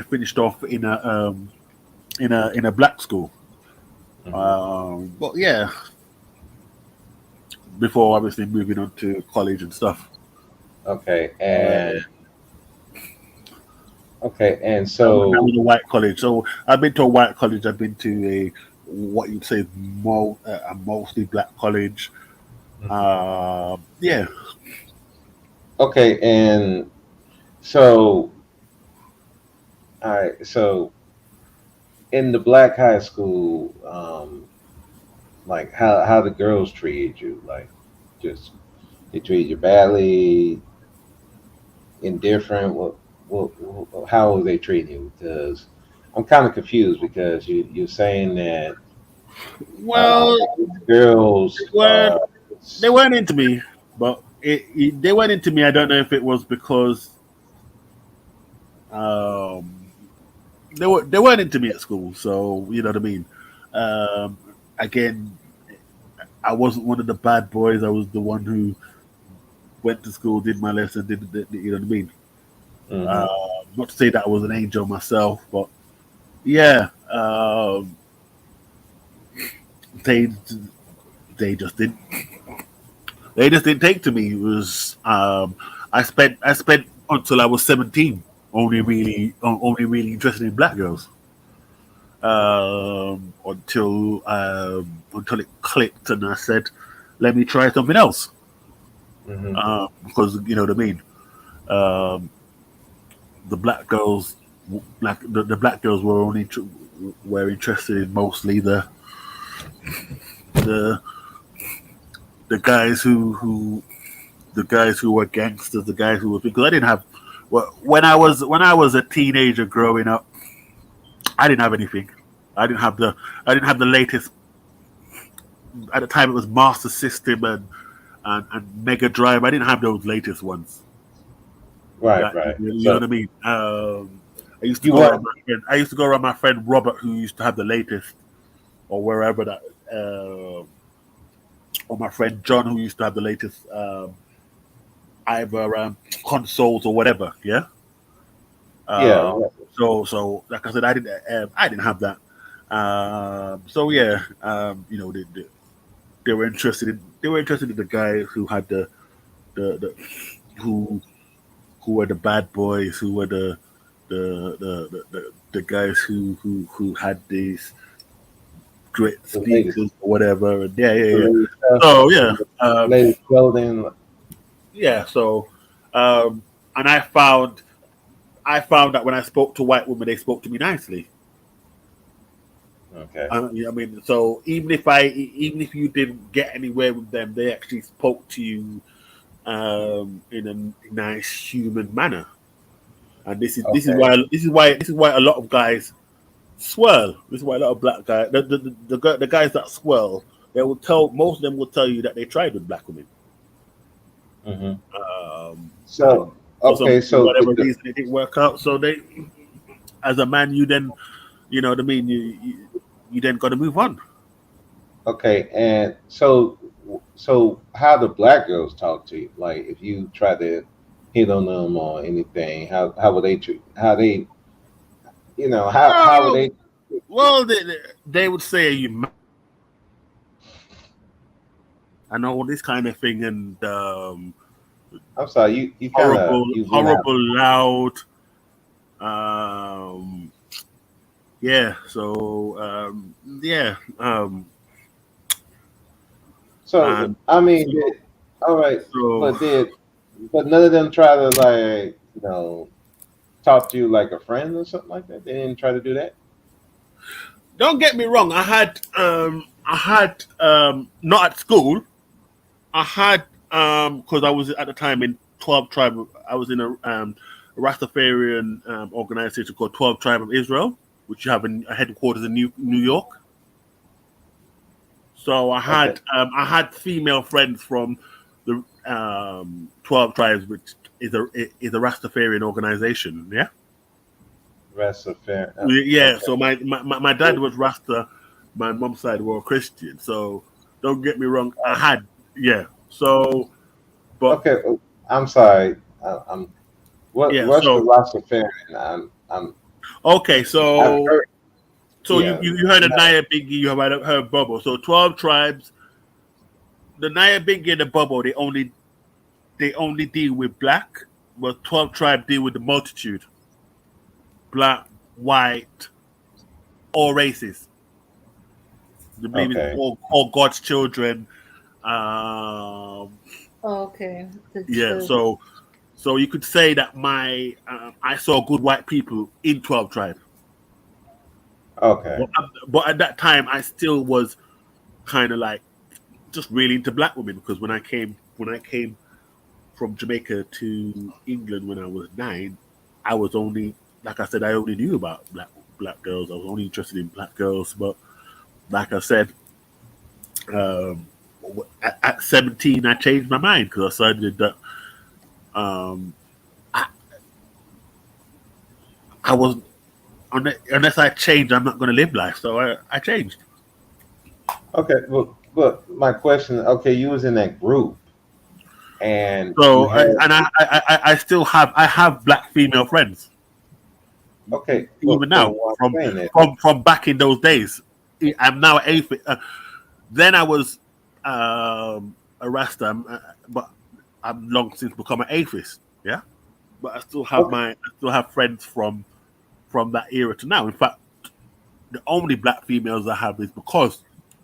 finished off in a black school. Hmm. But yeah, before obviously moving on to college and stuff. Okay. Um, And I so was a white college, so I've been to a white college. I've been to a what you'd say is a mostly black college. Yeah, okay, and so all right, so in the black high school, like how the girls treated you, like just they treated you badly, indifferent. How were they treating you? Because I'm kind of confused because you're saying that uh, well, girls weren't they weren't into me, but they weren't into me. I don't know if it was because um, they weren't into me at school. So you know what I mean. Um, Again, I wasn't one of the bad boys. I was the one who went to school, did my lesson, you know what I mean. hmm Not to say that I was an angel myself, but yeah, they they just didn't take to me. It was I spent until I was 17 only really interested in black girls. Until it clicked and I said, let me try something else. hmm Because you know what I mean. Um, the black girls, the black girls were interested in mostly the the guys the guys who were gangsters, the guys who were because I didn't have when I was a teenager growing up, I didn't have anything. I didn't have the latest at the time it was Master System and Mega Drive. I didn't have those latest ones. Right, That right. you know what So I mean? I used to you go around weren't. my friend. I used to go around my friend Robert, who used to have the latest, or wherever that, or my friend John, who used to have the latest, either consoles or whatever. Yeah. Yeah. So like I said, I didn't have that. So yeah, they were interested in the guys who had the who were the bad boys, who were the guys who had these great The latest, speakers or whatever. And the yeah. latest stuff, So yeah, the latest clothing. yeah. So and I found that when I spoke to white women, they spoke to me nicely. Okay. I mean, so even if you didn't get anywhere with them, they actually spoke to you in a nice human manner. And Okay. this is why a lot of guys swirl. This is why a lot of black guys, the guys that swirl, most of them will tell you that they tried with black women. Hmm. And So okay. for So whatever with the reason, it didn't work out. So they, as a man, you then, you know what I mean. You then got to move on. okay, and so how the black girls talk to you? Like if you try to hit on them or anything, how would they treat? How they how would Well, they? well, they would say I know this kind of thing, and I'm sorry, you kind of you went out. horrible, loud. Um, yeah. So yeah. So And I mean, so, all right, so but none of them try to like talk to you like a friend or something like that. They didn't try to do that. don't get me wrong. I had not at school. I had because I was at the time in 12 Tribe. I was in a Rastafarian organization called 12 Tribe of Israel, which you have a headquarters in New York. So Okay. I had female friends from the 12 Tribes, which is a Rastafarian organization. Yeah. Rest of fair. Yeah. Okay. So my dad was Rasta, my mom's side were Christian. So don't get me wrong. I had yeah. So but Okay. I'm sorry. I'm yeah. what's the So Rastafarian? I'm okay. I've heard. So Yeah. you heard of Naya Biggie, you have heard Bubble. So 12 Tribes, the Naya Biggie and the Bubble, they only deal with black, but 12 Tribe deal with the multitude. Black, white, all races. They believe in Okay. all God's children. Um, Okay. yeah, so you could say that I saw good white people in 12 Tribe. Okay. But at that time, I still was kind of like just really into black women because when I came from Jamaica to England when I was 9, I was only like I said, I only knew about black girls. I was only interested in black girls. But like I said, um, at 17, I changed my mind because I decided that um, I, I was unless I change, I'm not going to live life. So I changed. Okay. Well, but my question. Okay, you was in that group, and you So had. I still have black female friends Okay. even Well, now what I'm saying is. from back in those days. I'm now atheist. Then I was a Rasta, but I'm long since become an atheist. Yeah, but Okay. I still have friends from that era to now. In fact, the only black females I have is because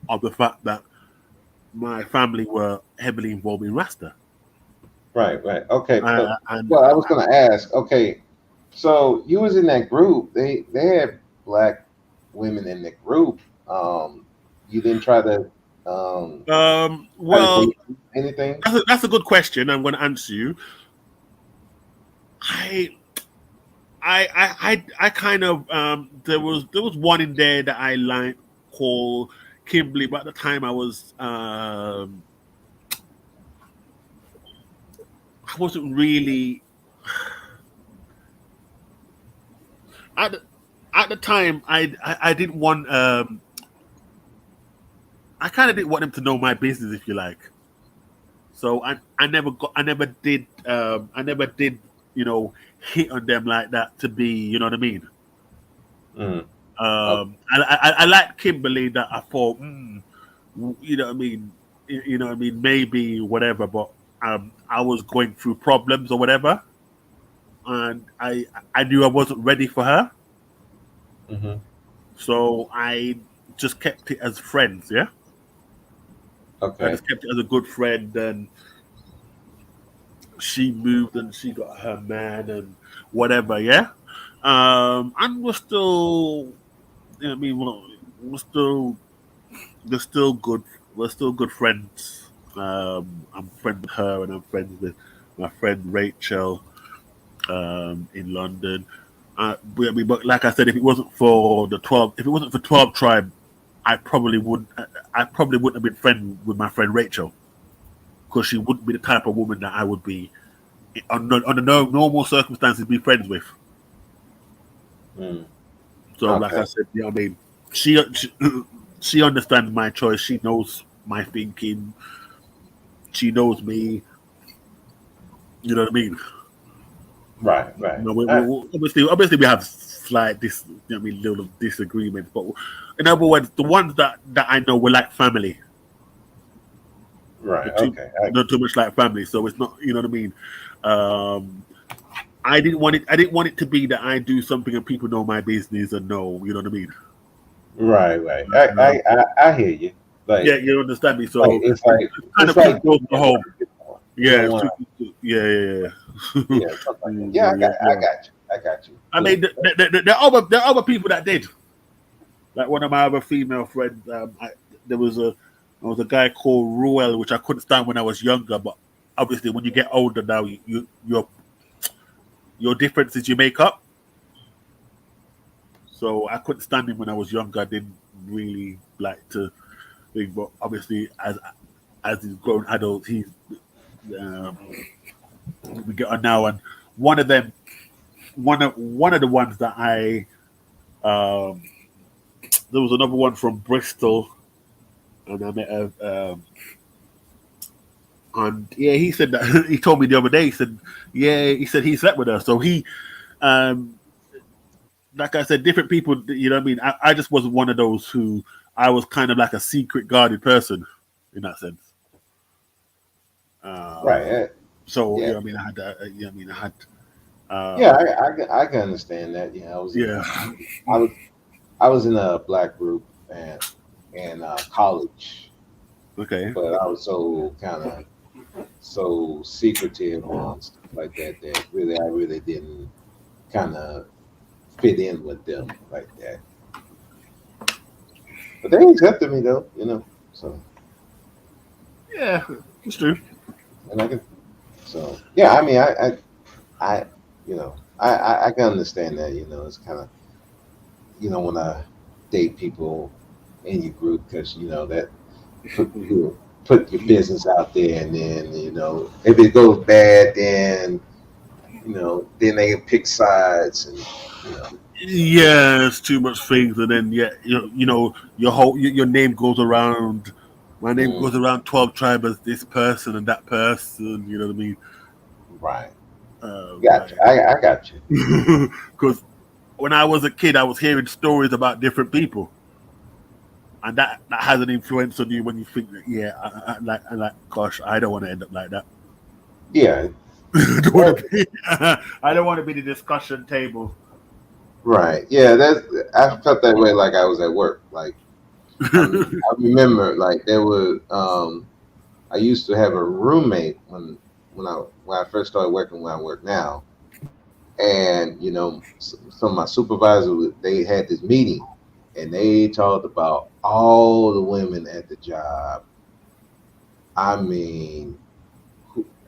of the fact that my family were heavily involved in Rasta. Right. Right. Okay. But And well, I was gonna ask. Okay, so you was in that group. They had black women in the group. You didn't try to well, date anything. that's a good question. I'm going to answer you. I I kind of there was one in there that I liked called Kimberly, but at the time I wasn't really at the, at the time I didn't want I kind of didn't want them to know my business, if you like. So I never did hit on them like that to be, you know what I mean? Mm. I like Kimberly that I thought, you know what I mean, maybe whatever, but I was going through problems or whatever, and I knew I wasn't ready for her, Mm-hmm. so I just kept it as friends. Yeah, I Okay. just kept it as a good friend, and she moved and she got her man and whatever. Yeah, and we're still, you know what I mean, we're still we're still good. We're still good friends. I'm friends with her, and I'm friends with my friend Rachel in London. But like I said, if it wasn't for 12 Tribe, I probably wouldn't. I probably wouldn't have been friends with my friend Rachel, because she wouldn't be the type of woman that I would be under no normal circumstances be friends with. Mm. So, like I Okay. said, you know what I mean. She she understands my choice. She knows my thinking. She knows me. You know what I mean. Right. Right. Obviously we have slight little disagreements, but in other words, the ones that I know were like family. Right. They're too, Okay. not too much like family, so it's not. You know what I mean. I didn't want it. I didn't want it to be that I do something and people know my business and know. You know what I mean. Right. Right. Um, I hear you. yeah, Like, you understand me. like So it's it's like kind it's of too like close being to at home. work. You Yeah, don't it's want yeah. to. Yeah. Something like that. Yeah. Yeah, I yeah. got you. I got you. I mean, there are other people that did. Like one of my other female friends, there was a guy called Ruel, which I couldn't stand when I was younger. But obviously, when you get older now, your differences you make up. So I couldn't stand him when I was younger. I didn't really like to think, but obviously, as he's grown adult, um, we get on now, and one of them, one of the ones that um, there was another one from Bristol, and I met and yeah, he said that he told me the other day. He said, yeah, he said he slept with her. So um, like I said, different people. You know what I mean? I just wasn't one of those who I was kind of like a secret guarded person in that sense. Right. So you Yeah. know what I mean? I had, you know what I mean? I had, Yeah. um, I can understand that. You know, yeah, I was I was in a black group and college, okay, but I was so secretive and stuff like that that really I really didn't kind of fit in with them like that. But they accepted me though, you know. So yeah, it's true. and I can so yeah. I mean, I you know I can understand that. You know, it's kind of when I date people in your group because that put your business out there, and then if it goes bad, then then they pick sides, and you know. Yeah, it's too much things, and then yeah, your whole your name goes around. My name Mm, goes around 12 Tribe as this person and that person. You know what I mean? right. Gotcha. I got you. Because when I was a kid, I was hearing stories about different people, and that has an influence on you when you think that yeah, I like, gosh, I don't want to end up like that. Yeah. I don't Well, want to be. I don't want to be the discussion table. right. Yeah. I felt that way. Like I was at work. Like I remember. Like there was. I used to have a roommate when I first started working where I work now, and some of my supervisors, they had this meeting, and they talked about all the women at the job. I mean,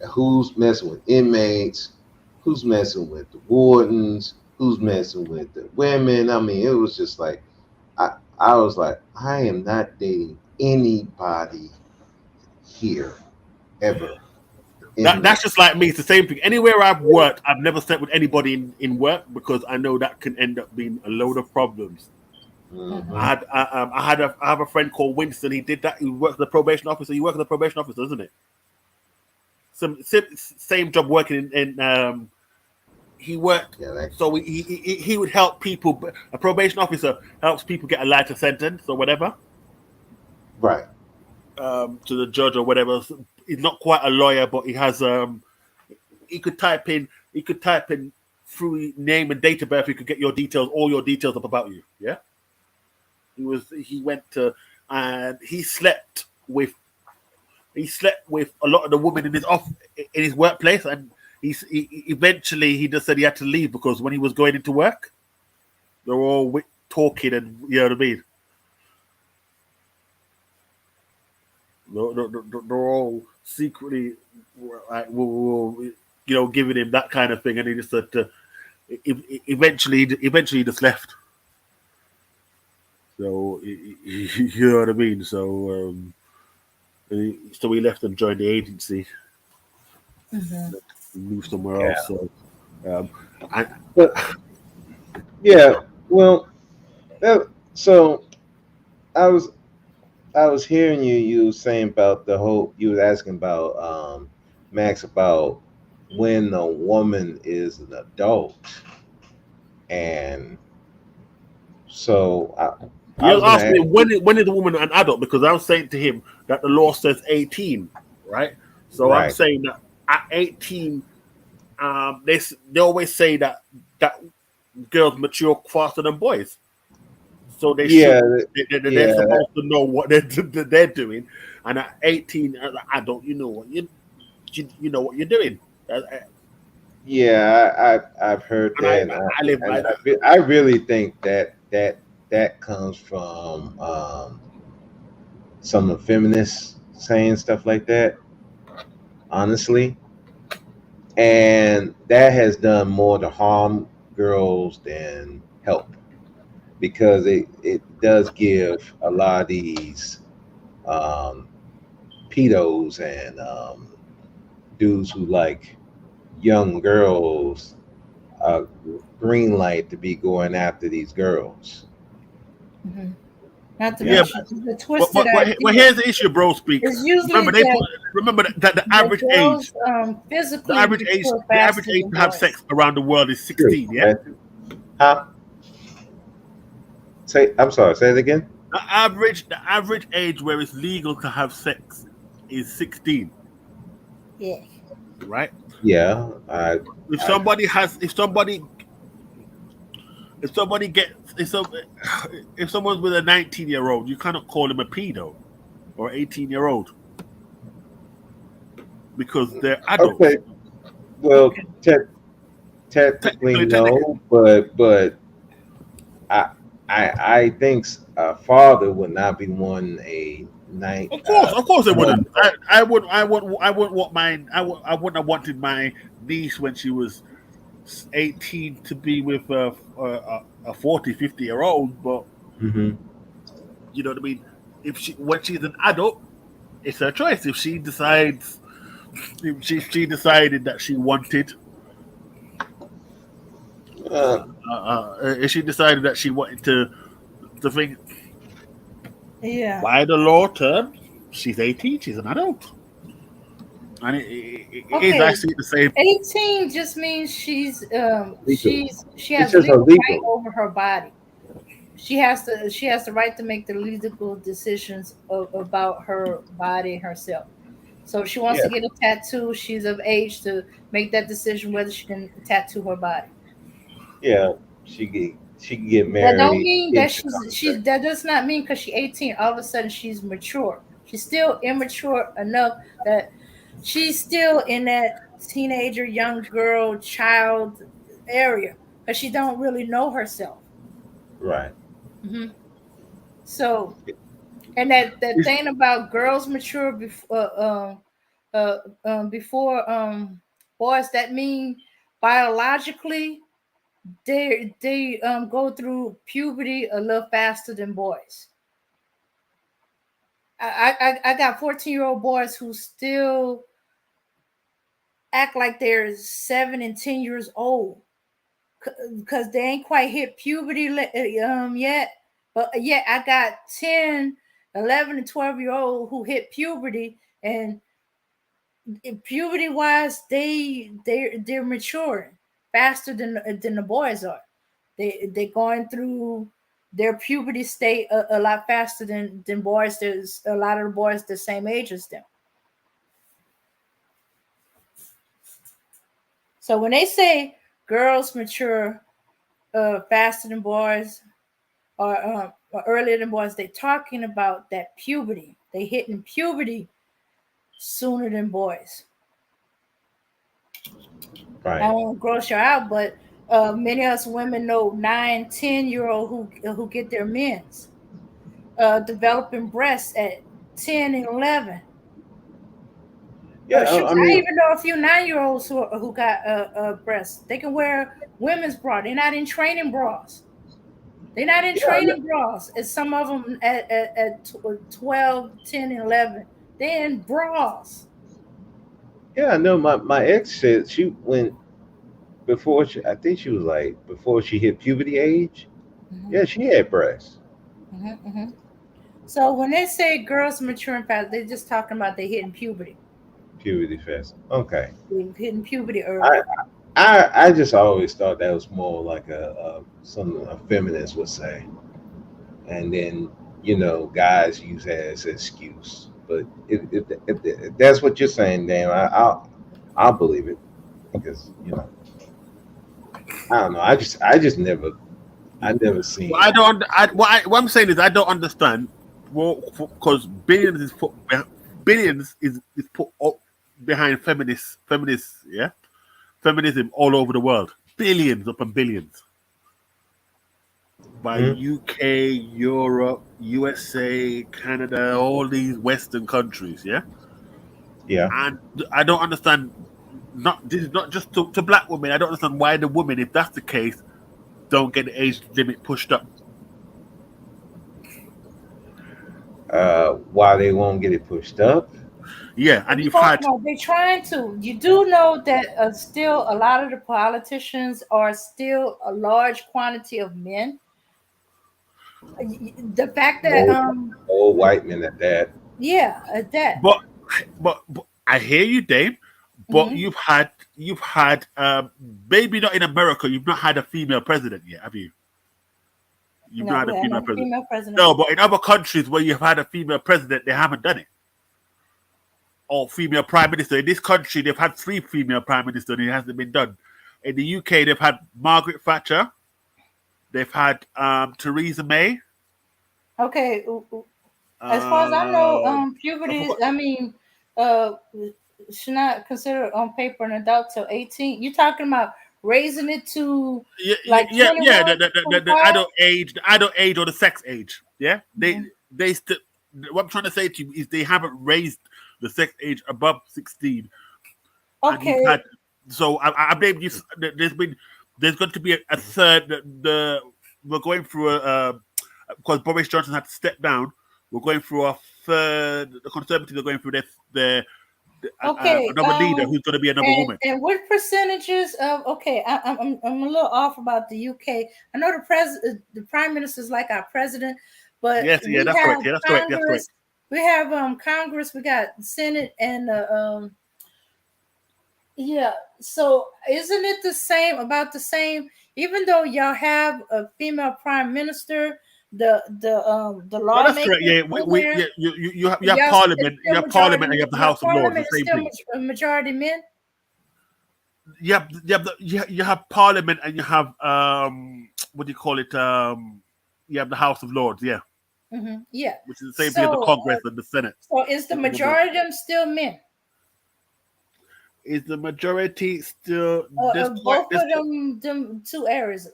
who's messing with inmates, who's messing with the wardens, who's messing with the women. I mean, it was just like I was like, I am not dating anybody here ever in That's this. just like me. It's the same thing. Anywhere I've worked, I've never slept with anybody in work because I know that can end up being a load of problems. Hmm. I have a friend called Winston. He did that. He works at the probation officer. You work at the probation officer, isn't it? Same job working in he worked. Yeah, So he would help people. A probation officer helps people get a lighter sentence or whatever. right. To the judge or whatever. He's not quite a lawyer, but he has he could type in through name and date of birth. He could get your details, all your details up about you. Yeah. He went to and he slept with a lot of the women in his workplace, and eventually he just said he had to leave because when he was going into work, they were all talking, and you know what I mean. They're all secretly like, giving him that kind of thing, and he just said eventually he just left. So you know what I mean. So he left and joined the agency, moved somewhere else. So But yeah, well, so I was hearing you saying about the whole. You was asking about Max about when a woman is an adult, and so I you was gonna asked ask. me when is the woman an adult, because I was saying to him that the law says 18, right? So I'm Right. saying that at 18, they always say that girls mature faster than boys, so they Yeah, should they're yeah, supposed to know what they're doing, and at 18 as an adult, you know what you know what you're doing. yeah. I've heard And I, that, and I live by that. I really think that comes from some of the feminists saying stuff like that. Honestly, and that has done more to harm girls than help, because it does give a lot of these um, pedos and dudes who like young girls a green light to be going after these girls. Not to Yeah, mention the but, twisted but, but, idea. but here's the issue, bro. Speak. It's usually that Remember that the average girls age, physically mature the average faster age than to have boys. sex around the world is True. 16. Yeah. Huh? I'm sorry. Say it again. The average age where it's legal to have sex is 16. Yeah. Right. Yeah. If somebody gets if someone's with a 19-year-old, you cannot call him a pedo or 18-year-old because they're adults. Okay. Well, technically no, but I think a father would not be one a night. Of course, they wouldn't. I wouldn't want mine. I wouldn't have wanted my niece when she was 18 to be with a 40, 50-year-old. But Mm-hmm. you know what I mean. When she's an adult, it's her choice. If she decides, she decided that she wanted. If she decided that she wanted to think. Yeah. By the law term, she's 18. She's an adult. And it is actually the same. 18 just means she has just legal illegal. right over her body. She has the right to make the legal decisions about her body herself. So if she wants to get a tattoo, she's of age to make that decision whether she can tattoo her body. Yeah, she can get That don't married. mean that she's that does not mean because she's 18 all of a sudden she's mature. She's still immature enough that she's still in that teenager, young girl, child area because she don't really know herself. Right. Mm-hmm. So, and that thing about girls mature before boys, that mean biologically they go through puberty a little faster than boys. I got 14-year-old boys who still act like they're 7 and 10 years old because they ain't quite hit puberty yet. But yeah, I got 10, 11, and 12-year-old who hit puberty, and puberty wise they're maturing faster than the boys are. They're going through their puberty state a lot faster than boys. There's a lot of the boys the same age as them. So when they say girls mature faster than boys or earlier than boys, they're talking about that puberty. They hitting puberty sooner than boys. Right. I won't gross you out, but many of us women know 9, 10-year-old who get their mens, developing breasts at 10 and 11. Yeah, Shoot, I I mean, even know a few 9-year-olds who got breasts. They can wear women's bra. They're not in training bras. They're not in yeah, training bras. And some of them at 12, 10, and 11. They're in bras. yeah. I know. My ex said she went before. I think she was like before she hit puberty age. Mm-hmm, Yeah, she had breasts. mm-hmm, mm-hmm. So when they say girls maturing fast, they're just talking about they hitting puberty. Puberty fast. Okay. They're hitting puberty I, early. I just always thought that was more like a something a feminist would say, and then guys use that as an excuse. But if that's what you're saying, Dan, I'll believe it because I don't know. I just never Well, seen. I don't. What I'm saying is I don't understand. Well, because billions is put up behind feminists, yeah, feminism all over the world. Billions upon billions by Mhm. UK, Europe, USA, Canada, all these Western countries, yeah. Yeah. And I don't understand. Not this is not just to black women. I don't understand why the women, if that's the case, don't get the age limit pushed up. Why they won't get it pushed up? Yeah, and You you've don't had know. They're trying to. You do know that still a lot of the politicians are still a large quantity of men. The fact that Old, old white men at that. yeah, that. but I hear you, Dave. But Mhm. you've had maybe not in America. You've not had a female president yet, have you? You've No, not had we a have female no president. female president. No, but in other countries where you've had a female president, they haven't done it. Or female prime minister. In this country, they've had 3 female prime ministers, and it hasn't been done. In the UK, they've had Margaret Thatcher. They've had Theresa May. Okay, as far as I know, I puberty. forgot. I mean, uh, should not consider on paper an adult till 18. You talking about raising it to Yeah, like yeah. 21, The 25? adult age, or the sex age. Yeah, Mhm. they still. What I'm trying to say to you is they haven't raised the sex age above 16, and you've Okay, had. So I blame you. There's going to be a third. We're going through because Boris Johnson had to step down. We're going through a third. The Conservatives are going through okay. another leader who's going to be another woman. And what percentages of okay? I'm a little off about the UK. I know the prime minister is like our president, but Yes, yeah, we that's have correct. Yeah, that's correct. That's correct. Congress. We have Congress. We got Senate and yeah. So isn't it the same? About the same? Even though y'all have a female prime minister, the No, that's correct. lawmakers Yeah, over there, yeah, you have y'all it's parliament, still majority. and you have the Your House of Lords. parliament The is same still thing. majority men. You have parliament, and you have what do you call it? You have the House of Lords. Yeah, Yeah. which is the same thing as the So, Congress and the Senate. so is the majority of them still men? Is the majority still this point? Both of them two areas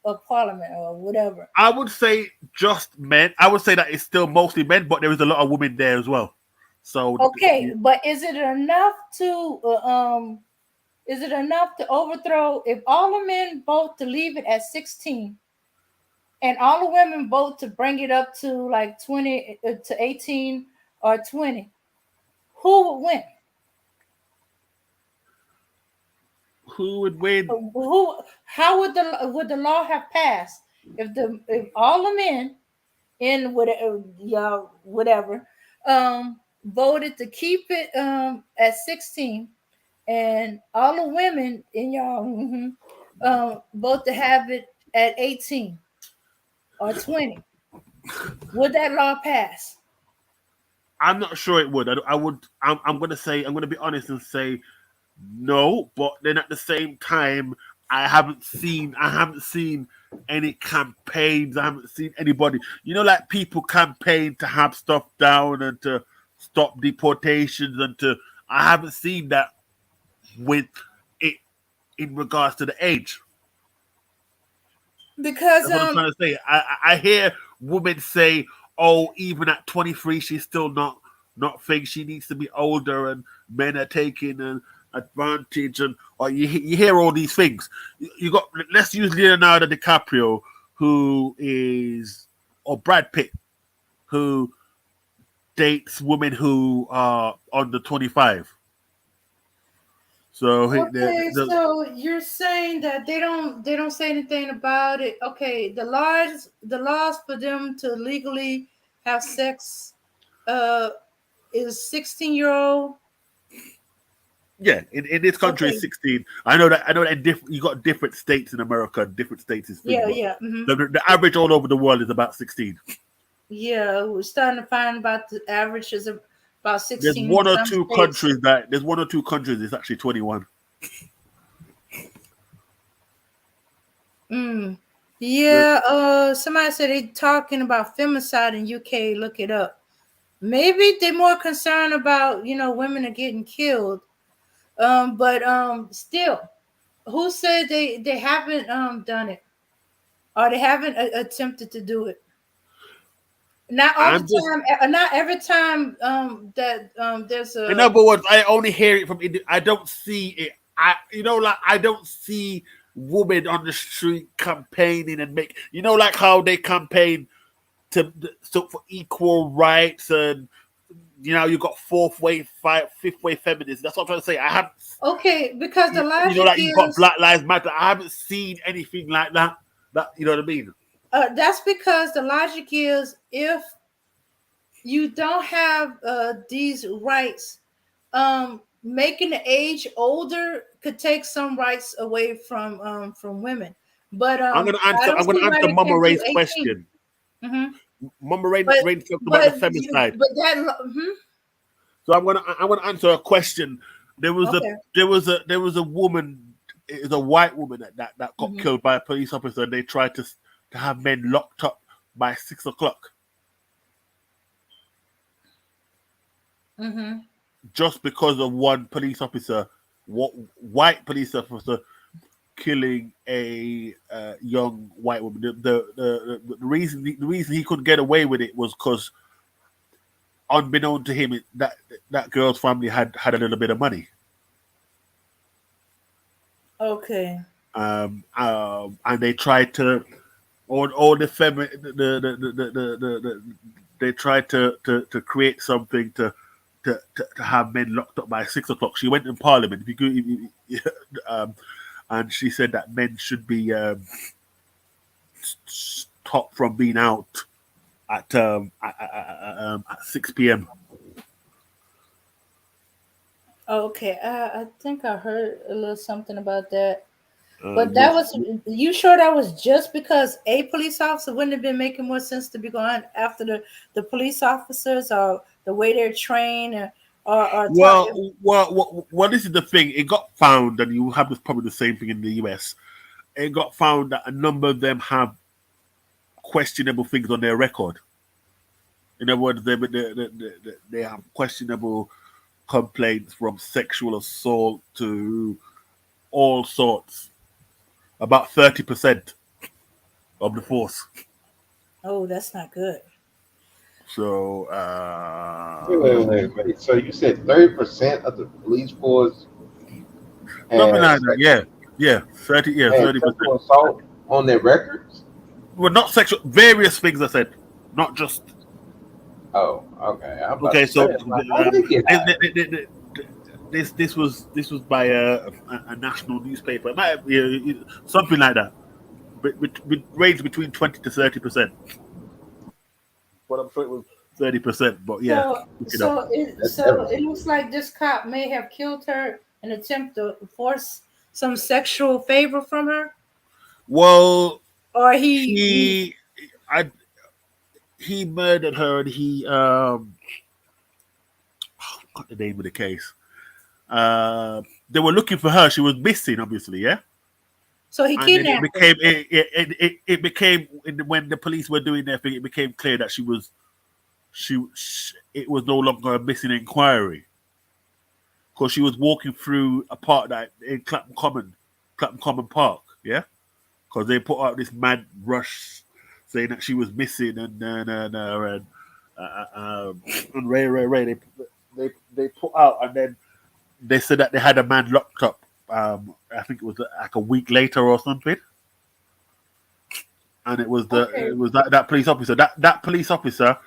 of parliament or whatever. I would say just men. I would say that it's still mostly men, but there is a lot of women there as well. So Okay, but is it enough to is it enough to overthrow if all the men vote to leave it at 16 and all the women vote to bring it up to like 20 to 18 or 20? Who would win? who would win? Who? How would the law have passed if all the men in whatever y'all whatever voted to keep it at 16 and all the women in y'all both to have it at 18 or 20, would that law pass? I'm not sure it would. I would. I'm going to say. I'm going to be honest and say no. But then at the same time, I haven't seen. I haven't seen any campaigns. I haven't seen anybody. Like people campaign to have stuff down and to stop deportations and to. I haven't seen that with it in regards to the age. Because That's what I'm trying to say. I hear women say, "Oh, even at 23, she's still not think she needs to be older, and men are taking an advantage." And or you hear all these things. You got let's use Leonardo DiCaprio, or Brad Pitt, who dates women who are under 25. So okay, so you're saying that they don't say anything about it. Okay, the laws for them to legally have sex is 16-year-old. Yeah, in this country Okay. it's 16. I know that you got different states in America, different states is thing, Yeah, but yeah. Mm-hmm. the average all over the world is about 16. Yeah, we're starting to find about the average is about 16 There's in one or some two states. countries it's actually 21. Yeah, somebody said they talking about femicide in UK. Look it up. Maybe they're more concerned about women are getting killed. But still, who said they haven't done it or they haven't attempted to do it? Not all the time. Not every time that there's a. In other words, I only hear it from. I don't see it. I don't see women on the street campaigning and make. Like how they campaign for equal rights and. You got fifth way feminists. That's what I'm trying to say. I haven't. Okay, because the logic like is you got Black Lives Matter. I haven't seen anything like that. You know what I mean? That's because the logic is if you don't have these rights, making the age older could take some rights away from women. But I'm gonna answer. I don't I'm gonna see why answer they Mama can't do Ray's 18. question. Mm-hmm. Mama Ray But talked about the femicide. that. So I'm gonna answer a question. There was a woman. It was a white woman that got killed by a police officer. And they tried to have men locked up by 6 o'clock. Mm-hmm. Just because of one police officer, white police officer killing a young white woman. The reason he couldn't get away with it was because, unbeknown to him, that girl's family had a little bit of money. Okay. And they tried to, all the they tried to create something to have men locked up by 6 o'clock. She went in Parliament. And she said that men should be stopped from being out at 6 p.m. Okay, I think I heard a little something about that. But that was, you sure that was just because a police officer? Wouldn't it have been making more sense to be going after the police officers or the way they're trained or well, this is the thing. It got found, and you have probably the same thing in the US. It got found that a number of them have questionable things on their record. In other words, they have questionable complaints from sexual assault to all sorts. About 30% of the force. Oh, that's not good. So wait. So you said 30% of the police force something like that, yeah, 30%. Sexual assault on their records? Well, not sexual, various things I said, not just. Oh, okay. Okay, so this was by a national newspaper. It might have, something like that. Range between 20 to 30%. But I'm sure it was 30%. But yeah, so it looks like this cop may have killed her in an attempt to force some sexual favor from her, Well, or he murdered her, and he got the name of the case. They were looking for her. She was missing, obviously, yeah. so he And then kidnapped her. it became when the police were doing their thing, it became clear that it was no longer a missing inquiry, because she was walking through a park that in Clapham Common Park, yeah, because they put out this mad rush saying that she was missing, and Ray they put out, and then they said that they had a man locked up. I think it was like a week later or something, and it was that police officer. That police officer,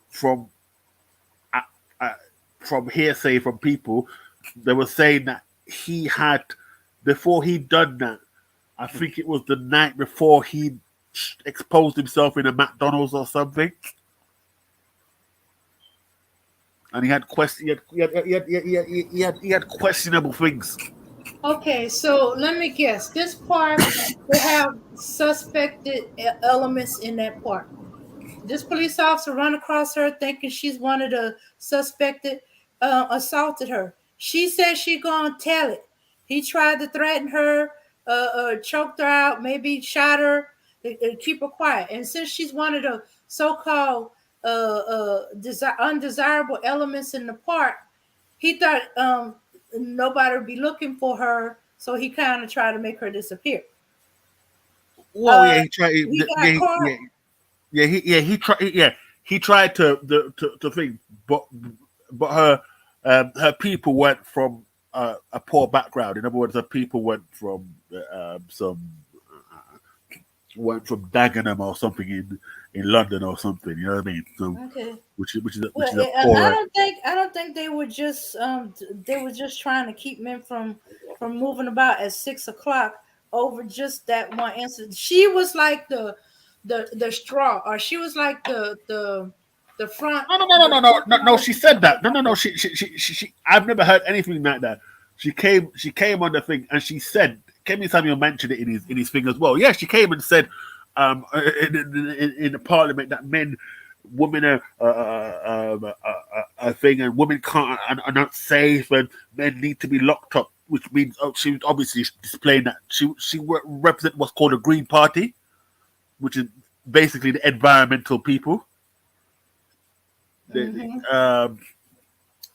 from hearsay from people, they were saying that he had, before he'd done that, I think it was the night before, he exposed himself in a McDonald's or something, and he had questionable things. Okay, so let me guess. This park will have suspected elements in that park. This police officer run across her thinking she's one of the suspected, assaulted her. She said she gonna tell it. He tried to threaten her, choked her out, maybe shot her, keep her quiet. And since she's one of the so-called undesirable elements in the park, he thought nobody would be looking for her, so he kind of tried to make her disappear. Well, yeah, he tried. He got caught. He tried to think, but her people went from a poor background. In other words, her people went from Dagenham or something in London or something. You know what I mean? So, Okay. Which is Well, a poor. I don't think they were just trying to keep men from moving about at 6 o'clock over just that one incident. She was like the straw, or she was like the front. No. She said that. No. She. I've never heard anything like that. She came on the thing, and she said, Kemi Samuel mentioned it in his thing as well. Yeah, she came and said, in the parliament, that women are a thing, and women are not safe, and men need to be locked up. Which means she was obviously displaying that she represents what's called a Green Party, which is basically the environmental people. Mm-hmm.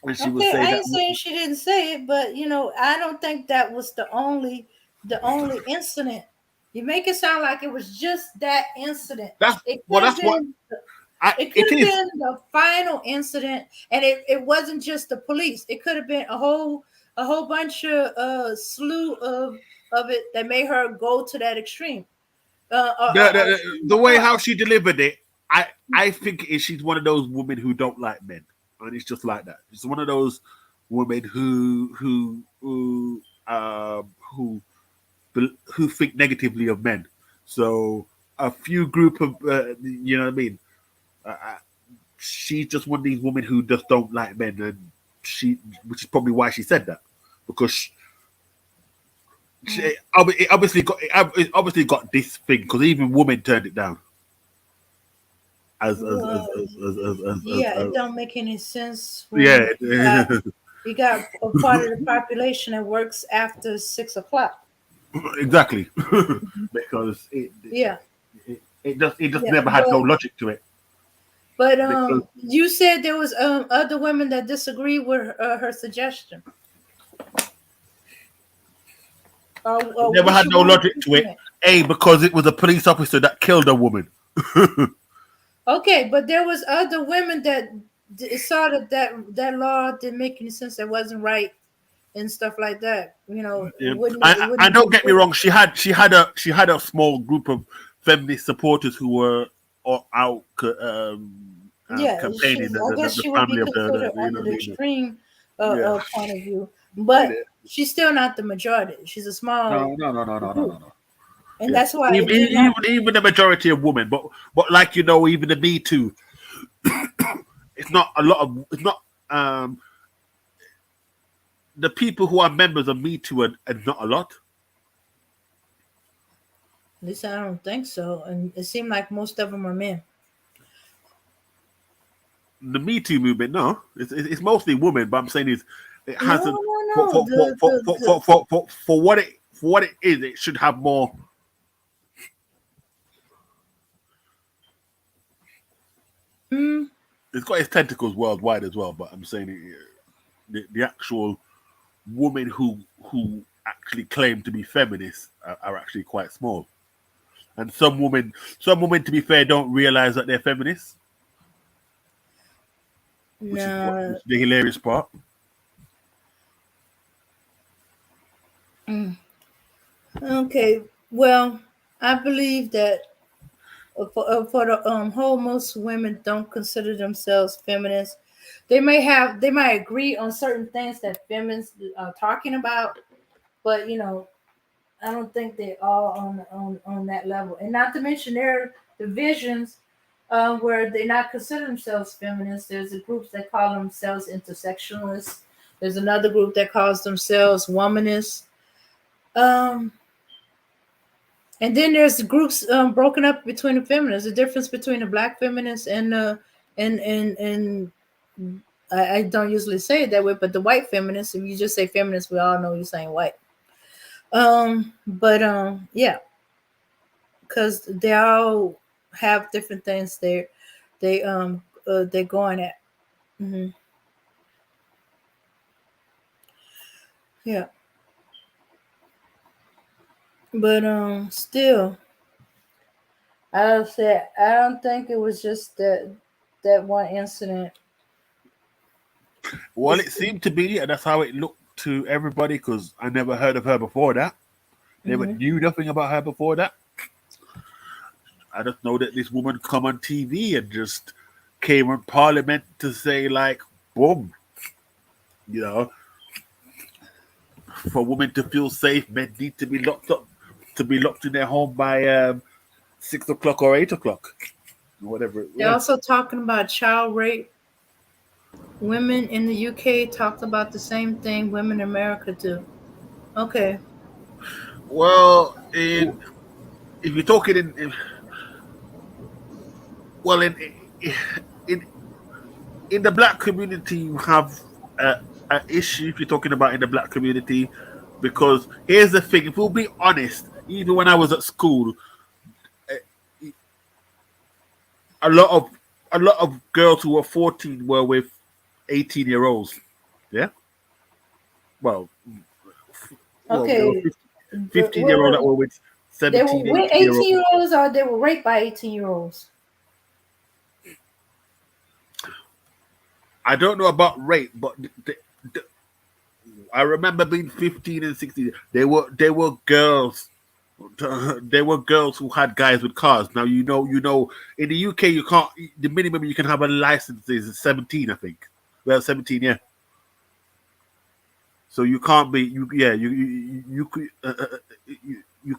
And she was saying I that. ain't saying she didn't say it, but I don't think that was the only incident. You make it sound like it was just that incident. It could have been the final incident, and it wasn't just the police. It could have been a whole bunch of slew of it that made her go to that extreme. The way how she delivered it, I think she's one of those women who don't like men, and it's just like that. She's one of those women who think negatively of men. So a few group of you know what I mean. She's just one of these women who just don't like men, and which is probably why she said that, because it obviously got this thing, because even women turned it down. It don't make any sense. Yeah, you got a part of the population that works after 6 o'clock. Exactly, because it just never had no logic to it. But you said there was other women that disagree with her suggestion. Never had no logic to it. Because it was a police officer that killed a woman. Okay, but there was other women that saw that law didn't make any sense. That wasn't right and stuff like that. And don't get me wrong. She had a small group of feminist supporters who were out campaigning. I guess she would be considered under the extreme point of view, but she's still not the majority. She's a small. No. And that's why even the majority of women, but like even the Me Too, it's not the people who are members of Me Too are not a lot. At least I don't think so. And it seemed like most of them are men. The Me Too movement, no, it's mostly women. But I'm saying it hasn't No. for what it is. It should have more. It's got its tentacles worldwide as well. But I'm saying the actual women who actually claim to be feminists are actually quite small. And some women, to be fair, don't realize that they're feminists. Which is the hilarious part. Okay, well, I believe that for the whole, most women don't consider themselves feminists. They might agree on certain things that feminists are talking about, but I don't think they're all on that level. And not to mention there are divisions where they not consider themselves feminists. There's a group that call themselves intersectionalists. There's another group that calls themselves womanists. And then there's the groups broken up between the feminists. The difference between the black feminists and I don't usually say it that way, but the white feminists. If you just say feminists, we all know you're saying white. Yeah, because they all have different things they're going at. Yeah, but still, I don't think it was just that one incident. Well, it seemed to be, and that's how it looked to everybody, because I never heard of her before that. Never knew nothing about her before that. I just know that this woman come on TV and just came on Parliament to say, like, boom, for women to feel safe, men need to be locked in their home by 6 o'clock or 8 o'clock, whatever. They're also talking about child rape. Women in the UK talked about the same thing. Women in America too. Okay. Well, if you're talking in the black community, you have an issue if you're talking about in the black community, because here's the thing: if we'll be honest, even when I was at school, a lot of girls who were 14 were with 18-year-olds. Yeah. Well, Okay. 15-year-old that were with 17, they were with 18-year-olds, or they were raped by 18-year-olds. I don't know about rape, but I remember being 15 and 16. They were girls. There were girls who had guys with cars. Now you know in the UK you can't. The minimum you can have a license is 17, I think. Well, 17, yeah. So you can't be you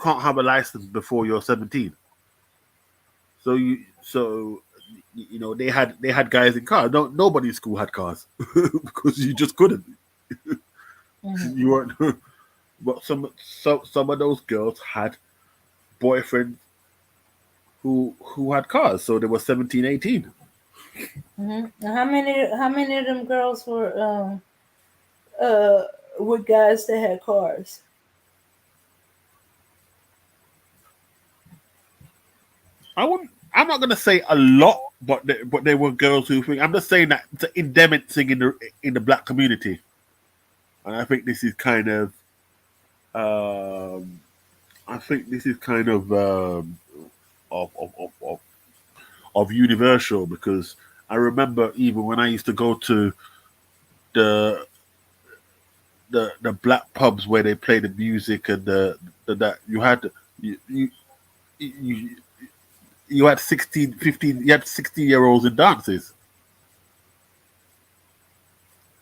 can't have a license before you're 17. So they had guys in cars. No, nobody in school had cars because you just couldn't. You weren't. But some of those girls had boyfriends who had cars, so they were 17, 18. How many of them girls were with guys that had cars? I'm not gonna say a lot, but there were girls who think. I'm just saying that it's an endemic thing in the black community, and I think this is kind of. Of universal, because I remember even when I used to go to the black pubs where they play the music and that you had you had 16, 15, you had 16-year-olds in dances.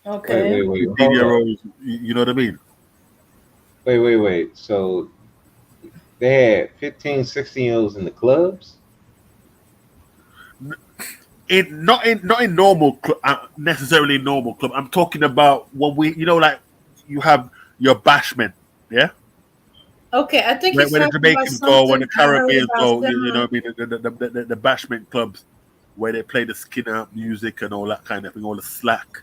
Okay. Wait. 15-year-olds, you know what I mean? Wait. So they had 15, 16-year-olds in the clubs? Not in normal necessarily normal club. I'm talking about when we, like you have your bashmen, yeah. Okay, I think When, he's when the talking about Jamaicans go, when the something I heard Caribbeans about go, you know similar. what I mean, the bashment clubs where they play the Skinner music and all that kind of thing, all the slack.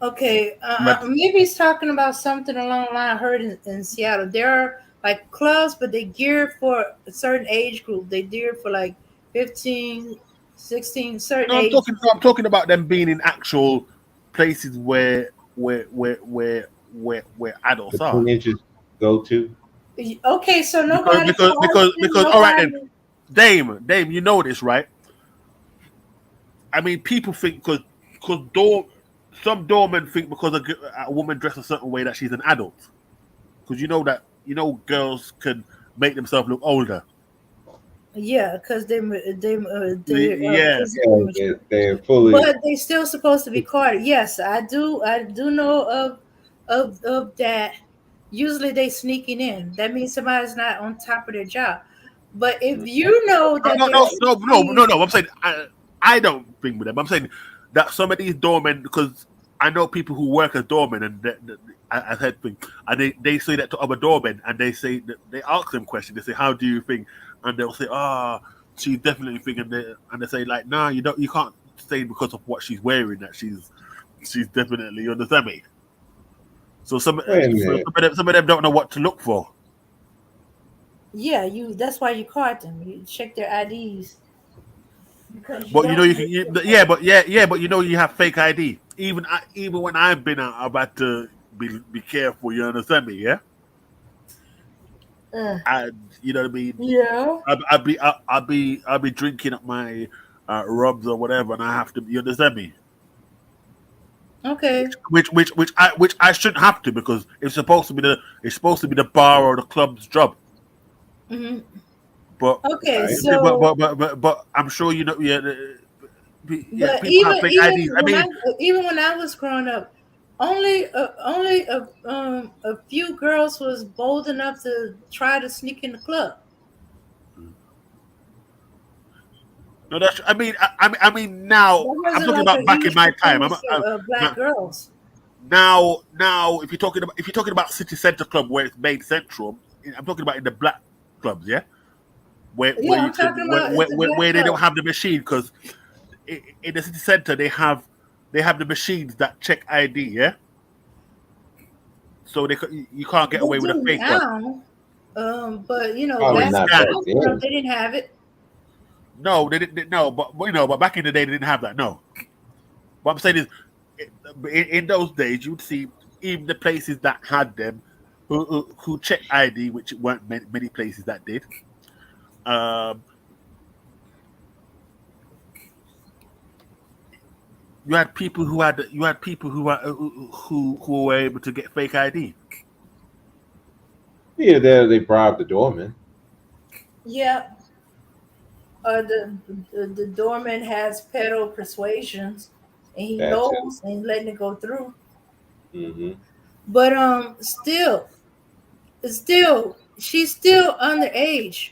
Okay, But maybe he's talking about something along the line I heard in Seattle. There are like clubs, but they geared for a certain age group. They geared for like 15, 16, certain no, I'm age. talking. No, I'm talking about them being in actual places where The adults are. teenagers go to. Okay, so Because nobody because calls because them, because all right then, nobody. Dame, you know this, right? I mean, people think because some doormen think because a woman dressed a certain way that she's an adult. Because girls can make themselves look older. Yeah, because they Yeah. physically Yeah, mature, they're fully. but they still supposed to be carded. Yes, I do know of that. Usually they sneaking in. That means somebody's not on top of their job. But if you know that No, they're no, no, no, no, 16, no. I'm saying I don't think with them. I'm saying that some of these doormen, because I know people who work as doormen, and I said thing, and they say that to other doormen, and they say that they ask them questions. They say, "How do you think?" And they'll say, "Ah, she's definitely thinking." And they say, "Like, nah, you can't say because of what she's wearing that she's definitely." You understand me? So Wait a minute. some of them don't know what to look for. yeah, that's why you card them. You check their IDs because you But don't. but you have fake ID. Even when I've been out, I've had to be careful. You understand me? Yeah. Uh, I you know what I mean. yeah. I'll be drinking up my rubs or whatever, and I have to. You understand me? Okay. Which I shouldn't have to because it's supposed to be the bar or the club's job. Hmm. But Okay. Right. So, but I'm sure yeah. Yeah, but people have fake IDs. I mean, even when I was growing up, only a few girls was bold enough to try to sneak in the club. no, that's. I mean, now That I'm wasn't talking like a about back in huge my time. percentage of black girls. Now, if you're talking about city center club where it's made central, I'm talking about in the black clubs, yeah, where Yeah, you I'm can talking about it's the black where they don't club. have the machine because in the city center they have the machines that check ID, yeah, so you can't get They away with a do fake one. now, but Or Probably it's not when back I scanned. was growing up, then. they didn't have it. No, they didn't. No, but back in the day they didn't have that. No, what I'm saying is, in those days you'd see even the places that had them who checked ID, which weren't many places that did. Um, you had people who were able to get fake ID. Yeah, they bribed the doorman. Yeah, the doorman has pedal persuasions, and he That too. knows and he's letting it go through. Hmm. But she's still underage.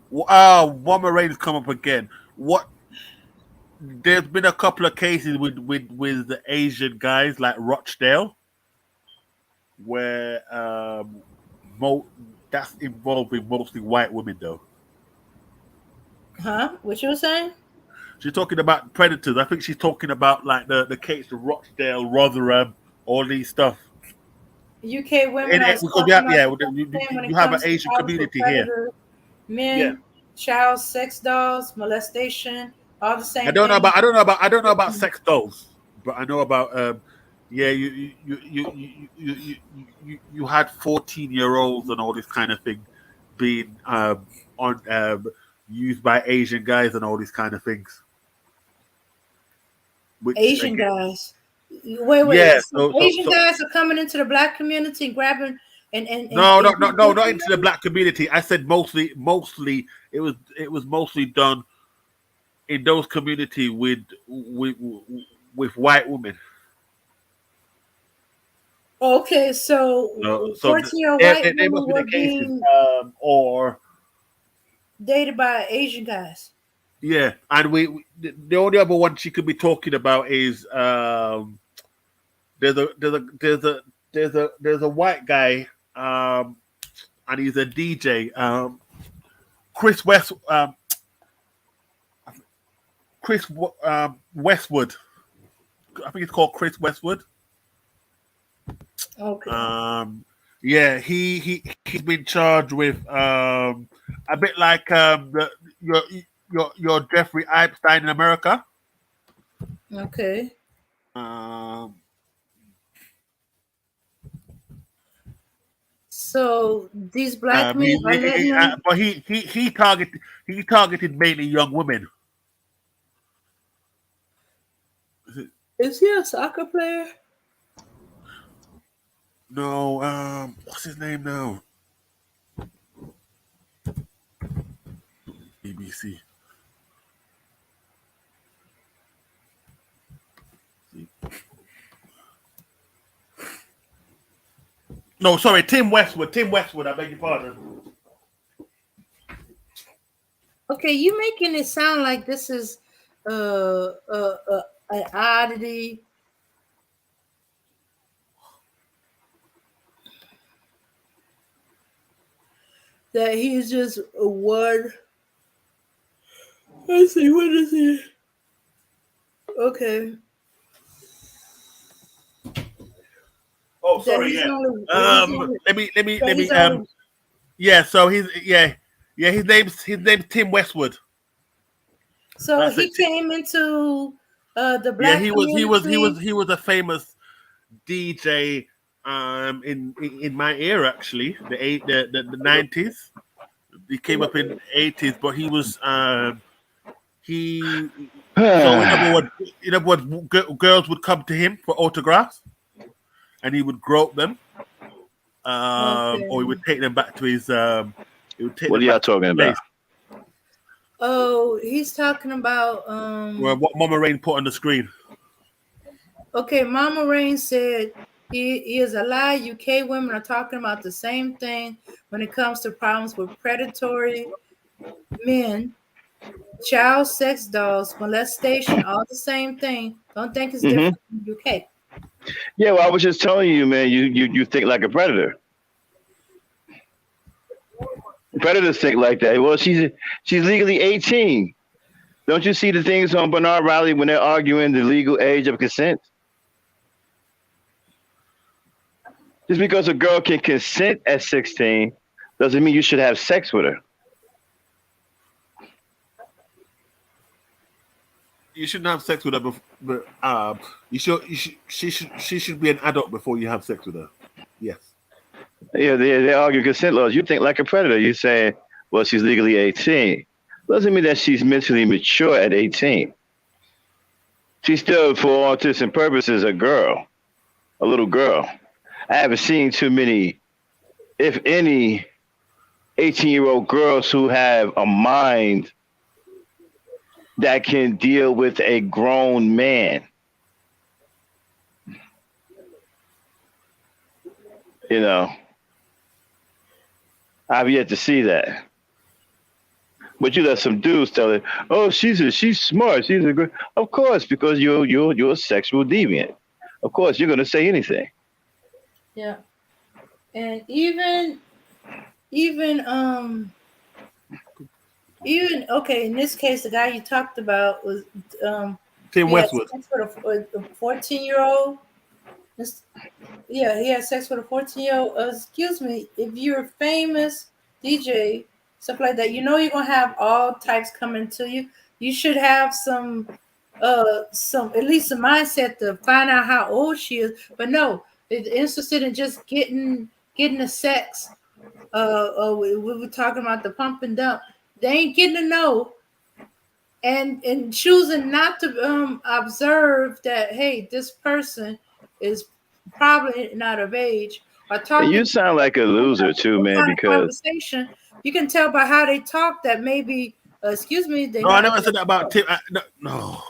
One Rain's come up again. What? There's been a couple of cases with the Asian guys like Rochdale, where mo- that's involving mostly white women though. Huh? What you were saying? She's talking about predators. I think she's talking about like the case of Rochdale, Rotherham, all these stuff. UK women are Because talking about the same thing when you it have an comes to Asian problems with community here. predators, Yeah, men, child sex dolls, molestation, all the I same don't know thing. about sex dolls, but I know about yeah you had 14-year-olds and all this kind of thing being on used by Asian guys and all these kind of things. Which Asian again, guys. Wait. yeah. So Asian guys are coming into the black community and grabbing and No, not into the black community. I said mostly it was mostly done in those community with white women. Okay, so So 14-year-old white they women must be the were cases, being or dated by Asian guys. yeah. And the only other one she could be talking about is there's a white guy, and he's a DJ. Chris West, Westwood. I think it's called Chris Westwood. Okay. Yeah, he's been charged with a bit like your Jeffrey Epstein in America. Okay. So these black men are letting him. But he targeted mainly young women. Is he a soccer player? No, what's his name now? BBC. No, sorry, Tim Westwood. Tim Westwood. I beg your pardon. Okay, you making it sound like this is an oddity. That he's just a one. Let's see, what is he? Okay. Oh, sorry. Yeah. Let me. Yeah. So his name's Tim Westwood. So That's he came into the black community. He was a famous DJ in my era, actually, the 90s. He came up in the 80s, but he was so in other words, girls would come to him for autographs, and he would grope them, or he would take them back to his. What are y'all talking about? Oh, he's talking about well, what Mama Rain put on the screen. Okay, Mama Rain said he is a lie. UK women are talking about the same thing when it comes to problems with predatory men, child sex dolls, molestation, all the same thing. Don't think it's different in the UK. Yeah, well, I was just telling you, man, you think like a predator. Predators think like that. Well, she's legally 18. Don't you see the things on Bernard Riley when they're arguing the legal age of consent? Just because a girl can consent at 16 doesn't mean you should have sex with her. You shouldn't have sex with her, but she should be an adult before you have sex with her. Yes. Yeah, they argue consent laws. You think like a predator. You say, well, she's legally 18. Doesn't mean that she's mentally mature at 18. She's still, for all intents and purposes, a girl, a little girl. I haven't seen too many, if any, 18-year-old girls who have a mind that can deal with a grown man. You know, I've yet to see that. But you let some dudes tell it, oh, she's smart, she's a good. Of course, because you're a sexual deviant. Of course, you're gonna say anything. Yeah, and even okay. In this case, the guy you talked about was Tim Westwood. A 14-year-old. Yeah, he had sex with a 14-year-old. Excuse me, if you're a famous DJ, stuff like that, you know you're gonna have all types coming to you. You should have some at least a mindset to find out how old she is. But no, they're interested in just getting the sex. We were talking about the pump and dump. They ain't getting to know. And choosing not to observe that, hey, this person is probably not of age. Or talking. And you sound like a loser too, man. Because conversation, you can tell by how they talk that maybe. Excuse me. No, I never said that about Tim. No.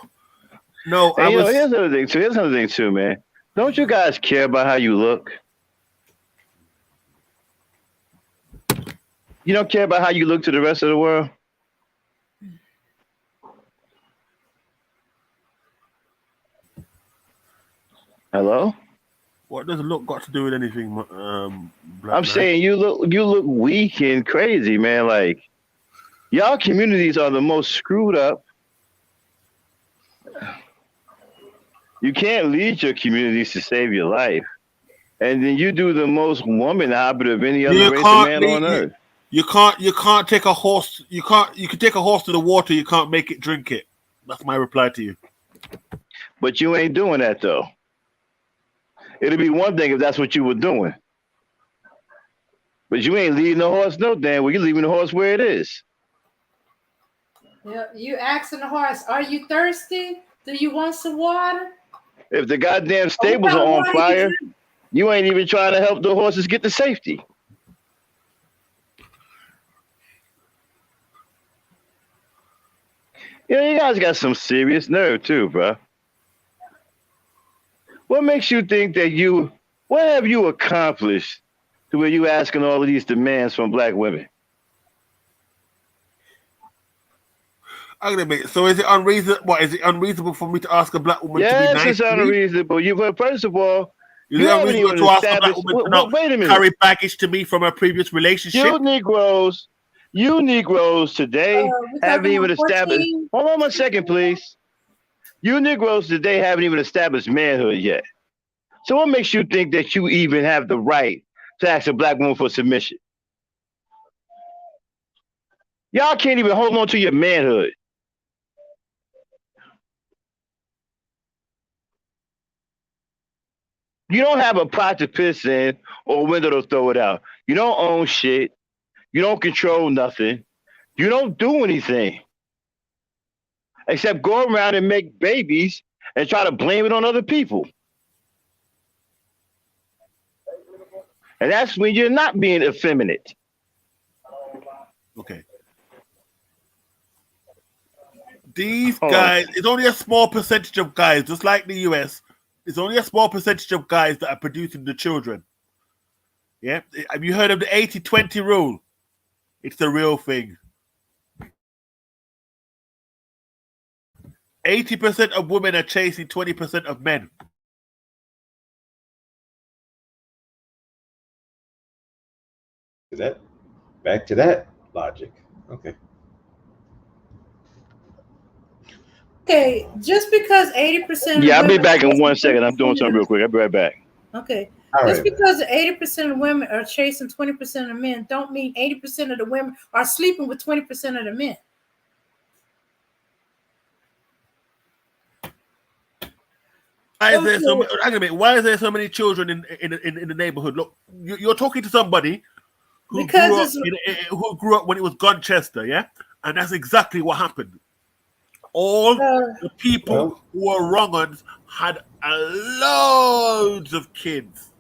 And, here's another thing too, man. Don't you guys care about how you look? You don't care about how you look to the rest of the world? Hello? What does look got to do with anything, black I'm man? saying you look weak and crazy, man. Like y'all communities are the most screwed up. You can't lead your communities to save your life. And then you do the most woman habit of any other You race of can't man lead, on earth. you can't take a horse. You can take a horse to the water. You can't make it drink it. That's my reply to you. But you ain't doing that though. It'd be one thing if that's what you were doing. But you ain't leading the horse no damn well. You're leaving the horse where it is. Yeah, you asking the horse, are you thirsty? Do you want some water? If the goddamn What stables kind are of on water you fire, drink? you ain't even trying to help the horses get to safety. Yeah, you guys got some serious nerve too, bro. What makes you think that what have you accomplished to where you asking all of these demands from black women? I'm gonna make. So is it unreasonable? What is it unreasonable for me to ask a black woman to be Yes, nice it's to me? unreasonable. But first of all, Is you it haven't unreasonable even to ask a black established. woman to not Wait a minute. carry baggage to me from a previous relationship? You Negroes today We're haven't talking even about established. 14. Hold on 1 second, please. You Negroes today haven't even established manhood yet. So what makes you think that you even have the right to ask a black woman for submission? Y'all can't even hold on to your manhood. You don't have a pot to piss in or a window to throw it out. You don't own shit. You don't control nothing. You don't do anything except go around and make babies and try to blame it on other people. And that's when you're not being effeminate. Okay. These Hold on. guys, it's only a small percentage of guys, just like the US. It's only a small percentage of guys that are producing the children. Yeah. Have you heard of the 80-20 rule? It's the real thing. 80% of women are chasing 20% of men. Back to that logic. Okay. Okay, just because 80% of Yeah, I'll be women back in are 1 second. I'm chasing doing something 20%. real quick. I'll be right back. Okay. All Just right. because 80% of women are chasing 20% of men don't mean 80% of the women are sleeping with 20% of the men. Why is there so many children in the neighborhood? Look, you're talking to somebody who grew up when it was Gunchester, yeah, and that's exactly what happened. All the people who were wrong-uns had loads of kids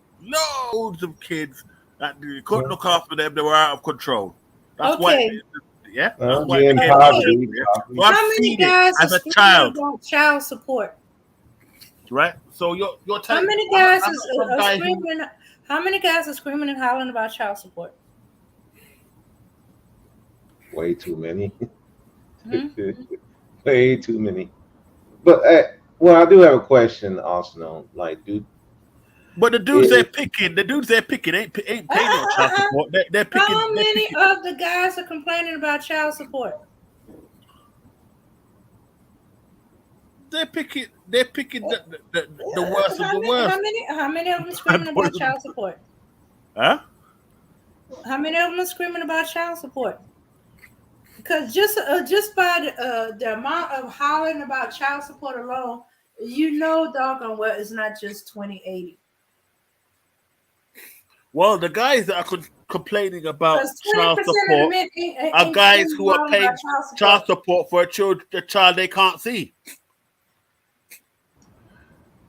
that you couldn't look after them. They were out of control. That's why. Yeah, that's why it became poverty. So I've How many seen it guys as are a screaming child, about child support? right? So you're How telling many me guys I'm not some are guy screaming? How many guys are screaming and hollering about child support? Way too many. Hmm? Way too many. But well, I do have a question, Arsenal. Like, dude. But the dudes they're picking ain't paying no child support. They're picking. How many of the guys are complaining about child support? They're picking the worst of the worst. How many of them screaming about child support? Huh? How many of them are screaming about child support? Because just by the amount of hollering about child support alone, you know, doggone well, it's not just 2080. Well, the guys that are complaining about 20% child of the support men ain't are guys who are hollering paying about child support for a child they can't see.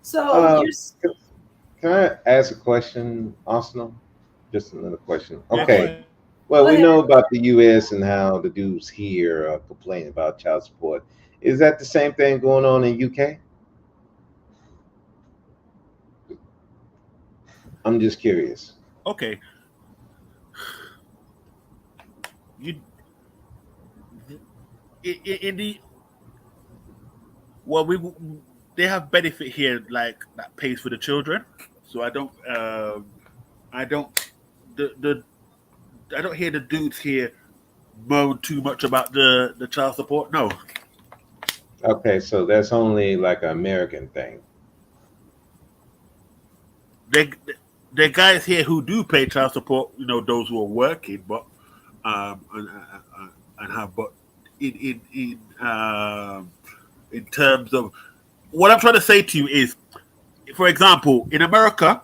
So can I ask a question, Arsenal? Just another question. Yeah, Okay. Well, we know about the U.S. and how the dudes here are complaining about child support. Is that the same thing going on in UK? I'm just curious. Okay. They have benefit here like that pays for the children. So I don't the I don't hear the dudes here moan too much about the child support. No, Okay, so that's only like an American thing. they there are guys here who do pay child support. You know, those who are working, but and have, but in terms of what I'm trying to say to you is, for example, in America,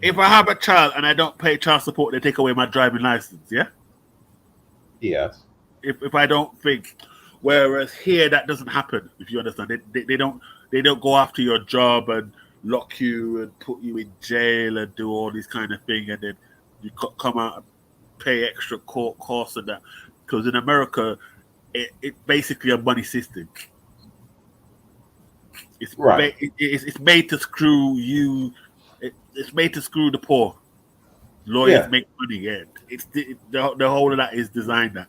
if I have a child and I don't pay child support, they take away my driving license. Yeah. Yes. If I don't think, whereas here that doesn't happen. If you understand, they don't go after your job and lock you and put you in jail and do all these kind of thing, and then you come out and pay extra court costs and that. Because in America, it's basically a money system. It's Right. It's made to screw you. It's made to screw the poor. Lawyers Yeah. make money. Yeah, the whole of that is designed that.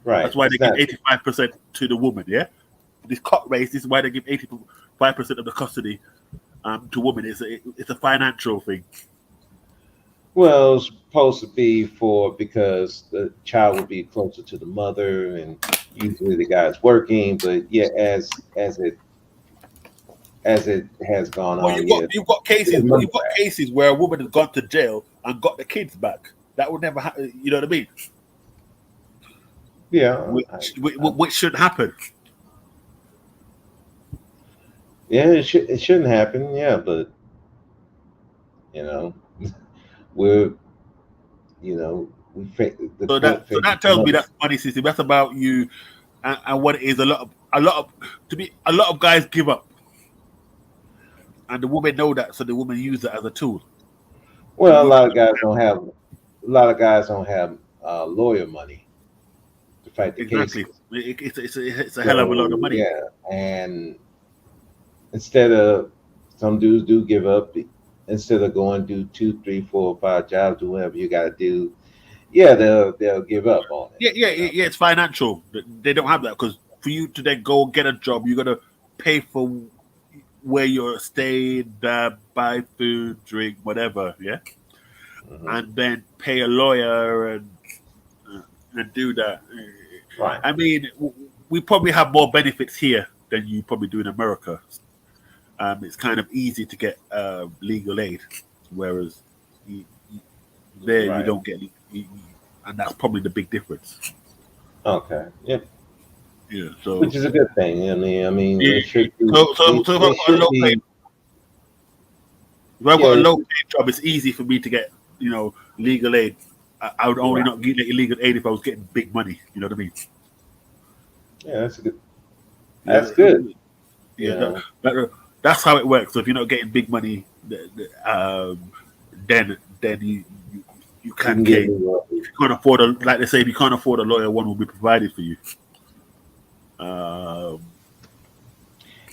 Right. That's why It's they not, give 85% to the woman. Yeah, this cut race. This is why they give 85% of the custody to women. It's a financial thing. well, it's supposed to be because the child will be closer to the mother, and usually the guy's working. But yeah, as it has gone Well, on, yeah, you've got cases. the money You've got back. cases where a woman has gone to jail and got the kids back. That would never happen. You know what I mean? Yeah. Which should happen. Yeah, it shouldn't happen. Yeah, but you know, we're we the So court so faces that tells me money. that's money system. That's about you and what it is. A lot of guys give up, and the women know that, so the women use it as a tool. The Well, women, a lot of guys don't have lawyer money to fight the exactly. cases. It's a hell of a lot of So money. yeah, and instead of some dudes do give up, instead of going do 2, 3, 4, 5 jobs, do whatever you got to do. Yeah, they'll give up on it. Yeah. It's financial. They don't have that because for you to then go get a job, you got to pay for where you're staying, buy food, drink, whatever. Yeah, Mhm. and then pay a lawyer and do that. Right. I mean, we probably have more benefits here than you probably do in America. It's kind of easy to get legal aid, whereas there you Right. don't get, and that's probably the big difference. Okay. Yep. Yeah. So, Which is a good thing. I mean, yeah, it should be. so if I've It got a should low pay, be. if I've Yeah. got a low pay job, it's easy for me to get legal aid. I would only Right. not get illegal aid if I was getting big money. You know what I mean? Yeah, that's good. Yeah, That's good. You yeah. know. That's how it works. So if you're not getting big money, then you You can can get pay. legal. If you can't afford like they say, if you can't afford a lawyer, one will be provided for you. Um,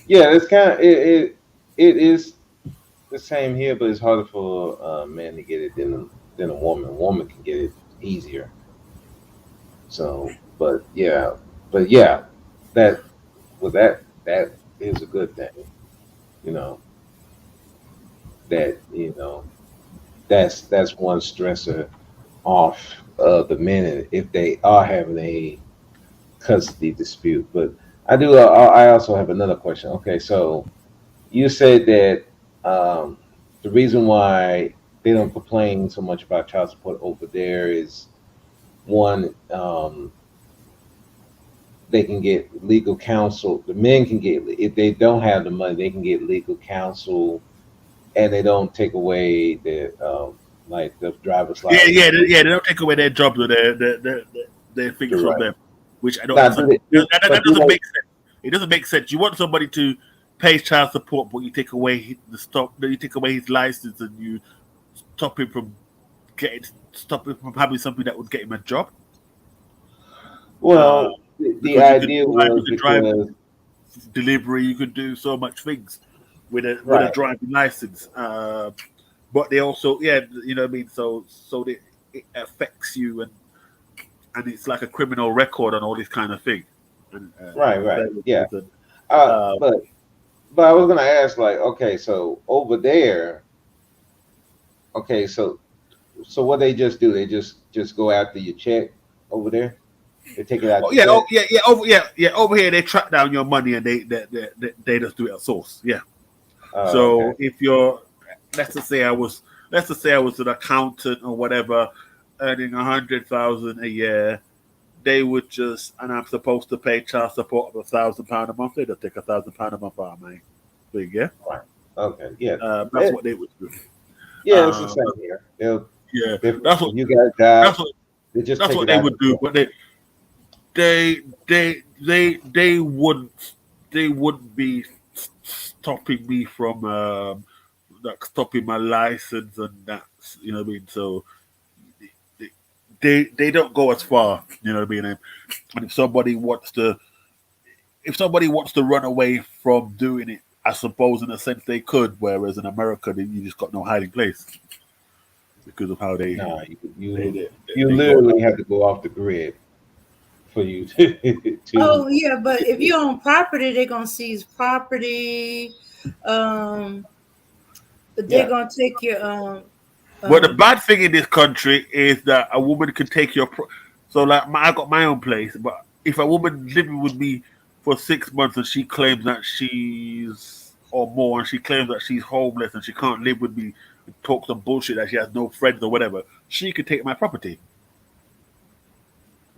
Yeah, it's kind of it is the same here, but it's harder for a man to get it than a woman. A woman can get it easier. So, but yeah, that that is a good thing. You know that that's one stressor off of the men if they are having a custody dispute. But I also have another question. Okay, so you said that the reason why they don't complain so much about child support over there is one, they can get legal counsel. The men can get, if they don't have the money, they can get legal counsel, and they don't take away like the driver's license. They don't take away their jobs or their things You're from right. them, which I don't Now, do understand. they, That but do doesn't they? make sense. It doesn't make sense. You want somebody to pay child support, but you take away you take away his license, and you stop him from stop him from having something that would get him a job. Well, the Because idea you was could drive because delivery, you could do so much things with a right, driving license. But they also, you know what I mean. So it affects you, and it's like a criminal record and all this kind of thing. And, right, and yeah. uh, But but I was gonna ask, like, okay, so over there, okay, so what they just do? They just go after your check over there. They take it out Oh the yeah, check. over here they track down your money and they just do it at source. Yeah. Oh, okay. So if you're, let's just say I was, an accountant or whatever, earning 100,000 a year, they would just, and I'm supposed to pay child support of £1,000 a month. They just take £1,000 a month out of my thing. Yeah. Right. Okay. Yeah. That's what they would do. Yeah, it's the Um, same here. They'll yeah, if that's what you got a job, that's what they just that's take what it they out would the do. check. But they wouldn't be stopping me from like stopping my license and that. You know what I mean? So they don't go as far. You know what I mean? And if somebody wants to run away from doing it, I suppose in a sense they could. Whereas in America, you just got no hiding place because of how they No, they you they, you they go literally about. have to go off the grid for you to Oh to. yeah, but if you own property, they're gonna seize property. Um, they're Yeah. gonna take your But the um. bad thing in this country is that a woman can take your. So like I got my own place, but if a woman living with me for 6 months and she claims that she's or more, and she claims that she's homeless and she can't live with me, and talk some bullshit that she has no friends or whatever, she could take my property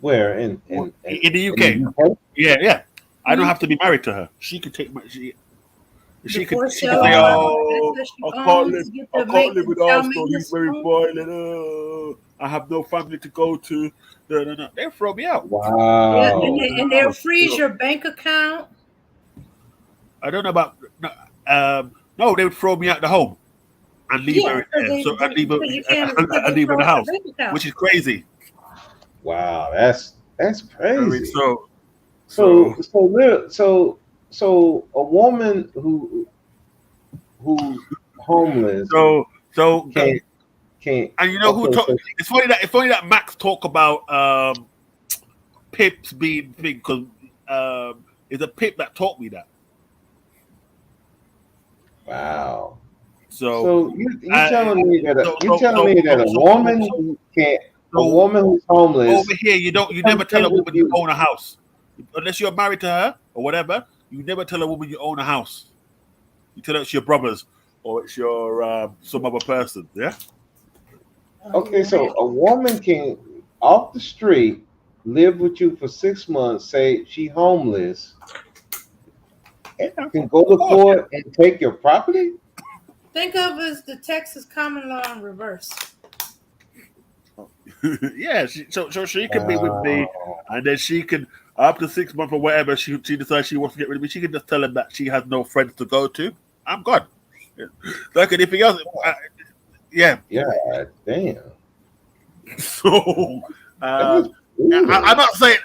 Where in the in the UK. UK? Yeah, yeah. I don't Hmm? have to be married to her. She could take my. She could. Before She could selling say, the Wow. property "Oh, that she I can't live. owns, get I the can't live with child Arsenal. He's maintenance very on. violent. I have no family to go to. No, no, no. They throw me out. Yeah, Wow. and they'll freeze So, your bank account. I don't know about. No, no, they would throw me out the home and leave Yeah, her in because there. So I leave her. because you can't because I they leave her in the froze your house, bank account. which is crazy. Wow. That's I mean, crazy. so So a woman who's homeless so so. can't. And you know who Okay. talk? So It's funny that Max talk about pips being thing because it's a pip that taught me that. wow. So, So you uh, telling me that so, you so, telling so, me so, that a so, so, woman so, who can't a so woman who's homeless over here, you come never tell live a with woman you you? own a house unless you're married to her or whatever. You never tell a woman you own a house. You tell her it's your brothers or it's your some other person. Yeah. Oh, Okay, you're so right. a woman can off the street live with you for 6 months, say she homeless, Yeah. can go Of to course. court and take your property? Think of it as the Texas common law in reverse. Yeah. Yeah. So she can be with me, Wow. and then she can after 6 months or whatever she decides she wants to get rid of me. She can just tell him that she has no friends to go to. I'm gone. Yeah. Like anything else. Yeah. Yeah, damn. So That's um, I'm brutal. not saying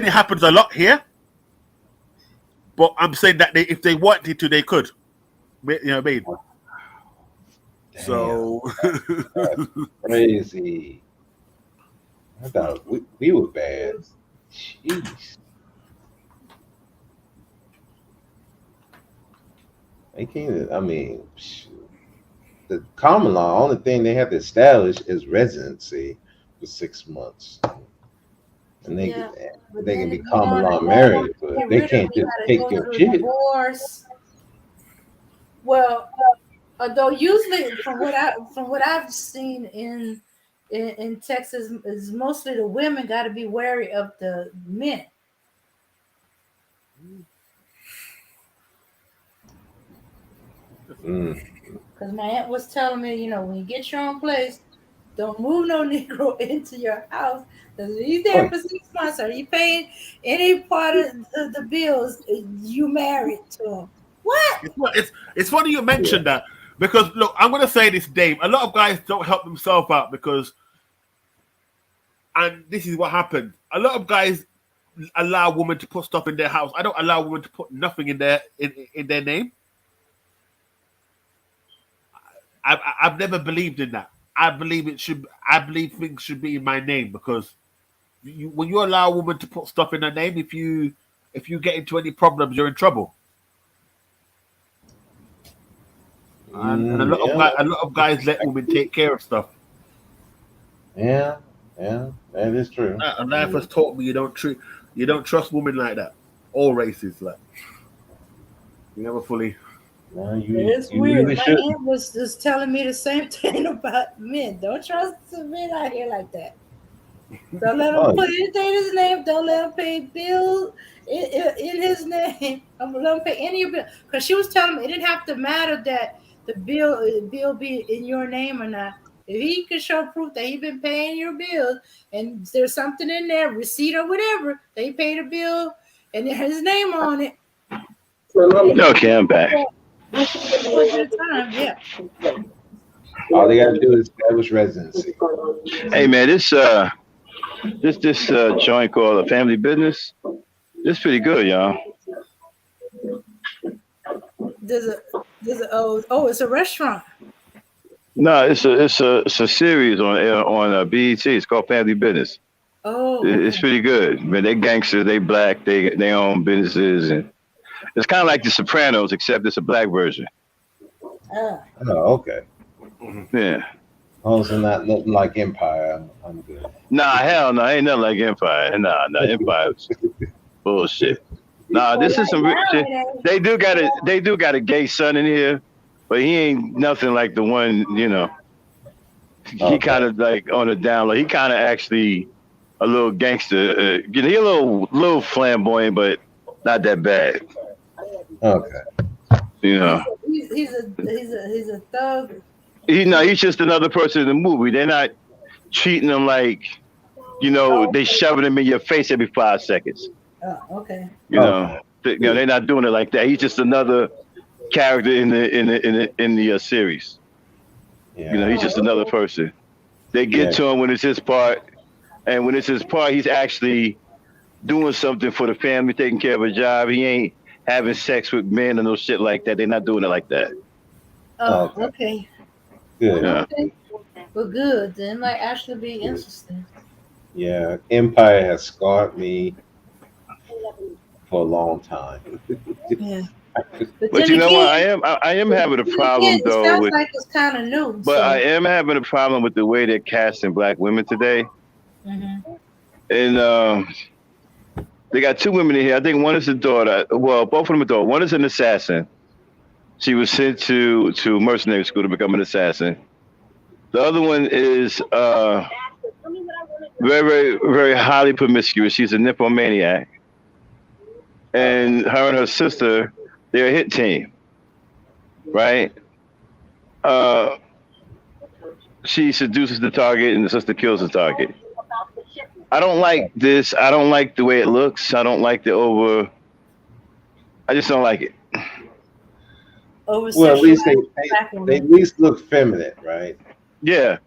it happens a lot here, but I'm saying that if they wanted to, they could. You know what I mean? Damn. So That's crazy. I thought we were bad. Jeez. They can't, I mean, the common law, only thing they have to establish is residency for 6 months. And Yeah, but they can then be if you common want law to married, but get they rid of can't it, you just got to take go your through a shit. divorce. Well, although usually from what I've seen in Texas is mostly the women got to be wary of the men. Mm. Because my aunt was telling me, when you get your own place, don't move no Negro into your house. Because if he's there Oh, for 6 months or you paying any part of the bills, you married to him. What? it's funny you yeah. mentioned that because look, I'm going to say this, Dave. A lot of guys don't help themselves out because, and this is what happened. A lot of guys allow women to put stuff in their house. I don't allow women to put nothing in their name. I've never believed in that. I believe it should. I believe things should be in my name because when you allow a woman to put stuff in her name, if you get into any problems, you're in trouble. And Yeah, a lot of guys let women take care of stuff. yeah, yeah. That is true. And life has taught me you don't trust women like that. All races, like you never fully. No, It's you weird. really My shouldn't. aunt was just telling me the same thing about men. Don't trust the men out here like that. Don't let him Oh, put anything in his name. Don't let him pay bills in his name. I'm gonna let him pay any of it. Because she was telling me it didn't have to matter that the bill be in your name or not. If he can show proof that he been paying your bills and there's something in there, receipt or whatever, they paid a bill and it has his name on it. Okay, I'm back. A little bit of time, yeah. all they got to do is establish residency. Hey man, this joint called a family business. It's pretty good, y'all. There's a it's a restaurant. No, it's a series on BET. It's called Family Business. Oh, It's okay. pretty good. Man, they gangsters, they black, they own businesses, and it's kind of like The Sopranos, except it's a black version. Ah. Oh, okay. Yeah. Oh, so not nothing like Empire. I'm good. Nah, hell no, ain't nothing like Empire. Nah, Empire was bullshit. Nah, Well, this is some right real now shit. it ain't. They do got a gay son in here, but he ain't nothing like the one, you know. He Okay. kind of like on the down low. He kind of actually a little gangster. You know, he a little flamboyant, but not that bad. Okay. You He's know, a, he's a thug. he's just another person in the movie. They're not treating him like, Oh, they shoving him in your face every 5 seconds. okay. Okay. They're not doing it like that. He's just another character in the series. Yeah. He's just Oh, another okay. person. They get Yeah. to him when it's his part, and when it's his part, he's actually doing something for the family, taking care of a job. He ain't having sex with men and no shit like that. They're not doing it like that. Oh, Okay. okay. Good. Yeah. Okay. Well, good. Then it might actually be Good. interesting. Yeah. Empire has scarred me for a long time. Yeah. But But then you know what? again, I am having a problem it though sounds with, like it's kind of new. but I So. am having a problem with the way they're casting black women today. Hmm. And they got two women in here. I think one is a daughter. Well, both of them are daughter. One is an assassin. She was sent to mercenary school to become an assassin. The other one is very, very highly promiscuous. She's a nymphomaniac, and her and her sister, they're a hit team, right? Uh, she seduces the target, and the sister kills the target. I don't like this. I don't like the way it looks. I don't like the over. I just don't like it. Over Well, at least sexualized black they women. at least look feminine, right? Yeah,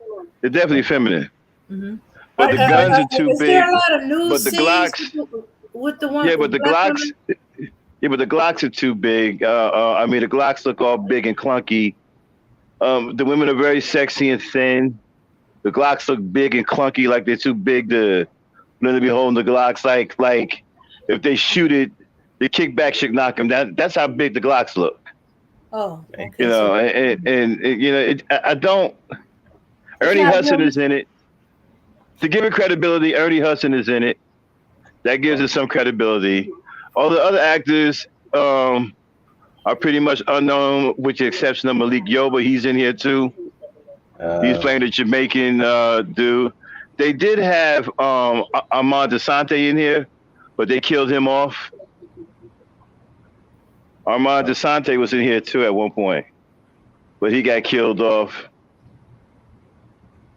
they're definitely feminine, Hmm. but the guns are too Is there big. a lot of nude But the scenes Glocks, with the yeah, one but with the black Glocks, women? yeah, but the Glocks are too big. I mean, the Glocks look all big and clunky. The women are very sexy and thin. The Glocks look big and clunky, like they're too big to be holding the Glocks. Like if they shoot it, the kickback should knock them down. That's how big the Glocks look. Oh, You okay. So know, I don't. it's Ernie not Hudson real. is in it. To give it credibility, Ernie Hudson is in it. That gives it some credibility. All the other actors are pretty much unknown, with the exception of Malik Yoba. He's in here too. He's Uh, playing the Jamaican dude. They did have Armand Desante in here, but they killed him off. Armand Desante was in here too at one point, but he got killed off.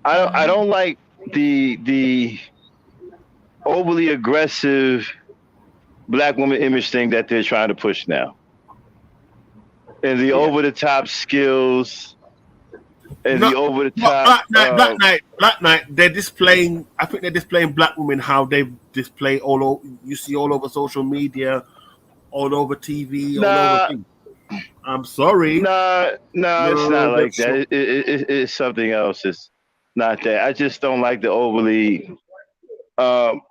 I don't like the overly aggressive black woman image thing that they're trying to push now, and the yeah. over the top skills and the Not over the what top. Black Knight. They're displaying. I think they're displaying black women how they display all over. You see all over social media, all over TV, all over Nah, things. I'm sorry. nah, it's not No, like that's that. not. It's something else. It's not that. I just don't like the overly. Um,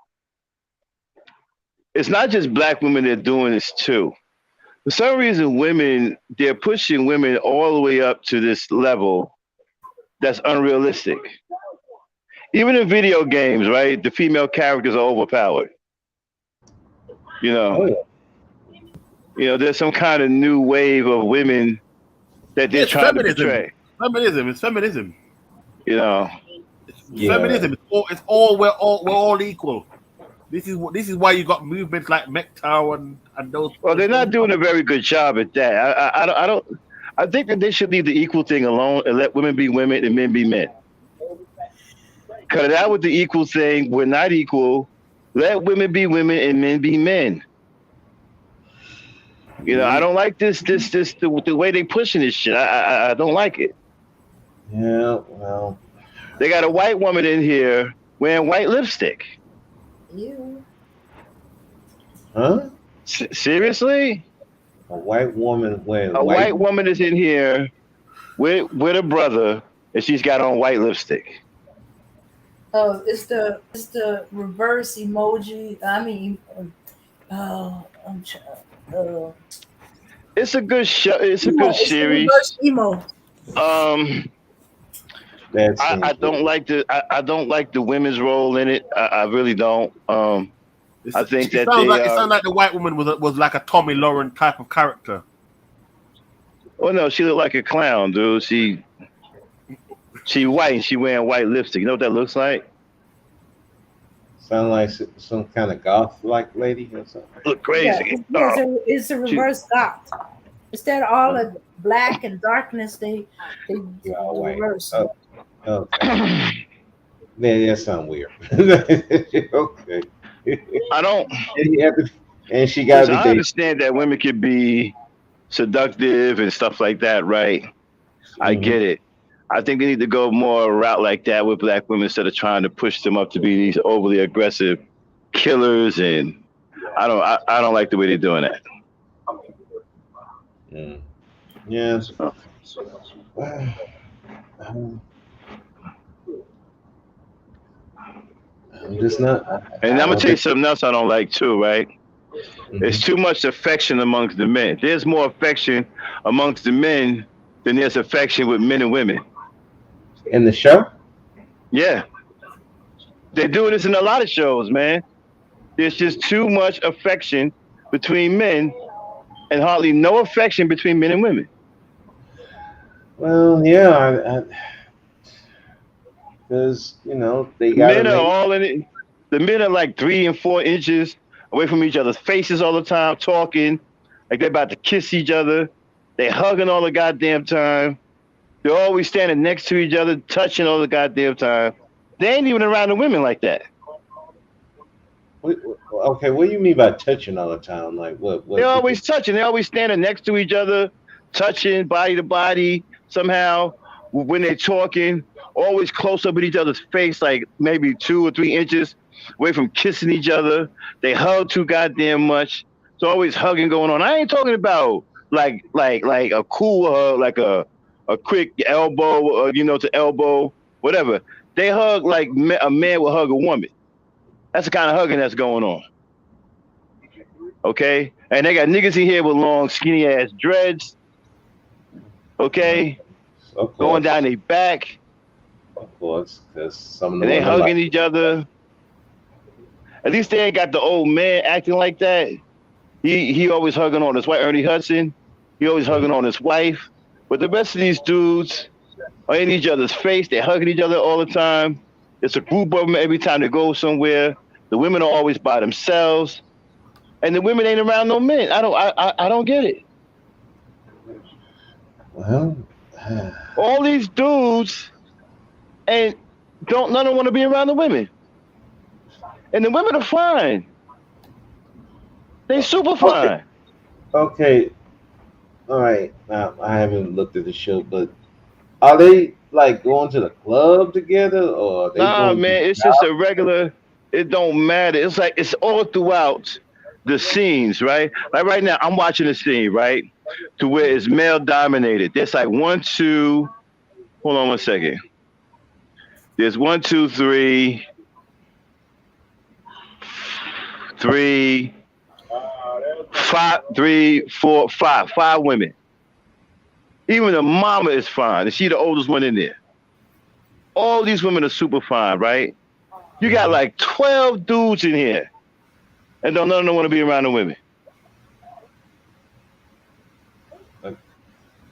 it's not just black women that are doing this too. For some reason, they're pushing women all the way up to this level that's unrealistic. Even in video games, right? The female characters are overpowered. You Oh know, yeah. there's some kind of new wave of women that they're Yes, trying to feminism. portray. Feminism. It's feminism. You know, Yeah. Feminism. We're all equal. This is why you got movements like MGTOW and those. well, they're those not doing a very good job at that. I don't. I think that they should leave the equal thing alone and let women be women and men be men. Cut it out with the equal thing. We're not equal. Let women be women and men be men. I don't like the way they pushing this shit. I don't like it. Yeah. Well. They got a white woman in here wearing white lipstick. You. Huh? Seriously? A white woman wearing A white woman is in here with a brother, and she's got on white lipstick. Oh, it's the reverse emoji. I mean, I'm It's a good show. It's a good it's the series. reverse emo. I don't like the women's role in it. I really don't. I think that it sounds like the white woman was like a Tommy Lauren type of character. Oh no, she looked like a clown, dude. She white and she wearing white lipstick. You know what that looks like? Sound like some kind of goth-like lady or something. Look crazy. Yeah, it's a reverse goth. Instead of all the black and darkness, they reverse. Oh, okay. Man, that sounds weird. Okay. I don't. And she got. I understand that women could be seductive and stuff like that, right? Mm-hmm. I get it. I think they need to go more a route like that with black women instead of trying to push them up to be these overly aggressive killers. And I don't like the way they're doing that. Yes. I'm just not. And I'm gonna tell you something else I don't like too, right? Mm-hmm. There's too much affection amongst the men. There's more affection amongst the men than there's affection with men and women. In the show? Yeah. They're doing this in a lot of shows, man. There's just too much affection between men and hardly no affection between men and women. Well, yeah, because they got men are all in it. The men are like 3 and 4 inches away from each other's faces all the time, talking like they're about to kiss each other. They hugging all the goddamn time. They're always standing next to each other, touching all the goddamn time. They ain't even around the women like that. Okay, what do you mean by touching all the time? Like what? They're always touching. They're always standing next to each other, touching body to body somehow. When they're talking, always close up at each other's face, like maybe 2 or 3 inches away from kissing each other. They hug too goddamn much. It's always hugging going on. I ain't talking about like a cool hug, like a quick elbow, to elbow, whatever. They hug like a man would hug a woman. That's the kind of hugging that's going on. Okay? And they got niggas in here with long, skinny ass dreads. Okay? Going down their back. Of course, because some of them. And they hugging each other. At least they ain't got the old man acting like that. He always hugging on his wife, Ernie Hudson. He always hugging on his wife. But the rest of these dudes are in each other's face. They're hugging each other all the time. It's a group of them every time they go somewhere. The women are always by themselves. And the women ain't around no men. I don't get it. Well, all these dudes and none of them want to be around the women. And the women are fine. They super fine. Okay. All right. Now, I haven't looked at the show, but are they like going to the club together or? Nah, man, it's just a regular. It don't matter. It's like it's all throughout the scenes, right? Like right now, I'm watching a scene, right, to where it's male dominated. There's like 1, 2. Hold on 1 second. There's 1, 2, 3, 5, 3, 4, 5, 5 women. Even the mama is fine, and she the oldest one in there. All these women are super fine, right? You got like 12 dudes in here, and none of them want to be around the women.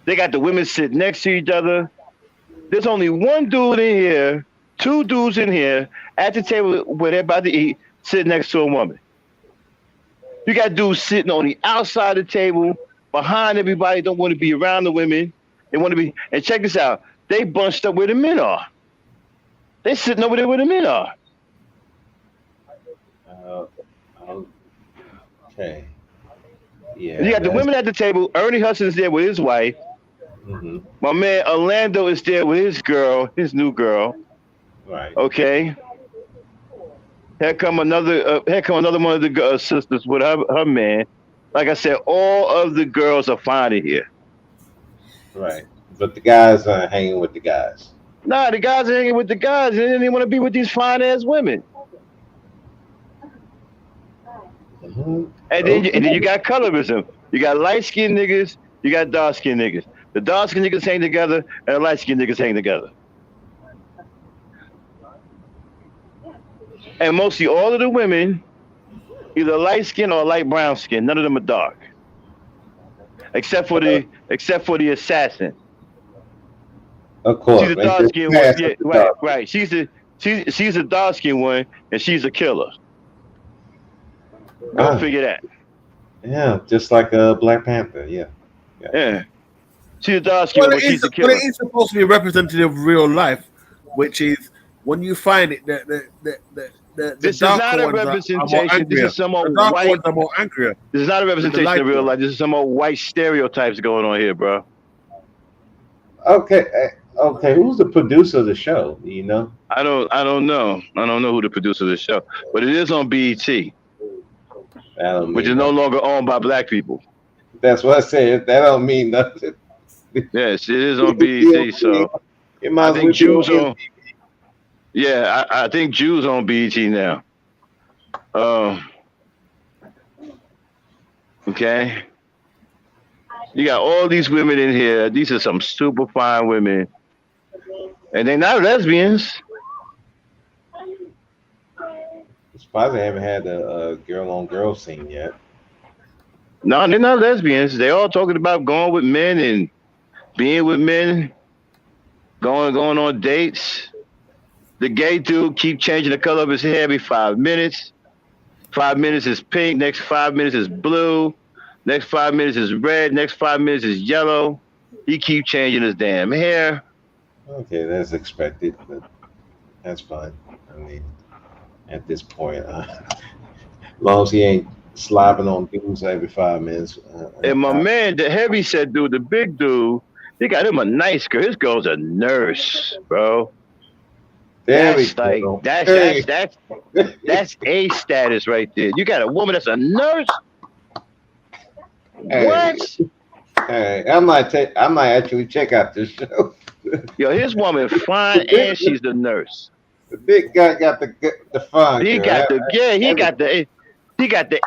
They got the women sitting next to each other. There's only one dude in here, 2 dudes in here at the table where they're about to eat, sitting next to a woman. You got dudes sitting on the outside of the table, behind everybody, don't want to be around the women. They want to be, and check this out, they bunched up where the men are. They sitting over there where the men are. Okay. Yeah. And you got the women at the table. Ernie Hudson's there with his wife. Mm-hmm. My man Orlando is there with his girl, his new girl. Right. Okay. Here come another one of the sisters with her man. Like I said, all of the girls are fine in here. Right. But the guys are hanging with the guys. Nah, the guys are hanging with the guys, and then they want to be with these fine ass women. Mm-hmm. And then you got colorism. You got light skinned niggas. You got dark skinned niggas. The dark skinned niggas hang together, and the light skinned niggas hang together. And mostly all of the women, either light skin or light brown skin. None of them are dark, except for the assassin. Of course, she's a dark skinned one. Yeah, right. She's a dark skinned one, and she's a killer. Go figure that. Yeah, just like Black Panther. Yeah. She's a dark skinned one. She's a killer. But it is supposed to be representative of real life, which is when you find it this is not a representation. This is some old white. Ones are more angrier. This is not a representation of real life. This is some old white stereotypes going on here, bro. Okay. Who's the producer of the show? Do you know? I don't know. I don't know who the producer of the show, but it is on BET, which is no longer owned by black people. That's what I said. That don't mean nothing. Yes, it is on BET. So I think Jews on. Yeah, I think Jews on BET now. Okay. You got all these women in here. These are some super fine women. And they're not lesbians. It's probably haven't had a girl-on-girl scene yet. No, they're not lesbians. They all talking about going with men and being with men, going on dates. The gay dude keep changing the color of his hair every 5 minutes. 5 minutes is pink. Next 5 minutes is blue. Next 5 minutes is red. Next 5 minutes is yellow. He keep changing his damn hair. Okay, that's expected, but that's fine. I mean, at this point, as long as he ain't slobbing on dudes every 5 minutes. And my man, the heavy set dude, the big dude, he got him a nice girl. His girl's a nurse, bro. That's like that's A status right there. You got a woman that's a nurse. What? Hey, I might actually check out this show. Yo, his woman fine and she's the nurse. The big guy got the fine. He got the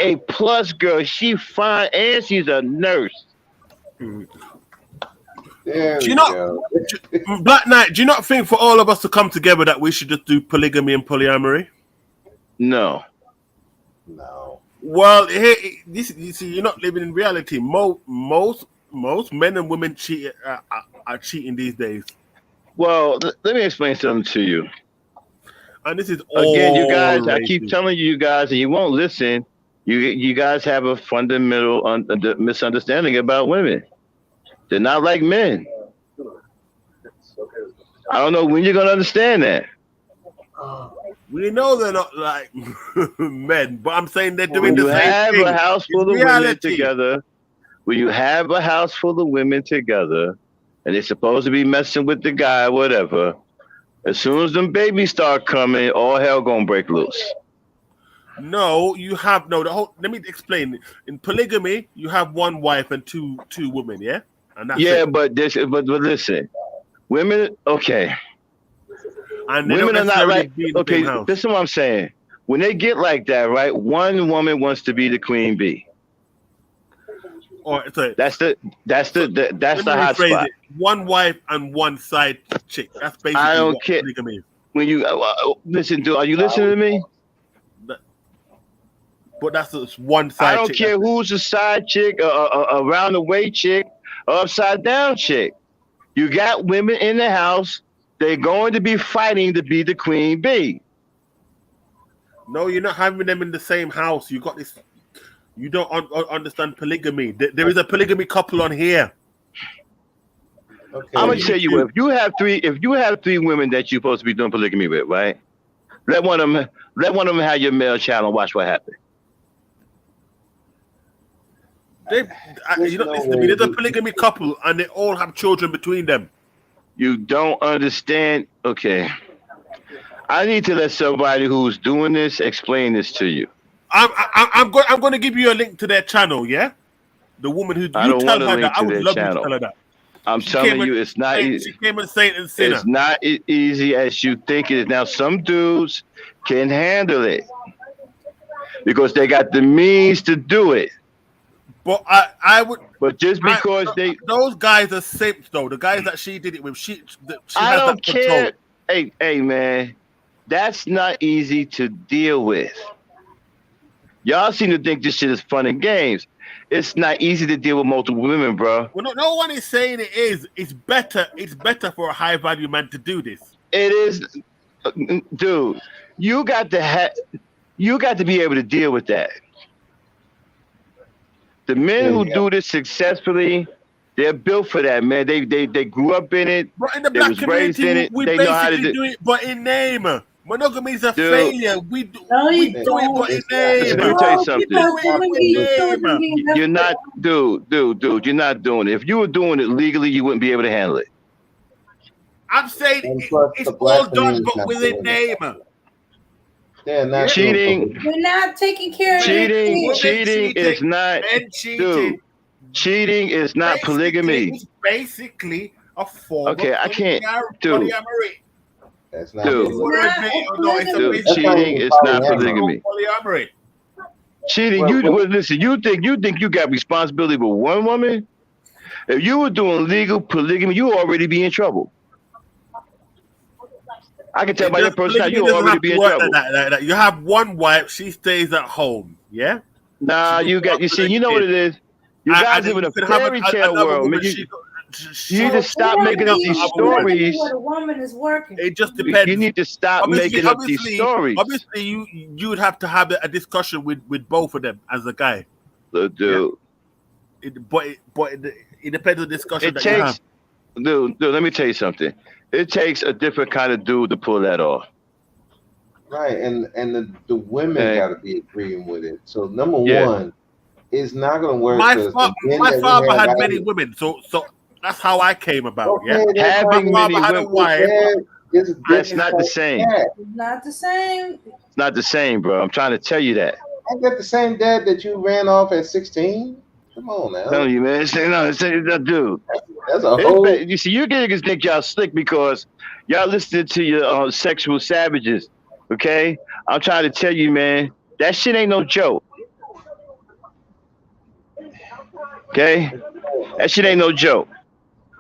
A plus girl. She fine and she's a nurse. Black Knight, do you not think for all of us to come together that we should just do polygamy and polyamory? No. Well, you see, you're not living in reality. Most men and women are cheating these days. Well, let me explain something to you. And this is again, you guys. I keep telling you guys, and you won't listen. You guys have a fundamental misunderstanding about women. They're not like men. I don't know when you're gonna understand that. We know they're not like men, but I'm saying they're doing the same thing. When you have a house full of women together, when you have a house full of women together, and they're supposed to be messing with the guy, whatever, as soon as them babies start coming, all hell gonna break loose. No, you have let me explain. In polygamy, you have one wife and two women, yeah? And that's it. But listen, women, okay. And women are not like, okay, this is what I'm saying. When they get like that, right, one woman wants to be the queen bee. Or sorry, That's the let me hot rephrase spot. it. One wife and one side chick. That's basically I don't what care. polygamy is. When you listen, are you listening to me? But that's just one side. I don't chick. care who's a side chick, around the way chick, or upside down chick. You got women in the house. They're going to be fighting to be the queen bee. No, you're not having them in the same house. You got this. You don't understand polygamy. There is a polygamy couple on here. Okay. I'm gonna tell you what. If you have three women that you're supposed to be doing polygamy with, right? Let one of them have your male child and watch what happens. You don't listen to me. There's a polygamy couple, and they all have children between them. You don't understand. Okay, I need to let somebody who's doing this explain this to you. I'm going to give you a link to their channel. Yeah, the woman who I don't tell want a her link that. I to would their love you to channel. tell her that. I'm telling you, it's not easy. She came and saint and sinner. It's not easy as you think it is. Now, some dudes can handle it because they got the means to do it. But I would. But just because those guys are simps though. The guys that she did it with, she I has don't that control. care. Hey, man, that's not easy to deal with. Y'all seem to think this shit is fun and games. It's not easy to deal with multiple women, bro. Well, no one is saying it is. It's better. It's better for a high value man to do this. It is, dude. You got to be able to deal with that. The men who do this successfully, they're built for that, man. They grew up in it. But in the they black was raised in community, it. we They know how to basically do it, but in name. Monogamy is a Dude. failure. We do it, but in name. Let me tell you something. Because You're not, dude. You're not doing it. If you were doing it legally, you wouldn't be able to handle it. I'm saying it's all done, but within name. They're not cheating. You're not taking care of Cheating is not. Dude, cheating is not polygamy. It's basically a form Okay, of I can't. polyamory. That's not. Dude, cheating is not polygamy. Polyamory. Cheating. Listen. You think you got responsibility with one woman? If you were doing legal polygamy, you would already be in trouble. I can tell by your personality, you already be in trouble. Like you have one wife, she stays at home. Yeah. Nah, you see, you know what it is. You guys live in a fairy tale world, man. You need to stop making up these stories. What a woman is working. It just depends. You need to stop making up these stories. Obviously, you would have to have a discussion with both of them as a guy. Dude. Yeah. It depends on the discussion you have. Dude, let me tell you something. It takes a different kind of dude to pull that off. Right, and the women got to be agreeing with it. So number one, it's not going to work. My father had many women, so that's how I came about. Okay, yeah, having many women. That's not the same. It's not the same. It's not the same, bro. I'm trying to tell you that. I got the same dad that you ran off at 16. Come on now. I'm telling you, man. Dude. That's a whole. You see, you niggas think y'all slick because y'all listening to your sexual savages. Okay, I'm trying to tell you, man. That shit ain't no joke. Okay, that shit ain't no joke.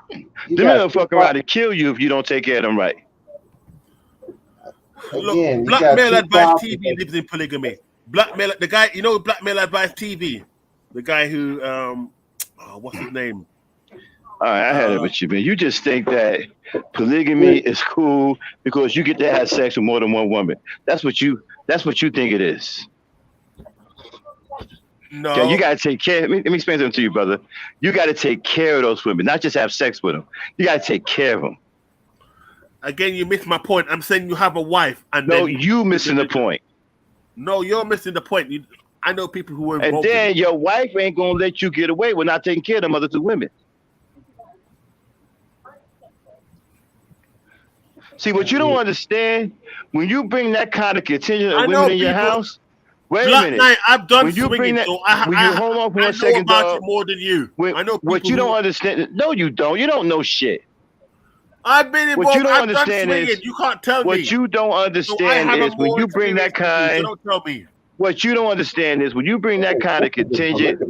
Them gonna fuck around to kill you if you don't take care of them right. Again, Look, Black Male Advice TV lives in polygamy. The guy, you know, Black Male Advice TV, the guy who, what's his name? All right, I had it with you, man. You just think that polygamy is cool because you get to have sex with more than one woman. That's what you think it is. No. Okay, you gotta take care. Let me explain something to you, brother. You gotta take care of those women, not just have sex with them. You gotta take care of them. Again, you missed my point. I'm saying you have a wife, and no, you missing the point. No, you're missing the point. I know people who were And involved. then your wife ain't gonna let you get away with not taking care of them other two women. See, what you don't understand, when you bring that kind of contingent of women in your house, wait a minute. Night, I've done when you swinging, bring that, so I hold on for one know second, about dog. it more than you. I know what you don't understand. No, you don't. You don't know shit. I've been involved. What you don't I've understand done swinging. is you can't tell me. What you don't understand is when you bring that kind. So don't tell me. What you don't understand is when you bring that kind of contingent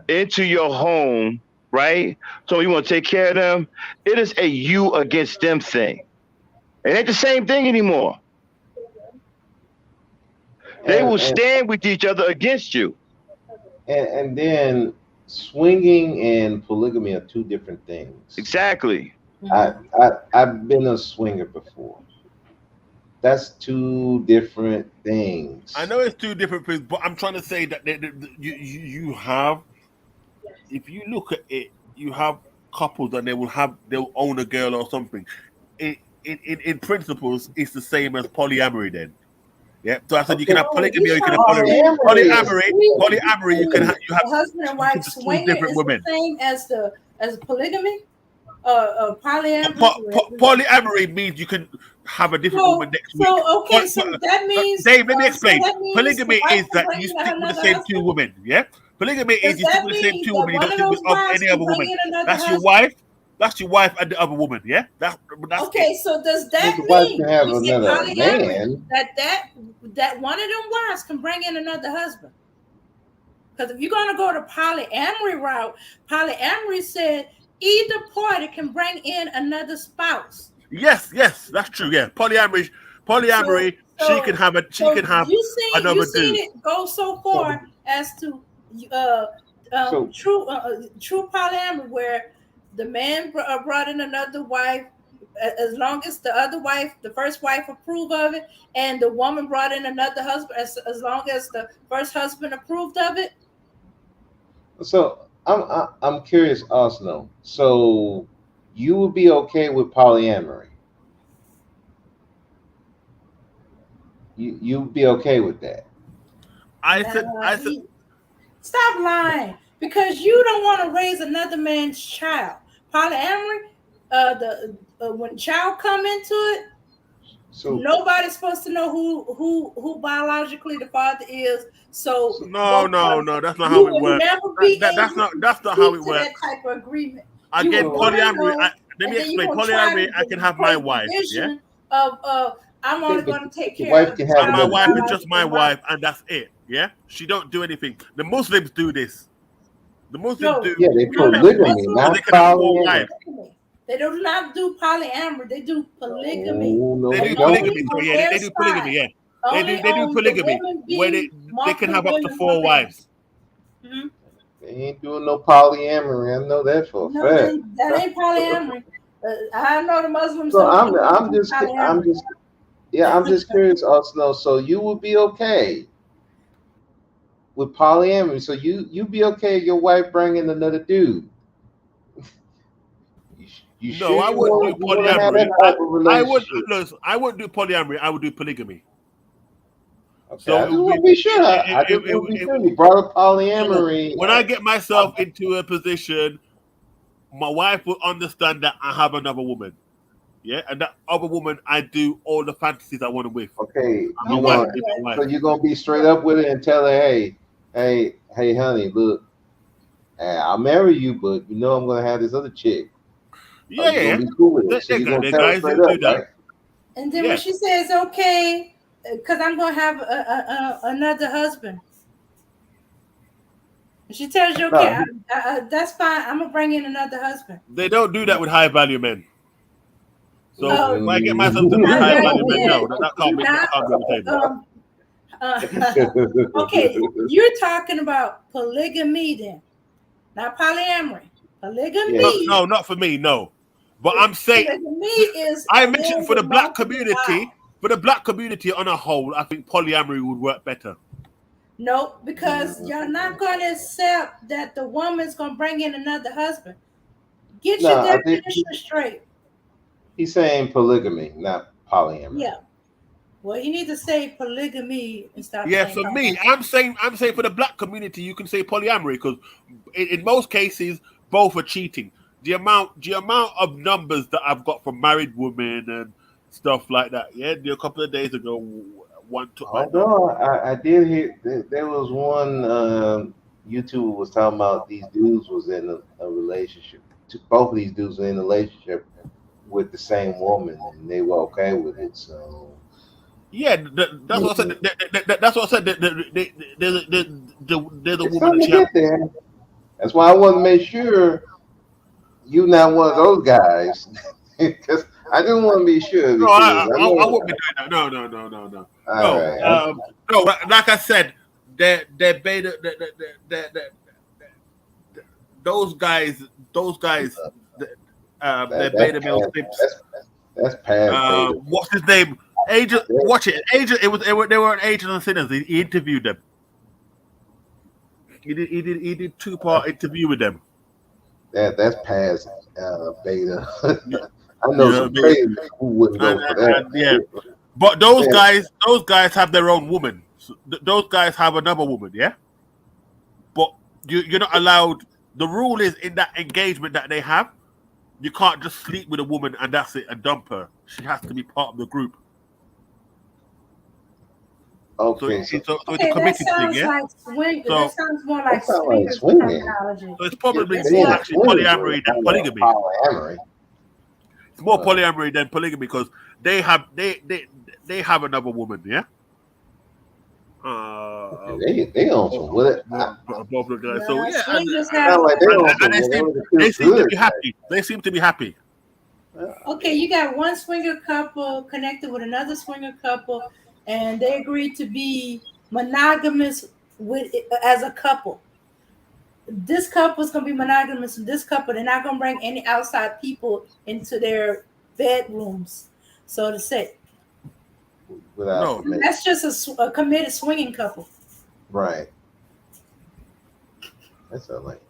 into your home, right? So you want to take care of them. It is a you against them thing. It ain't the same thing anymore. They and will and stand with each other against you. and then swinging and polygamy are two different things. Exactly. I, I've been a swinger before. That's two different I things. know it's two different things, but I'm trying to say that you have, if you look at it, you have couples and they'll own a girl or something. In principles, it's the same as polyamory. Then, yeah. So I said you can Okay, have Oh, polygamy he's or you can have trying to polyamory. say polyamory is Polyamory, you have the husband and you wife can choose swinging different is the women. same as polygamy, polyamory. Polyamory means you can have a different woman next week. Okay, so that means Dave, let me explain. the Polygamy wife is can that bring you in stick with the another same two husband. women. Yeah, polygamy Does is you stick that with the same mean two that women. You one don't of stick with those wives any can other bring woman. in another That's your husband? wife. That's your wife and the other woman. Yeah, that's it. Okay, so does well, that the wife mean can have we say another polyamory man. that one of them wives can bring in another husband? Because if you're going to go the polyamory route, polyamory said either party can bring in another spouse. Yes, that's true. Yeah, polyamory. She can So, have you another seen dude. it go so So, far as to uh, so, true polyamory, where the man brought in another wife, as long as the other wife, the first wife, approved of it, and the woman brought in another husband, as long as the first husband approved of it. so I'm curious, Arsenal. So you would be okay with polyamory? You'd be okay with that? I said. Stop lying, because you don't want to raise another man's child. Polyamory, when child come into it, So nobody's supposed to know who biologically the father is. So No, both no, parties, no. That's not you how it would works. never be That's able not to that's not how speak it to that works. type of agreement. You Again, would want to polyamory. know, Let me and then you're explain. gonna try Polyamory. I to can have my create wife. Yeah, division of I'm okay, only but going to take the care wife of can the have and my child's another wife is dude. just my biological wife. wife, and that's it. Yeah, she don't do anything. The Muslims do this. The Muslims No, do Yeah, they no, polyamory, polygamy, so Muslims they not can do have four polyamory. wives. polygamy. They do not do polyamory. They do polygamy, No, no, They and they do don't. only polygamy. So on yeah, they their do polygamy. side. Yeah, Only they do on the polygamy women where being they can multiple have up to women, one 4 man. wives. Mhm. They ain't doing no polyamory. I know that for a No, fact. that ain't polyamory. I know the Muslims So don't I'm do just I'm polyamory. just yeah, I'm just curious, Arsenal. So you would be okay with polyamory? So you be okay if your wife bringing another dude? You No, sure I you wouldn't do want to have that polyamory. type of I would relationship? listen. I wouldn't do polyamory. I would do polygamy. Okay, So I it just would want be to be sure. I just want to be sure. You brought up so polyamory. when I get myself into a position, my wife will understand that I have another woman. Yeah, and that other woman, I do all the fantasies I want to with. Okay, And my you wife going will be my so wife. you're gonna be straight up with it and tell her, hey, honey, look, I'll marry you, but you know I'm gonna have this other chick. Are Yeah, you yeah, gonna yeah. be cool with it? So They you're got gonna the tell her guys straight who up, do that. right? And then when Yeah. she says okay, because I'm gonna have another husband, and she tells you okay, No, that's fine. I'm gonna bring in another husband. They don't do that with high value men. So Oh, if I get you myself to meet not high right value men, no, then. that can't You be not on the table. okay. You're talking about polygamy then, not polyamory. yeah. Polygamy, No, not for me, no. But I'm saying polygamy is I a mentioned man for the with black multiple community, wives. on a whole, I think polyamory would work better. Nope, because you're not going to accept that the woman's going to bring in another husband. Get your No, definition straight. he's saying polygamy, not polyamory. Yeah. Well, you need to say polygamy and stop Yeah, saying for me, polyamory. I'm saying for the black community, you can say polyamory because in most cases, both are cheating. The amount of numbers that I've got from married women and stuff like that. Yeah, a couple of days ago, one took my number. Although I did hear there was one YouTuber was talking about these dudes was in a relationship. Both of these dudes were in a relationship with the same woman, and they were okay with it. So Yeah, that's what I said. That's what I said. There's a it's woman something that to she have. get there. That's why I want to make sure you not one of those guys, because I just want to be sure No, because I I know. won't be doing that. No, no, no, no, no, All no. right, No. Like I said, they beta, those guys, those guys, they're that's beta male past. simps. That's past beta. What's his name? Agent. Watch it. Agent. They were an agent and sinners. He interviewed them. He did 2-part interview with them. That's past beta. Yeah, I know yeah, I some mean, crazy who wouldn't go for that. yeah. But those Yeah. guys have their own woman. So those guys have another woman, yeah. But you're not allowed. The rule is in that engagement that they have, you can't just sleep with a woman and that's it and dump her. She has to be part of the group. Okay, So it's a Okay, that committed thing, sounds yeah. like swing. So That sounds more like that sounds like swingers swinging. terminology. it's probably It more ain't actually swinging, polyamory than it's polygamy. polyamory. It's more polyamory than polygamy because they have another woman, yeah. They on some what? Above the guy. So Nah, yeah, swingers have. Sound like they on some and whatever they feels seem to good. be happy. They seem to be happy. Okay, you got one swinger couple connected with another swinger couple, and they agreed to be monogamous with as a couple. This couple is gonna be monogamous with this couple. They're not gonna bring any outside people into their bedrooms, so to say. Without No. permission. That's just a committed swinging couple. Right. That sounds like.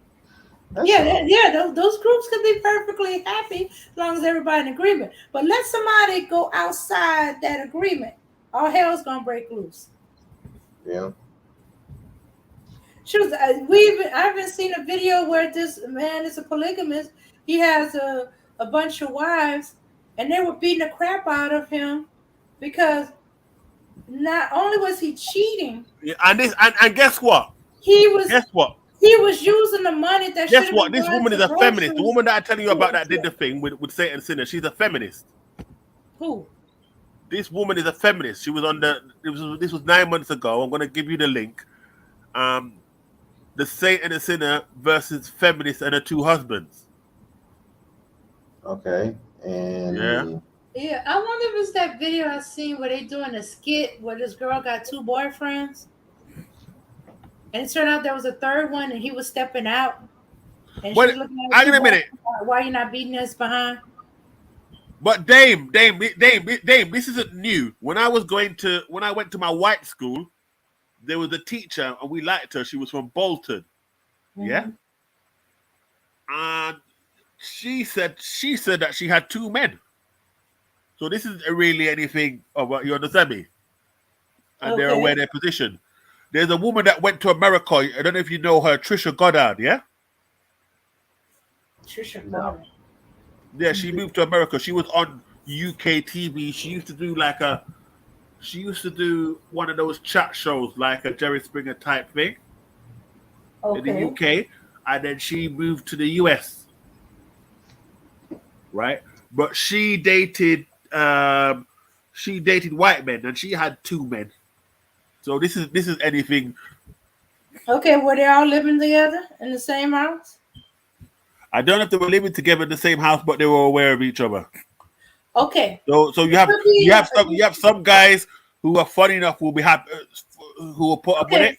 Those groups could be perfectly happy as long as everybody in agreement. But let somebody go outside that agreement, all hell's gonna break loose. Yeah. Shoot, I haven't seen a video where this man is a polygamist. He has a bunch of wives, and they were beating the crap out of him because not only was he cheating, Yeah, and guess what? he was Guess what? using the money that should Guess have what? been This going woman is to a feminist. The groceries. woman that I tell you about that did the thing with Satan Sinner. She's a feminist. Who? This woman is a feminist. She was on the. This was 9 months ago. I'm going to give you the link. The Saint and the Sinner versus feminist and her two husbands. Okay. And Yeah, I wonder if it's that video I seen where they doing a skit where this girl got two boyfriends, and it turned out there was a third one, and he was stepping out, and she was looking at hang on a minute. Why you not beating us behind? But Dame, this isn't new. When I went to my white school, there was a teacher and we liked her. She was from Bolton. Yeah. And she said that she had two men. So this isn't really anything of what you understand me. And they're aware of their position. There's a woman that went to America. I don't know if you know her, Trisha Goddard, yeah? Trisha Goddard. Yeah, she moved to America. She was on UK TV. She used to do one of those chat shows like a Jerry Springer type thing in the UK, and then she moved to the US, right? But she dated white men, and she had two men. So this is anything. Okay, were they all living together in the same house? I don't know if they were living together in the same house, but they were aware of each other. Okay. So you have some guys who are funny enough will be happy, who will put up with it.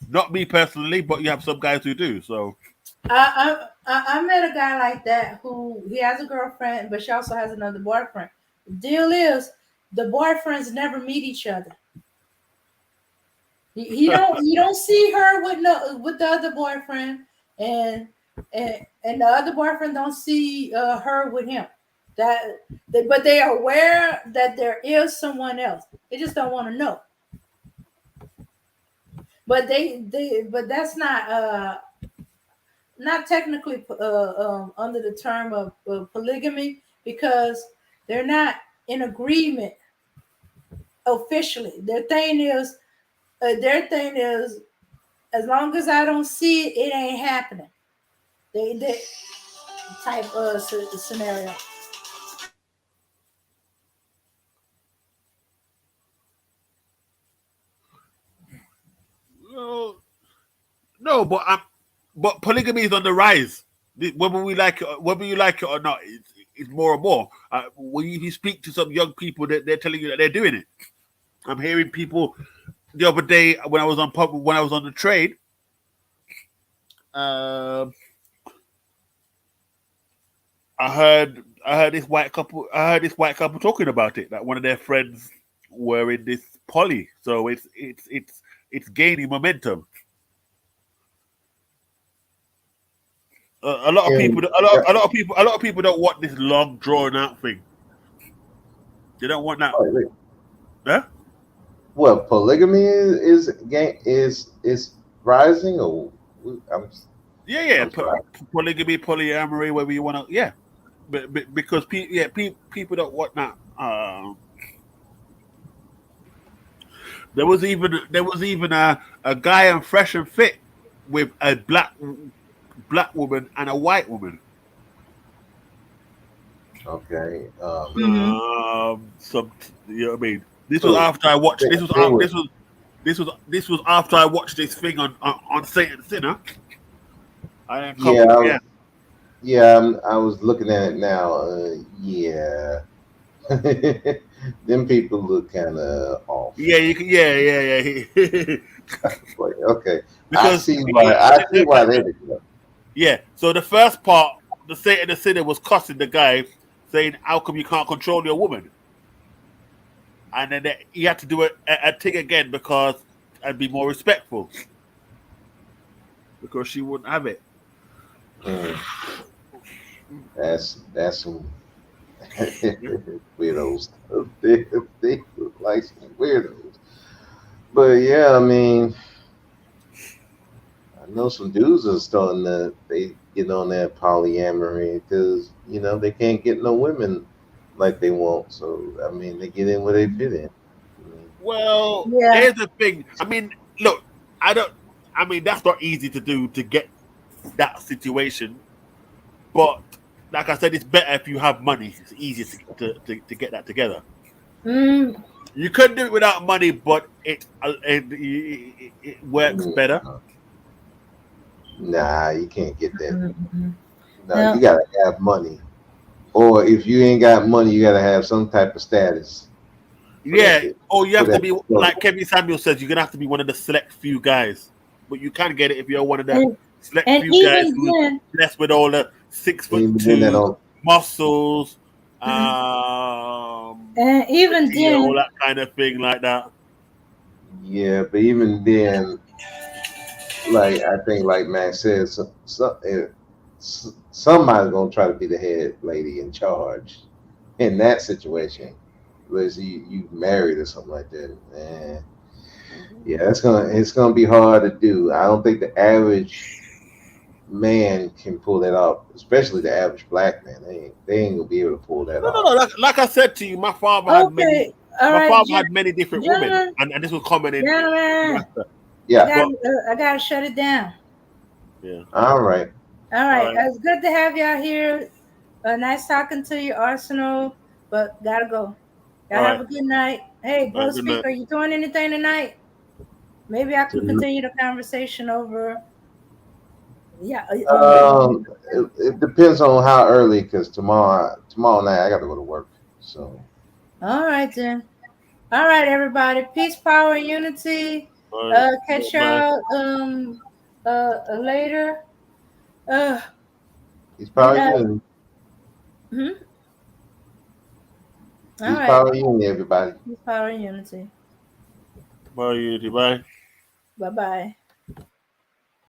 Not me personally, but you have some guys who do. So I met a guy like that who he has a girlfriend, but she also has another boyfriend. The deal is the boyfriends never meet each other. You don't see her with the other boyfriend, and the other boyfriend don't see her with him. But they are aware that there is someone else. They just don't want to know. But but that's not technically under the term of polygamy because they're not in agreement officially. Their thing is as long as I don't see it, it ain't happening. They type of scenario. No, but but polygamy is on the rise. Whether you like it or not, it's more and more. When you speak to some young people, they're telling you that they're doing it. I'm hearing people the other day when I was on the train. I heard this white couple. Talking about it. That one of their friends were in this poly, so it's gaining momentum. A lot of people, a lot of people don't want this long drawn out thing. They don't want that. Wait. Huh? What, polygamy is rising, or Yeah. Polygamy, polyamory, whatever you want to. Yeah, but because people don't want that. There was even a guy on Fresh and Fit with a black woman and a white woman. okay. Some, you know what I mean. This was after I watched. This was after I watched this thing on Saint Sinner. I was looking at it now. Yeah, them people look kind of off. Yeah, you can. Yeah. Okay, because I see why they did that. Yeah. So the first part, the Saint and the Sinner was cussing the guy, saying, "How come you can't control your woman?" And then he had to do a thing again because I'd be more respectful because she wouldn't have it. That's some weirdos. They look like some weirdos. But yeah, I mean, I know some dudes are starting to get on that polyamory because they can't get no women like they want. So I mean, they get in where they fit in. Well, here's the thing. I mean, look, that's not easy to do, to get that situation. But like I said, it's better if you have money. It's easier to get that together. You could do it without money, but it works better. Nah, you can't get that. No, you gotta have money. Or if you ain't got money, you gotta have some type of status. Yeah, or you have to be, like Kevin Samuel says, you're gonna have to be one of the select few guys. But you can get it if you're one of the select few guys who's blessed with all the 6'2" muscles, and even then, all that kind of thing like that. Yeah, but even then, like I think, like Max says, somebody's gonna try to be the head lady in charge in that situation. Unless you married or something like that, man. Yeah, it's gonna be hard to do. I don't think the average man can pull that off, especially the average black man. They ain't gonna be able to pull that off. No. Like I said to you, my father had many different women, and this was common in. Yeah, I gotta shut it down. Yeah. All right. It's good to have y'all here. Nice talking to you, Arsenal. But gotta go. Y'all have a good night. Hey, bro, speaker, are you doing anything tonight? Maybe I could continue the conversation over. Yeah. It depends on how early, because tomorrow night I got to go to work. So. All right then. All right, everybody. Peace, power, and unity. Catch y'all later. Peace, power, and unity. Peace, power, and unity, everybody. Peace, power, and unity. Power, unity. Bye. Bye-bye.